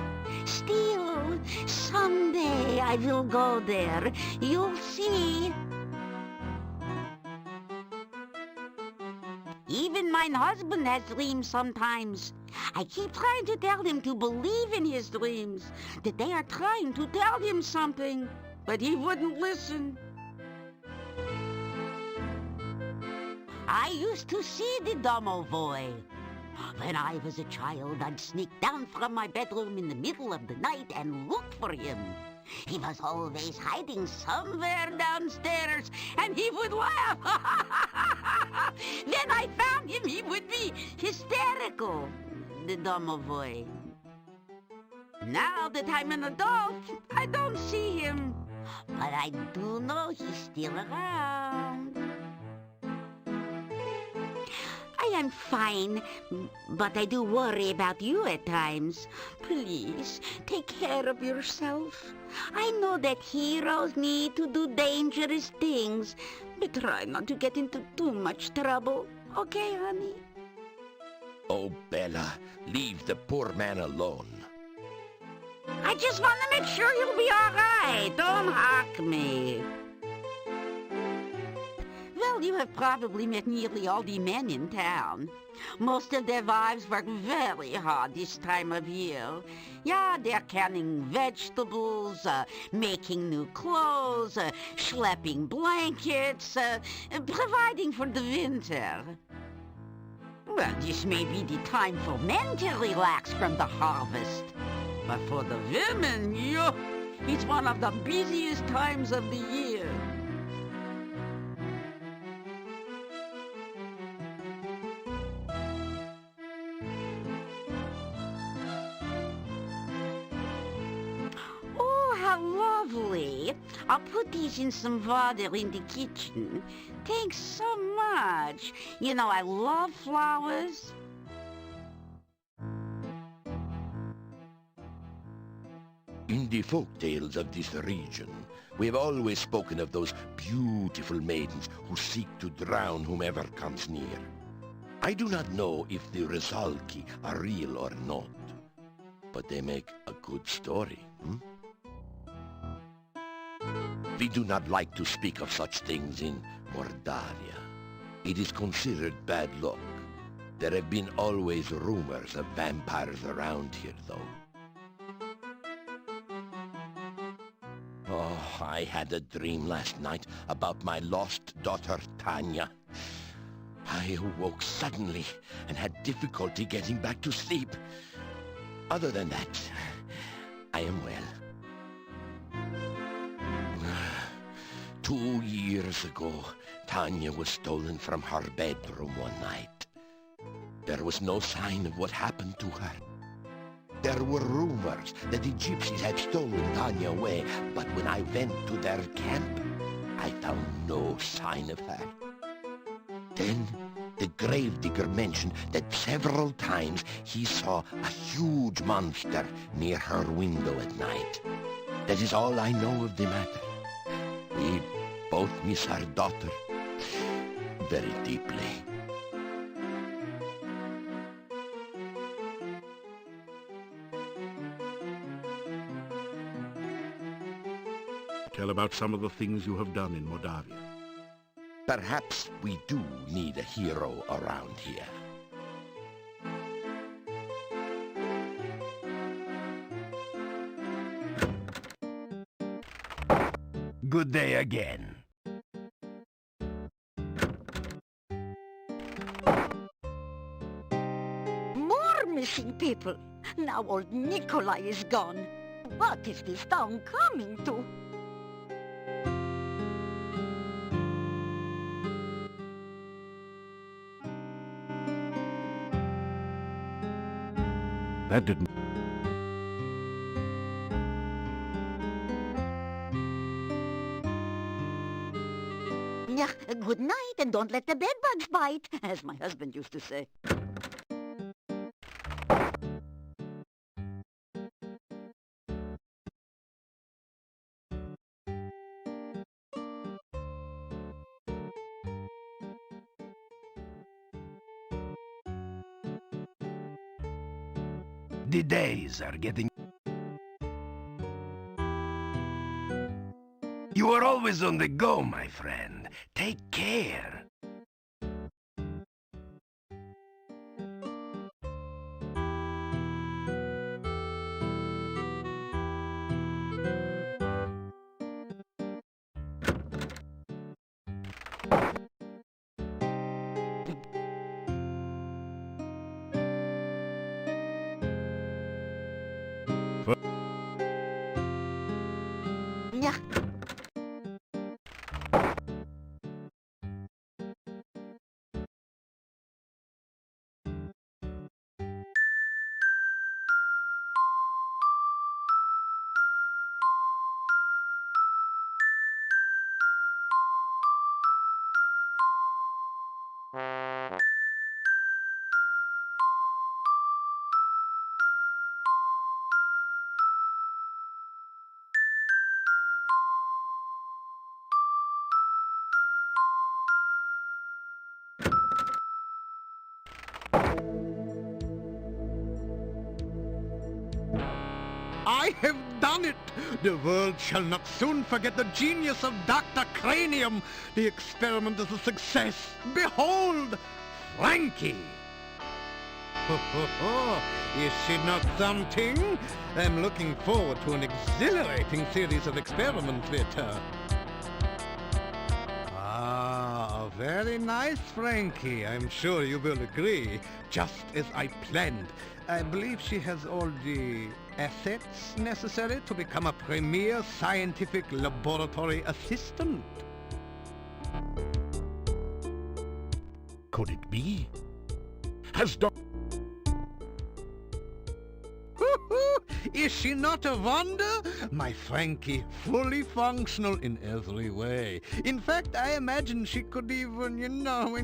Still, someday I will go there. You'll see. Even my husband has dreams sometimes. I keep trying to tell him to believe in his dreams, that they are trying to tell him something, but he wouldn't listen. I used to see the domovoi. When I was a child, I'd sneak down from my bedroom in the middle of the night and look for him. He was always hiding somewhere downstairs, and he would laugh. When I found him, he would be hysterical, the domovoi. Now that I'm an adult, I don't see him. But I do know he's still around. I am fine, but I do worry about you at times. Please, take care of yourself. I know that heroes need to do dangerous things, but try not to get into too much trouble. Okay, honey? Oh, Bella, leave the poor man alone. I just want to make sure you'll be all right. Don't hawk me. Well, you have probably met nearly all the men in town. Most of their wives work very hard this time of year. Yeah, they're canning vegetables, making new clothes, schlepping blankets, providing for the winter. Well, this may be the time for men to relax from the harvest. But for the women, it's one of the busiest times of the year. Lovely. I'll put these in some water in the kitchen. Thanks so much. You know, I love flowers. In the folk tales of this region, we have always spoken of those beautiful maidens who seek to drown whomever comes near. I do not know if the Rizalki are real or not, but they make a good story, We do not like to speak of such things in Mordavia. It is considered bad luck. There have been always rumors of vampires around here, though. Oh, I had a dream last night about my lost daughter, Tanya. I awoke suddenly and had difficulty getting back to sleep. Other than that, I am well. 2 years ago, Tanya was stolen from her bedroom one night. There was no sign of what happened to her. There were rumors that the gypsies had stolen Tanya away, but when I went to their camp, I found no sign of her. Then the gravedigger mentioned that several times he saw a huge monster near her window at night. That is all I know of the matter. We both miss our daughter very deeply. Tell about some of the things you have done in Mordavia. Perhaps we do need a hero around here. Good day again. More missing people. Now old Nikolai is gone. What is this town coming to? That didn't... Yeah, good night, and don't let the bedbugs bite, as my husband used to say. The days are getting... You are always on the go, my friend. Take care. Yeah. I have done it! The world shall not soon forget the genius of Dr. Cranium. The experiment is a success. Behold, Frankie! Ho, ho, ho. Is she not something? I'm looking forward to an exhilarating series of experiments with her. Ah, very nice, Frankie. I'm sure you will agree. Just as I planned. I believe she has all the assets necessary to become a premier scientific laboratory assistant. Could it be? Has Dr. Is she not a wonder? My Frankie, fully functional in every way. In fact, I imagine she could even, no.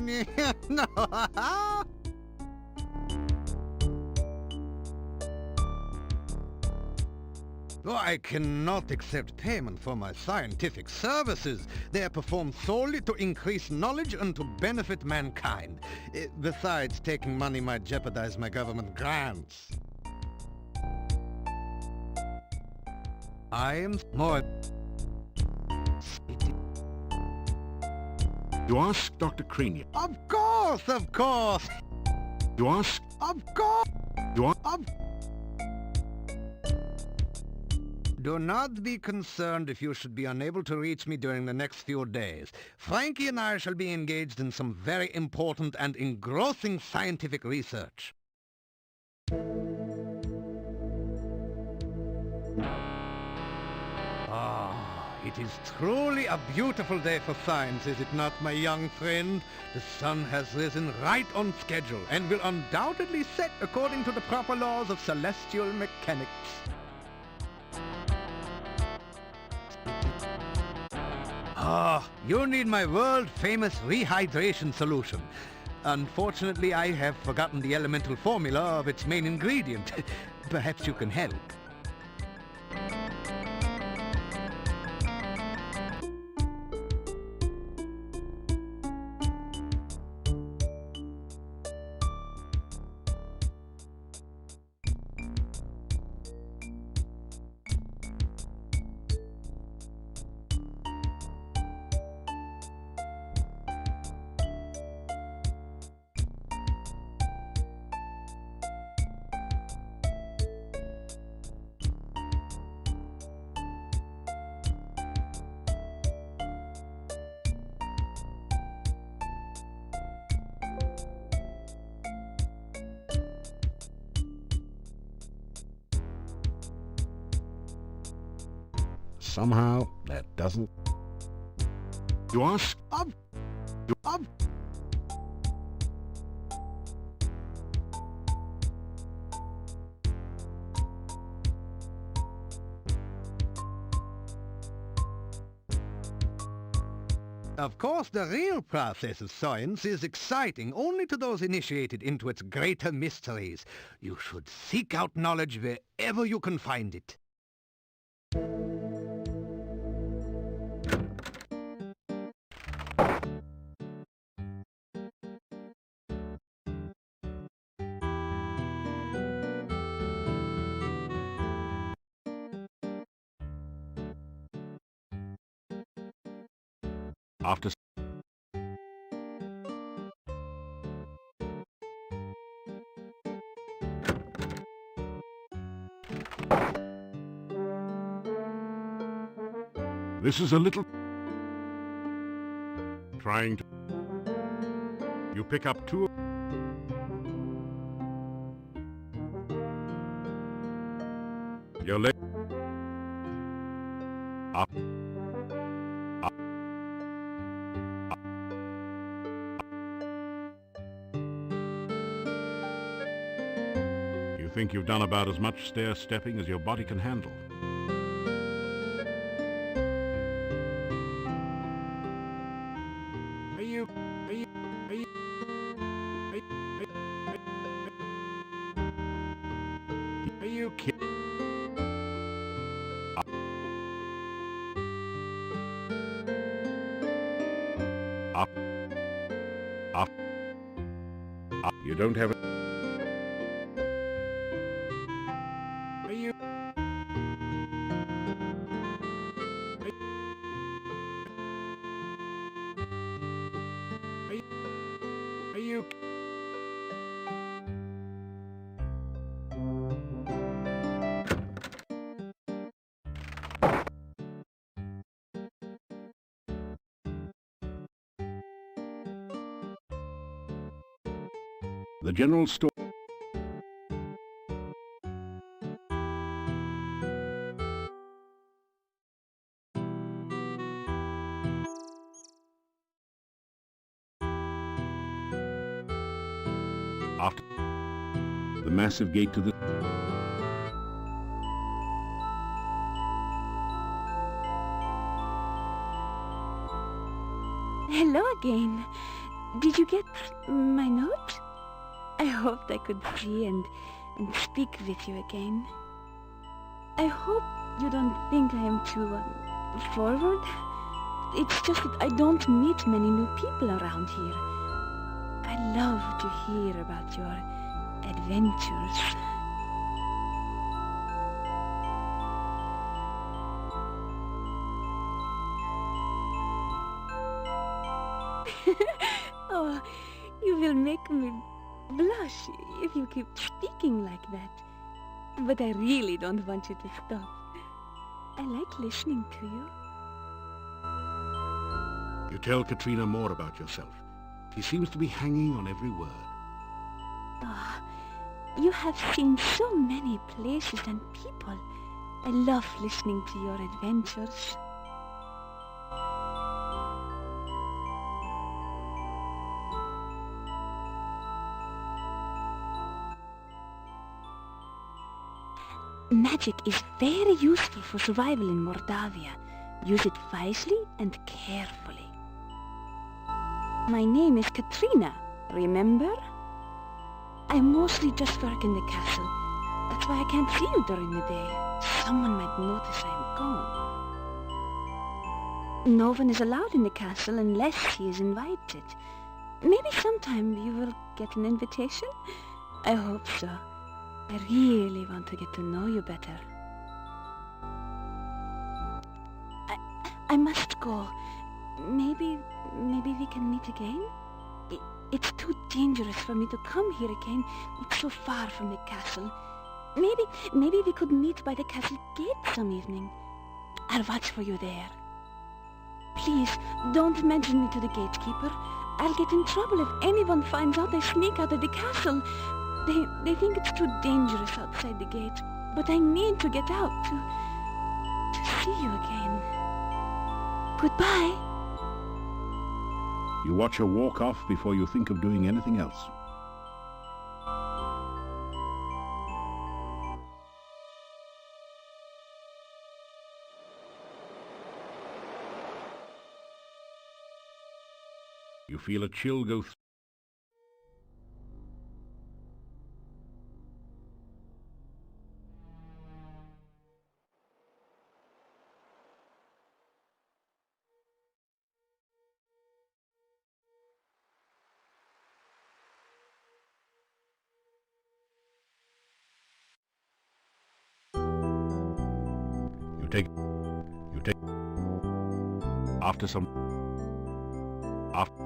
Oh, I cannot accept payment for my scientific services. They are performed solely to increase knowledge and to benefit mankind. Besides, taking money might jeopardize my government grants. I am more... You asked Dr. Cranium. Of course, of course! You asked... Of course! You asked... Do not be concerned if you should be unable to reach me during the next few days. Frankie and I shall be engaged in some very important and engrossing scientific research. It is truly a beautiful day for science, is it not, my young friend? The sun has risen right on schedule and will undoubtedly set according to the proper laws of celestial mechanics. Ah, you need my world-famous rehydration solution. Unfortunately, I have forgotten the elemental formula of its main ingredient. Perhaps you can help. Somehow, that doesn't... You ask? Of course, the real process of science is exciting only to those initiated into its greater mysteries. You should seek out knowledge wherever you can find it. After... This is a little... Trying to... You pick up two... Your leg... Up. You think you've done about as much stair-stepping as your body can handle. You don't have it. Are you? Are you? The general store. After the massive gate to the... Hello again. Did you get my note? I hoped I could see and speak with you again. I hope you don't think I am too forward. It's just that I don't meet many new people around here. I love to hear about your adventures. Oh, you will make me blush if you keep speaking like that. But I really don't want you to stop. I like listening to you. You tell Katrina more about yourself. She seems to be hanging on every word. Oh, you have seen so many places and people. I love listening to your adventures. Magic is very useful for survival in Mordavia. Use it wisely and carefully. My name is Katrina, remember? I mostly just work in the castle. That's why I can't see you during the day. Someone might notice I'm gone. No one is allowed in the castle unless he is invited. Maybe sometime you will get an invitation? I hope so. I really want to get to know you better. I must go. Maybe we can meet again? It's too dangerous for me to come here again. It's so far from the castle. Maybe we could meet by the castle gate some evening. I'll watch for you there. Please, don't mention me to the gatekeeper. I'll get in trouble if anyone finds out I sneak out of the castle. They think it's too dangerous outside the gate. But I need to get out to see you again. Goodbye. You watch her walk off before you think of doing anything else. You feel a chill go through. You take after some after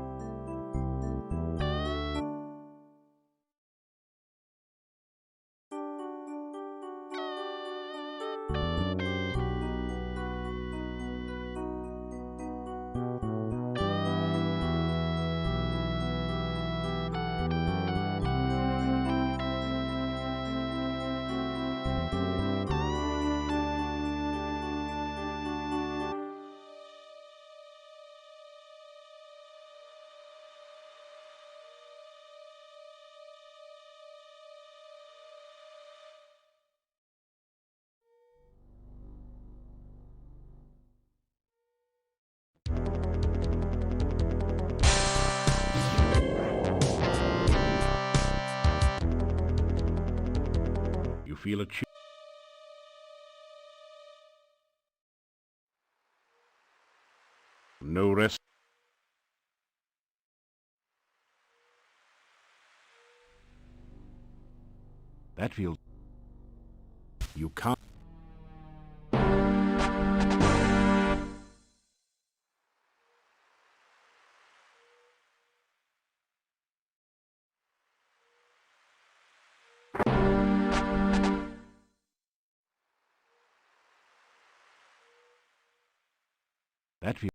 feel a chill. No rest. That feels... You can't... That feels...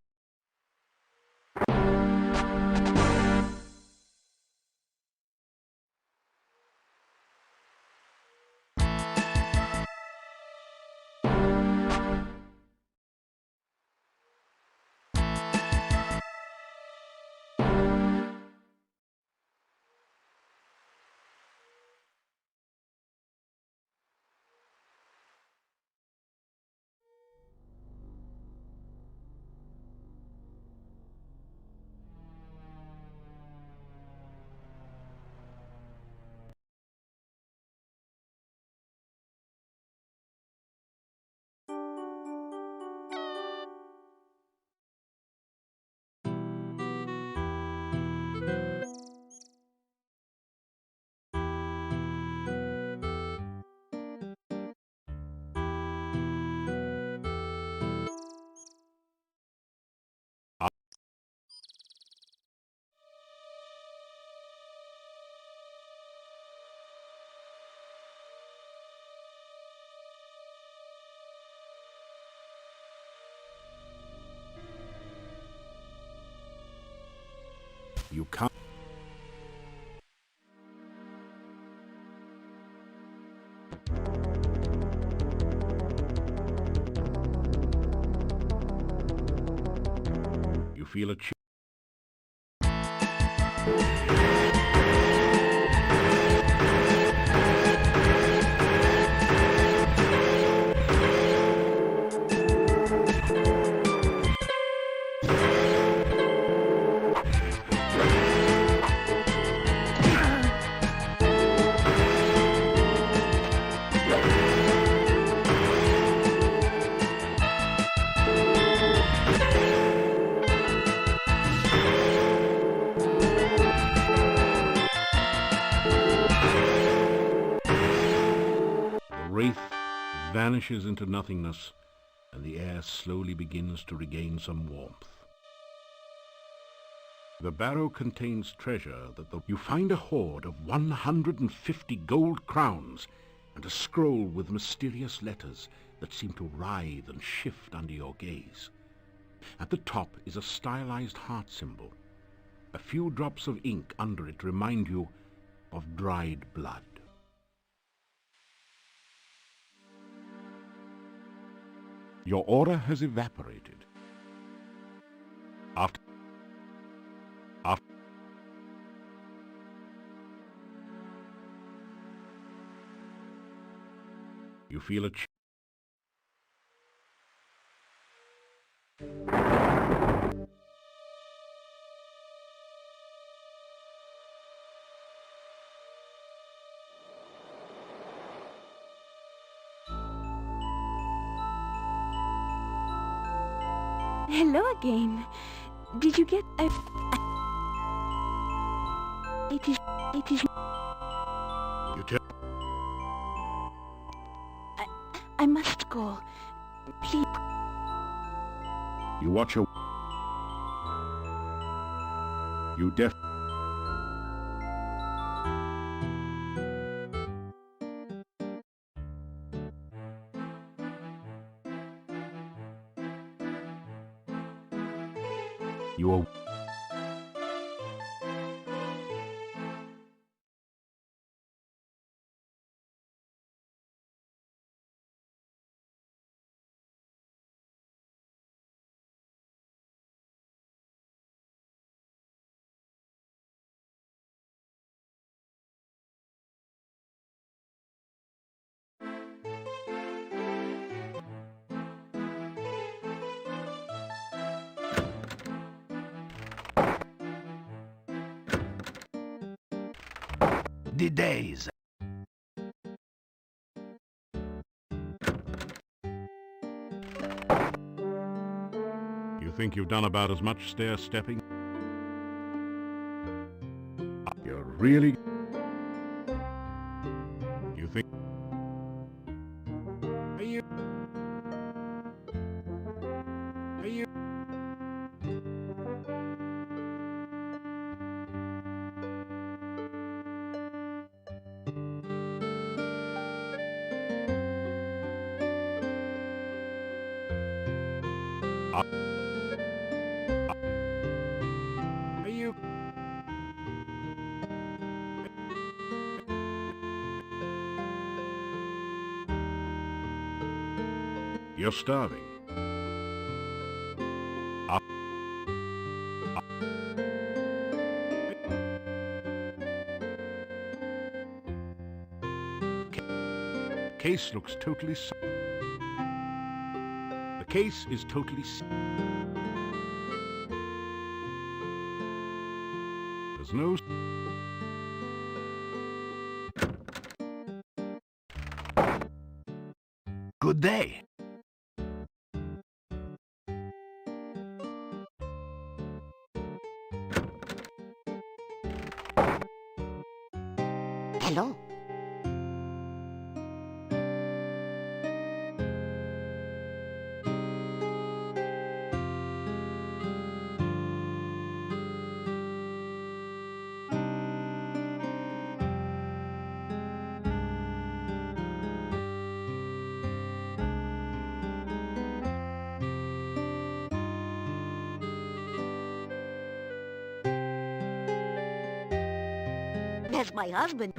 You can't... You feel a chill. wraith vanishes into nothingness, and the air slowly begins to regain some warmth. The barrow contains treasure you find a hoard of 150 gold crowns and a scroll with mysterious letters that seem to writhe and shift under your gaze. At the top is a stylized heart symbol. A few drops of ink under it remind you of dried blood. Your aura has evaporated. After you feel a Hello again. Did you get a... It is... You tell... I must go. Please. You watch your... You def... You are... The days. You think you've done about as much stair-stepping? You're really... You think... Are you... Are you... Are you... You're starving. Case looks totally... The case is totally... There's no... Good day. Hello. That's my husband.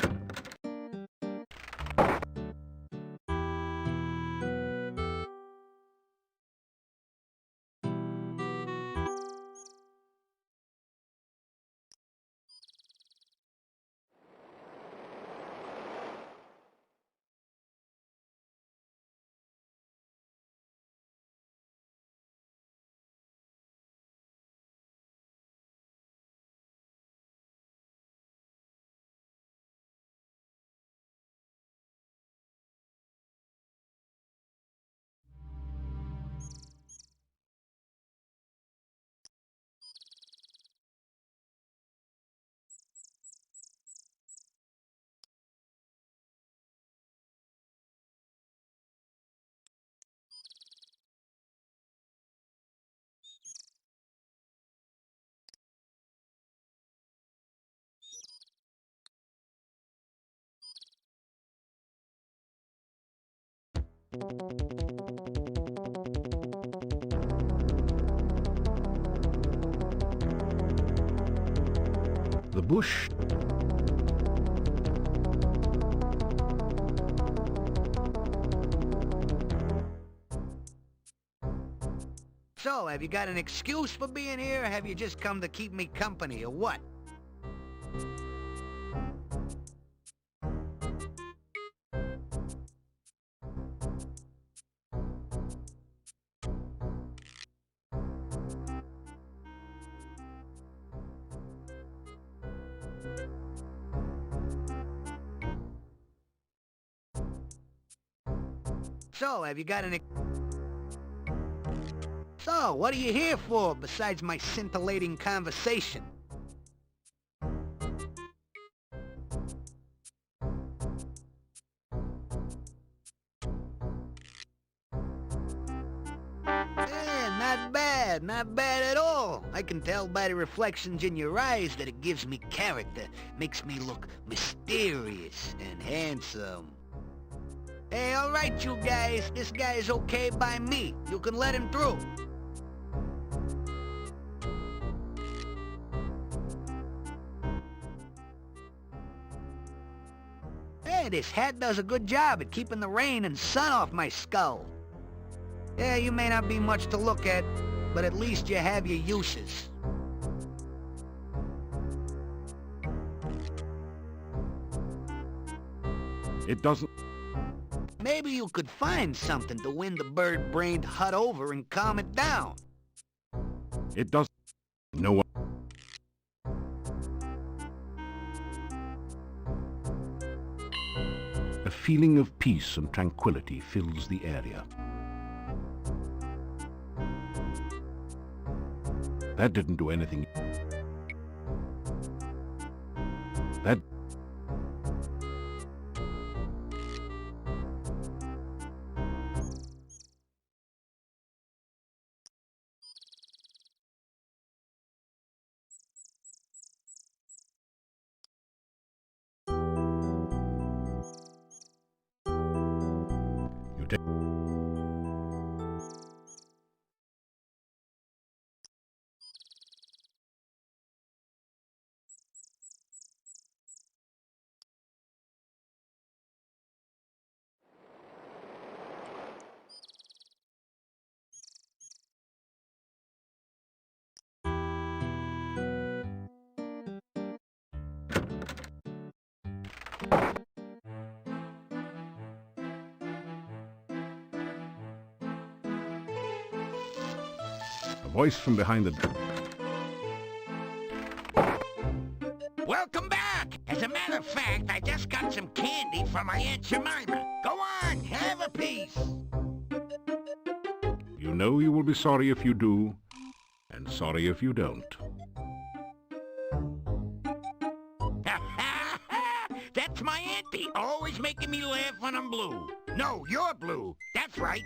The bush... So, have you got an excuse for being here, or have you just come to keep me company, or what? So, have you got an... So, what are you here for, besides my scintillating conversation? Not bad at all. I can tell by the reflections in your eyes that it gives me character, makes me look mysterious and handsome. Hey, all right, you guys. This guy is okay by me. You can let him through. Hey, this hat does a good job at keeping the rain and sun off my skull. Yeah, you may not be much to look at, but at least you have your uses. It doesn't... Maybe you could find something to win the bird-brained hut over and calm it down. It doesn't... No one... A feeling of peace and tranquility fills the area. That didn't do anything. That... You take... A voice from behind the... Welcome back! As a matter of fact, I just got some candy from my Aunt Jemima. Go on, have a piece. You know you will be sorry if you do, and sorry if you don't. That's my auntie, always making me laugh when I'm blue. No, you're blue. That's right.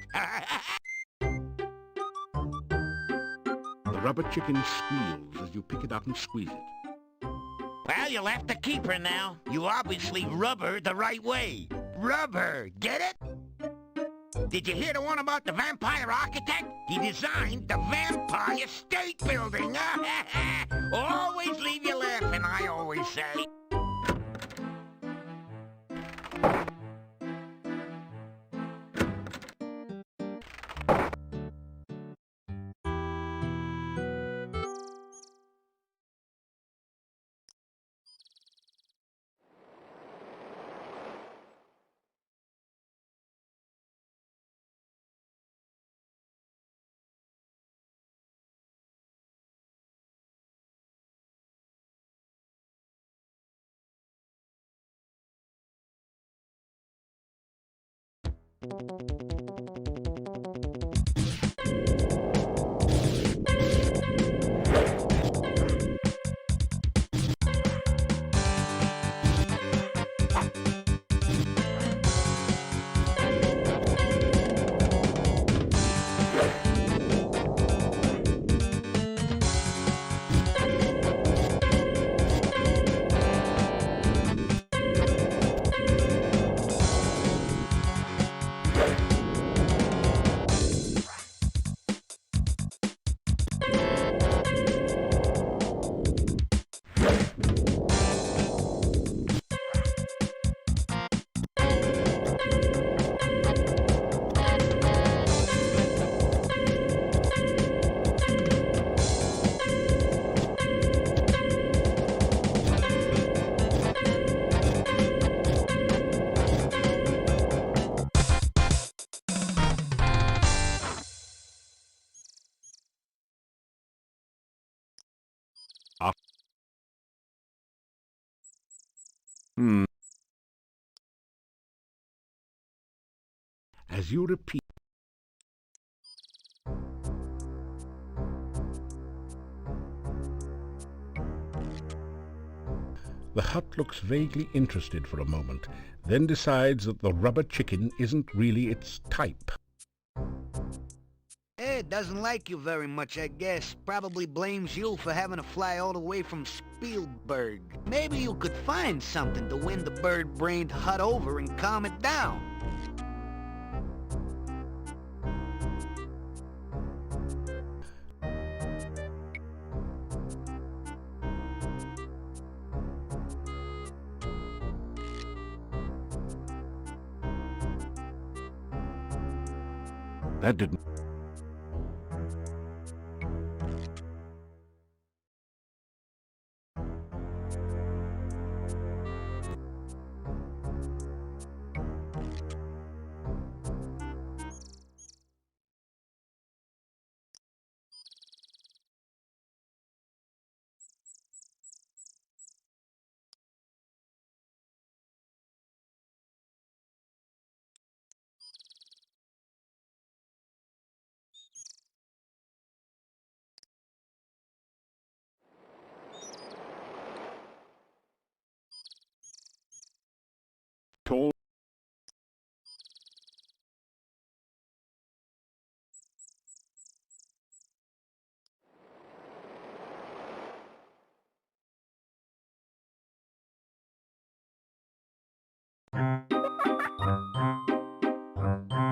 The rubber chicken squeals as you pick it up and squeeze it. Well, you'll have to keep her now. You obviously rub her the right way. Rub her, get it? Did you hear the one about the vampire architect? He designed the Vampire State Building. Always leave you laughing, I always say. As you repeat, the hut looks vaguely interested for a moment, then decides that the rubber chicken isn't really its type. It doesn't like you very much, I guess. Probably blames you for having to fly all the way from Spielberg. Maybe you could find something to win the bird-brained hut over and calm it down. That didn't... Tall.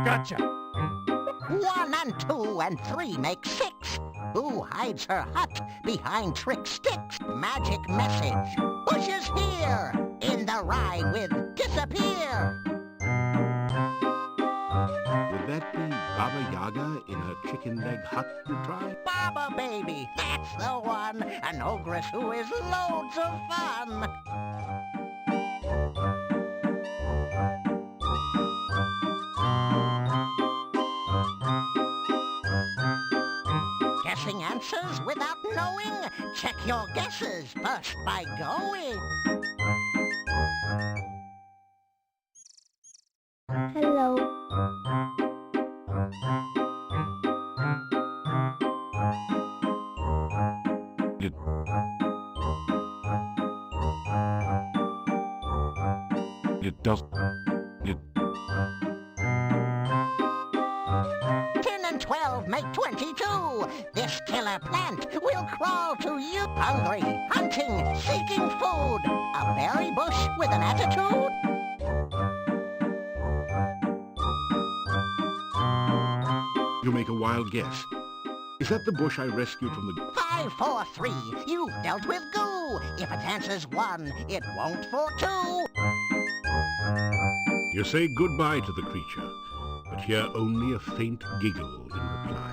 Gotcha! 1 and 2 and 3 make 6. Who hides her hut behind trick sticks? Magic message. Bushes here. In the ride with disappear. Would that be Baba Yaga in her chicken leg hut you try? Baba baby, that's the one. An ogress who is loads of fun. Guessing answers without knowing? Check your guesses first by going. Hello. It does... It... 10 and 12 make 22. This killer plant will crawl to you. Hungry, hunting, seeking food. A berry bush with an attitude? You make a wild guess. Is that the bush I rescued from the... 5, 4, 3. You've dealt with goo. If it answers 1, it won't for 2. You say goodbye to the creature, but hear only a faint giggle in reply.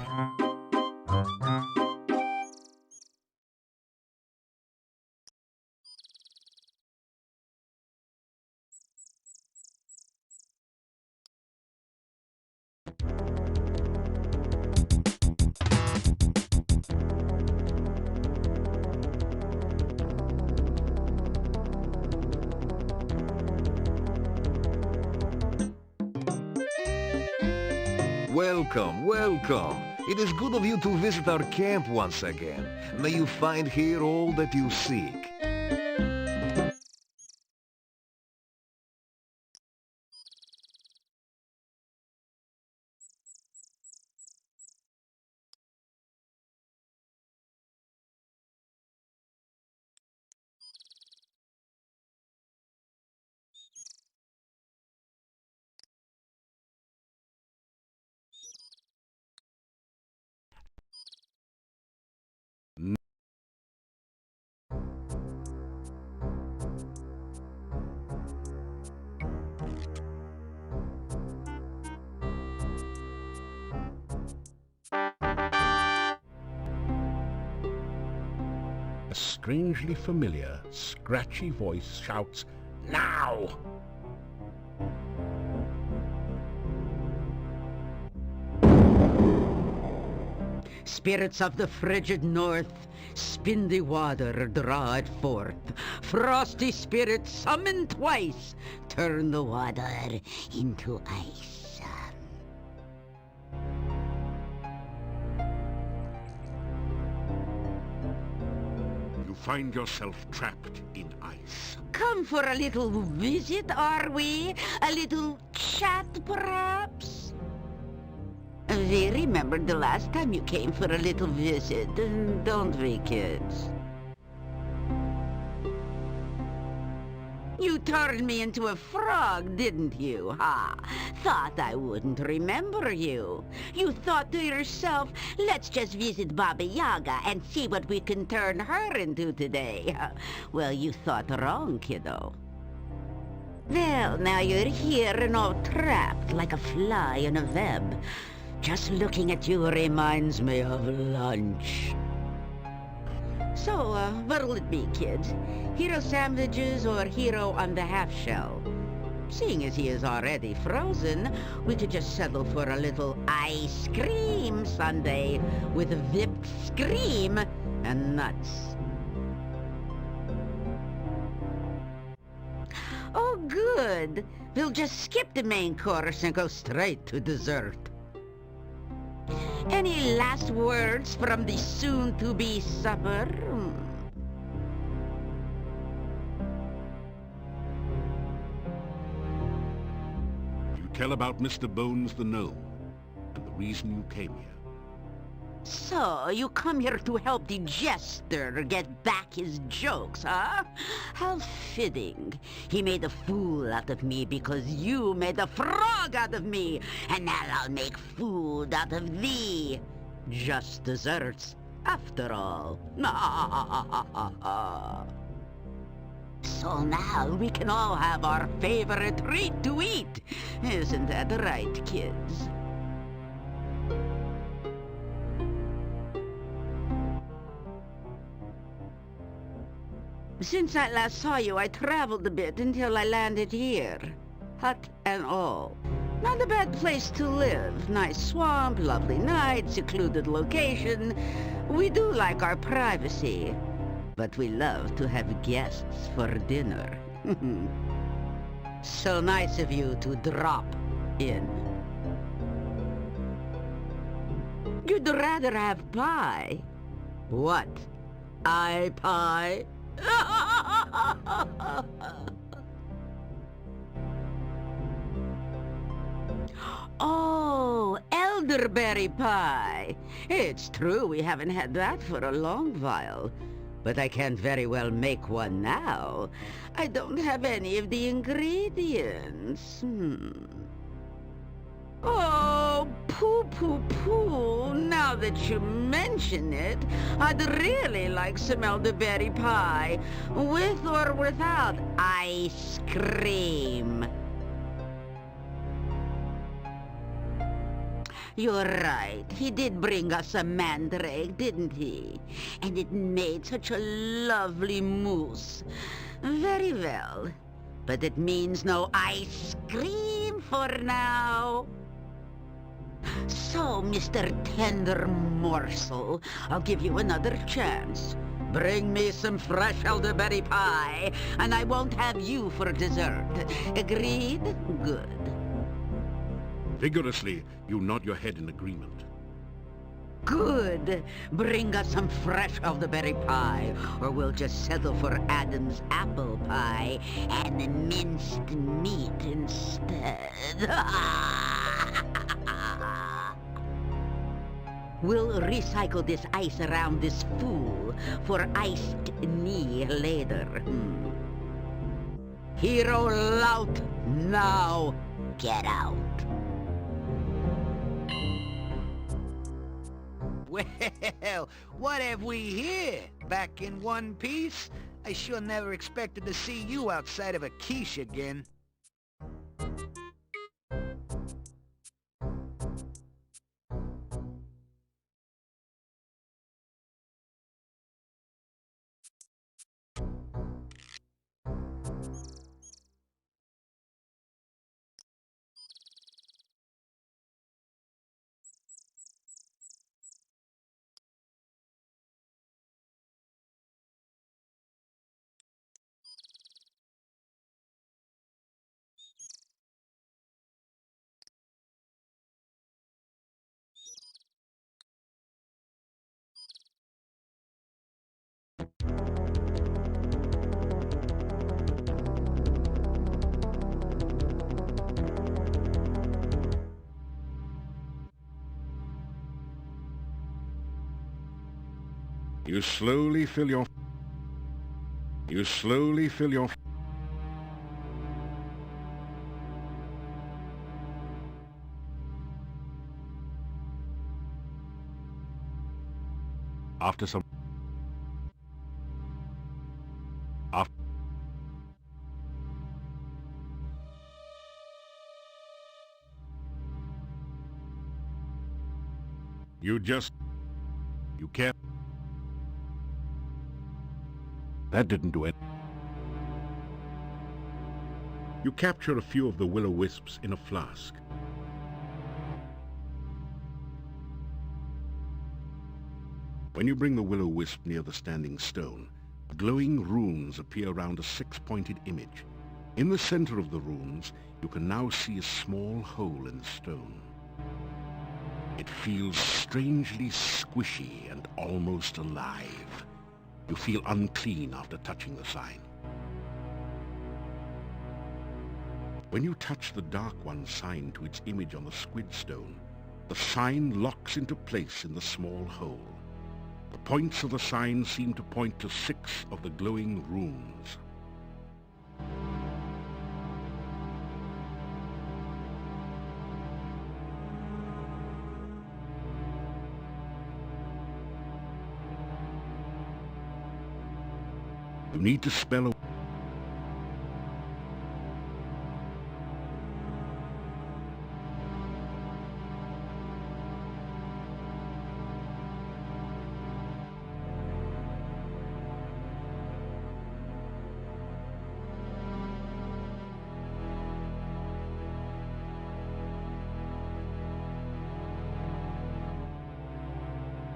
Welcome, welcome. It is good of you to visit our camp once again. May you find here all that you seek. A strangely familiar, scratchy voice shouts, "Now!" Spirits of the frigid north, spin the water, draw it forth. Frosty spirits, summon twice, turn the water into ice. You find yourself trapped in ice. Come for a little visit, are we? A little chat, perhaps? We remember the last time you came for a little visit, don't we, kids? You turned me into a frog, didn't you, ha? Thought I wouldn't remember you. You thought to yourself, let's just visit Baba Yaga and see what we can turn her into today. Well, you thought wrong, kiddo. Well, now you're here and all trapped like a fly in a web. Just looking at you reminds me of lunch. So, what'll it be, kids? Hero sandwiches or hero on the half-shell? Seeing as he is already frozen, we could just settle for a little ice cream sundae with whipped cream and nuts. Oh, good. We'll just skip the main course and go straight to dessert. Any last words from the soon-to-be supper? You tell about Mr. Bones the Gnome and the reason you came here. So, you come here to help the jester get back his jokes, huh? How fitting. He made a fool out of me because you made a frog out of me. And now I'll make food out of thee. Just desserts, after all. So now we can all have our favorite treat to eat. Isn't that right, kids? Since I last saw you, I traveled a bit until I landed here. Hut and all. Not a bad place to live. Nice swamp, lovely night, secluded location. We do like our privacy. But we love to have guests for dinner. So nice of you to drop in. You'd rather have pie. What? Pie? Oh, elderberry pie. It's true we haven't had that for a long while. But I can't very well make one now. I don't have any of the ingredients. Oh, poo. Now that you mention it, I'd really like some elderberry pie, with or without ice cream. You're right. He did bring us a mandrake, didn't he? And it made such a lovely mousse. Very well. But it means no ice cream for now. So, Mr. Tender Morsel, I'll give you another chance. Bring me some fresh elderberry pie, and I won't have you for dessert. Agreed? Good. Vigorously, you nod your head in agreement. Good. Bring us some fresh elderberry pie, or we'll just settle for Adam's apple pie and minced meat instead. We'll recycle this ice around this fool for iced knee later. Hero lout, now get out. Well, what have we here? Back in one piece? I sure never expected to see you outside of a quiche again. You slowly fill your... After some... After... You can't... That didn't do it. You capture a few of the will-o-wisps in a flask. When you bring the will-o-wisp near the standing stone, glowing runes appear around a six-pointed image. In the center of the runes, you can now see a small hole in the stone. It feels strangely squishy and almost alive. You feel unclean after touching the sign. When you touch the Dark One sign to its image on the squid stone, the sign locks into place in the small hole. The points of the sign seem to point to 6 of the glowing runes. You need to spell a...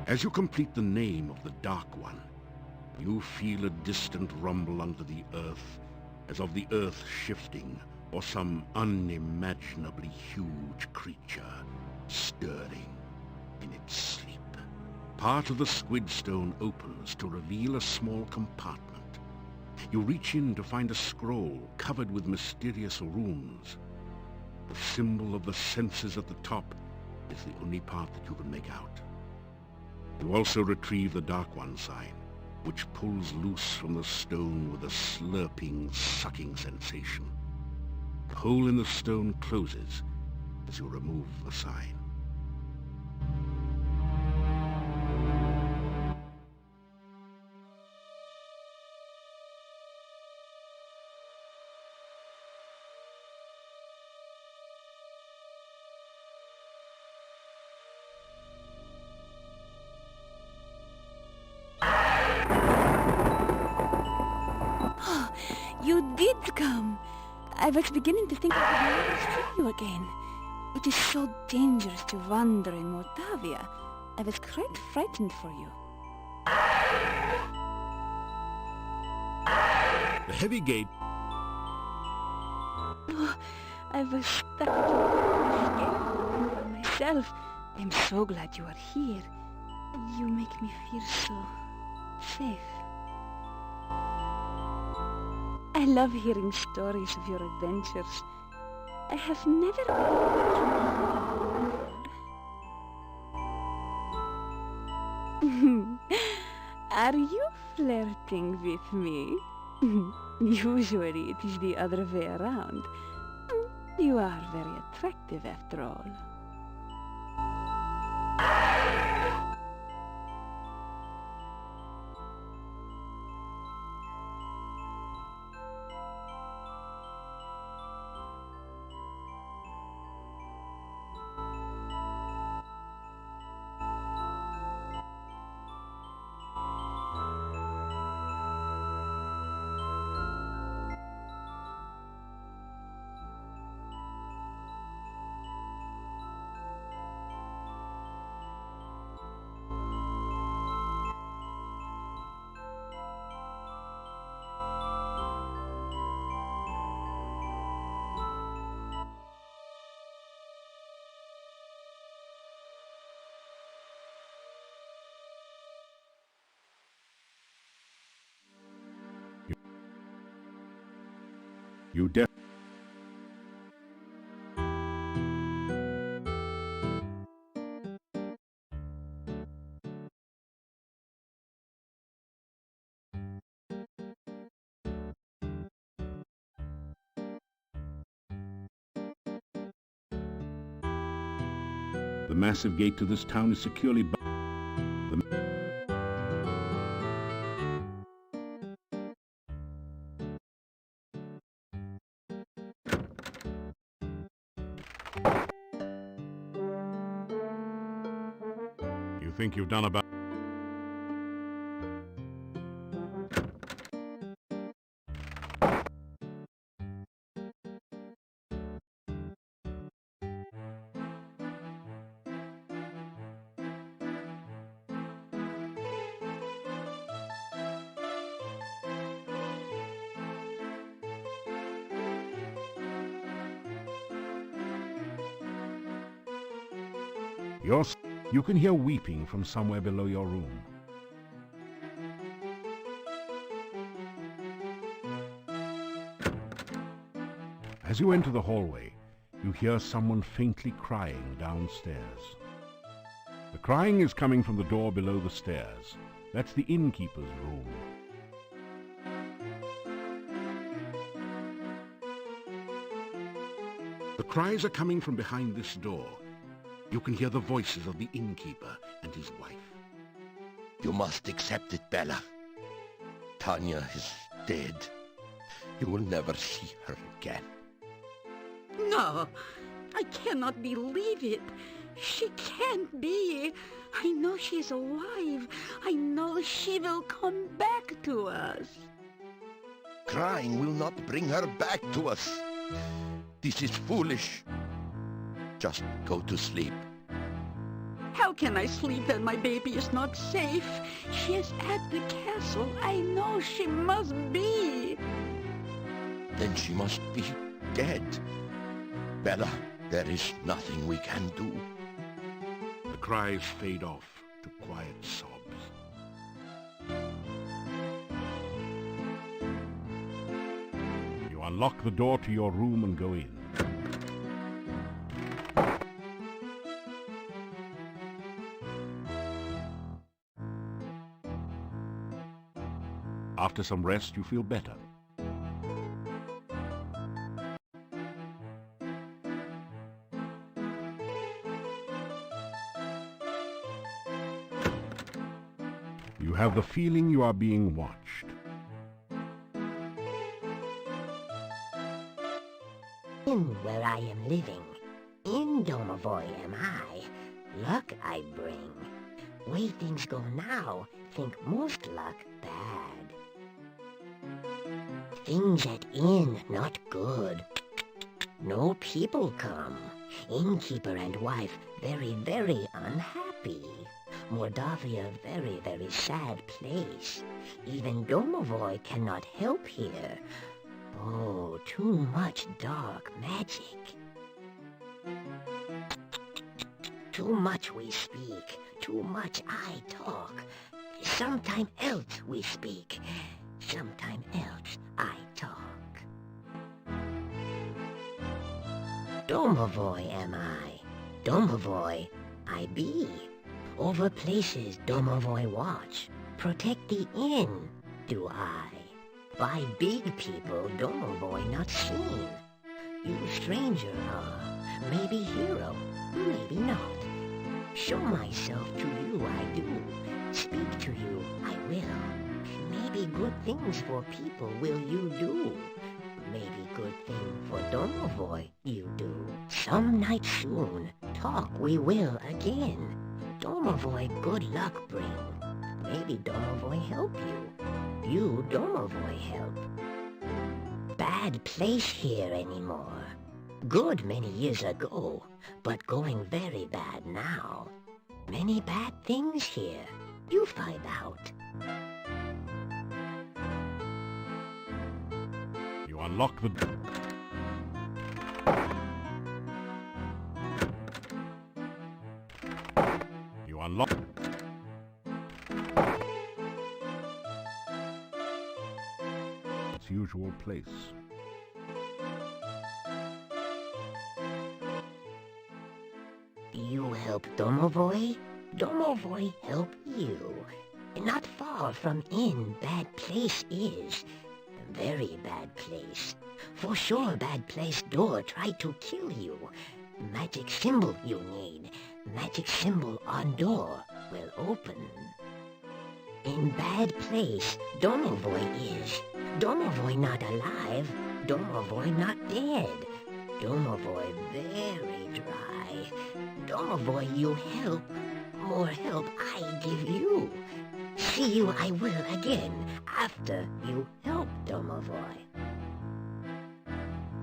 As you complete the name of the Dark One, you feel a distant rumble under the earth, as of the earth shifting, or some unimaginably huge creature stirring in its sleep. Part of the squid stone opens to reveal a small compartment. You reach in to find a scroll covered with mysterious runes. The symbol of the senses at the top is the only part that you can make out. You also retrieve the Dark One sign, which pulls loose from the stone with a slurping, sucking sensation. The hole in the stone closes as you remove the sign. You did come. I was beginning to think I would never see you again. It is so dangerous to wander in Mordavia. I was quite frightened for you. The heavy gate... Oh, I was scared for myself. I'm so glad you are here. You make me feel so safe. I love hearing stories of your adventures. I have never been... Are you flirting with me? Usually it is the other way around. You are very attractive after all. You definitely... massive gate to this town is securely bound. You think you've done about... You can hear weeping from somewhere below your room. As you enter the hallway, you hear someone faintly crying downstairs. The crying is coming from the door below the stairs. That's the innkeeper's room. The cries are coming from behind this door. You can hear the voices of the innkeeper and his wife. You must accept it, Bella. Tanya is dead. You will never see her again. No, I cannot believe it. She can't be. I know she's alive. I know she will come back to us. Crying will not bring her back to us. This is foolish. Just go to sleep. How can I sleep when my baby is not safe? She is at the castle. I know she must be. Then she must be dead. Bella, there is nothing we can do. The cries fade off to quiet sobs. You unlock the door to your room and go in. After some rest, you feel better. You have the feeling you are being watched. In where I am living, in Domovoy am I. Luck I bring. Way things go now, think most luck bad. Things at inn not good. No people come. Innkeeper and wife very, very unhappy. Mordavia very, very sad place. Even Domovoy cannot help here. Oh, too much dark magic. Too much we speak, too much I talk. Sometime else we speak, sometime else I talk. Domovoy am I, Domovoy I be. Over places Domovoy watch, protect the inn do I. By big people Domovoy not seen. You stranger are, maybe hero, maybe not. Show myself to you I do, speak to you I will. Maybe good things for people will you do. Maybe good thing for Domovoy you do. Some night soon, talk we will again. Domovoy good luck bring. Maybe Domovoy help you. You Domovoy help. Bad place here anymore. Good many years ago, but going very bad now. Many bad things here. You find out. You unlock the... You unlock... its usual place. You help Domovoy, Domovoy help you. Not far from inn bad place is. Very bad place. For sure bad place door try to kill you. Magic symbol you need. magic symbol on door will open. In bad place, Domovoy is. Domovoy not alive, Domovoy not dead. Domovoy very dry. Domovoy you help, more help I give you. See you I will again, after you help Domovoy.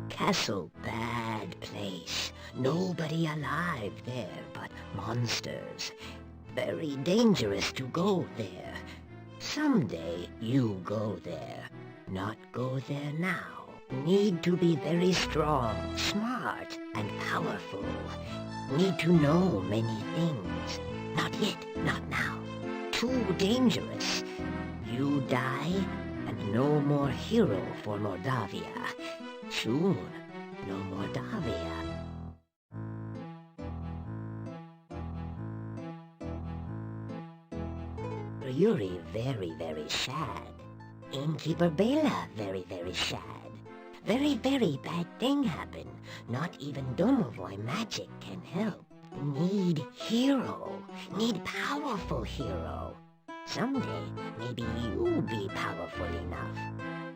Castle bad place, nobody alive there but monsters. Very dangerous to go there. Someday you go there, not go there now. Need to be very strong, smart, and powerful. Need to know many things. Not yet, not now. Too dangerous. You die, and no more hero for Mordavia. Soon, no Mordavia. Yuri very, very sad. Innkeeper Bela very, very sad. Very, very bad thing happen. Not even Domovoy magic can help. Need hero. Need powerful hero. Someday, maybe you'll be powerful enough.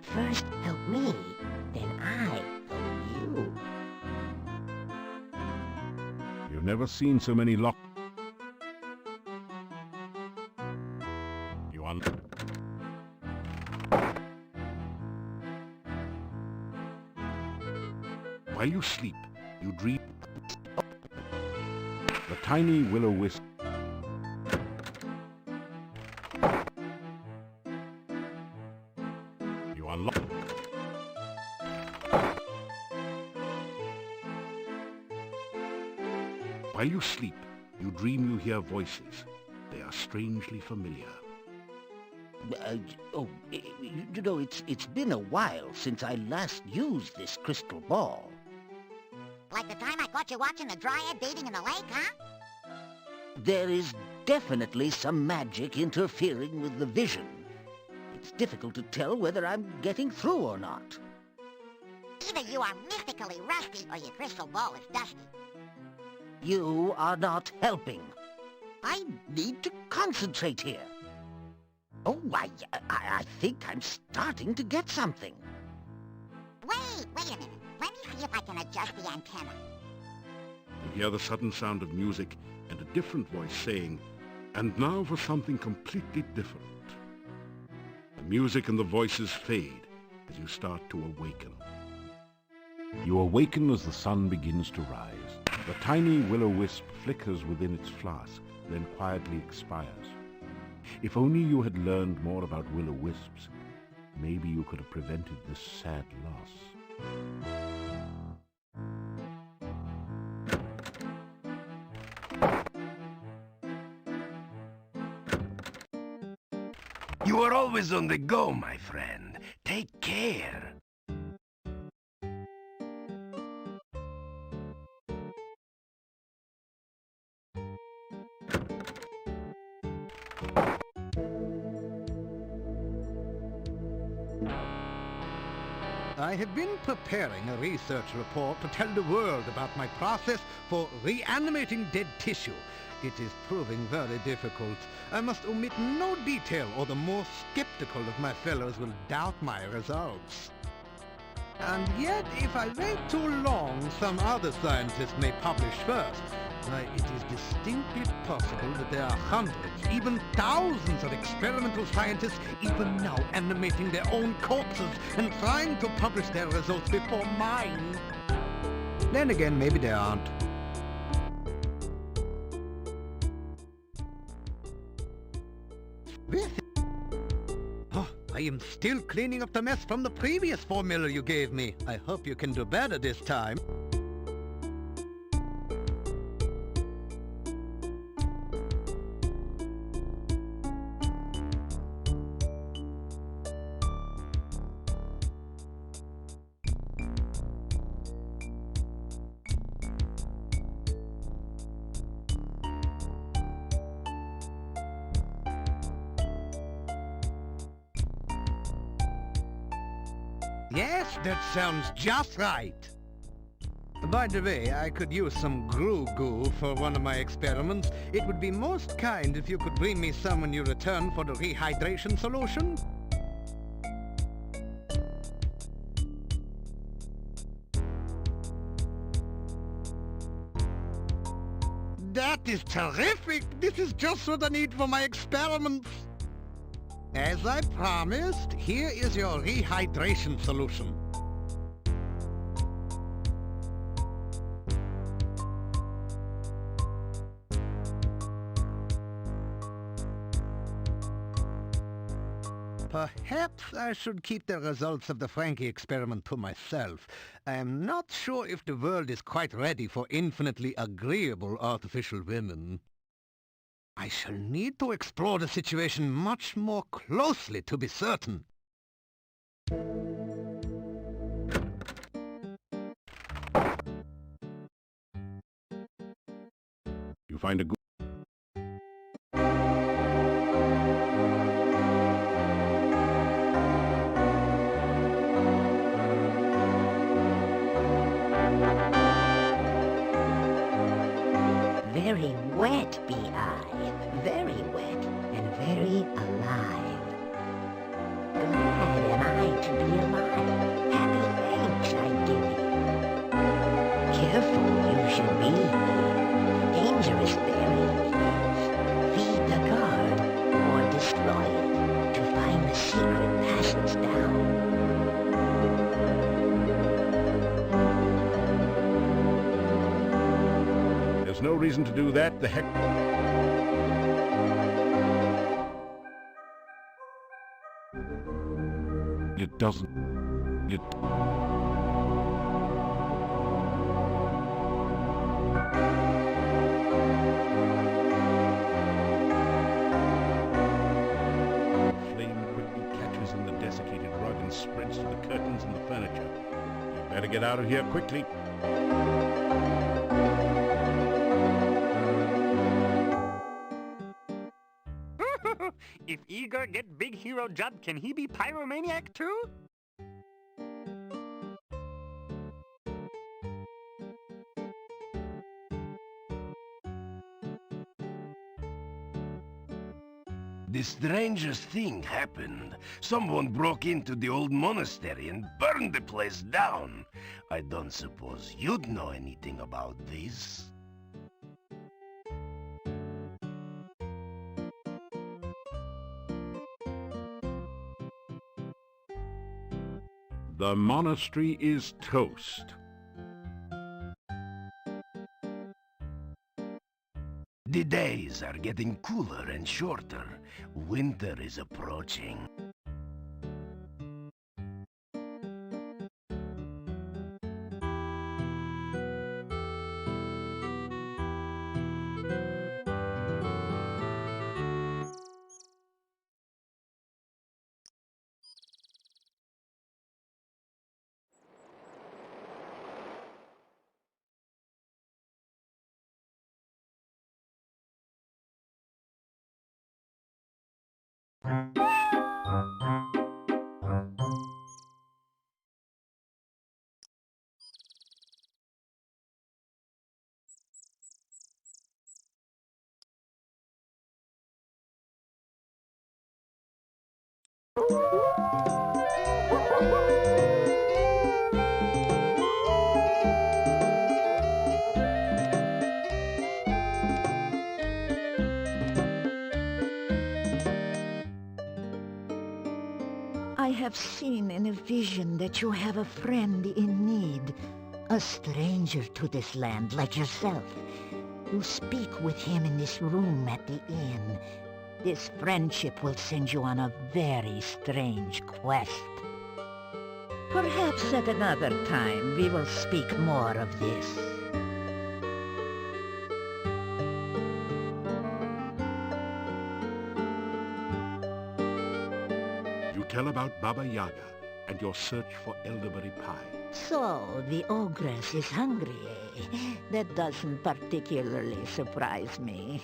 First help me, then I help you. You've never seen so many lock... You un... While you sleep, you dream... The tiny will-o-wisp... You unlock... While you sleep, you dream you hear voices. They are strangely familiar. You know, it's been a while since I last used this crystal ball. Like the time I caught you watching the dryad bathing in the lake, huh? There is definitely some magic interfering with the vision. It's difficult to tell whether I'm getting through or not. Either you are mystically rusty or your crystal ball is dusty. You are not helping. I need to concentrate here. Oh, I think I'm starting to get something. Wait a minute. Let me see if I can adjust the antenna. You hear the sudden sound of music and a different voice saying, "And now for something completely different." The music and the voices fade as you start to awaken. You awaken as the sun begins to rise. The tiny will-o-wisp flickers within its flask, then quietly expires. If only you had learned more about will-o-wisps, maybe you could have prevented this sad loss. You are always on the go, my friend. Take care. I have been preparing a research report to tell the world about my process for reanimating dead tissue. It is proving very difficult. I must omit no detail, or the more skeptical of my fellows will doubt my results. And yet, if I wait too long, some other scientists may publish first. Why, it is distinctly possible that there are hundreds, even thousands of experimental scientists even now animating their own corpses and trying to publish their results before mine. Then again, maybe there aren't. Oh, I am still cleaning up the mess from the previous formula you gave me. I hope you can do better this time. Yes, that sounds just right. By the way, I could use some goo for one of my experiments. It would be most kind if you could bring me some when you return for the rehydration solution. That is terrific! This is just what I need for my experiments! As I promised, here is your rehydration solution. Perhaps I should keep the results of the Frankie experiment to myself. I am not sure if the world is quite ready for infinitely agreeable artificial women. I shall need to explore the situation much more closely to be certain. You find a good... Very wet, B.I. Very wet and very alive. Glad am I to be alive. Happy thanks I give you. Careful you should be here. Dangerous berries. Feed the guard or destroy it to find the secret passage down. There's no reason to do that. The heck... It doesn't... It... Flame quickly catches in the desiccated rug and spreads to the curtains and the furniture. You better get out of here quickly. If Igor get big hero job, can he be pyromaniac too? The strangest thing happened. Someone broke into the old monastery and burned the place down. I don't suppose you'd know anything about this. The monastery is toast. The days are getting cooler and shorter. Winter is approaching. I have seen in a vision that you have a friend in need, a stranger to this land like yourself. You speak with him in this room at the inn. This friendship will send you on a very strange quest. Perhaps at another time we will speak more of this. Tell about Baba Yaga and your search for elderberry pie. So, the ogress is hungry, eh? That doesn't particularly surprise me.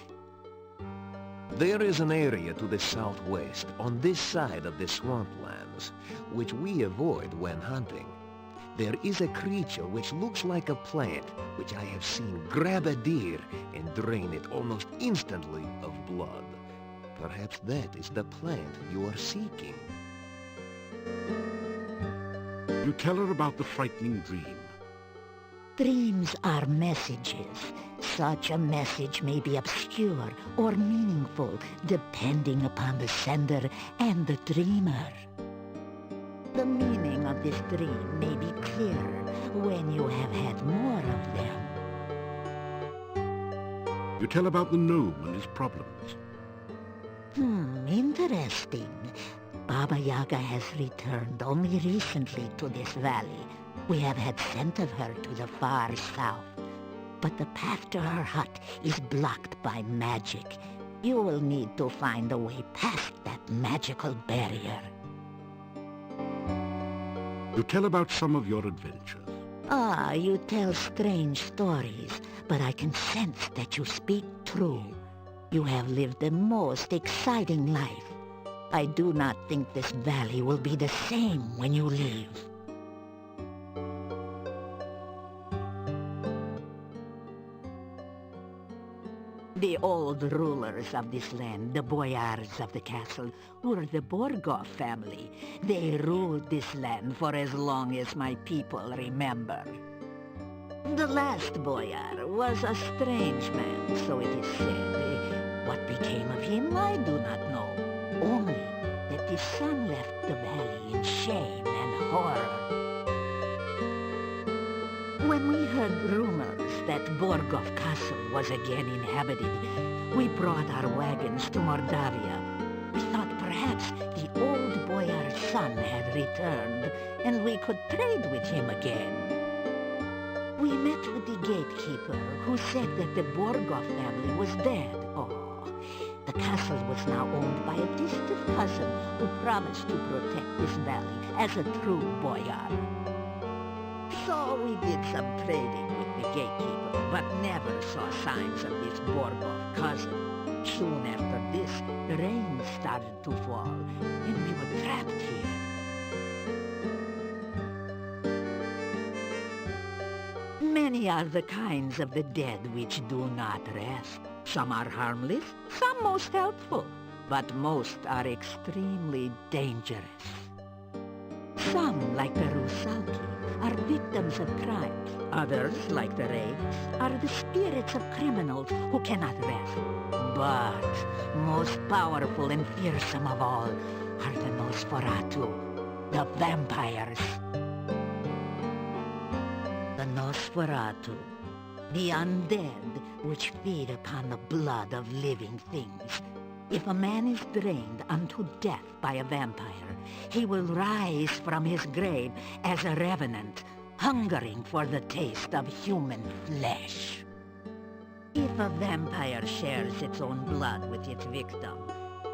There is an area to the southwest, on this side of the swamplands, which we avoid when hunting. there is a creature which looks like a plant, which I have seen grab a deer and drain it almost instantly of blood. Perhaps that is the plant you are seeking. You tell her about the frightening dream. Dreams are messages. Such a message may be obscure or meaningful, depending upon the sender and the dreamer. The meaning of this dream may be clearer when you have had more of them. You tell about the gnome and his problems. Interesting. Baba Yaga has returned only recently to this valley. We have had scent of her to the far south, but the path to her hut is blocked by magic. You will need to find a way past that magical barrier. You tell about some of your adventures. You tell strange stories, but I can sense that you speak true. You have lived the most exciting life. I do not think this valley will be the same when you leave. The old rulers of this land, the boyars of the castle, were the Borgov family. They ruled this land for as long as my people remember. The last boyar was a strange man, so it is said. What became of him, I do not know. Only that his son left the valley in shame and horror. When we heard rumors that Borgov Castle was again inhabited, we brought our wagons to Mordavia. We thought perhaps the old boyar's son had returned, and we could trade with him again. We met with the gatekeeper, who said that the Borgov family was dead. The castle was now owned by a distant cousin who promised to protect this valley as a true boyar. So we did some trading with the gatekeeper, but never saw signs of this Borgov cousin. Soon after this, the rain started to fall, and we were trapped here. Many are the kinds of the dead which do not rest. Some are harmless, some most helpful, but most are extremely dangerous. Some, like the Rusalki, are victims of crimes. Others, like the Wraiths, are the spirits of criminals who cannot rest. But most powerful and fearsome of all are the Nosferatu, the vampires. The Nosferatu, the undead, which feed upon the blood of living things. If a man is drained unto death by a vampire, he will rise from his grave as a revenant, hungering for the taste of human flesh. If a vampire shares its own blood with its victim,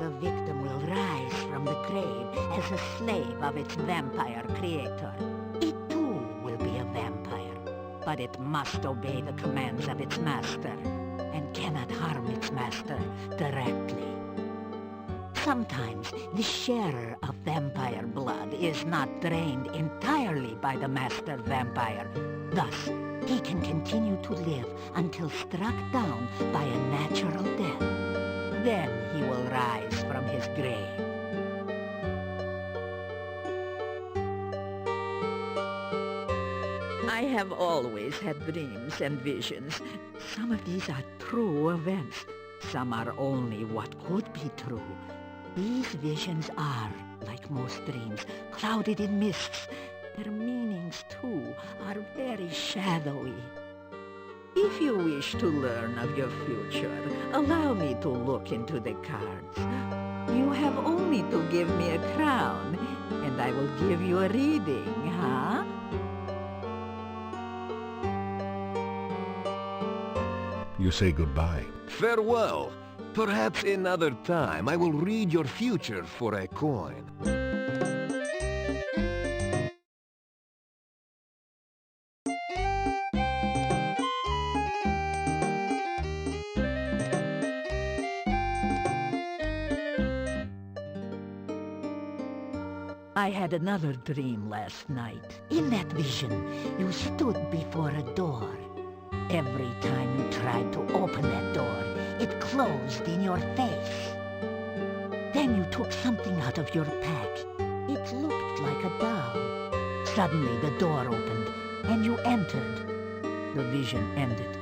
the victim will rise from the grave as a slave of its vampire creator. It too will be a vampire, but it must obey the commands of its master, and cannot harm its master directly. Sometimes the sharer of vampire blood is not drained entirely by the master vampire. Thus, he can continue to live until struck down by a natural death. Then he will rise from his grave. I have always had dreams and visions. Some of these are true events. Some are only what could be true. These visions are, like most dreams, clouded in mists. Their meanings, too, are very shadowy. If you wish to learn of your future, allow me to look into the cards. You have only to give me a crown, and I will give you a reading, huh? You say goodbye. Farewell. Perhaps another time I will read your future for a coin. I had another dream last night. In that vision, you stood before a door. Every time you tried to open that door, it closed in your face. Then you took something out of your pack. It looked like a doll. Suddenly the door opened, and you entered. The vision ended.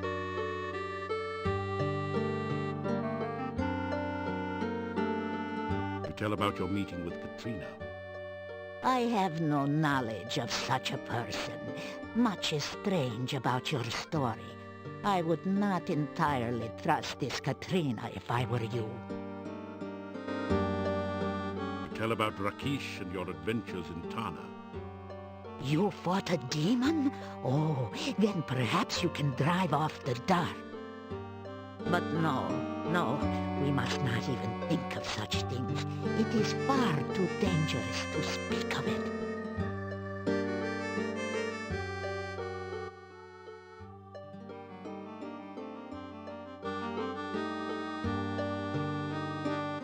To tell about your meeting with Katrina. I have no knowledge of such a person. Much is strange about your story. I would not entirely trust this Katrina if I were you. To tell about Rakesh and your adventures in Tanya. You fought a demon? Oh, then perhaps you can drive off the dark. But no, we must not even think of such things. It is far too dangerous to speak of it.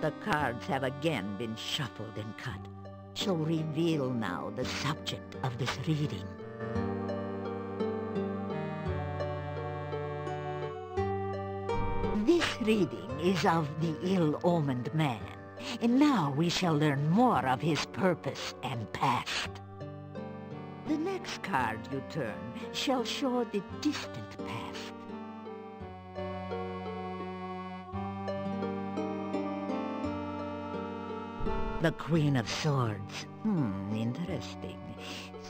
The cards have again been shuffled and cut. So reveal now the subject of this reading. This reading is of the ill-omened man, and now we shall learn more of his purpose and past. The next card you turn shall show the distant past. The Queen of Swords. Interesting.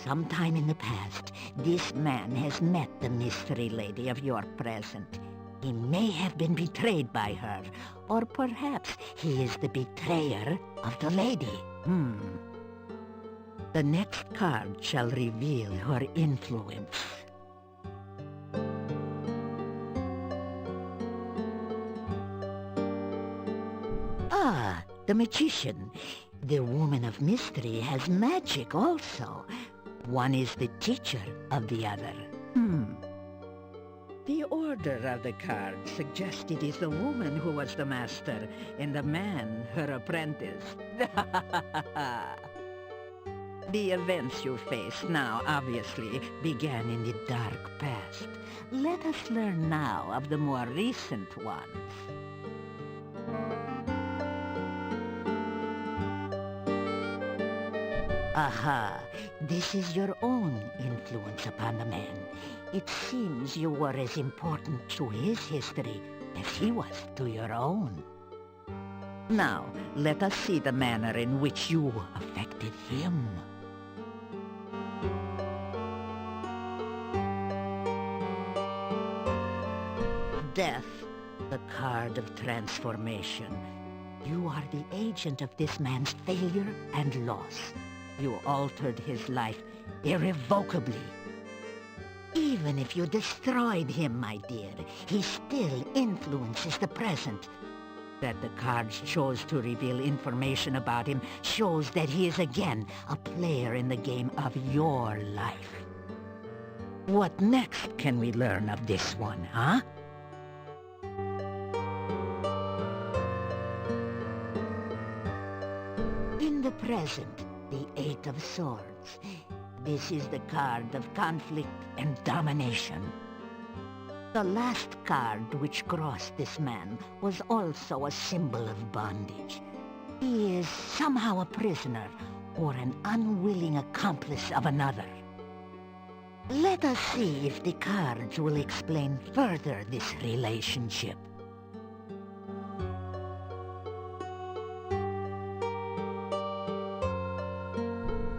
Sometime in the past, this man has met the mystery lady of your present. He may have been betrayed by her, or perhaps he is the betrayer of the lady. The next card shall reveal her influence. The magician. The woman of mystery has magic also. One is the teacher of the other. The order of the card suggests it is the woman who was the master, and the man her apprentice. The events you face now obviously began in the dark past. Let us learn now of the more recent ones. Aha, this is your own influence upon the man. It seems you were as important to his history as he was to your own. Now, let us see the manner in which you affected him. Death, the card of transformation. You are the agent of this man's failure and loss. You altered his life irrevocably. Even if you destroyed him, my dear, he still influences the present. That the cards chose to reveal information about him shows that he is again a player in the game of your life. What next can we learn of this one, huh? In the present, the Eight of Swords. This is the card of conflict and domination. The last card which crossed this man was also a symbol of bondage. He is somehow a prisoner or an unwilling accomplice of another. Let us see if the cards will explain further this relationship.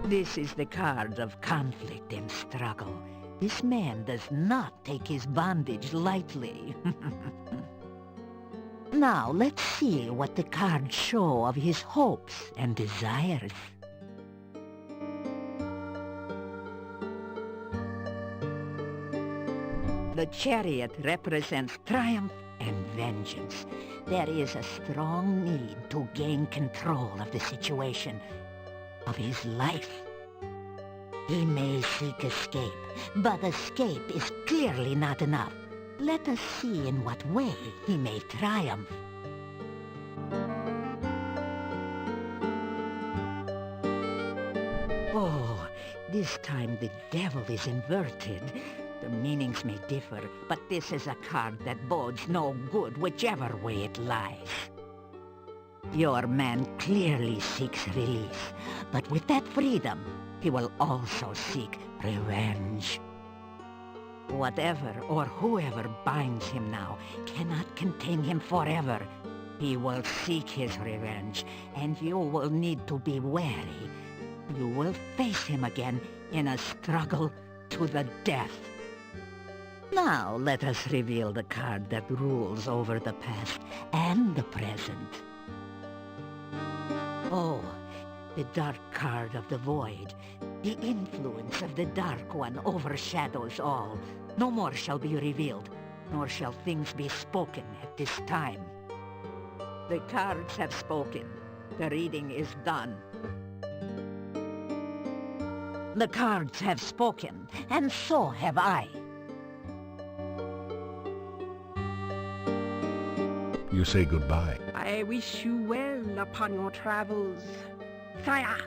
This is the card of conflict and struggle. This man does not take his bondage lightly. Now, let's see what the cards show of his hopes and desires. The Chariot represents triumph and vengeance. There is a strong need to gain control of the situation, of his life. He may seek escape, but escape is clearly not enough. Let us see in what way he may triumph. This time the devil is inverted. The meanings may differ, but this is a card that bodes no good whichever way it lies. Your man clearly seeks release, but with that freedom, he will also seek revenge. Whatever or whoever binds him now cannot contain him forever. He will seek his revenge, and you will need to be wary. You will face him again in a struggle to the death. Now let us reveal the card that rules over the past and the present. Oh, the dark card of the void. The influence of the Dark One overshadows all. No more shall be revealed, nor shall things be spoken at this time. The cards have spoken. The reading is done. The cards have spoken, and so have I. You say goodbye. I wish you well upon your travels, sire.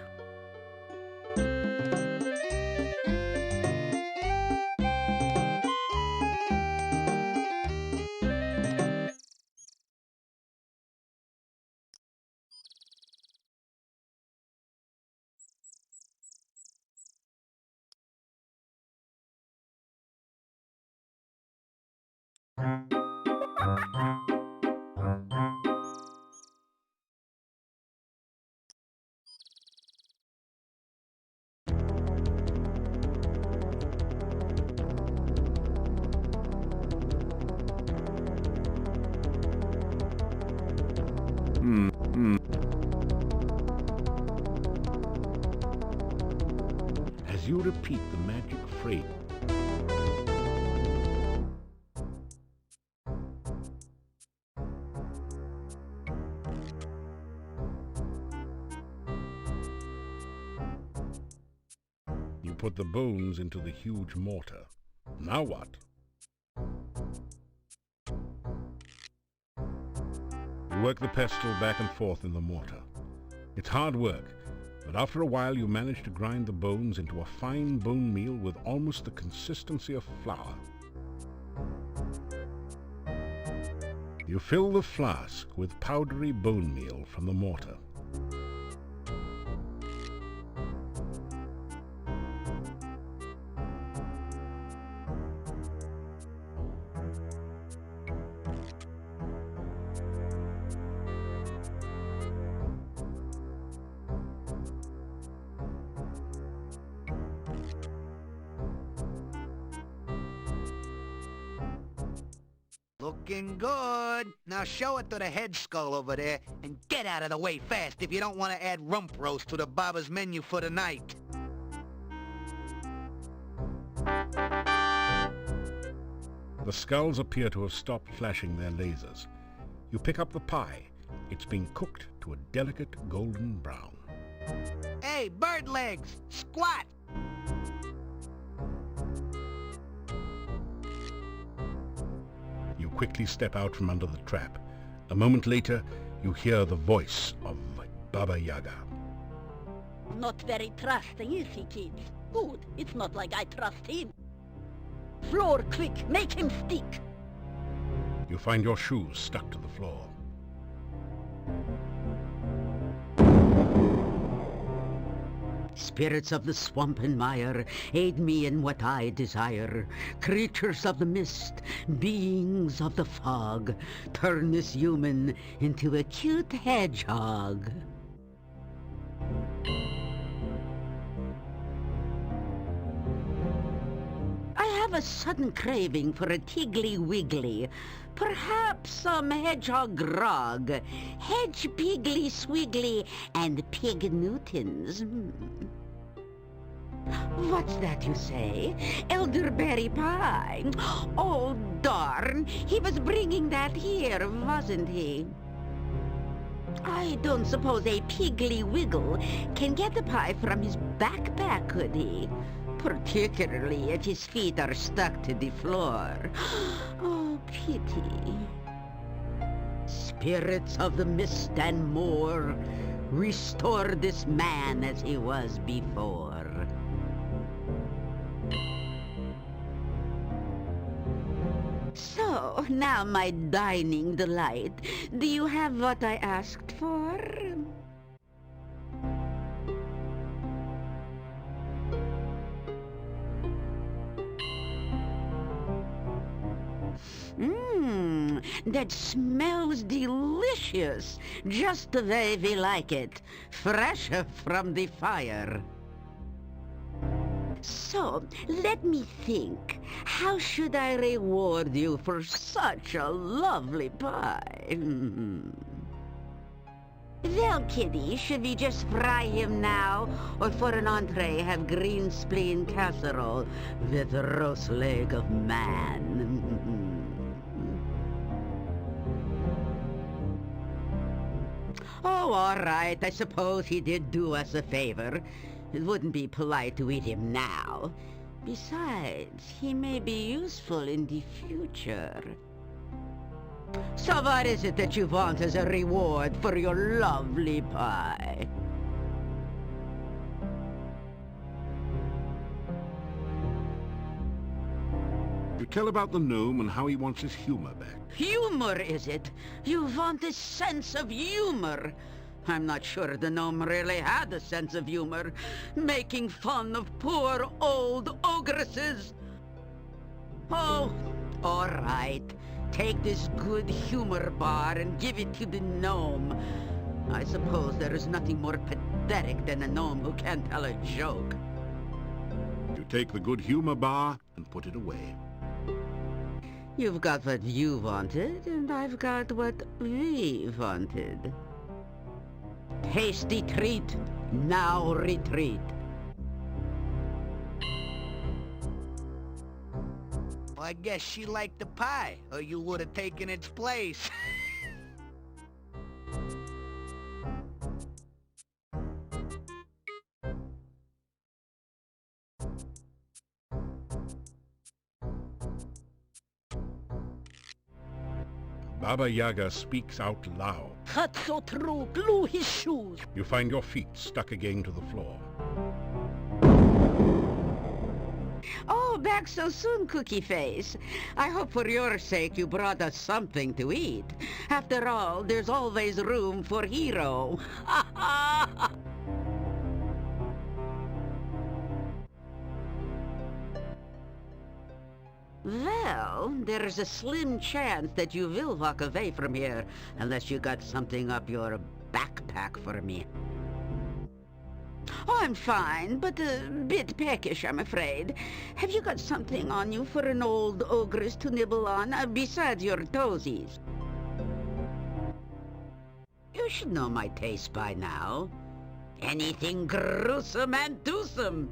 As you repeat the magic phrase, you put the bones into the huge mortar. Now what? You work the pestle back and forth in the mortar. It's hard work, but after a while you manage to grind the bones into a fine bone meal with almost the consistency of flour. You fill the flask with powdery bone meal from the mortar. Looking good. Now show it to the head skull over there and get out of the way fast if you don't want to add rump roast to the barber's menu for the night. The skulls appear to have stopped flashing their lasers. You pick up the pie. It's being cooked to a delicate golden brown. Hey, bird legs! Squat! You quickly step out from under the trap. A moment later, you hear the voice of Baba Yaga. Not very trusting, is he, kids? Good. It's not like I trust him. Floor, quick! Make him stick! You find your shoes stuck to the floor. Spirits of the swamp and mire, aid me in what I desire. Creatures of the mist, beings of the fog, turn this human into a cute hedgehog. I have a sudden craving for a Tiggly Wiggly. Perhaps some hedgehog grog, hedge piggly swiggly, and pig Newtons. What's that you say? Elderberry pie. Oh, darn. He was bringing that here, wasn't he? I don't suppose a Piggly Wiggle can get the pie from his backpack, could he? Particularly if his feet are stuck to the floor. Oh, pity. Spirits of the mist and more, restore this man as he was before. So, now my dining delight, do you have what I asked for? Mmm, that smells delicious, just the way we like it, fresh from the fire. So, let me think. How should I reward you for such a lovely pie? Well, Kitty, should we just fry him now? Or for an entree, have green spleen casserole with roast leg of man? Oh, all right. I suppose he did do us a favor. It wouldn't be polite to eat him now. Besides, he may be useful in the future. So what is it that you want as a reward for your lovely pie? You tell about the gnome and how he wants his humor back. Humor, is it? You want a sense of humor? I'm not sure the gnome really had a sense of humor, making fun of poor old ogresses. Oh, all right. Take this good humor bar and give it to the gnome. I suppose there is nothing more pathetic than a gnome who can't tell a joke. You take the good humor bar and put it away. You've got what you wanted, and I've got what we wanted. Hasty treat, now retreat. Well, I guess she liked the pie, or you would have taken its place. Baba Yaga speaks out loud. That's so true. Glue his shoes. You find your feet stuck again to the floor. Oh, back so soon, Cookie Face. I hope for your sake you brought us something to eat. After all, there's always room for Hero. Well, there's a slim chance that you will walk away from here, unless you got something up your backpack for me. Oh, I'm fine, but a bit peckish, I'm afraid. Have you got something on you for an old ogress to nibble on, besides your toesies? You should know my taste by now. Anything gruesome and twosome.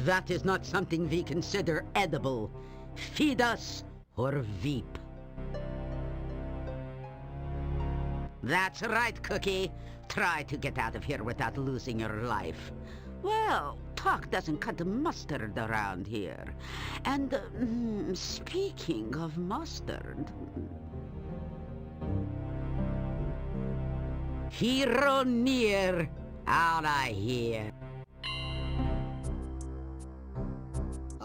That is not something we consider edible. Feed us or weep. That's right, Cookie. Try to get out of here without losing your life. Well, talk doesn't cut mustard around here. And, speaking of mustard... Hero near, out of here.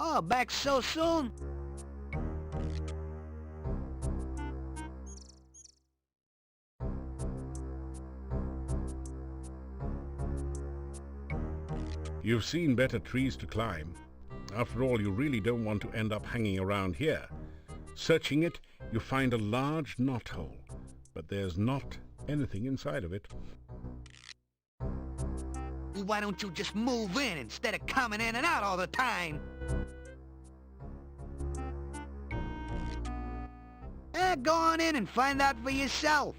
Oh, back so soon? You've seen better trees to climb. After all, you really don't want to end up hanging around here. Searching it, you find a large knothole, but there's not anything inside of it. Why don't you just move in instead of coming in and out all the time? Go on in and find out for yourself.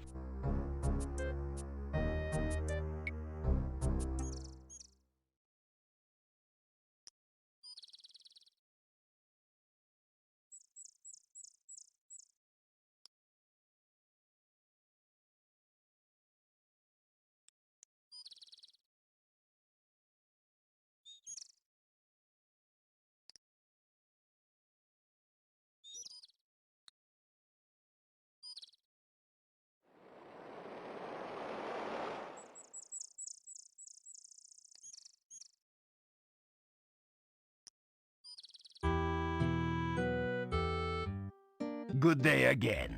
good day again.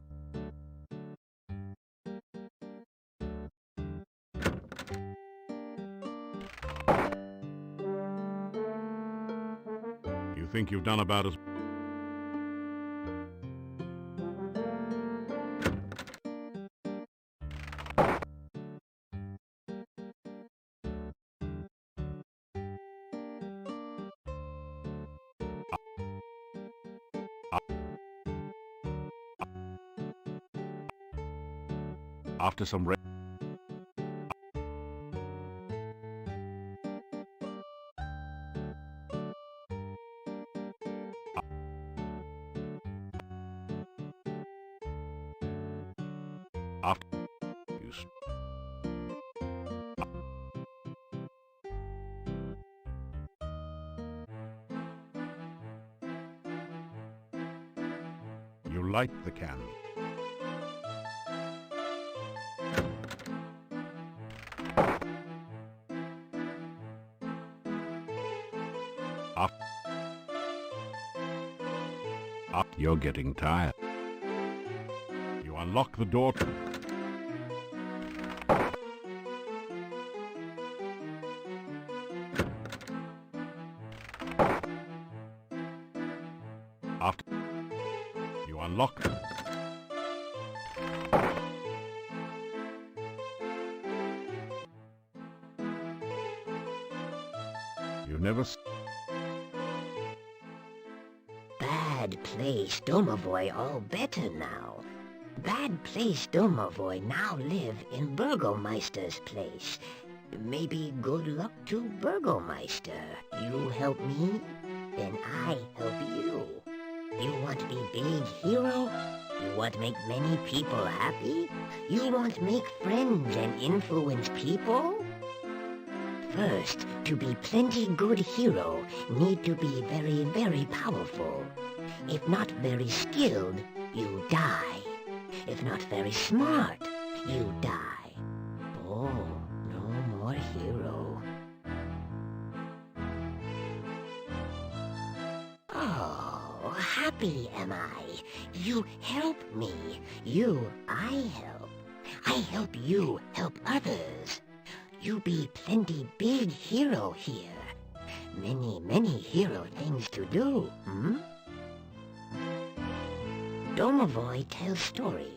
You think you've done about as... After some after use. You light the candle. You're getting tired. You unlock the door. After you unlock. You never. Bad place, Domovoy all better now. Bad place, Domovoy now live in Burgermeister's place. Maybe good luck to Burgermeister. You help me, then I help you. You want to be big hero? You want to make many people happy? You want to make friends and influence people? First, to be plenty good hero, need to be very, very powerful. If not very skilled, you die. If not very smart, you die. Oh, no more hero. Oh, happy am I. You help me. You, I help. I help you help others. You be plenty big hero here. Many, many hero things to do, Domovoy tells story.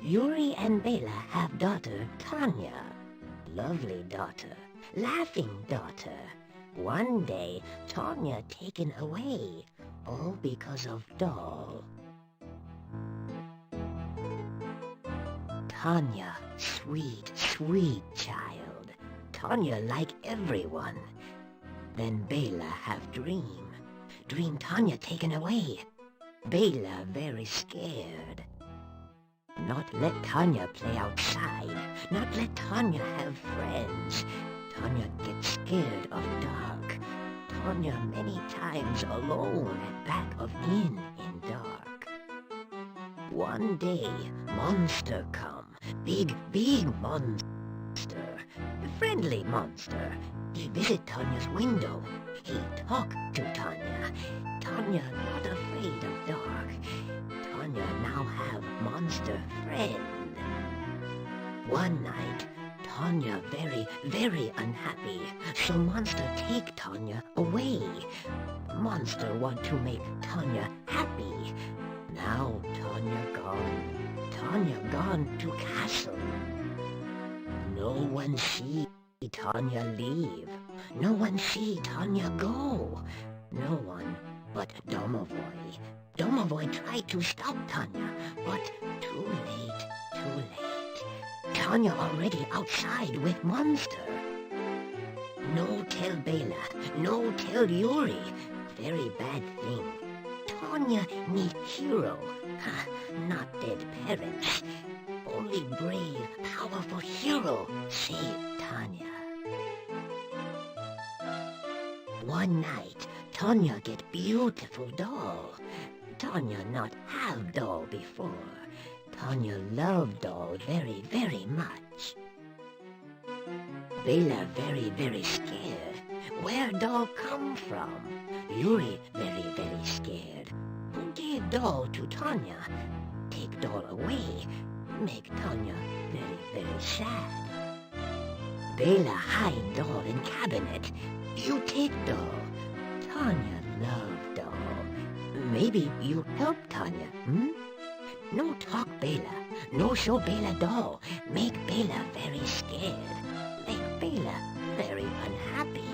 Yuri and Bela have daughter Tanya. Lovely daughter. Laughing daughter. One day, Tanya taken away. All because of doll. Tanya, sweet, sweet child. Tanya like everyone. Then Bela have dream. Dream Tanya taken away. Bela very scared. Not let Tanya play outside. Not let Tanya have friends. Tanya gets scared of dark. Tanya many times alone at back of inn in dark. One day, monster come. Big, big monster. Friendly monster. He visit Tanya's window. He talk to Tanya. Tanya not afraid of dark. Tanya now have monster friend. One night, Tanya very, very unhappy. So monster take Tanya away. Monster want to make Tanya happy. Now Tanya gone. Tanya gone to castle. No one see Tanya leave. No one see Tanya go. No one but Domovoy. Domovoy tried to stop Tanya, but too late, too late. Tanya already outside with monster. No tell Bela, no tell Yuri. Very bad thing. Tanya need hero, not dead parents. Only brave, powerful hero save Tanya. One night, Tanya get beautiful doll. Tanya not have doll before. Tanya love doll very, very much. Bela very, very scared. Where doll come from? Yuri very, very scared. Who gave doll to Tanya. Take doll away, make Tanya very, very sad. Bela hide doll in cabinet. You take doll. Tanya love doll. Maybe you help Tanya, No talk Bela. No show Bela doll. Make Bela very scared. Make Bela very unhappy.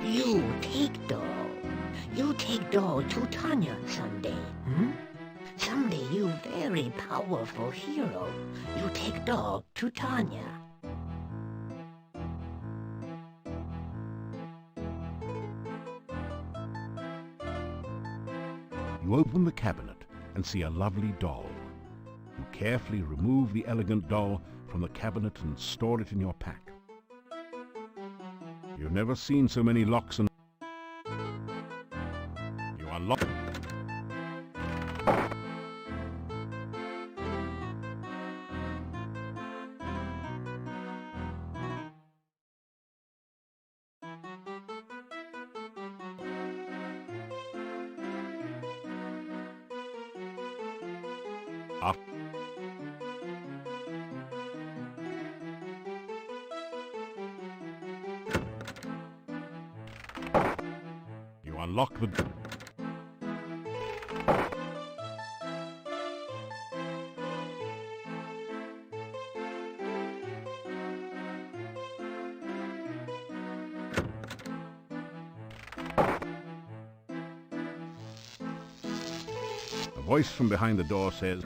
You take doll. You take doll to Tanya someday, Someday you very powerful hero. You take doll to Tanya. You open the cabinet and see a lovely doll. You carefully remove the elegant doll from the cabinet and store it in your pack. You've never seen so many locks and... You unlock... You unlock the... A voice from behind the door says...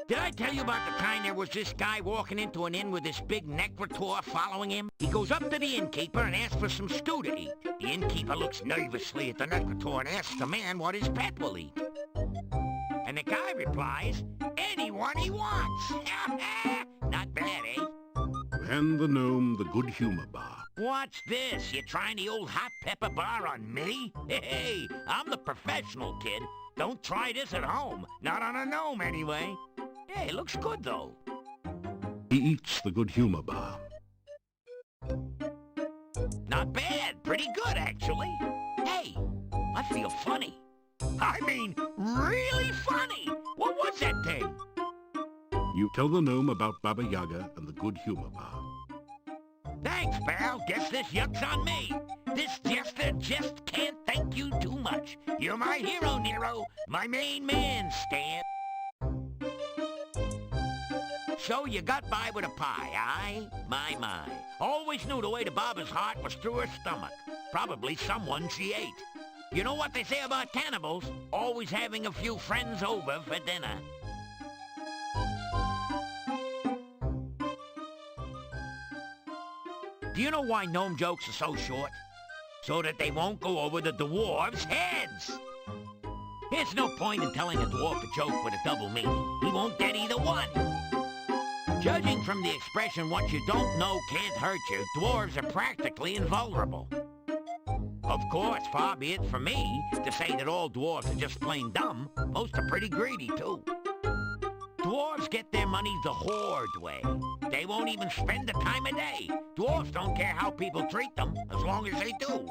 Did I tell you about the time there was this guy walking into an inn with this big necrotor following him? He goes up to the innkeeper and asks for some stew to eat. The innkeeper looks nervously at the necrotor and asks the man what his pet will eat. And the guy replies, anyone he wants. Not bad, eh? And the gnome, the good humor bar. What's this? You trying the old hot pepper bar on me? Hey, I'm the professional, kid. Don't try this at home. Not on a gnome, anyway. Hey, it looks good, though. He eats the good humor bar. Not bad. Pretty good, actually. Hey, I feel funny. I mean, really funny. What was that thing? You tell the gnome about Baba Yaga and the good humor bar. Thanks, pal. Guess this yuck's on me. This jester just can't thank you too much. You're my hero, Nero. My main man, Stan. So you got by with a pie, aye? My. Always knew the way to Baba's heart was through her stomach. Probably someone she ate. You know what they say about cannibals? Always having a few friends over for dinner. Do you know why gnome jokes are so short? So that they won't go over the dwarves' heads! There's no point in telling a dwarf a joke with a double meaning. He won't get either one. Judging from the expression, what you don't know can't hurt you, dwarves are practically invulnerable. Of course, far be it from me to say that all dwarves are just plain dumb. Most are pretty greedy, too. Dwarves get their money the horde way. They won't even spend the time of day. Dwarves don't care how people treat them, as long as they do.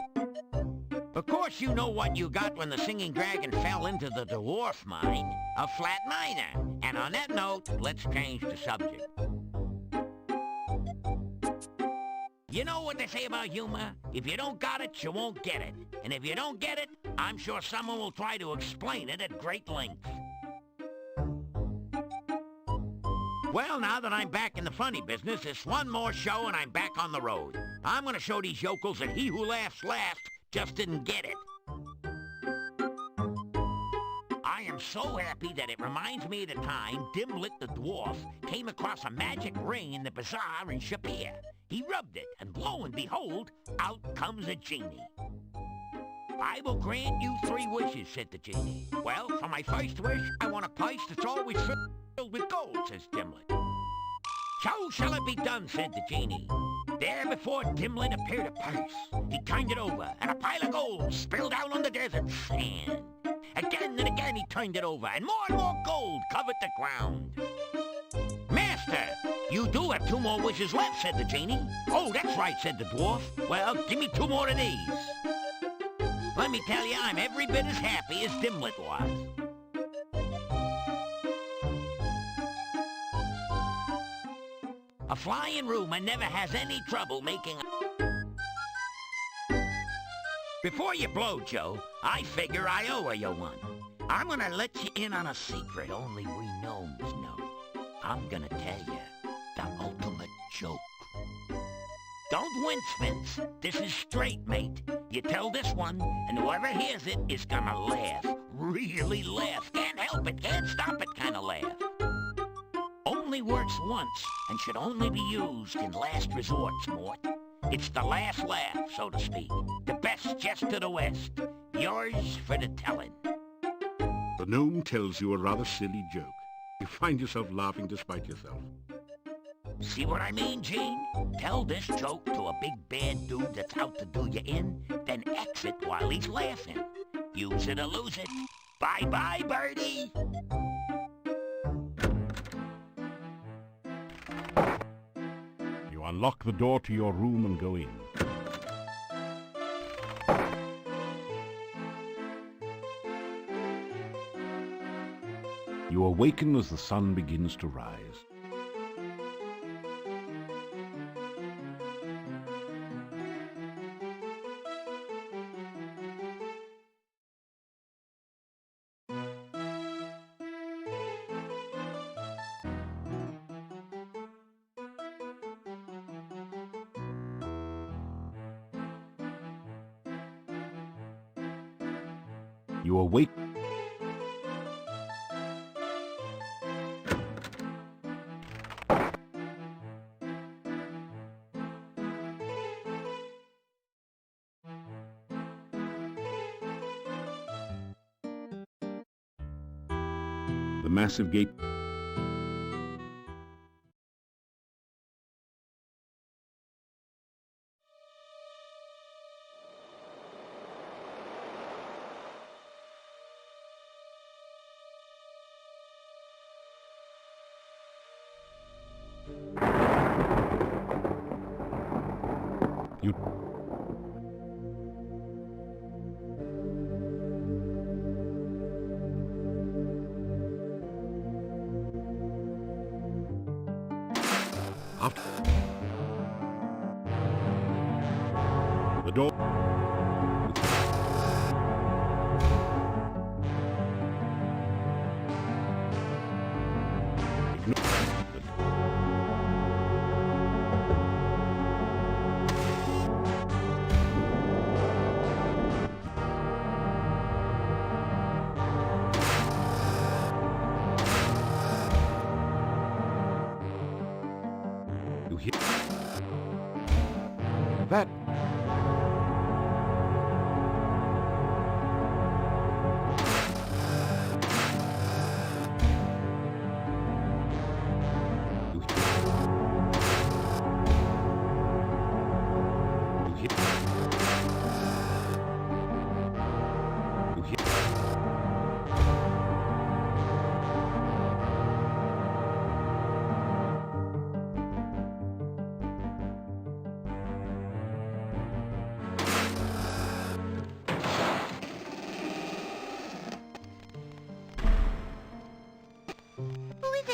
Of course you know what you got when the singing dragon fell into the dwarf mine. A flat miner. And on that note, let's change the subject. You know what they say about humor? If you don't got it, you won't get it. And if you don't get it, I'm sure someone will try to explain it at great length. Well, now that I'm back in the funny business, it's one more show and I'm back on the road. I'm gonna show these yokels that he who laughs last just didn't get it. I am so happy that it reminds me of the time Dimlit the dwarf came across a magic ring in the bazaar in Shapir. He rubbed it, and lo and behold, out comes a genie. I will grant you 3 wishes, said the genie. Well, for my first wish, I want a purse that's always filled with gold, says Dimlit. So shall it be done, said the genie. There before Dimlit appeared a purse. He turned it over, and a pile of gold spilled out on the desert sand. Again and again he turned it over, and more gold covered the ground. Master, you do have 2 more wishes left, said the genie. Oh, that's right, said the dwarf. Well, give me 2 more of these. Let me tell you, I'm every bit as happy as Dimlet was. A flying rumor never has any trouble making Before you blow, Joe, I figure I owe you one. I'm gonna let you in on a secret only we gnomes know. I'm gonna tell you the ultimate joke. Don't wince, Vince. This is straight, mate. You tell this one, and whoever hears it is gonna laugh. Really laugh. Can't help it, can't stop it kind of laugh. Only works once, and should only be used in last resorts, Mort. It's the last laugh, so to speak. The best jest to the west. Yours for the telling. The gnome tells you a rather silly joke. You find yourself laughing despite yourself. See what I mean, Gene? Tell this joke to a big bad dude that's out to do you in, then exit while he's laughing. Use it or lose it. Bye-bye, birdie! You unlock the door to your room and go in. You awaken as the sun begins to rise. You awake. The massive gate. You after the door. You hear that?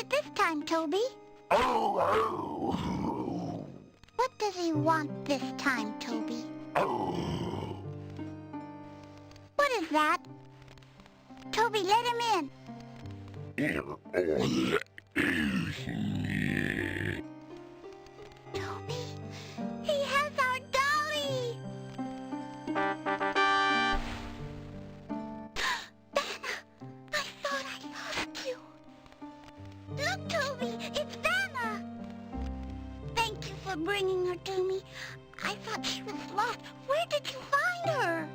This time, Toby. What does he want this time, Toby? What is that? Toby, let him in. Toby, he has our dolly. Look, Toby, it's Vanna! Thank you for bringing her to me. I thought she was lost. Where did you find her?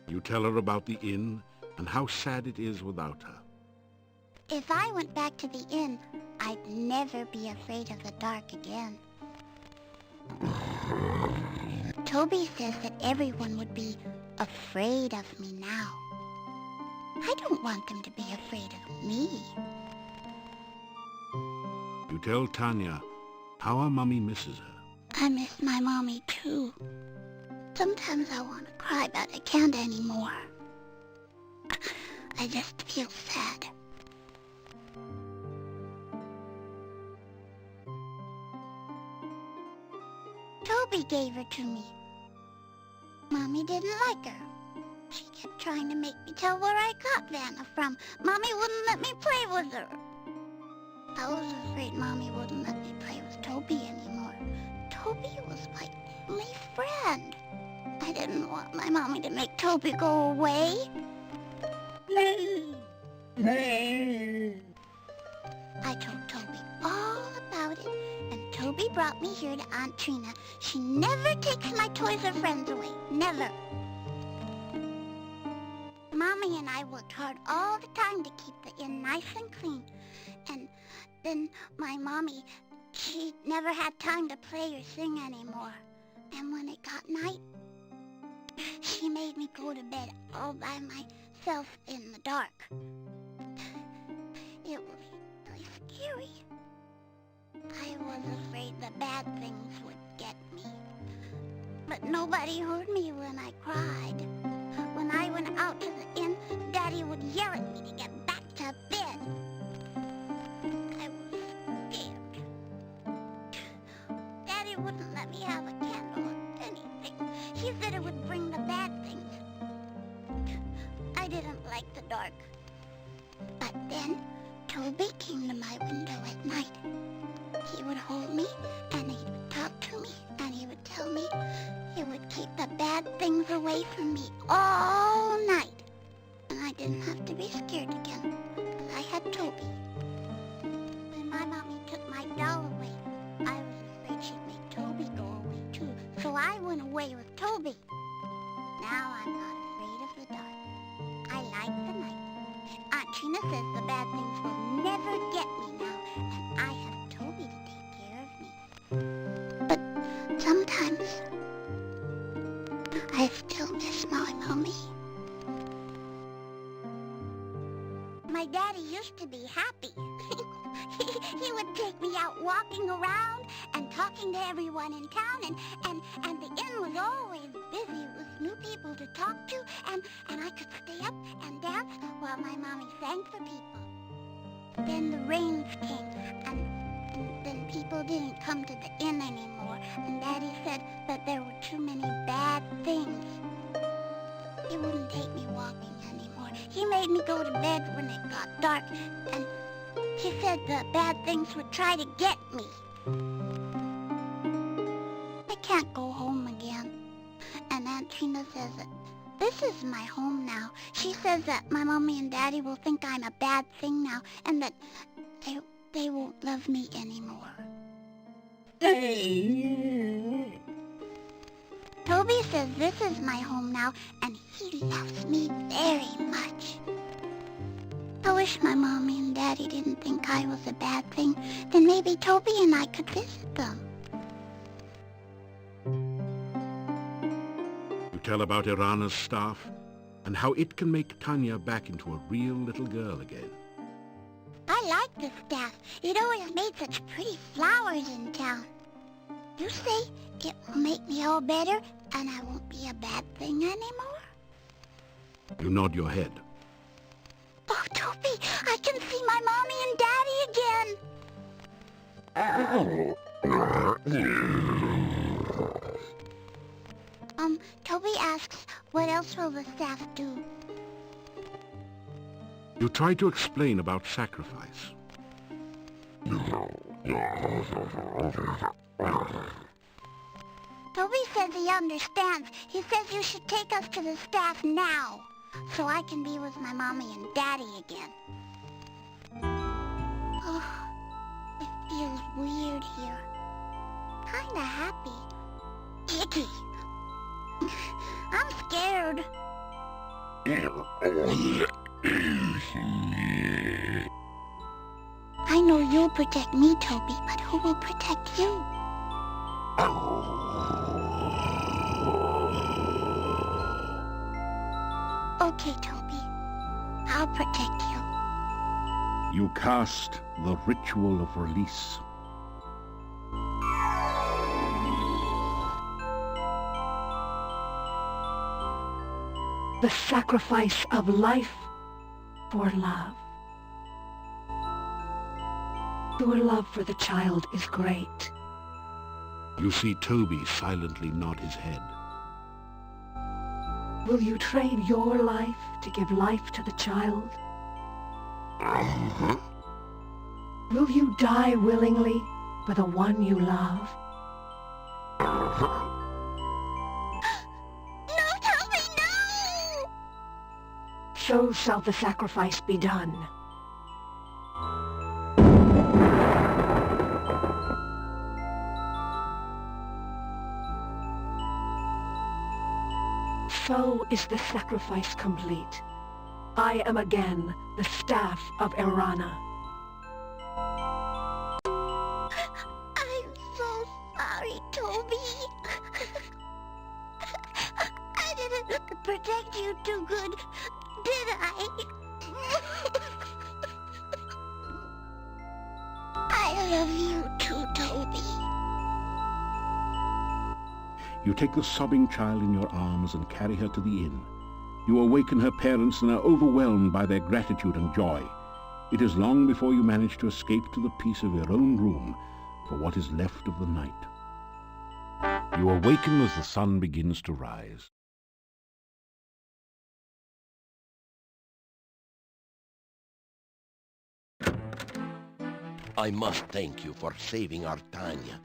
You tell her about the inn and how sad it is without her. If I went back to the inn, I'd never be afraid of the dark again. Toby says that everyone would be afraid of me now. I don't want them to be afraid of me. You tell Tanya how her mummy misses her. I miss my mommy too. Sometimes I want to cry, but I can't anymore. I just feel sad. Toby gave her to me. Mommy didn't like her. She kept trying to make me tell where I got Vanna from. Mommy wouldn't let me play with her. I was afraid Mommy wouldn't let me play with Toby anymore. Toby was my only friend. I didn't want my mommy to make Toby go away. I told Toby all about it, and Toby brought me here to Aunt Trina. She never takes my toys or friends away. Never. Mommy and I worked hard all the time to keep the inn nice and clean. And then my mommy, she never had time to play or sing anymore. And when it got night, she made me go to bed all by myself in the dark. It was really scary. I was afraid the bad things would get me. But nobody heard me when I cried. When I went out to the inn, Daddy would yell at me to get back to bed. I was scared. Daddy wouldn't let me have a candle or anything. He said it would bring the bad things. I didn't like the dark. But then, Toby came to my window at night. He would hold me, and he would talk to me, and he would tell me he would keep the bad things away from me all night. And I didn't have to be scared again, because I had Toby. When my mommy took my doll away, I was afraid she'd make Toby go away too, so I went away with Toby. Now I'm not afraid of the dark. I like the night. Aunt Trina says the bad things will never get me now, and I have Toby to take care of me. But sometimes I still miss my mommy. My daddy used to be happy. He would take me out walking around and talking to everyone in town, and the inn was always busy with new people to talk to, and I could stay up and dance while my mommy sang for people. Then the rains came, and then people didn't come to the inn anymore, and Daddy said that there were too many bad things. He wouldn't take me walking anymore. He made me go to bed when it got dark, and he said the bad things would try to get me. I can't go home again. And Aunt Trina says that this is my home now. She says that my mommy and daddy will think I'm a bad thing now, and that they won't love me anymore. Toby says this is my home now, and he loves me very much. I wish my mommy and daddy didn't think I was a bad thing. Then maybe Toby and I could visit them. You tell about Irana's staff, and how it can make Tanya back into a real little girl again. I like the staff. It always made such pretty flowers in town. You say it will make me all better, and I won't be a bad thing anymore? You nod your head. Oh, Toby, I can see my mommy and daddy again. Toby asks, what else will the staff do? You try to explain about sacrifice. Toby says he understands. He says you should take us to the staff now, so I can be with my mommy and daddy again. Oh, it feels weird here. Kinda happy. Icky. I'm scared. I know you'll protect me, Toby, but who will protect you? Okay, Toby. I'll protect you. You cast the ritual of release. The sacrifice of life for love. Your love for the child is great. You see Toby silently nod his head. Will you trade your life to give life to the child? Will you die willingly for the one you love? No, Toby, no! So shall the sacrifice be done. So is the sacrifice complete. I am again the staff of Erana. I'm so sorry, Toby. I didn't protect you too good, did I? I love you too, Toby. You take the sobbing child in your arms and carry her to the inn. You awaken her parents and are overwhelmed by their gratitude and joy. It is long before you manage to escape to the peace of your own room for what is left of the night. You awaken as the sun begins to rise. I must thank you for saving our Tanya.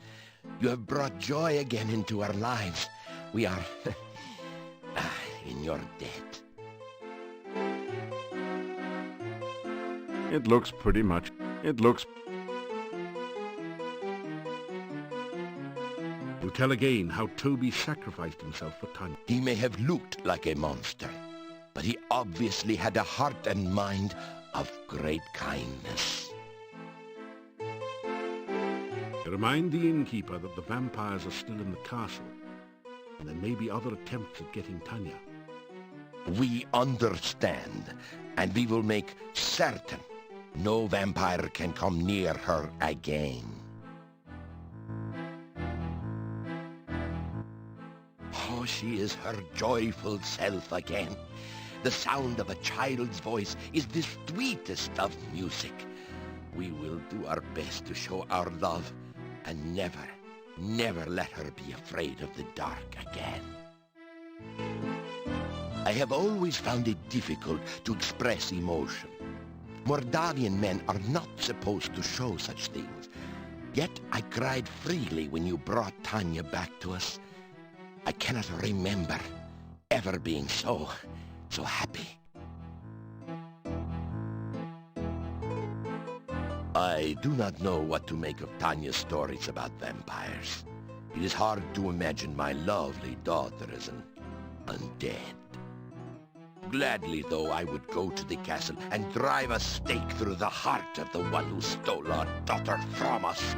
You have brought joy again into our lives. We are in your debt. It looks pretty much. You tell again how Toby sacrificed himself for Tanya. He may have looked like a monster, but he obviously had a heart and mind of great kindness. Remind the innkeeper that the vampires are still in the castle, and there may be other attempts at getting Tanya. We understand, and we will make certain no vampire can come near her again. Oh, she is her joyful self again. The sound of a child's voice is the sweetest of music. We will do our best to show our love and never, never let her be afraid of the dark again. I have always found it difficult to express emotion. Mordavian men are not supposed to show such things. Yet I cried freely when you brought Tanya back to us. I cannot remember ever being so happy. I do not know what to make of Tanya's stories about vampires. It is hard to imagine my lovely daughter as an undead. Gladly, though, I would go to the castle and drive a stake through the heart of the one who stole our daughter from us.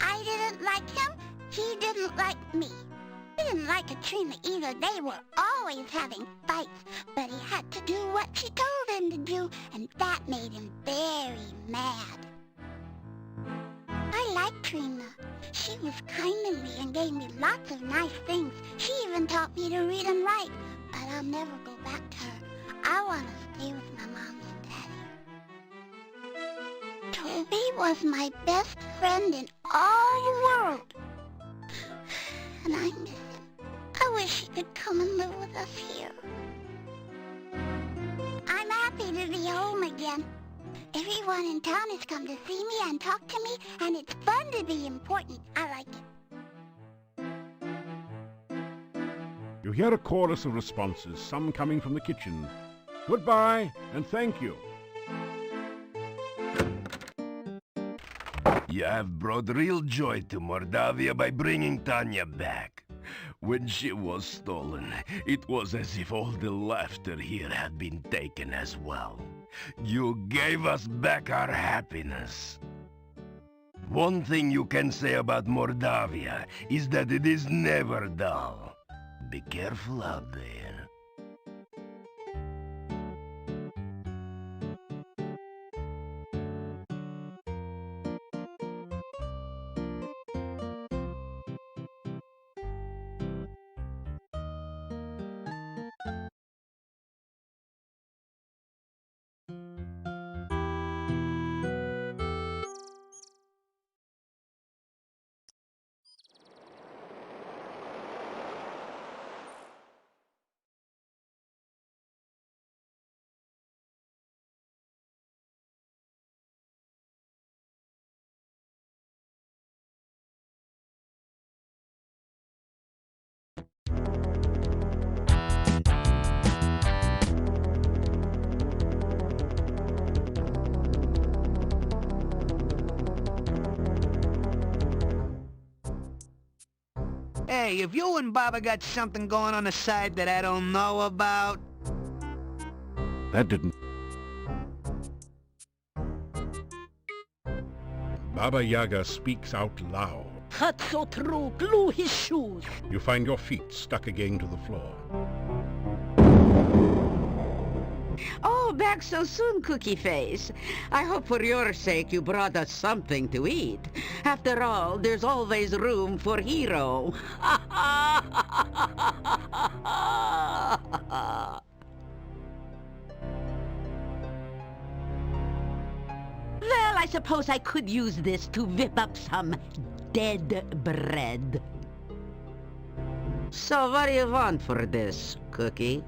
I didn't like him. He didn't like me. He didn't like Katrina either. They were always having fights, but he had to do what she told him to do, and that made him very mad. I liked Trina. She was kind to me and gave me lots of nice things. She even taught me to read and write, but I'll never go back to her. I want to stay with my mom and daddy. Toby was my best friend in all the world, and I miss him. I wish he could come and live with us here. I'm happy to be home again. Everyone in town has come to see me and talk to me, and it's fun to be important. I like it. You hear a chorus of responses, some coming from the kitchen. Goodbye, and thank you. You have brought real joy to Mordavia by bringing Tanya back. When she was stolen, it was as if all the laughter here had been taken as well. You gave us back our happiness. One thing you can say about Mordavia is that it is never dull. Be careful out there. Hey, if you and Baba got something going on the side that I don't know about... That didn't... Baba Yaga speaks out loud. That's so true. Glue his shoes. You find your feet stuck again to the floor. Oh, back so soon, Cookie Face. I hope for your sake you brought us something to eat. After all, there's always room for Hero. Well, I suppose I could use this to whip up some dead bread. So what do you want for this, Cookie?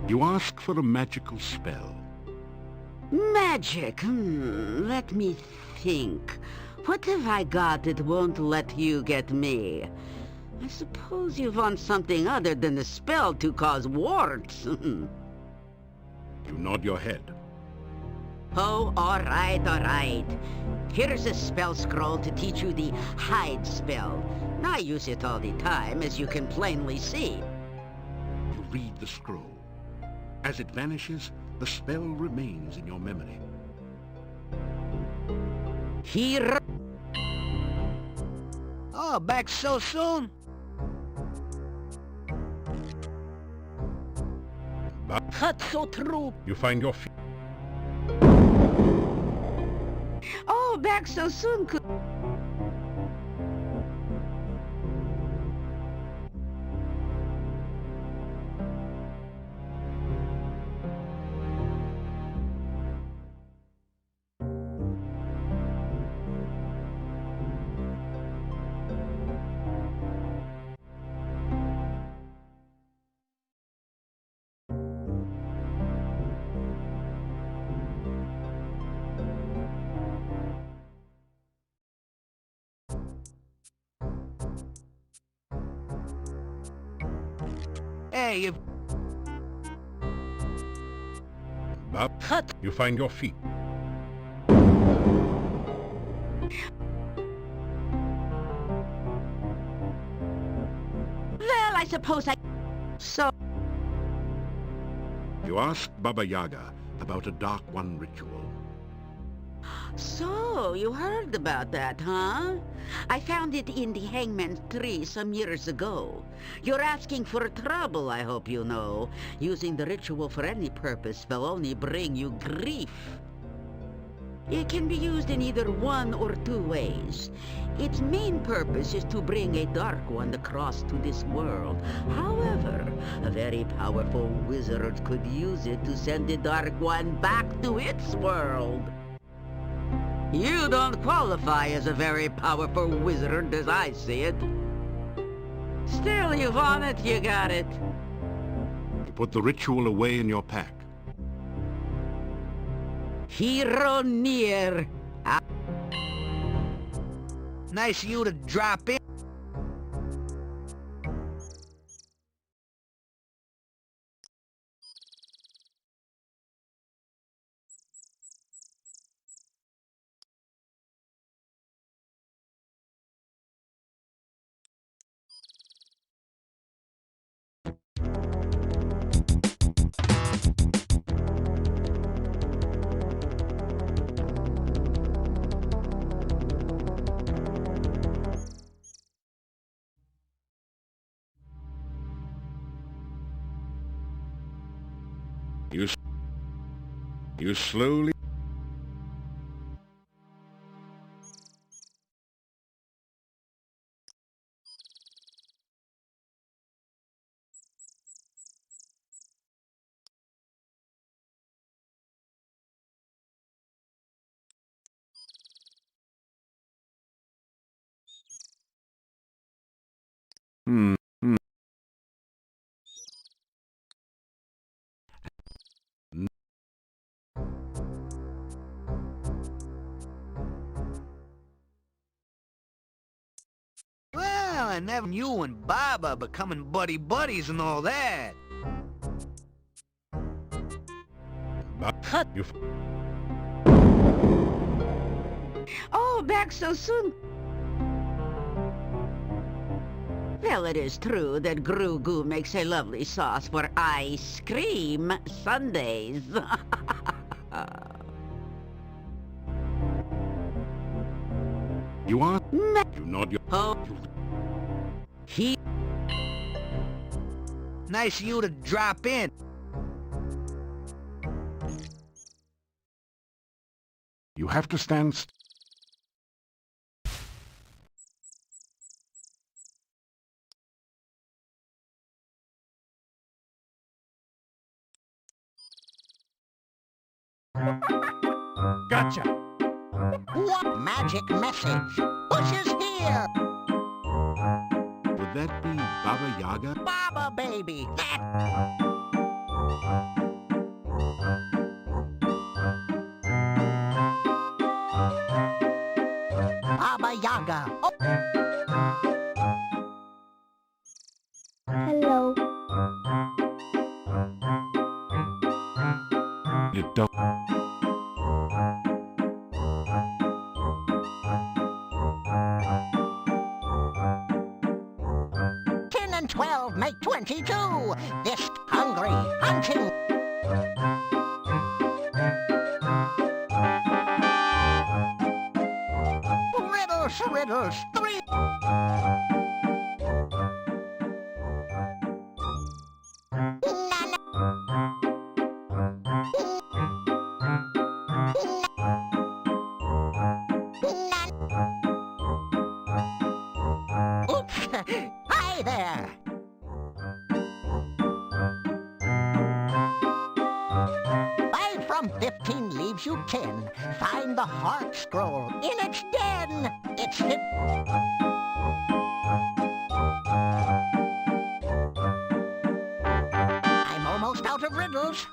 You ask for a magical spell. Magic? Let me think. What have I got that won't let you get me? I suppose you want something other than a spell to cause warts. You nod your head. Oh, all right. Here's a spell scroll to teach you the hide spell. I use it all the time, as you can plainly see. You read the scroll. As it vanishes, the spell remains in your memory. Hero. Oh, back so soon? That's so true. You find your feet. Oh, back so soon. Hey, if... Bob, you find your feet. Well, I suppose I... So... You ask Baba Yaga about a Dark One ritual. So, you heard about that, huh? I found it in the hangman's tree some years ago. You're asking for trouble, I hope you know. Using the ritual for any purpose will only bring you grief. It can be used in either one or two ways. Its main purpose is to bring a Dark One across to this world. However, a very powerful wizard could use it to send the Dark One back to its world. You don't qualify as a very powerful wizard as I see it. Still, you want it, you got it. You put the ritual away in your pack. Hero near. Nice of you to drop in. You slowly... Well, and having you and Baba becoming buddy-buddies and all that. But you... Oh, back so soon. Well, it is true that Gru Goo makes a lovely sauce for ice cream sundaes. You are? You nod your... Oh. He... Nice of you to drop in. You have to stand... Gotcha! What magic message? Push is here! Would that be Baba Yaga? Baba baby! Baba Yaga! Oh. Hello. You don't... And 12 make 22. This hungry hunting. Riddles, riddles, 3. Oops. Hi there. From 15 leaves you 10. Find the heart scroll in its den. It's hit. I'm almost out of riddles.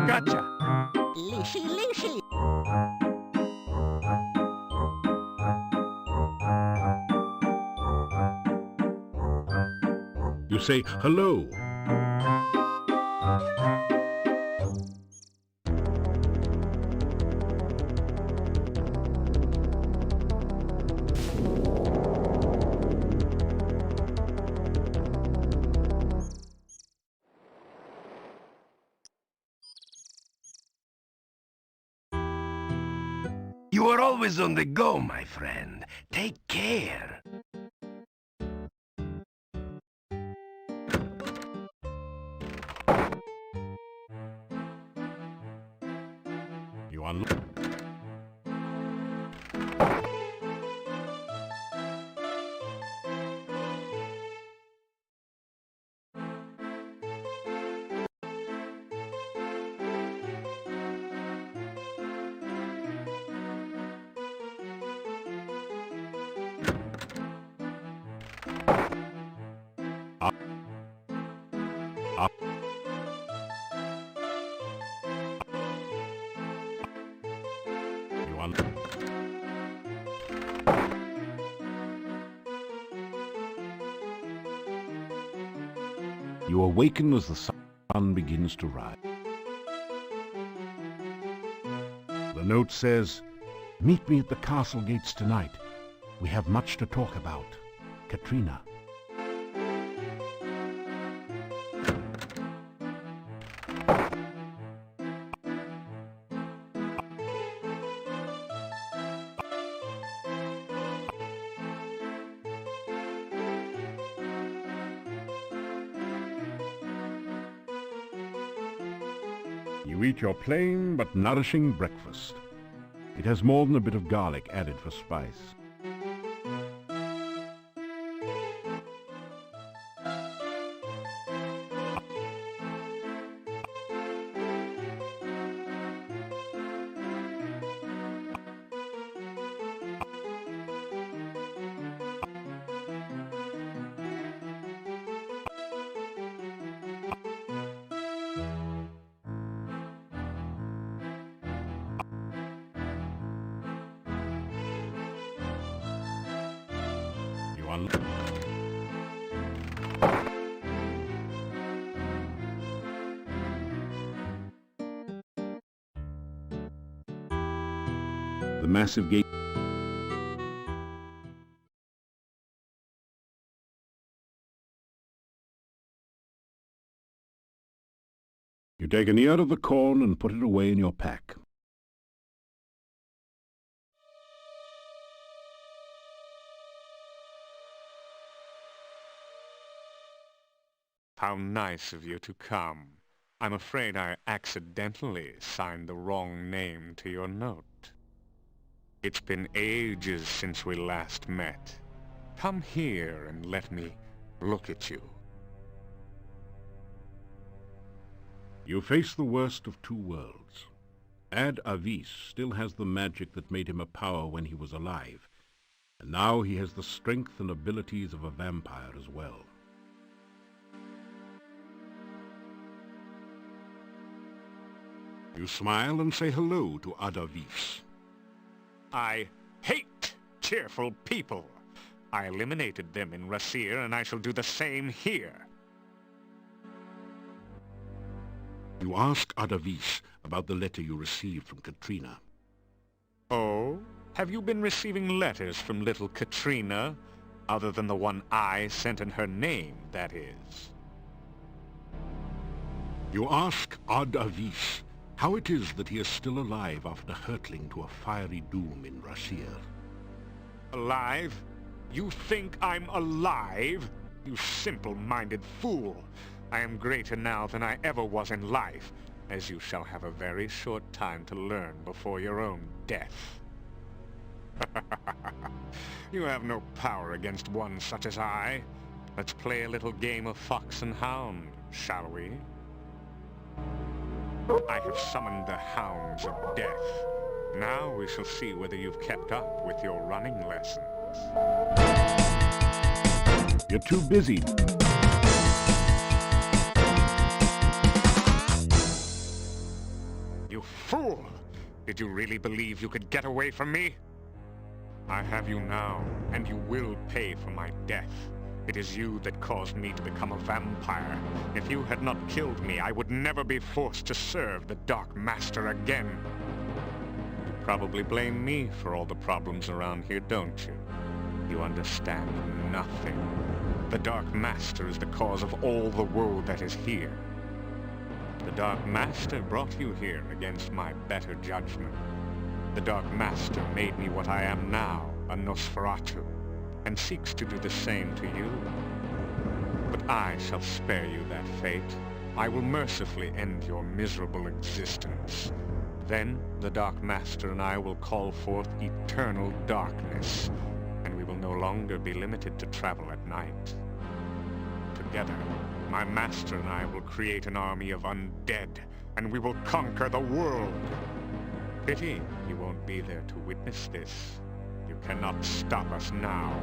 Gotcha! Leashy, leashy. You say hello. You are always on the go, my friend. Take care. You unlock... You awaken as the sun begins to rise. The note says, "Meet me at the castle gates tonight. We have much to talk about. Katrina." You eat your plain but nourishing breakfast. It has more than a bit of garlic added for spice. on... The massive gate... You take an ear of the corn and put it away in your pack. How nice of you to come. I'm afraid I accidentally signed the wrong name to your note. It's been ages since we last met. Come here and let me look at you. You face the worst of two worlds. Ad Avis still has the magic that made him a power when he was alive, and now he has the strength and abilities of a vampire as well. You smile and say hello to Ad Avis. I hate cheerful people. I eliminated them in Rasir, and I shall do the same here. You ask Ad Avis about the letter you received from Katrina. Oh? Have you been receiving letters from little Katrina? Other than the one I sent in her name, that is. You ask Ad Avis how it is that he is still alive after hurtling to a fiery doom in Rasir. Alive? You think I'm alive? You simple-minded fool! I am greater now than I ever was in life, as you shall have a very short time to learn before your own death. You have no power against one such as I. Let's play a little game of fox and hound, shall we? I have summoned the hounds of death. Now we shall see whether you've kept up with your running lessons. You're too busy. You fool! Did you really believe you could get away from me? I have you now, and you will pay for my death. It is you that caused me to become a vampire. If you had not killed me, I would never be forced to serve the Dark Master again. You probably blame me for all the problems around here, don't you? You understand nothing. The Dark Master is the cause of all the woe that is here. The Dark Master brought you here against my better judgment. The Dark Master made me what I am now, a Nosferatu, and seeks to do the same to you. But I shall spare you that fate. I will mercifully end your miserable existence. Then the Dark Master and I will call forth eternal darkness, and we will no longer be limited to travel at night. Together, my master and I will create an army of undead, and we will conquer the world. Pity you won't be there to witness this. You cannot stop us now.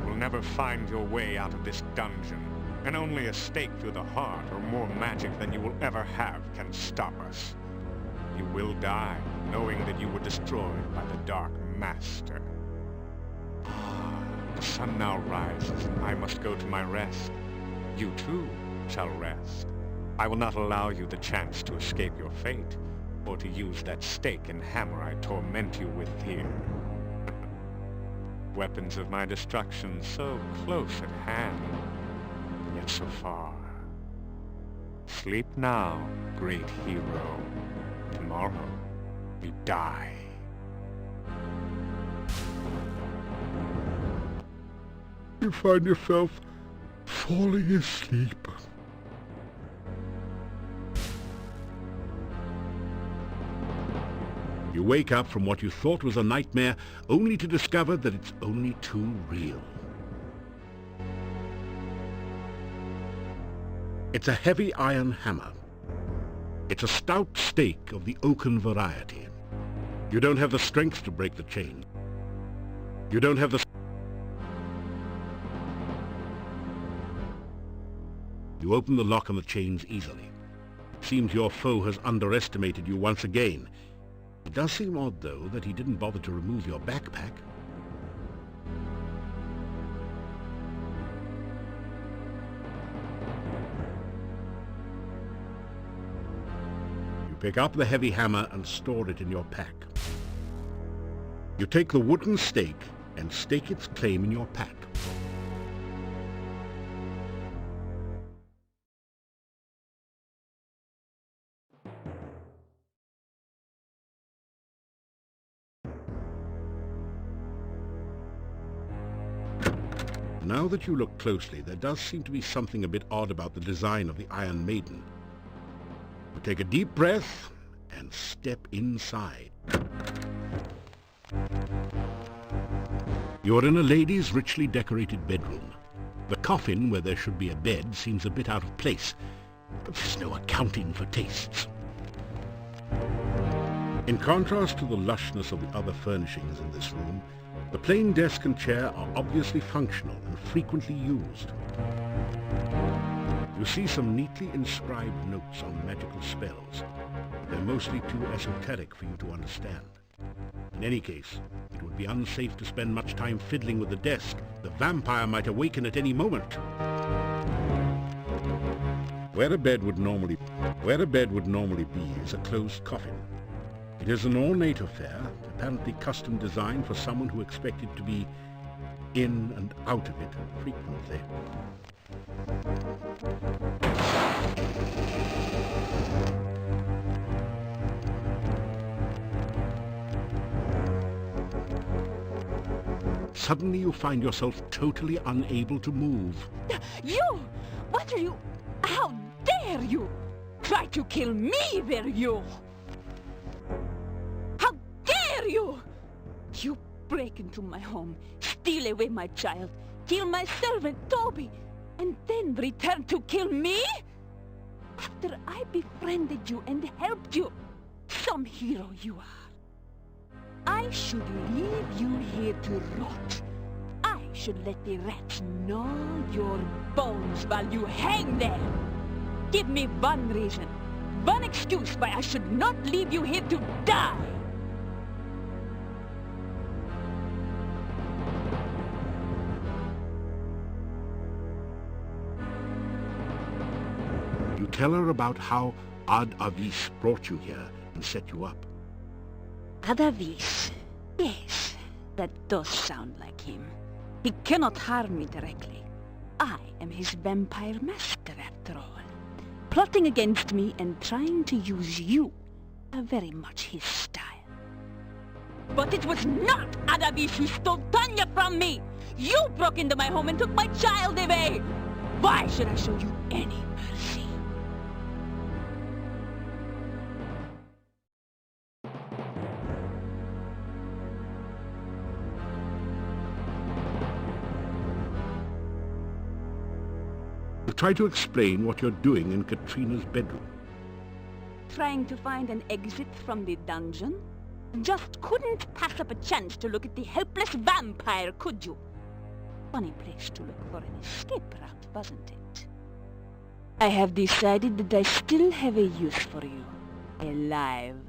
You will never find your way out of this dungeon, and only a stake through the heart or more magic than you will ever have can stop us. You will die, knowing that you were destroyed by the Dark Master. The sun now rises. I must go to my rest. You too shall rest. I will not allow you the chance to escape your fate, or to use that stake and hammer I torment you with here. Weapons of my destruction so close at hand, yet so far. Sleep now, great hero. Tomorrow, we die. You find yourself falling asleep. You wake up from what you thought was a nightmare, only to discover that it's only too real. It's a heavy iron hammer. It's a stout stake of the oaken variety. You don't have the strength to break the chain. You don't have the... You open the lock on the chains easily. It seems your foe has underestimated you once again. It does seem odd, though, that he didn't bother to remove your backpack. pick up the heavy hammer and store it in your pack. You take the wooden stake and stake its claim in your pack. Now that you look closely, there does seem to be something a bit odd about the design of the Iron Maiden. You take a deep breath and step inside. You're in a lady's richly decorated bedroom. The coffin, where there should be a bed, seems a bit out of place, but there's no accounting for tastes. In contrast to the lushness of the other furnishings in this room, the plain desk and chair are obviously functional and frequently used. You see some neatly inscribed notes on magical spells. They're mostly too esoteric for you to understand. In any case, it would be unsafe to spend much time fiddling with the desk. The vampire might awaken at any moment. Where a bed would normally be is a closed coffin. It is an ornate affair, apparently custom designed for someone who expected to be in and out of it frequently. Suddenly you find yourself totally unable to move. You! What are you? How dare you! Try to kill me, were you? How dare you! You break into my home, steal away my child, kill my servant Toby, and then return to kill me? After I befriended you and helped you, some hero you are. I should leave you here to rot. I should let the rats gnaw your bones while you hang there. Give me one reason, one excuse why I should not leave you here to die. You tell her about how Ad-Avis brought you here and set you up. Ad-Avis. Yes, that does sound like him. He cannot harm me directly. I am his vampire master, after all. Plotting against me and trying to use you are very much his style. But it was not Ad-Avis who stole Tanya from me! You broke into my home and took my child away! Why should I show you any mercy? Try to explain what you're doing in Katrina's bedroom. Trying to find an exit from the dungeon? Just couldn't pass up a chance to look at the helpless vampire, could you? Funny place to look for an escape route, wasn't it? I have decided that I still have a use for you. Alive.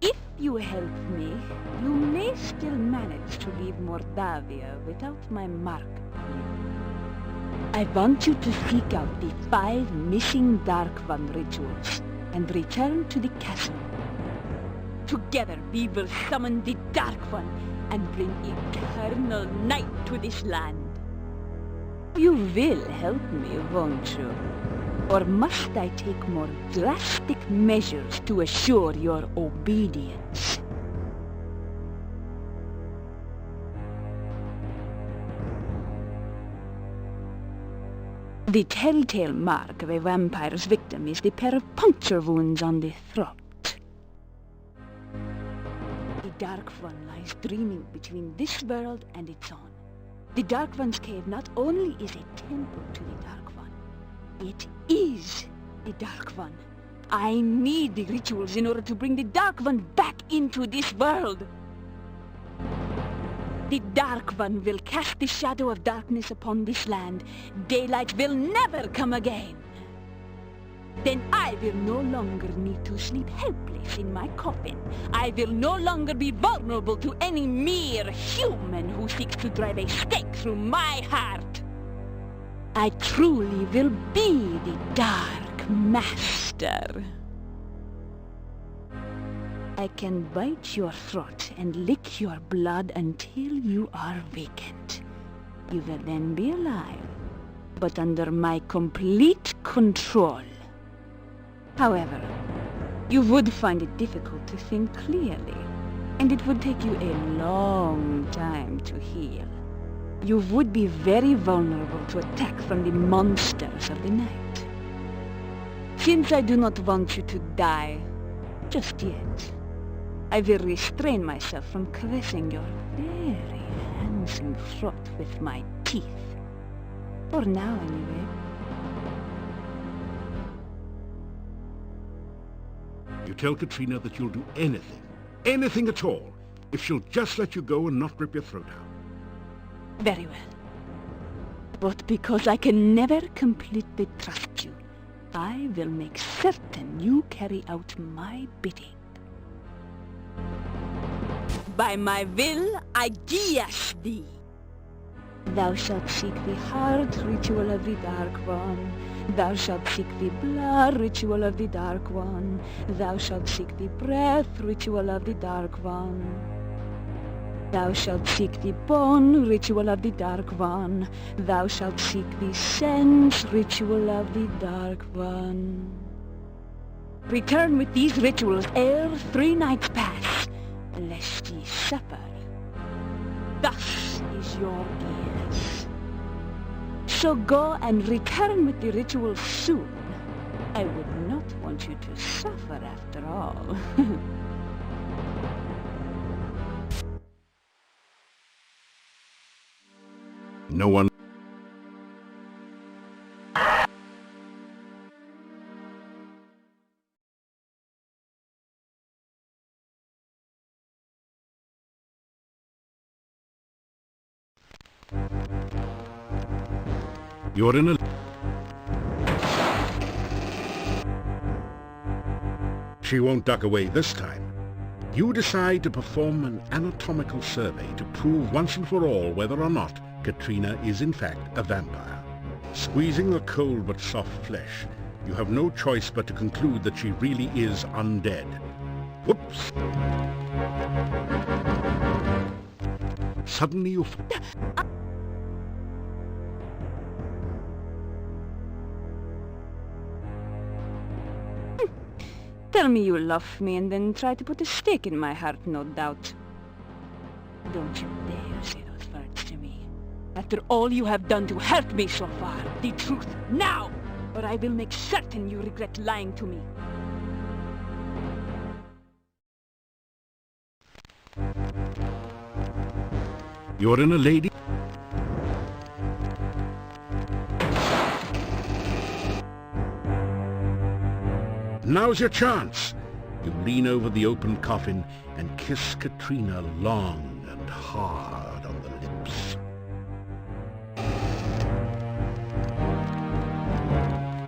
If you help me, you may still manage to leave Mordavia without my mark upon you. I want you to seek out the 5 missing Dark One rituals and return to the castle. Together we will summon the Dark One and bring eternal night to this land. You will help me, won't you? Or must I take more drastic measures to assure your obedience? The telltale mark of a vampire's victim is the pair of puncture wounds on the throat. The Dark One lies dreaming between this world and its own. The Dark One's cave not only is a temple to the Dark One, it is the Dark One. I need the rituals in order to bring the Dark One back into this world. The Dark One will cast the shadow of darkness upon this land. Daylight will never come again. Then I will no longer need to sleep helpless in my coffin. I will no longer be vulnerable to any mere human who seeks to drive a stake through my heart. I truly will be the Dark Master. I can bite your throat and lick your blood until you are vacant. You will then be alive, but under my complete control. However, you would find it difficult to think clearly, and it would take you a long time to heal. You would be very vulnerable to attack from the monsters of the night. Since I do not want you to die just yet, I will restrain myself from caressing your very handsome throat with my teeth. For now, anyway. You tell Katrina that you'll do anything at all, if she'll just let you go and not rip your throat out. Very well. But because I can never completely trust you, I will make certain you carry out my bidding. By my will, I guillotine thee. Thou shalt seek the heart ritual of the Dark One. Thou shalt seek the blood ritual of the Dark One. Thou shalt seek the breath ritual of the Dark One. Thou shalt seek the bone ritual of the Dark One. Thou shalt seek the sense ritual of the Dark One. Return with these rituals ere 3 nights pass, lest ye suffer. Thus is your gears. So go and return with the rituals soon. I would not want you to suffer after all. No one... You're in a... She won't duck away this time. You decide to perform an anatomical survey to prove once and for all whether or not Katrina is in fact a vampire. Squeezing the cold but soft flesh, you have no choice but to conclude that she really is undead. Whoops! Suddenly you... Tell me you love me and then try to put a stake in my heart, no doubt. Don't you dare say those words to me. After all you have done to hurt me so far, the truth now, or I will make certain you regret lying to me. You're in a lady... Now's your chance. You lean over the open coffin and kiss Katrina long and hard on the lips.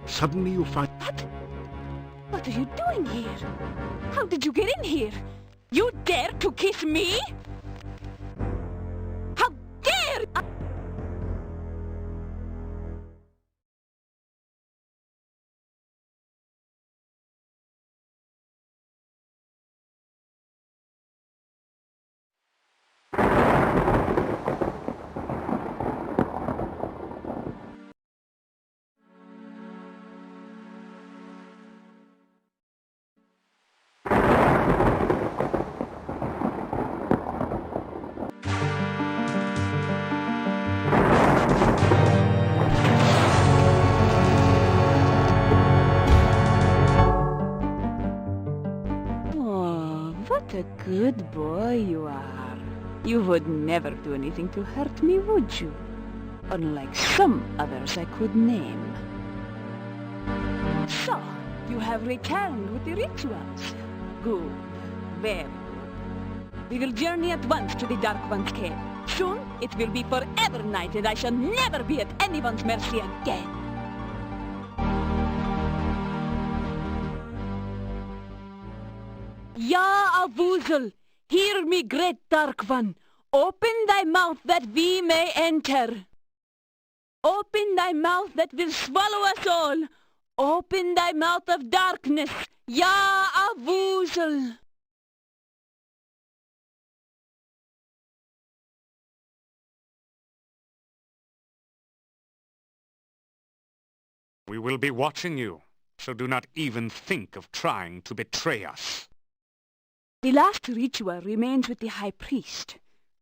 Suddenly you find... What? What are you doing here? How did you get in here? You dare to kiss me? How dare... What a good boy you are. You would never do anything to hurt me, would you? Unlike some others I could name. So, you have returned with the rituals. Good. Very good. We will journey at once to the Dark One's cave. Soon, it will be forever night and I shall never be at anyone's mercy again. Ya Avuzel, hear me, great Dark One. Open thy mouth that we may enter. Open thy mouth that will swallow us all. Open thy mouth of darkness, Ya Avuzel. We will be watching you, so do not even think of trying to betray us. The last ritual remains with the High Priest.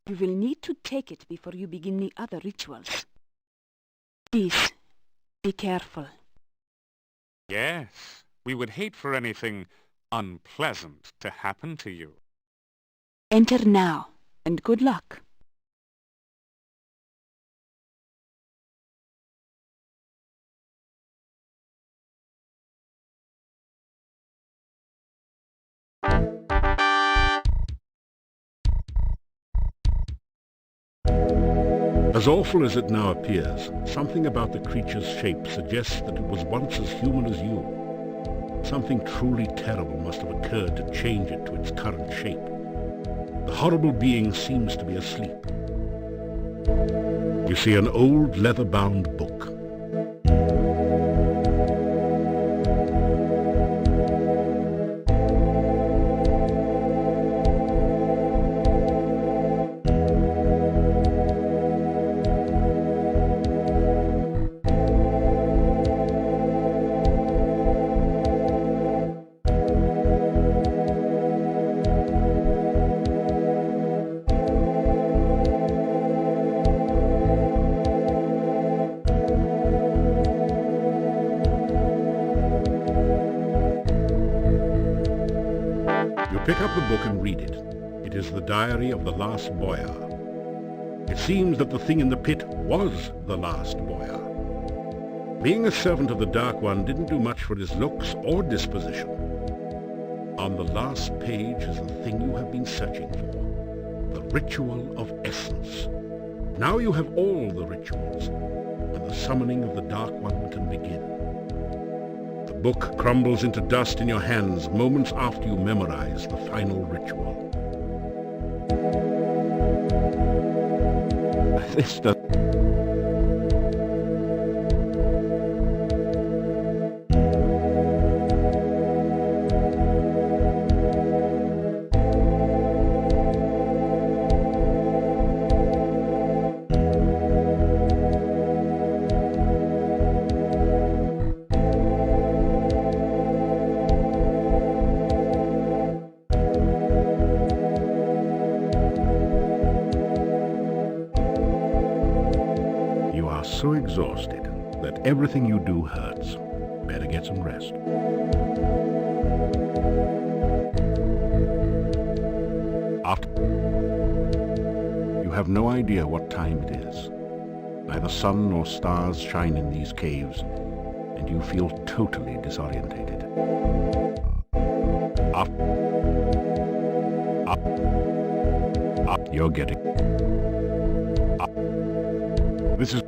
You will need to take it before you begin the other rituals. Please, be careful. Yes, we would hate for anything unpleasant to happen to you. Enter now, and good luck. As awful as it now appears, something about the creature's shape suggests that it was once as human as you. Something truly terrible must have occurred to change it to its current shape. The horrible being seems to be asleep. You see an old leather-bound book. Pick up the book and read it. It is the diary of the last boyar. It seems that the thing in the pit was the last boyar. Being a servant of the Dark One didn't do much for his looks or disposition. On the last page is the thing you have been searching for, the ritual of essence. Now you have all the rituals, and the summoning of the Dark One can begin. The book crumbles into dust in your hands moments after you memorize the final ritual. This does... So exhausted that everything you do hurts. Better get some rest. You have no idea what time it is. Neither sun nor stars shine in these caves, and you feel totally disorientated. You're getting... This is...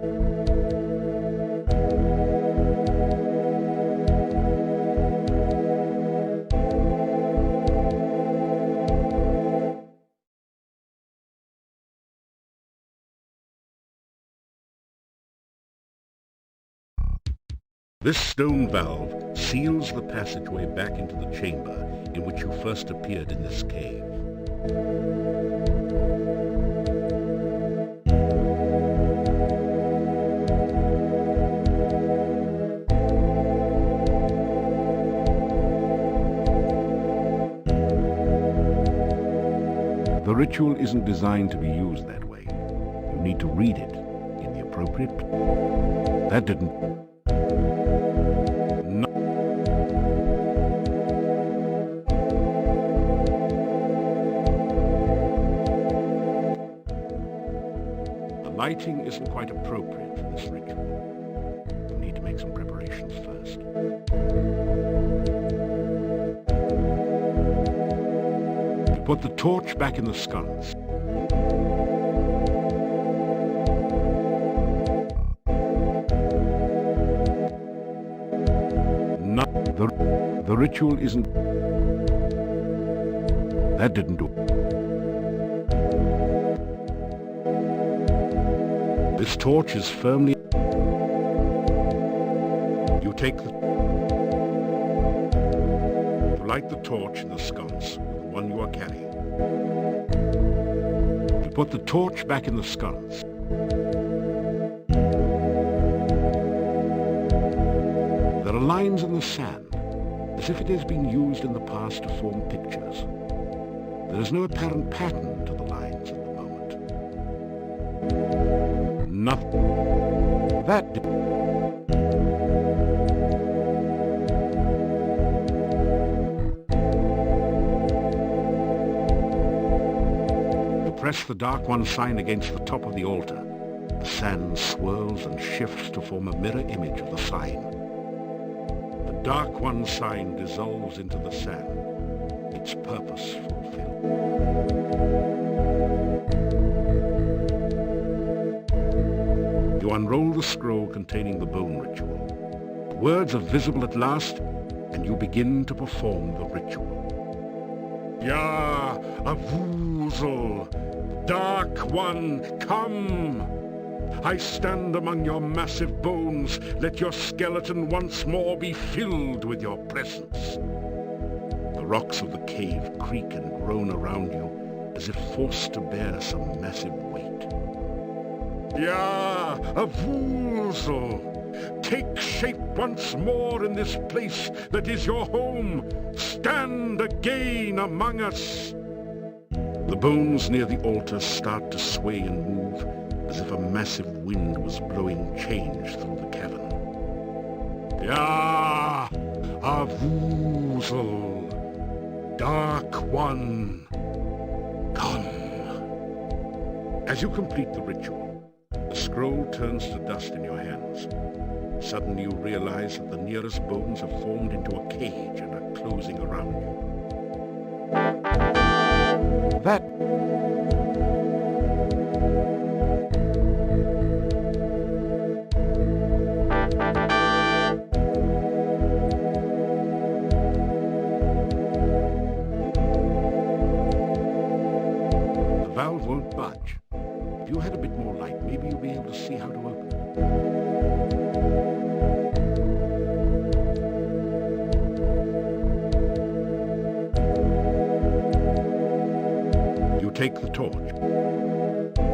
This stone valve seals the passageway back into the chamber in which you first appeared in this cave. The ritual isn't designed to be used that way. You need to read it in the appropriate... That didn't... Lighting isn't quite appropriate for this ritual. You need to make some preparations first. You put the torch back in the sconce. The ritual isn't... That didn't do it. This torch is firmly... You take the... You light the torch in the sconce, the one you are carrying. You put the torch back in the sconce. lines in the sand, as if it has been used in the past to form pictures. There is no apparent pattern to the lines at the moment. Nothing. You press the Dark One sign against the top of the altar. The sand swirls and shifts to form a mirror image of the sign. The Dark One sign dissolves into the sand, its purpose fulfilled. You unroll the scroll containing the bone ritual. The words are visible at last, and you begin to perform the ritual. Ya, Avuzel, Dark One, come! I stand among your massive bones. Let your skeleton once more be filled with your presence. The rocks of the cave creak and groan around you, as if forced to bear some massive weight. Ya, Avuzel, take shape once more in this place that is your home. Stand again among us. The bones near the altar start to sway and move, as if a massive wind was blowing change through the cavern. Ya, Avuzel, Dark One, come. As you complete the ritual, the scroll turns to dust in your hands. Suddenly you realize that the nearest bones have formed into a cage and are closing around you. That... The valve won't budge. If you had a bit more light, maybe you'll be able to see how to open it. You take the torch.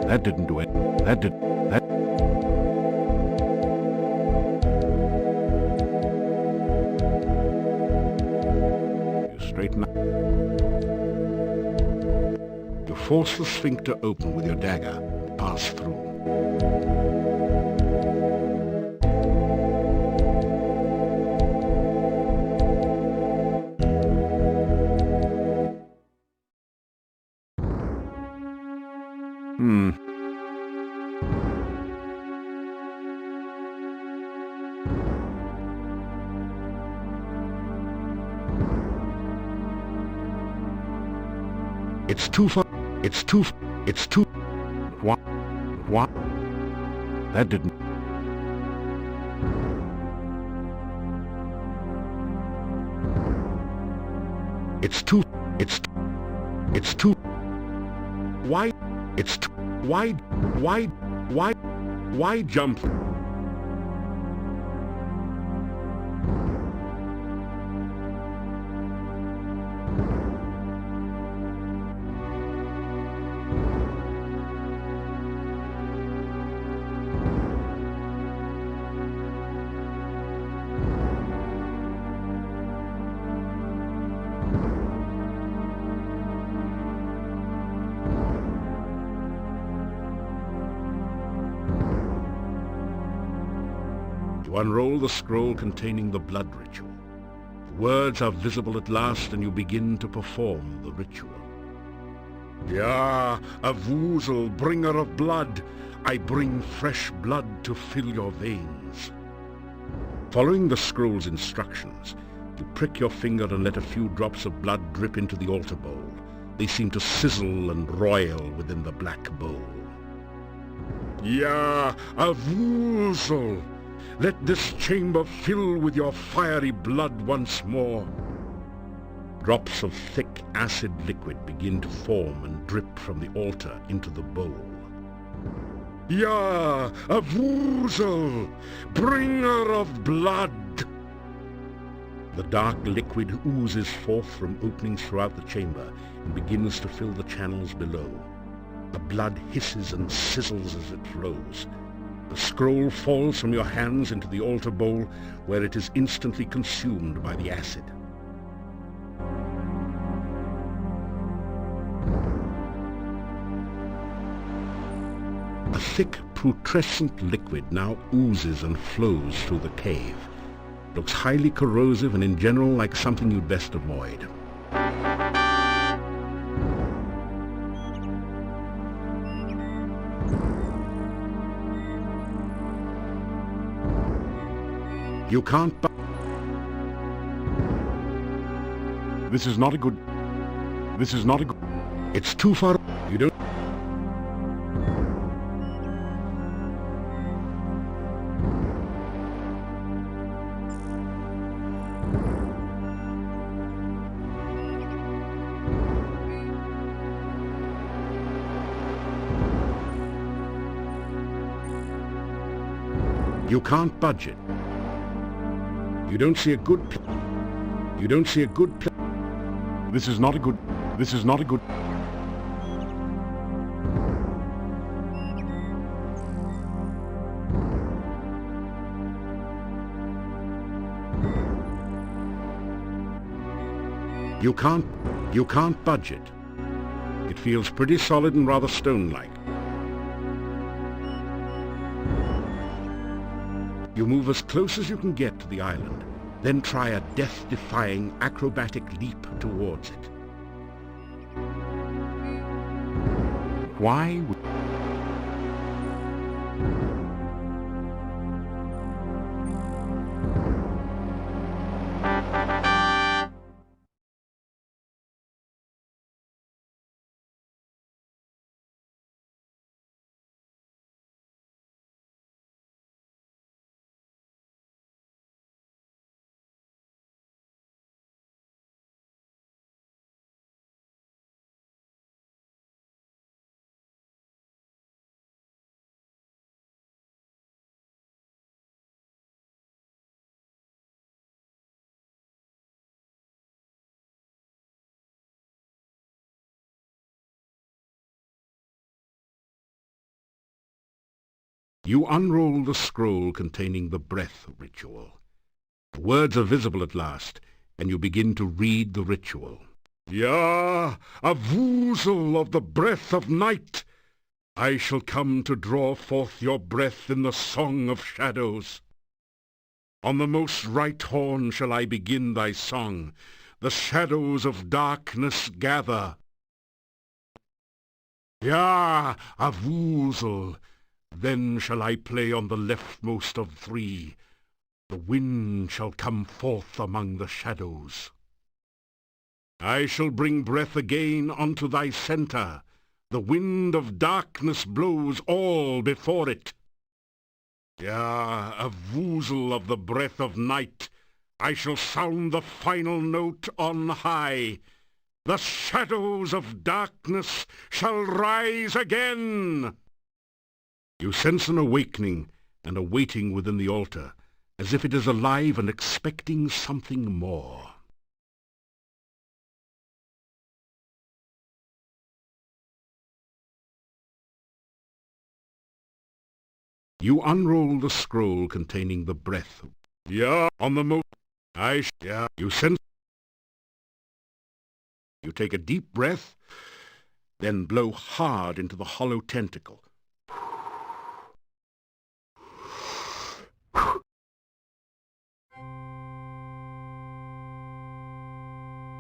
That didn't do it. That... You straighten up. You force the sphincter open with your dagger and pass through. It's too far. What? That didn't... It's too... Why? It's too... Why jump? You unroll the scroll containing the blood ritual. The words are visible at last, and you begin to perform the ritual. Ya, Avuzel, bringer of blood, I bring fresh blood to fill your veins. Following the scroll's instructions, you prick your finger and let a few drops of blood drip into the altar bowl. They seem to sizzle and roil within the black bowl. Ya, Avuzel, let this chamber fill with your fiery blood once more. Drops of thick acid liquid begin to form and drip from the altar into the bowl. Ya, Avuzel, bringer of blood! The dark liquid oozes forth from openings throughout the chamber and begins to fill the channels below. The blood hisses and sizzles as it flows. The scroll falls from your hands into the altar bowl, where it is instantly consumed by the acid. A thick, putrescent liquid now oozes and flows through the cave. Looks highly corrosive and in general like something you'd best avoid. You can't This is not a good... It's too far. You don't... You can't budge it. You don't see a good... You don't see a good... This is not a good... You can't budge it. It feels pretty solid and rather stone-like. You move as close as you can get to the island, then try a death-defying acrobatic leap towards it. Why? You unroll the scroll containing the breath ritual. The words are visible at last, and you begin to read the ritual. Ya, a woozle of the breath of night! I shall come to draw forth your breath in the song of shadows. On the most right horn shall I begin thy song. The shadows of darkness gather. Ya, a woozle! Then shall I play on the leftmost of three. The wind shall come forth among the shadows. I shall bring breath again unto thy centre. The wind of darkness blows all before it. Ya, a woozle of the breath of night, I shall sound the final note on high. The shadows of darkness shall rise again. You sense an awakening and a waiting within the altar, as if it is alive and expecting something more. You unroll the scroll containing the breath. Yeah, on the you sense. You take a deep breath, then blow hard into the hollow tentacle.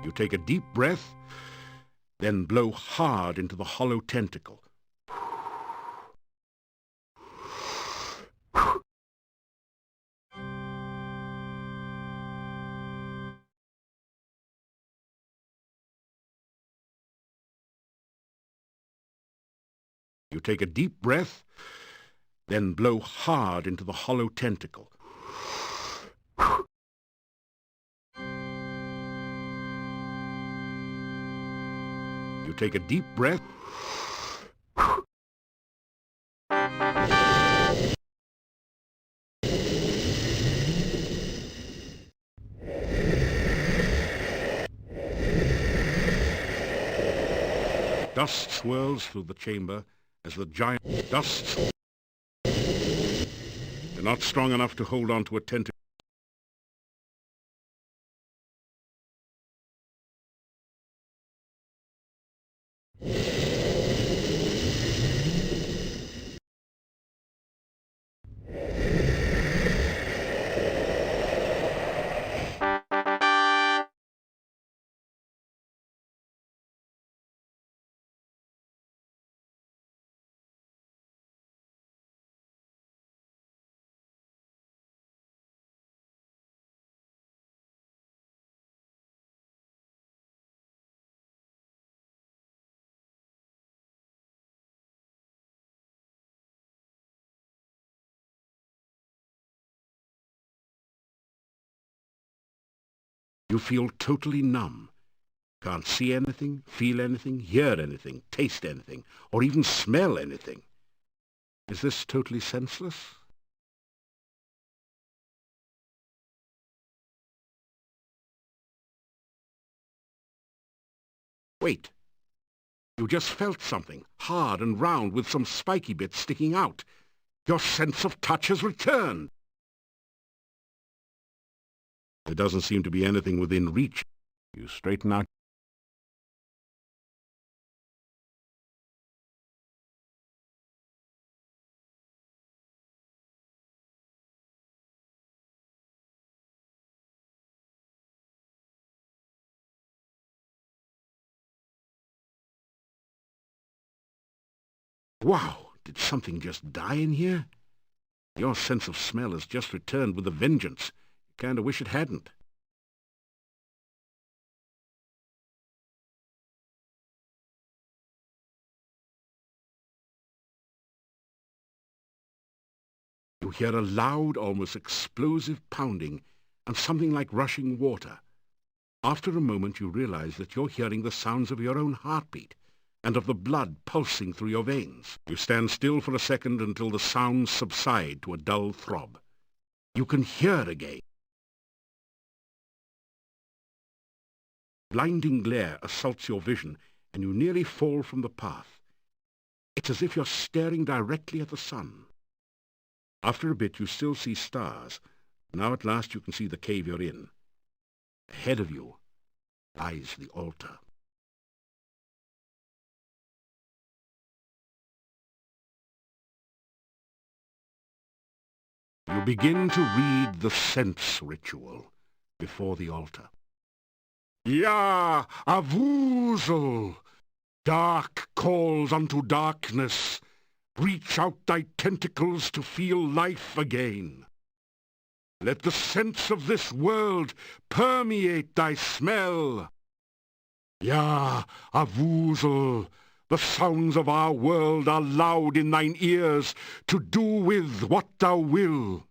You take a deep breath, then blow hard into the hollow tentacle. You take a deep breath, then blow hard into the hollow tentacle. You take a deep breath. Dust swirls through the chamber as the giant dust. Not strong enough to hold on to a tentacle. You feel totally numb. Can't see anything, feel anything, hear anything, taste anything, or even smell anything. Is this totally senseless? Wait. You just felt something, hard and round with some spiky bits sticking out. Your sense of touch has returned. There doesn't seem to be anything within reach. You straighten out. Wow, did something just die in here? Your sense of smell has just returned with a vengeance. You kinda wish it hadn't. You hear a loud, almost explosive pounding and something like rushing water. After a moment you realize that you're hearing the sounds of your own heartbeat and of the blood pulsing through your veins. You stand still for a second until the sounds subside to a dull throb. You can hear again. Blinding glare assaults your vision and you nearly fall from the path. It's as if you're staring directly at the sun. After a bit you still see stars. Now at last you can see the cave you're in. Ahead of you lies the altar. You begin to read the sense ritual before the altar. Ya, Avuzel! Dark calls unto darkness. Reach out thy tentacles to feel life again. Let the sense of this world permeate thy smell. Ya, Avuzel! The sounds of our world are loud in thine ears to do with what thou will.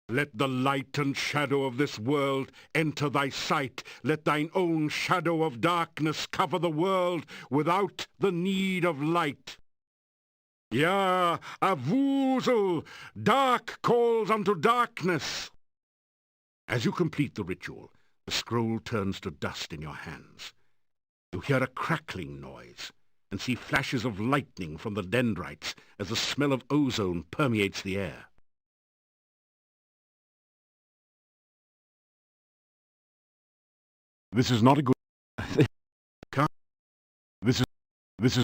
Let the light and shadow of this world enter thy sight. Let thine own shadow of darkness cover the world without the need of light. Ya, Avuzel! Dark calls unto darkness. As you complete the ritual, the scroll turns to dust in your hands. You hear a crackling noise and see flashes of lightning from the dendrites as the smell of ozone permeates the air. This is not a good... This is...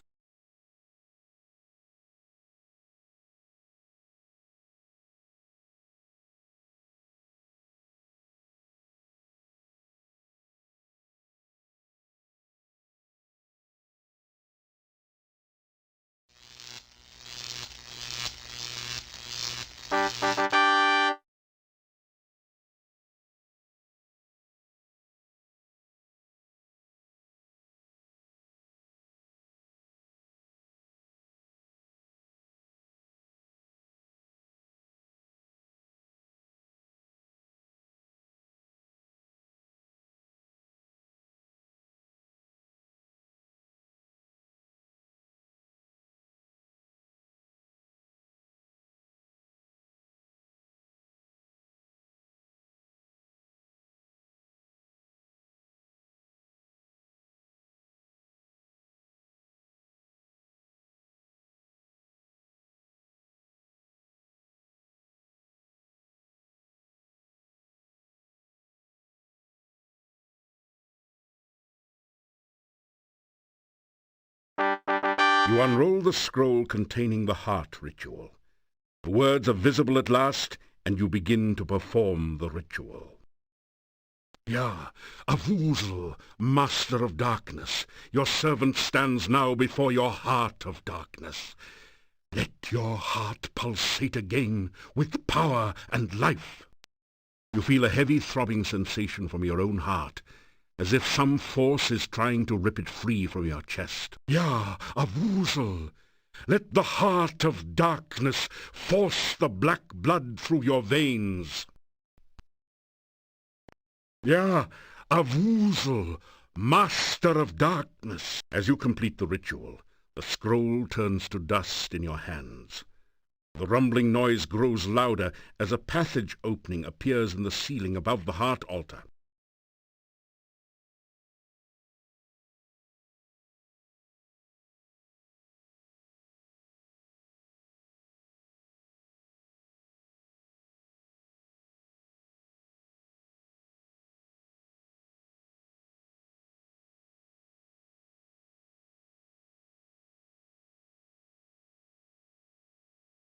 You unroll the scroll containing the heart ritual. The words are visible at last, and you begin to perform the ritual. Ya, Avuzel, master of darkness, your servant stands now before your heart of darkness. Let your heart pulsate again with power and life. You feel a heavy throbbing sensation from your own heart, as if some force is trying to rip it free from your chest. Ya, Avuzel, let the heart of darkness force the black blood through your veins. Ya, Avuzel, master of darkness. As you complete the ritual, the scroll turns to dust in your hands. The rumbling noise grows louder as a passage opening appears in the ceiling above the heart altar.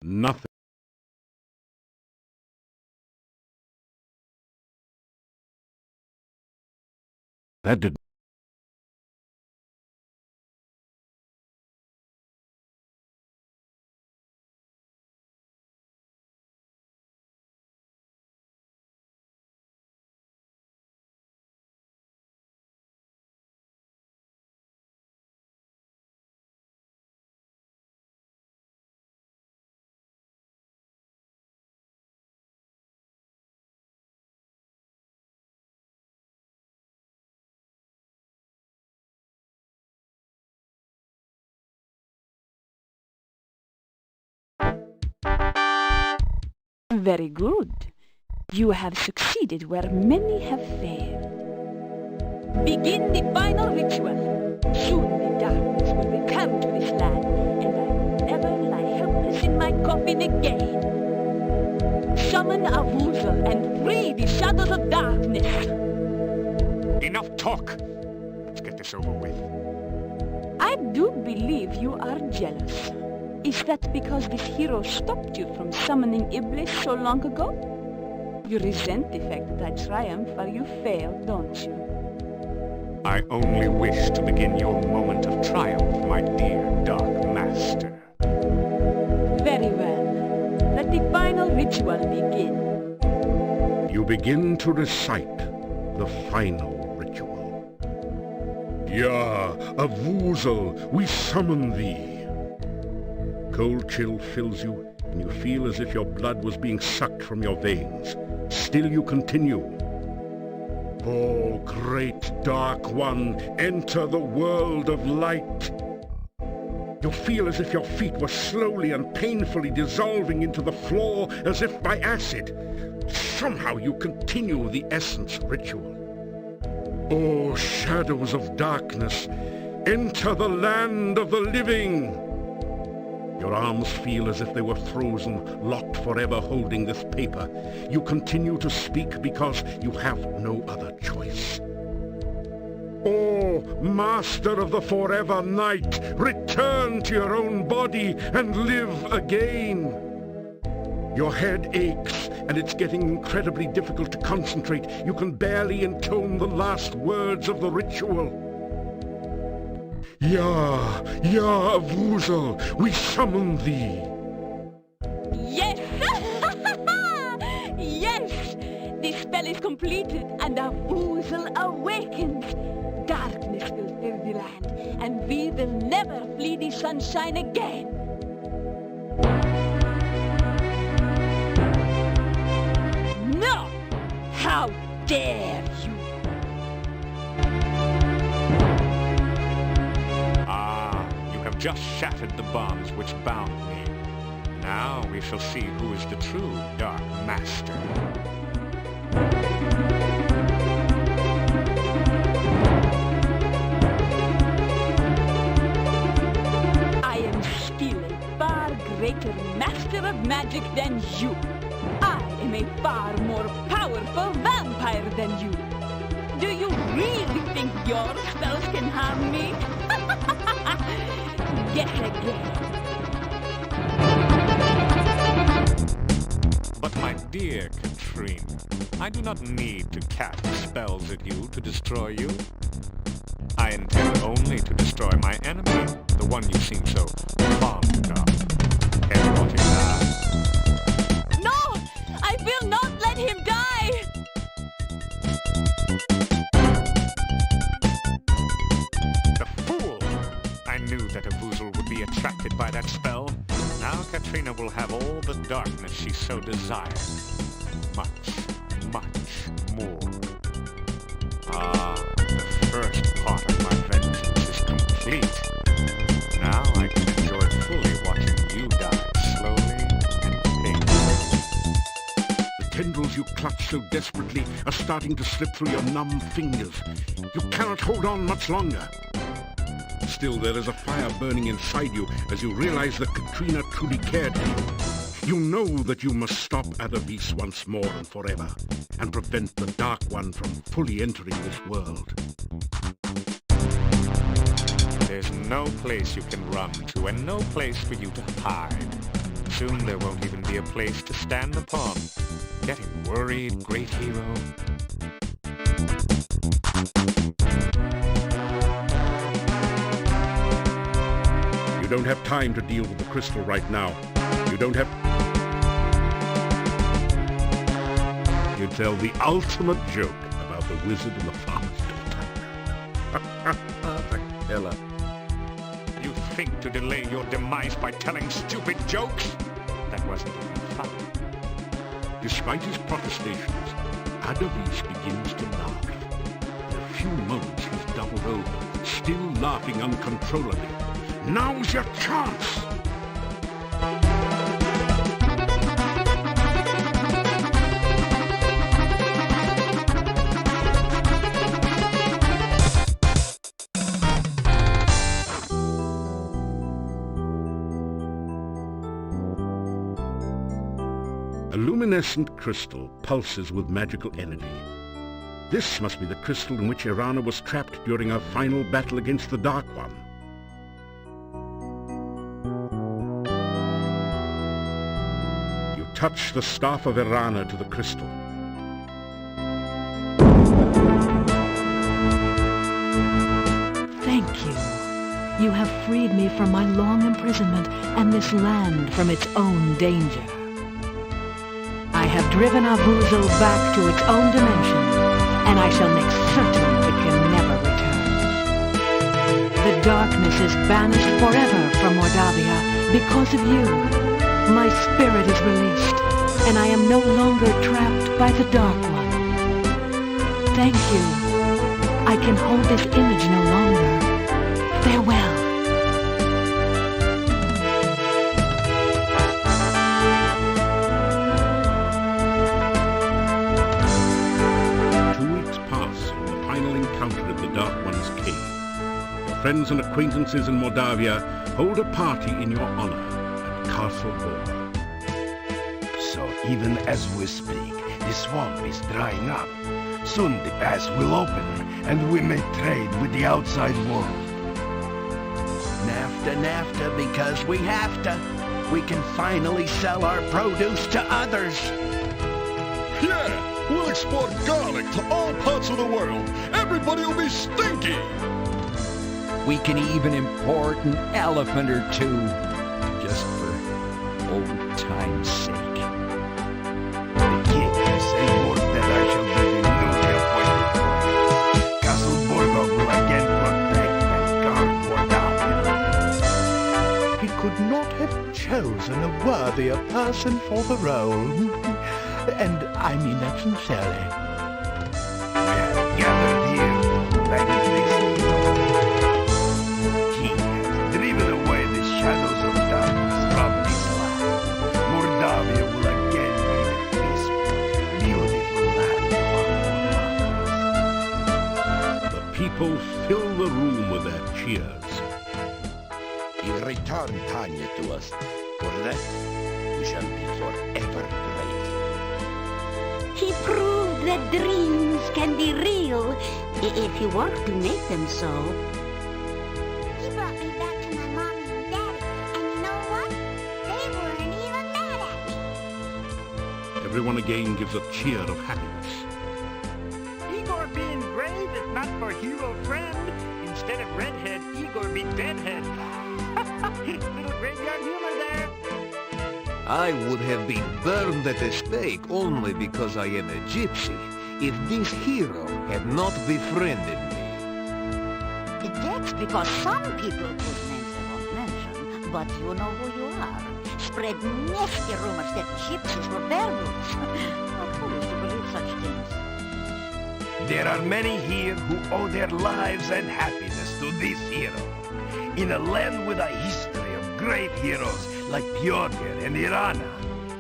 Nothing. That didn't. Very good. You have succeeded where many have failed. Begin the final ritual. Soon the darkness will return to this land, and I will never lie helpless in my coffin again. Summon Avuzel and free the shadows of darkness. Enough talk. Let's get this over with. I do believe you are jealous. Is that because this hero stopped you from summoning Iblis so long ago? You resent the fact that I triumph while you fail, don't you? I only wish to begin your moment of triumph, my dear Dark Master. Very well. Let the final ritual begin. You begin to recite the final ritual. Ya, Avuzel, we summon thee. Cold chill fills you, and you feel as if your blood was being sucked from your veins. Still you continue. Oh, great Dark One, enter the world of light. You feel as if your feet were slowly and painfully dissolving into the floor as if by acid. Somehow you continue the essence ritual. Oh, shadows of darkness, enter the land of the living. Your arms feel as if they were frozen, locked forever holding this paper. You continue to speak because you have no other choice. Oh, Master of the Forever Night, return to your own body and live again. Your head aches, and it's getting incredibly difficult to concentrate. You can barely intone the last words of the ritual. Ya, Avuzel, we summon thee. Yes! Yes! The spell is completed, and Avuzel awakens. Darkness will fill the land, and we will never flee the sunshine again. No! How dare you! Just shattered the bonds which bound me. Now we shall see who is the true Dark Master. I am still a far greater master of magic than you. I am a far more powerful vampire than you. Do you really think your spells can harm me? yet again. But my dear Katrina, I do not need to cast spells at you to destroy you. I intend only to destroy my enemy, the one you seem so fond of. No! I will not let him die! The fool! I knew that a Voozle would be attracted by that spell. Now Katrina will have all the darkness she so desired. Much, much more. Ah, the first part of my vengeance is complete. Now I can enjoy fully watching you die slowly and painfully. The tendrils you clutch so desperately are starting to slip through your numb fingers. You cannot hold on much longer. Still, there is a fire burning inside you as you realize that Katrina truly cared for you. You know that you must stop Abyss once more and forever, and prevent the Dark One from fully entering this world. There's no place you can run to, and no place for you to hide. Soon there won't even be a place to stand upon. Getting worried, great hero? You don't have time to deal with the crystal right now. You don't have... You tell the ultimate joke about the wizard and the farmer's daughter. The killer. You think to delay your demise by telling stupid jokes? That wasn't even funny. Despite his protestations, Abyss begins to laugh. In a few moments he's doubled over, still laughing uncontrollably. Now's your chance! A luminescent crystal pulses with magical energy. This must be the crystal in which Irana was trapped during her final battle against the Dark One. You touch the staff of Irana to the crystal. Thank you. You have freed me from my long imprisonment and this land from its own danger. I have driven our Voozle back to its own dimension, and I shall make certain it can never return. The darkness is banished forever from Mordavia because of you. My spirit is released, and I am no longer trapped by the Dark One. Thank you. I can hold this image no longer. Farewell. Friends and acquaintances in Mordavia hold a party in your honor at Castle Borgov. So even as we speak, the swamp is drying up. Soon the pass will open, and we may trade with the outside world. NAFTA, because we have to. We can finally sell our produce to others. Yeah, we'll export garlic to all parts of the world. Everybody will be stinky. We can even import an elephant or two, just for old time's sake. The king has sent word that I shall be the newly appointed one. Castle Borgov will again protect and guard Mordavia. He could not have chosen a worthier person for the role. And I mean that sincerely. We have gathered here to thank this driven away the shadows of darkness from this land. Mordavia will again be the peaceful, beautiful land of our forefathers. The people fill the room with their cheers. He returned Tanya to us. For that, we shall be forever grateful. He proved that dreams can be real if you work to make them so. He brought me back to my mommy and everyone again gives a cheer of happiness. Igor be engraved if not for hero friend. Instead of redhead, Igor be deadhead. Little graveyard humor there. I would have been burned at the stake only because I am a gypsy if this hero had not befriended me. That's because some people whose names I won't mention, but you know who you are, spread nasty rumors that gypsies were werewolves. How foolish to believe such things. There are many here who owe their lives and happiness to this hero. In a land with a history of great heroes like Bjorger and Irana,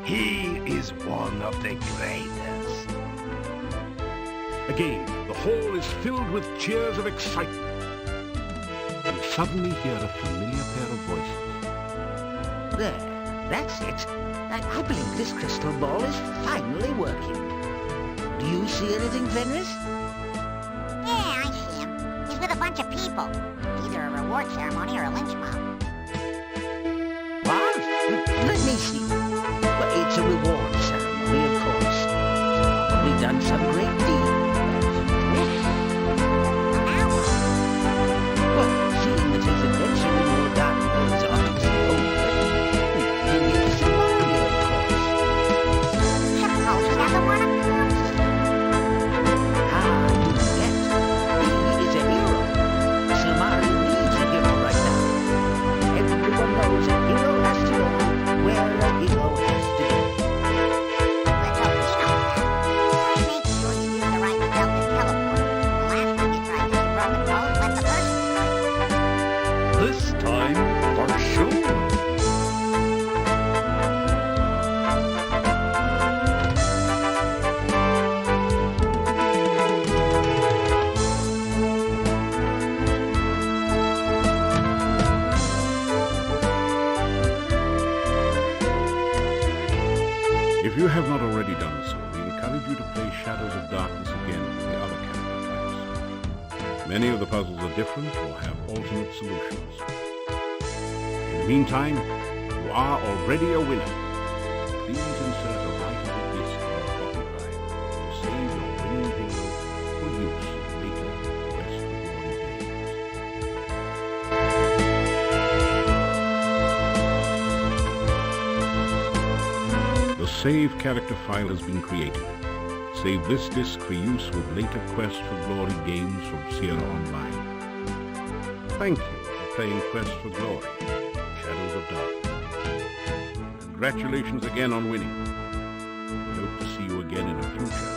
he is one of the greatest. Again, the hall is filled with cheers of excitement. You suddenly hear a familiar pair of voices. There, that's it. I believe this crystal ball is finally working. Do you see anything, Fenris? Yeah, I see him. He's with a bunch of people. Either a reward ceremony or a lynch mob. What? Let me see. Well, it's a reward ceremony, of course. He's probably done some great deed. Well, seeing that his adventure in Mordavia is obviously over, we can get some money, of course. Suppose he doesn't want to come here. Ah, you forget. He is a hero. Silmaria needs a hero right now. Everyone knows a hero has to go where a hero has to go. Let's hope he knows that. Make sure you use the right spell to teleport. The last time you tried to run the clothes, let the person... This time, for sure. If you have not already done so, we encourage you to play Shadows of Darkness again with the other character types. Many of the puzzles are different or have alternate solutions. In the meantime, you are already a winner. Please insert a writable disc in your copy drive to save your winning hero for use in later Quest for Glory games. The save character file has been created. Save this disc for use with later Quest for Glory games from Sierra Online. Thank you for playing Quest for Glory, Shadows of Darkness. Congratulations again on winning. We hope to see you again in a future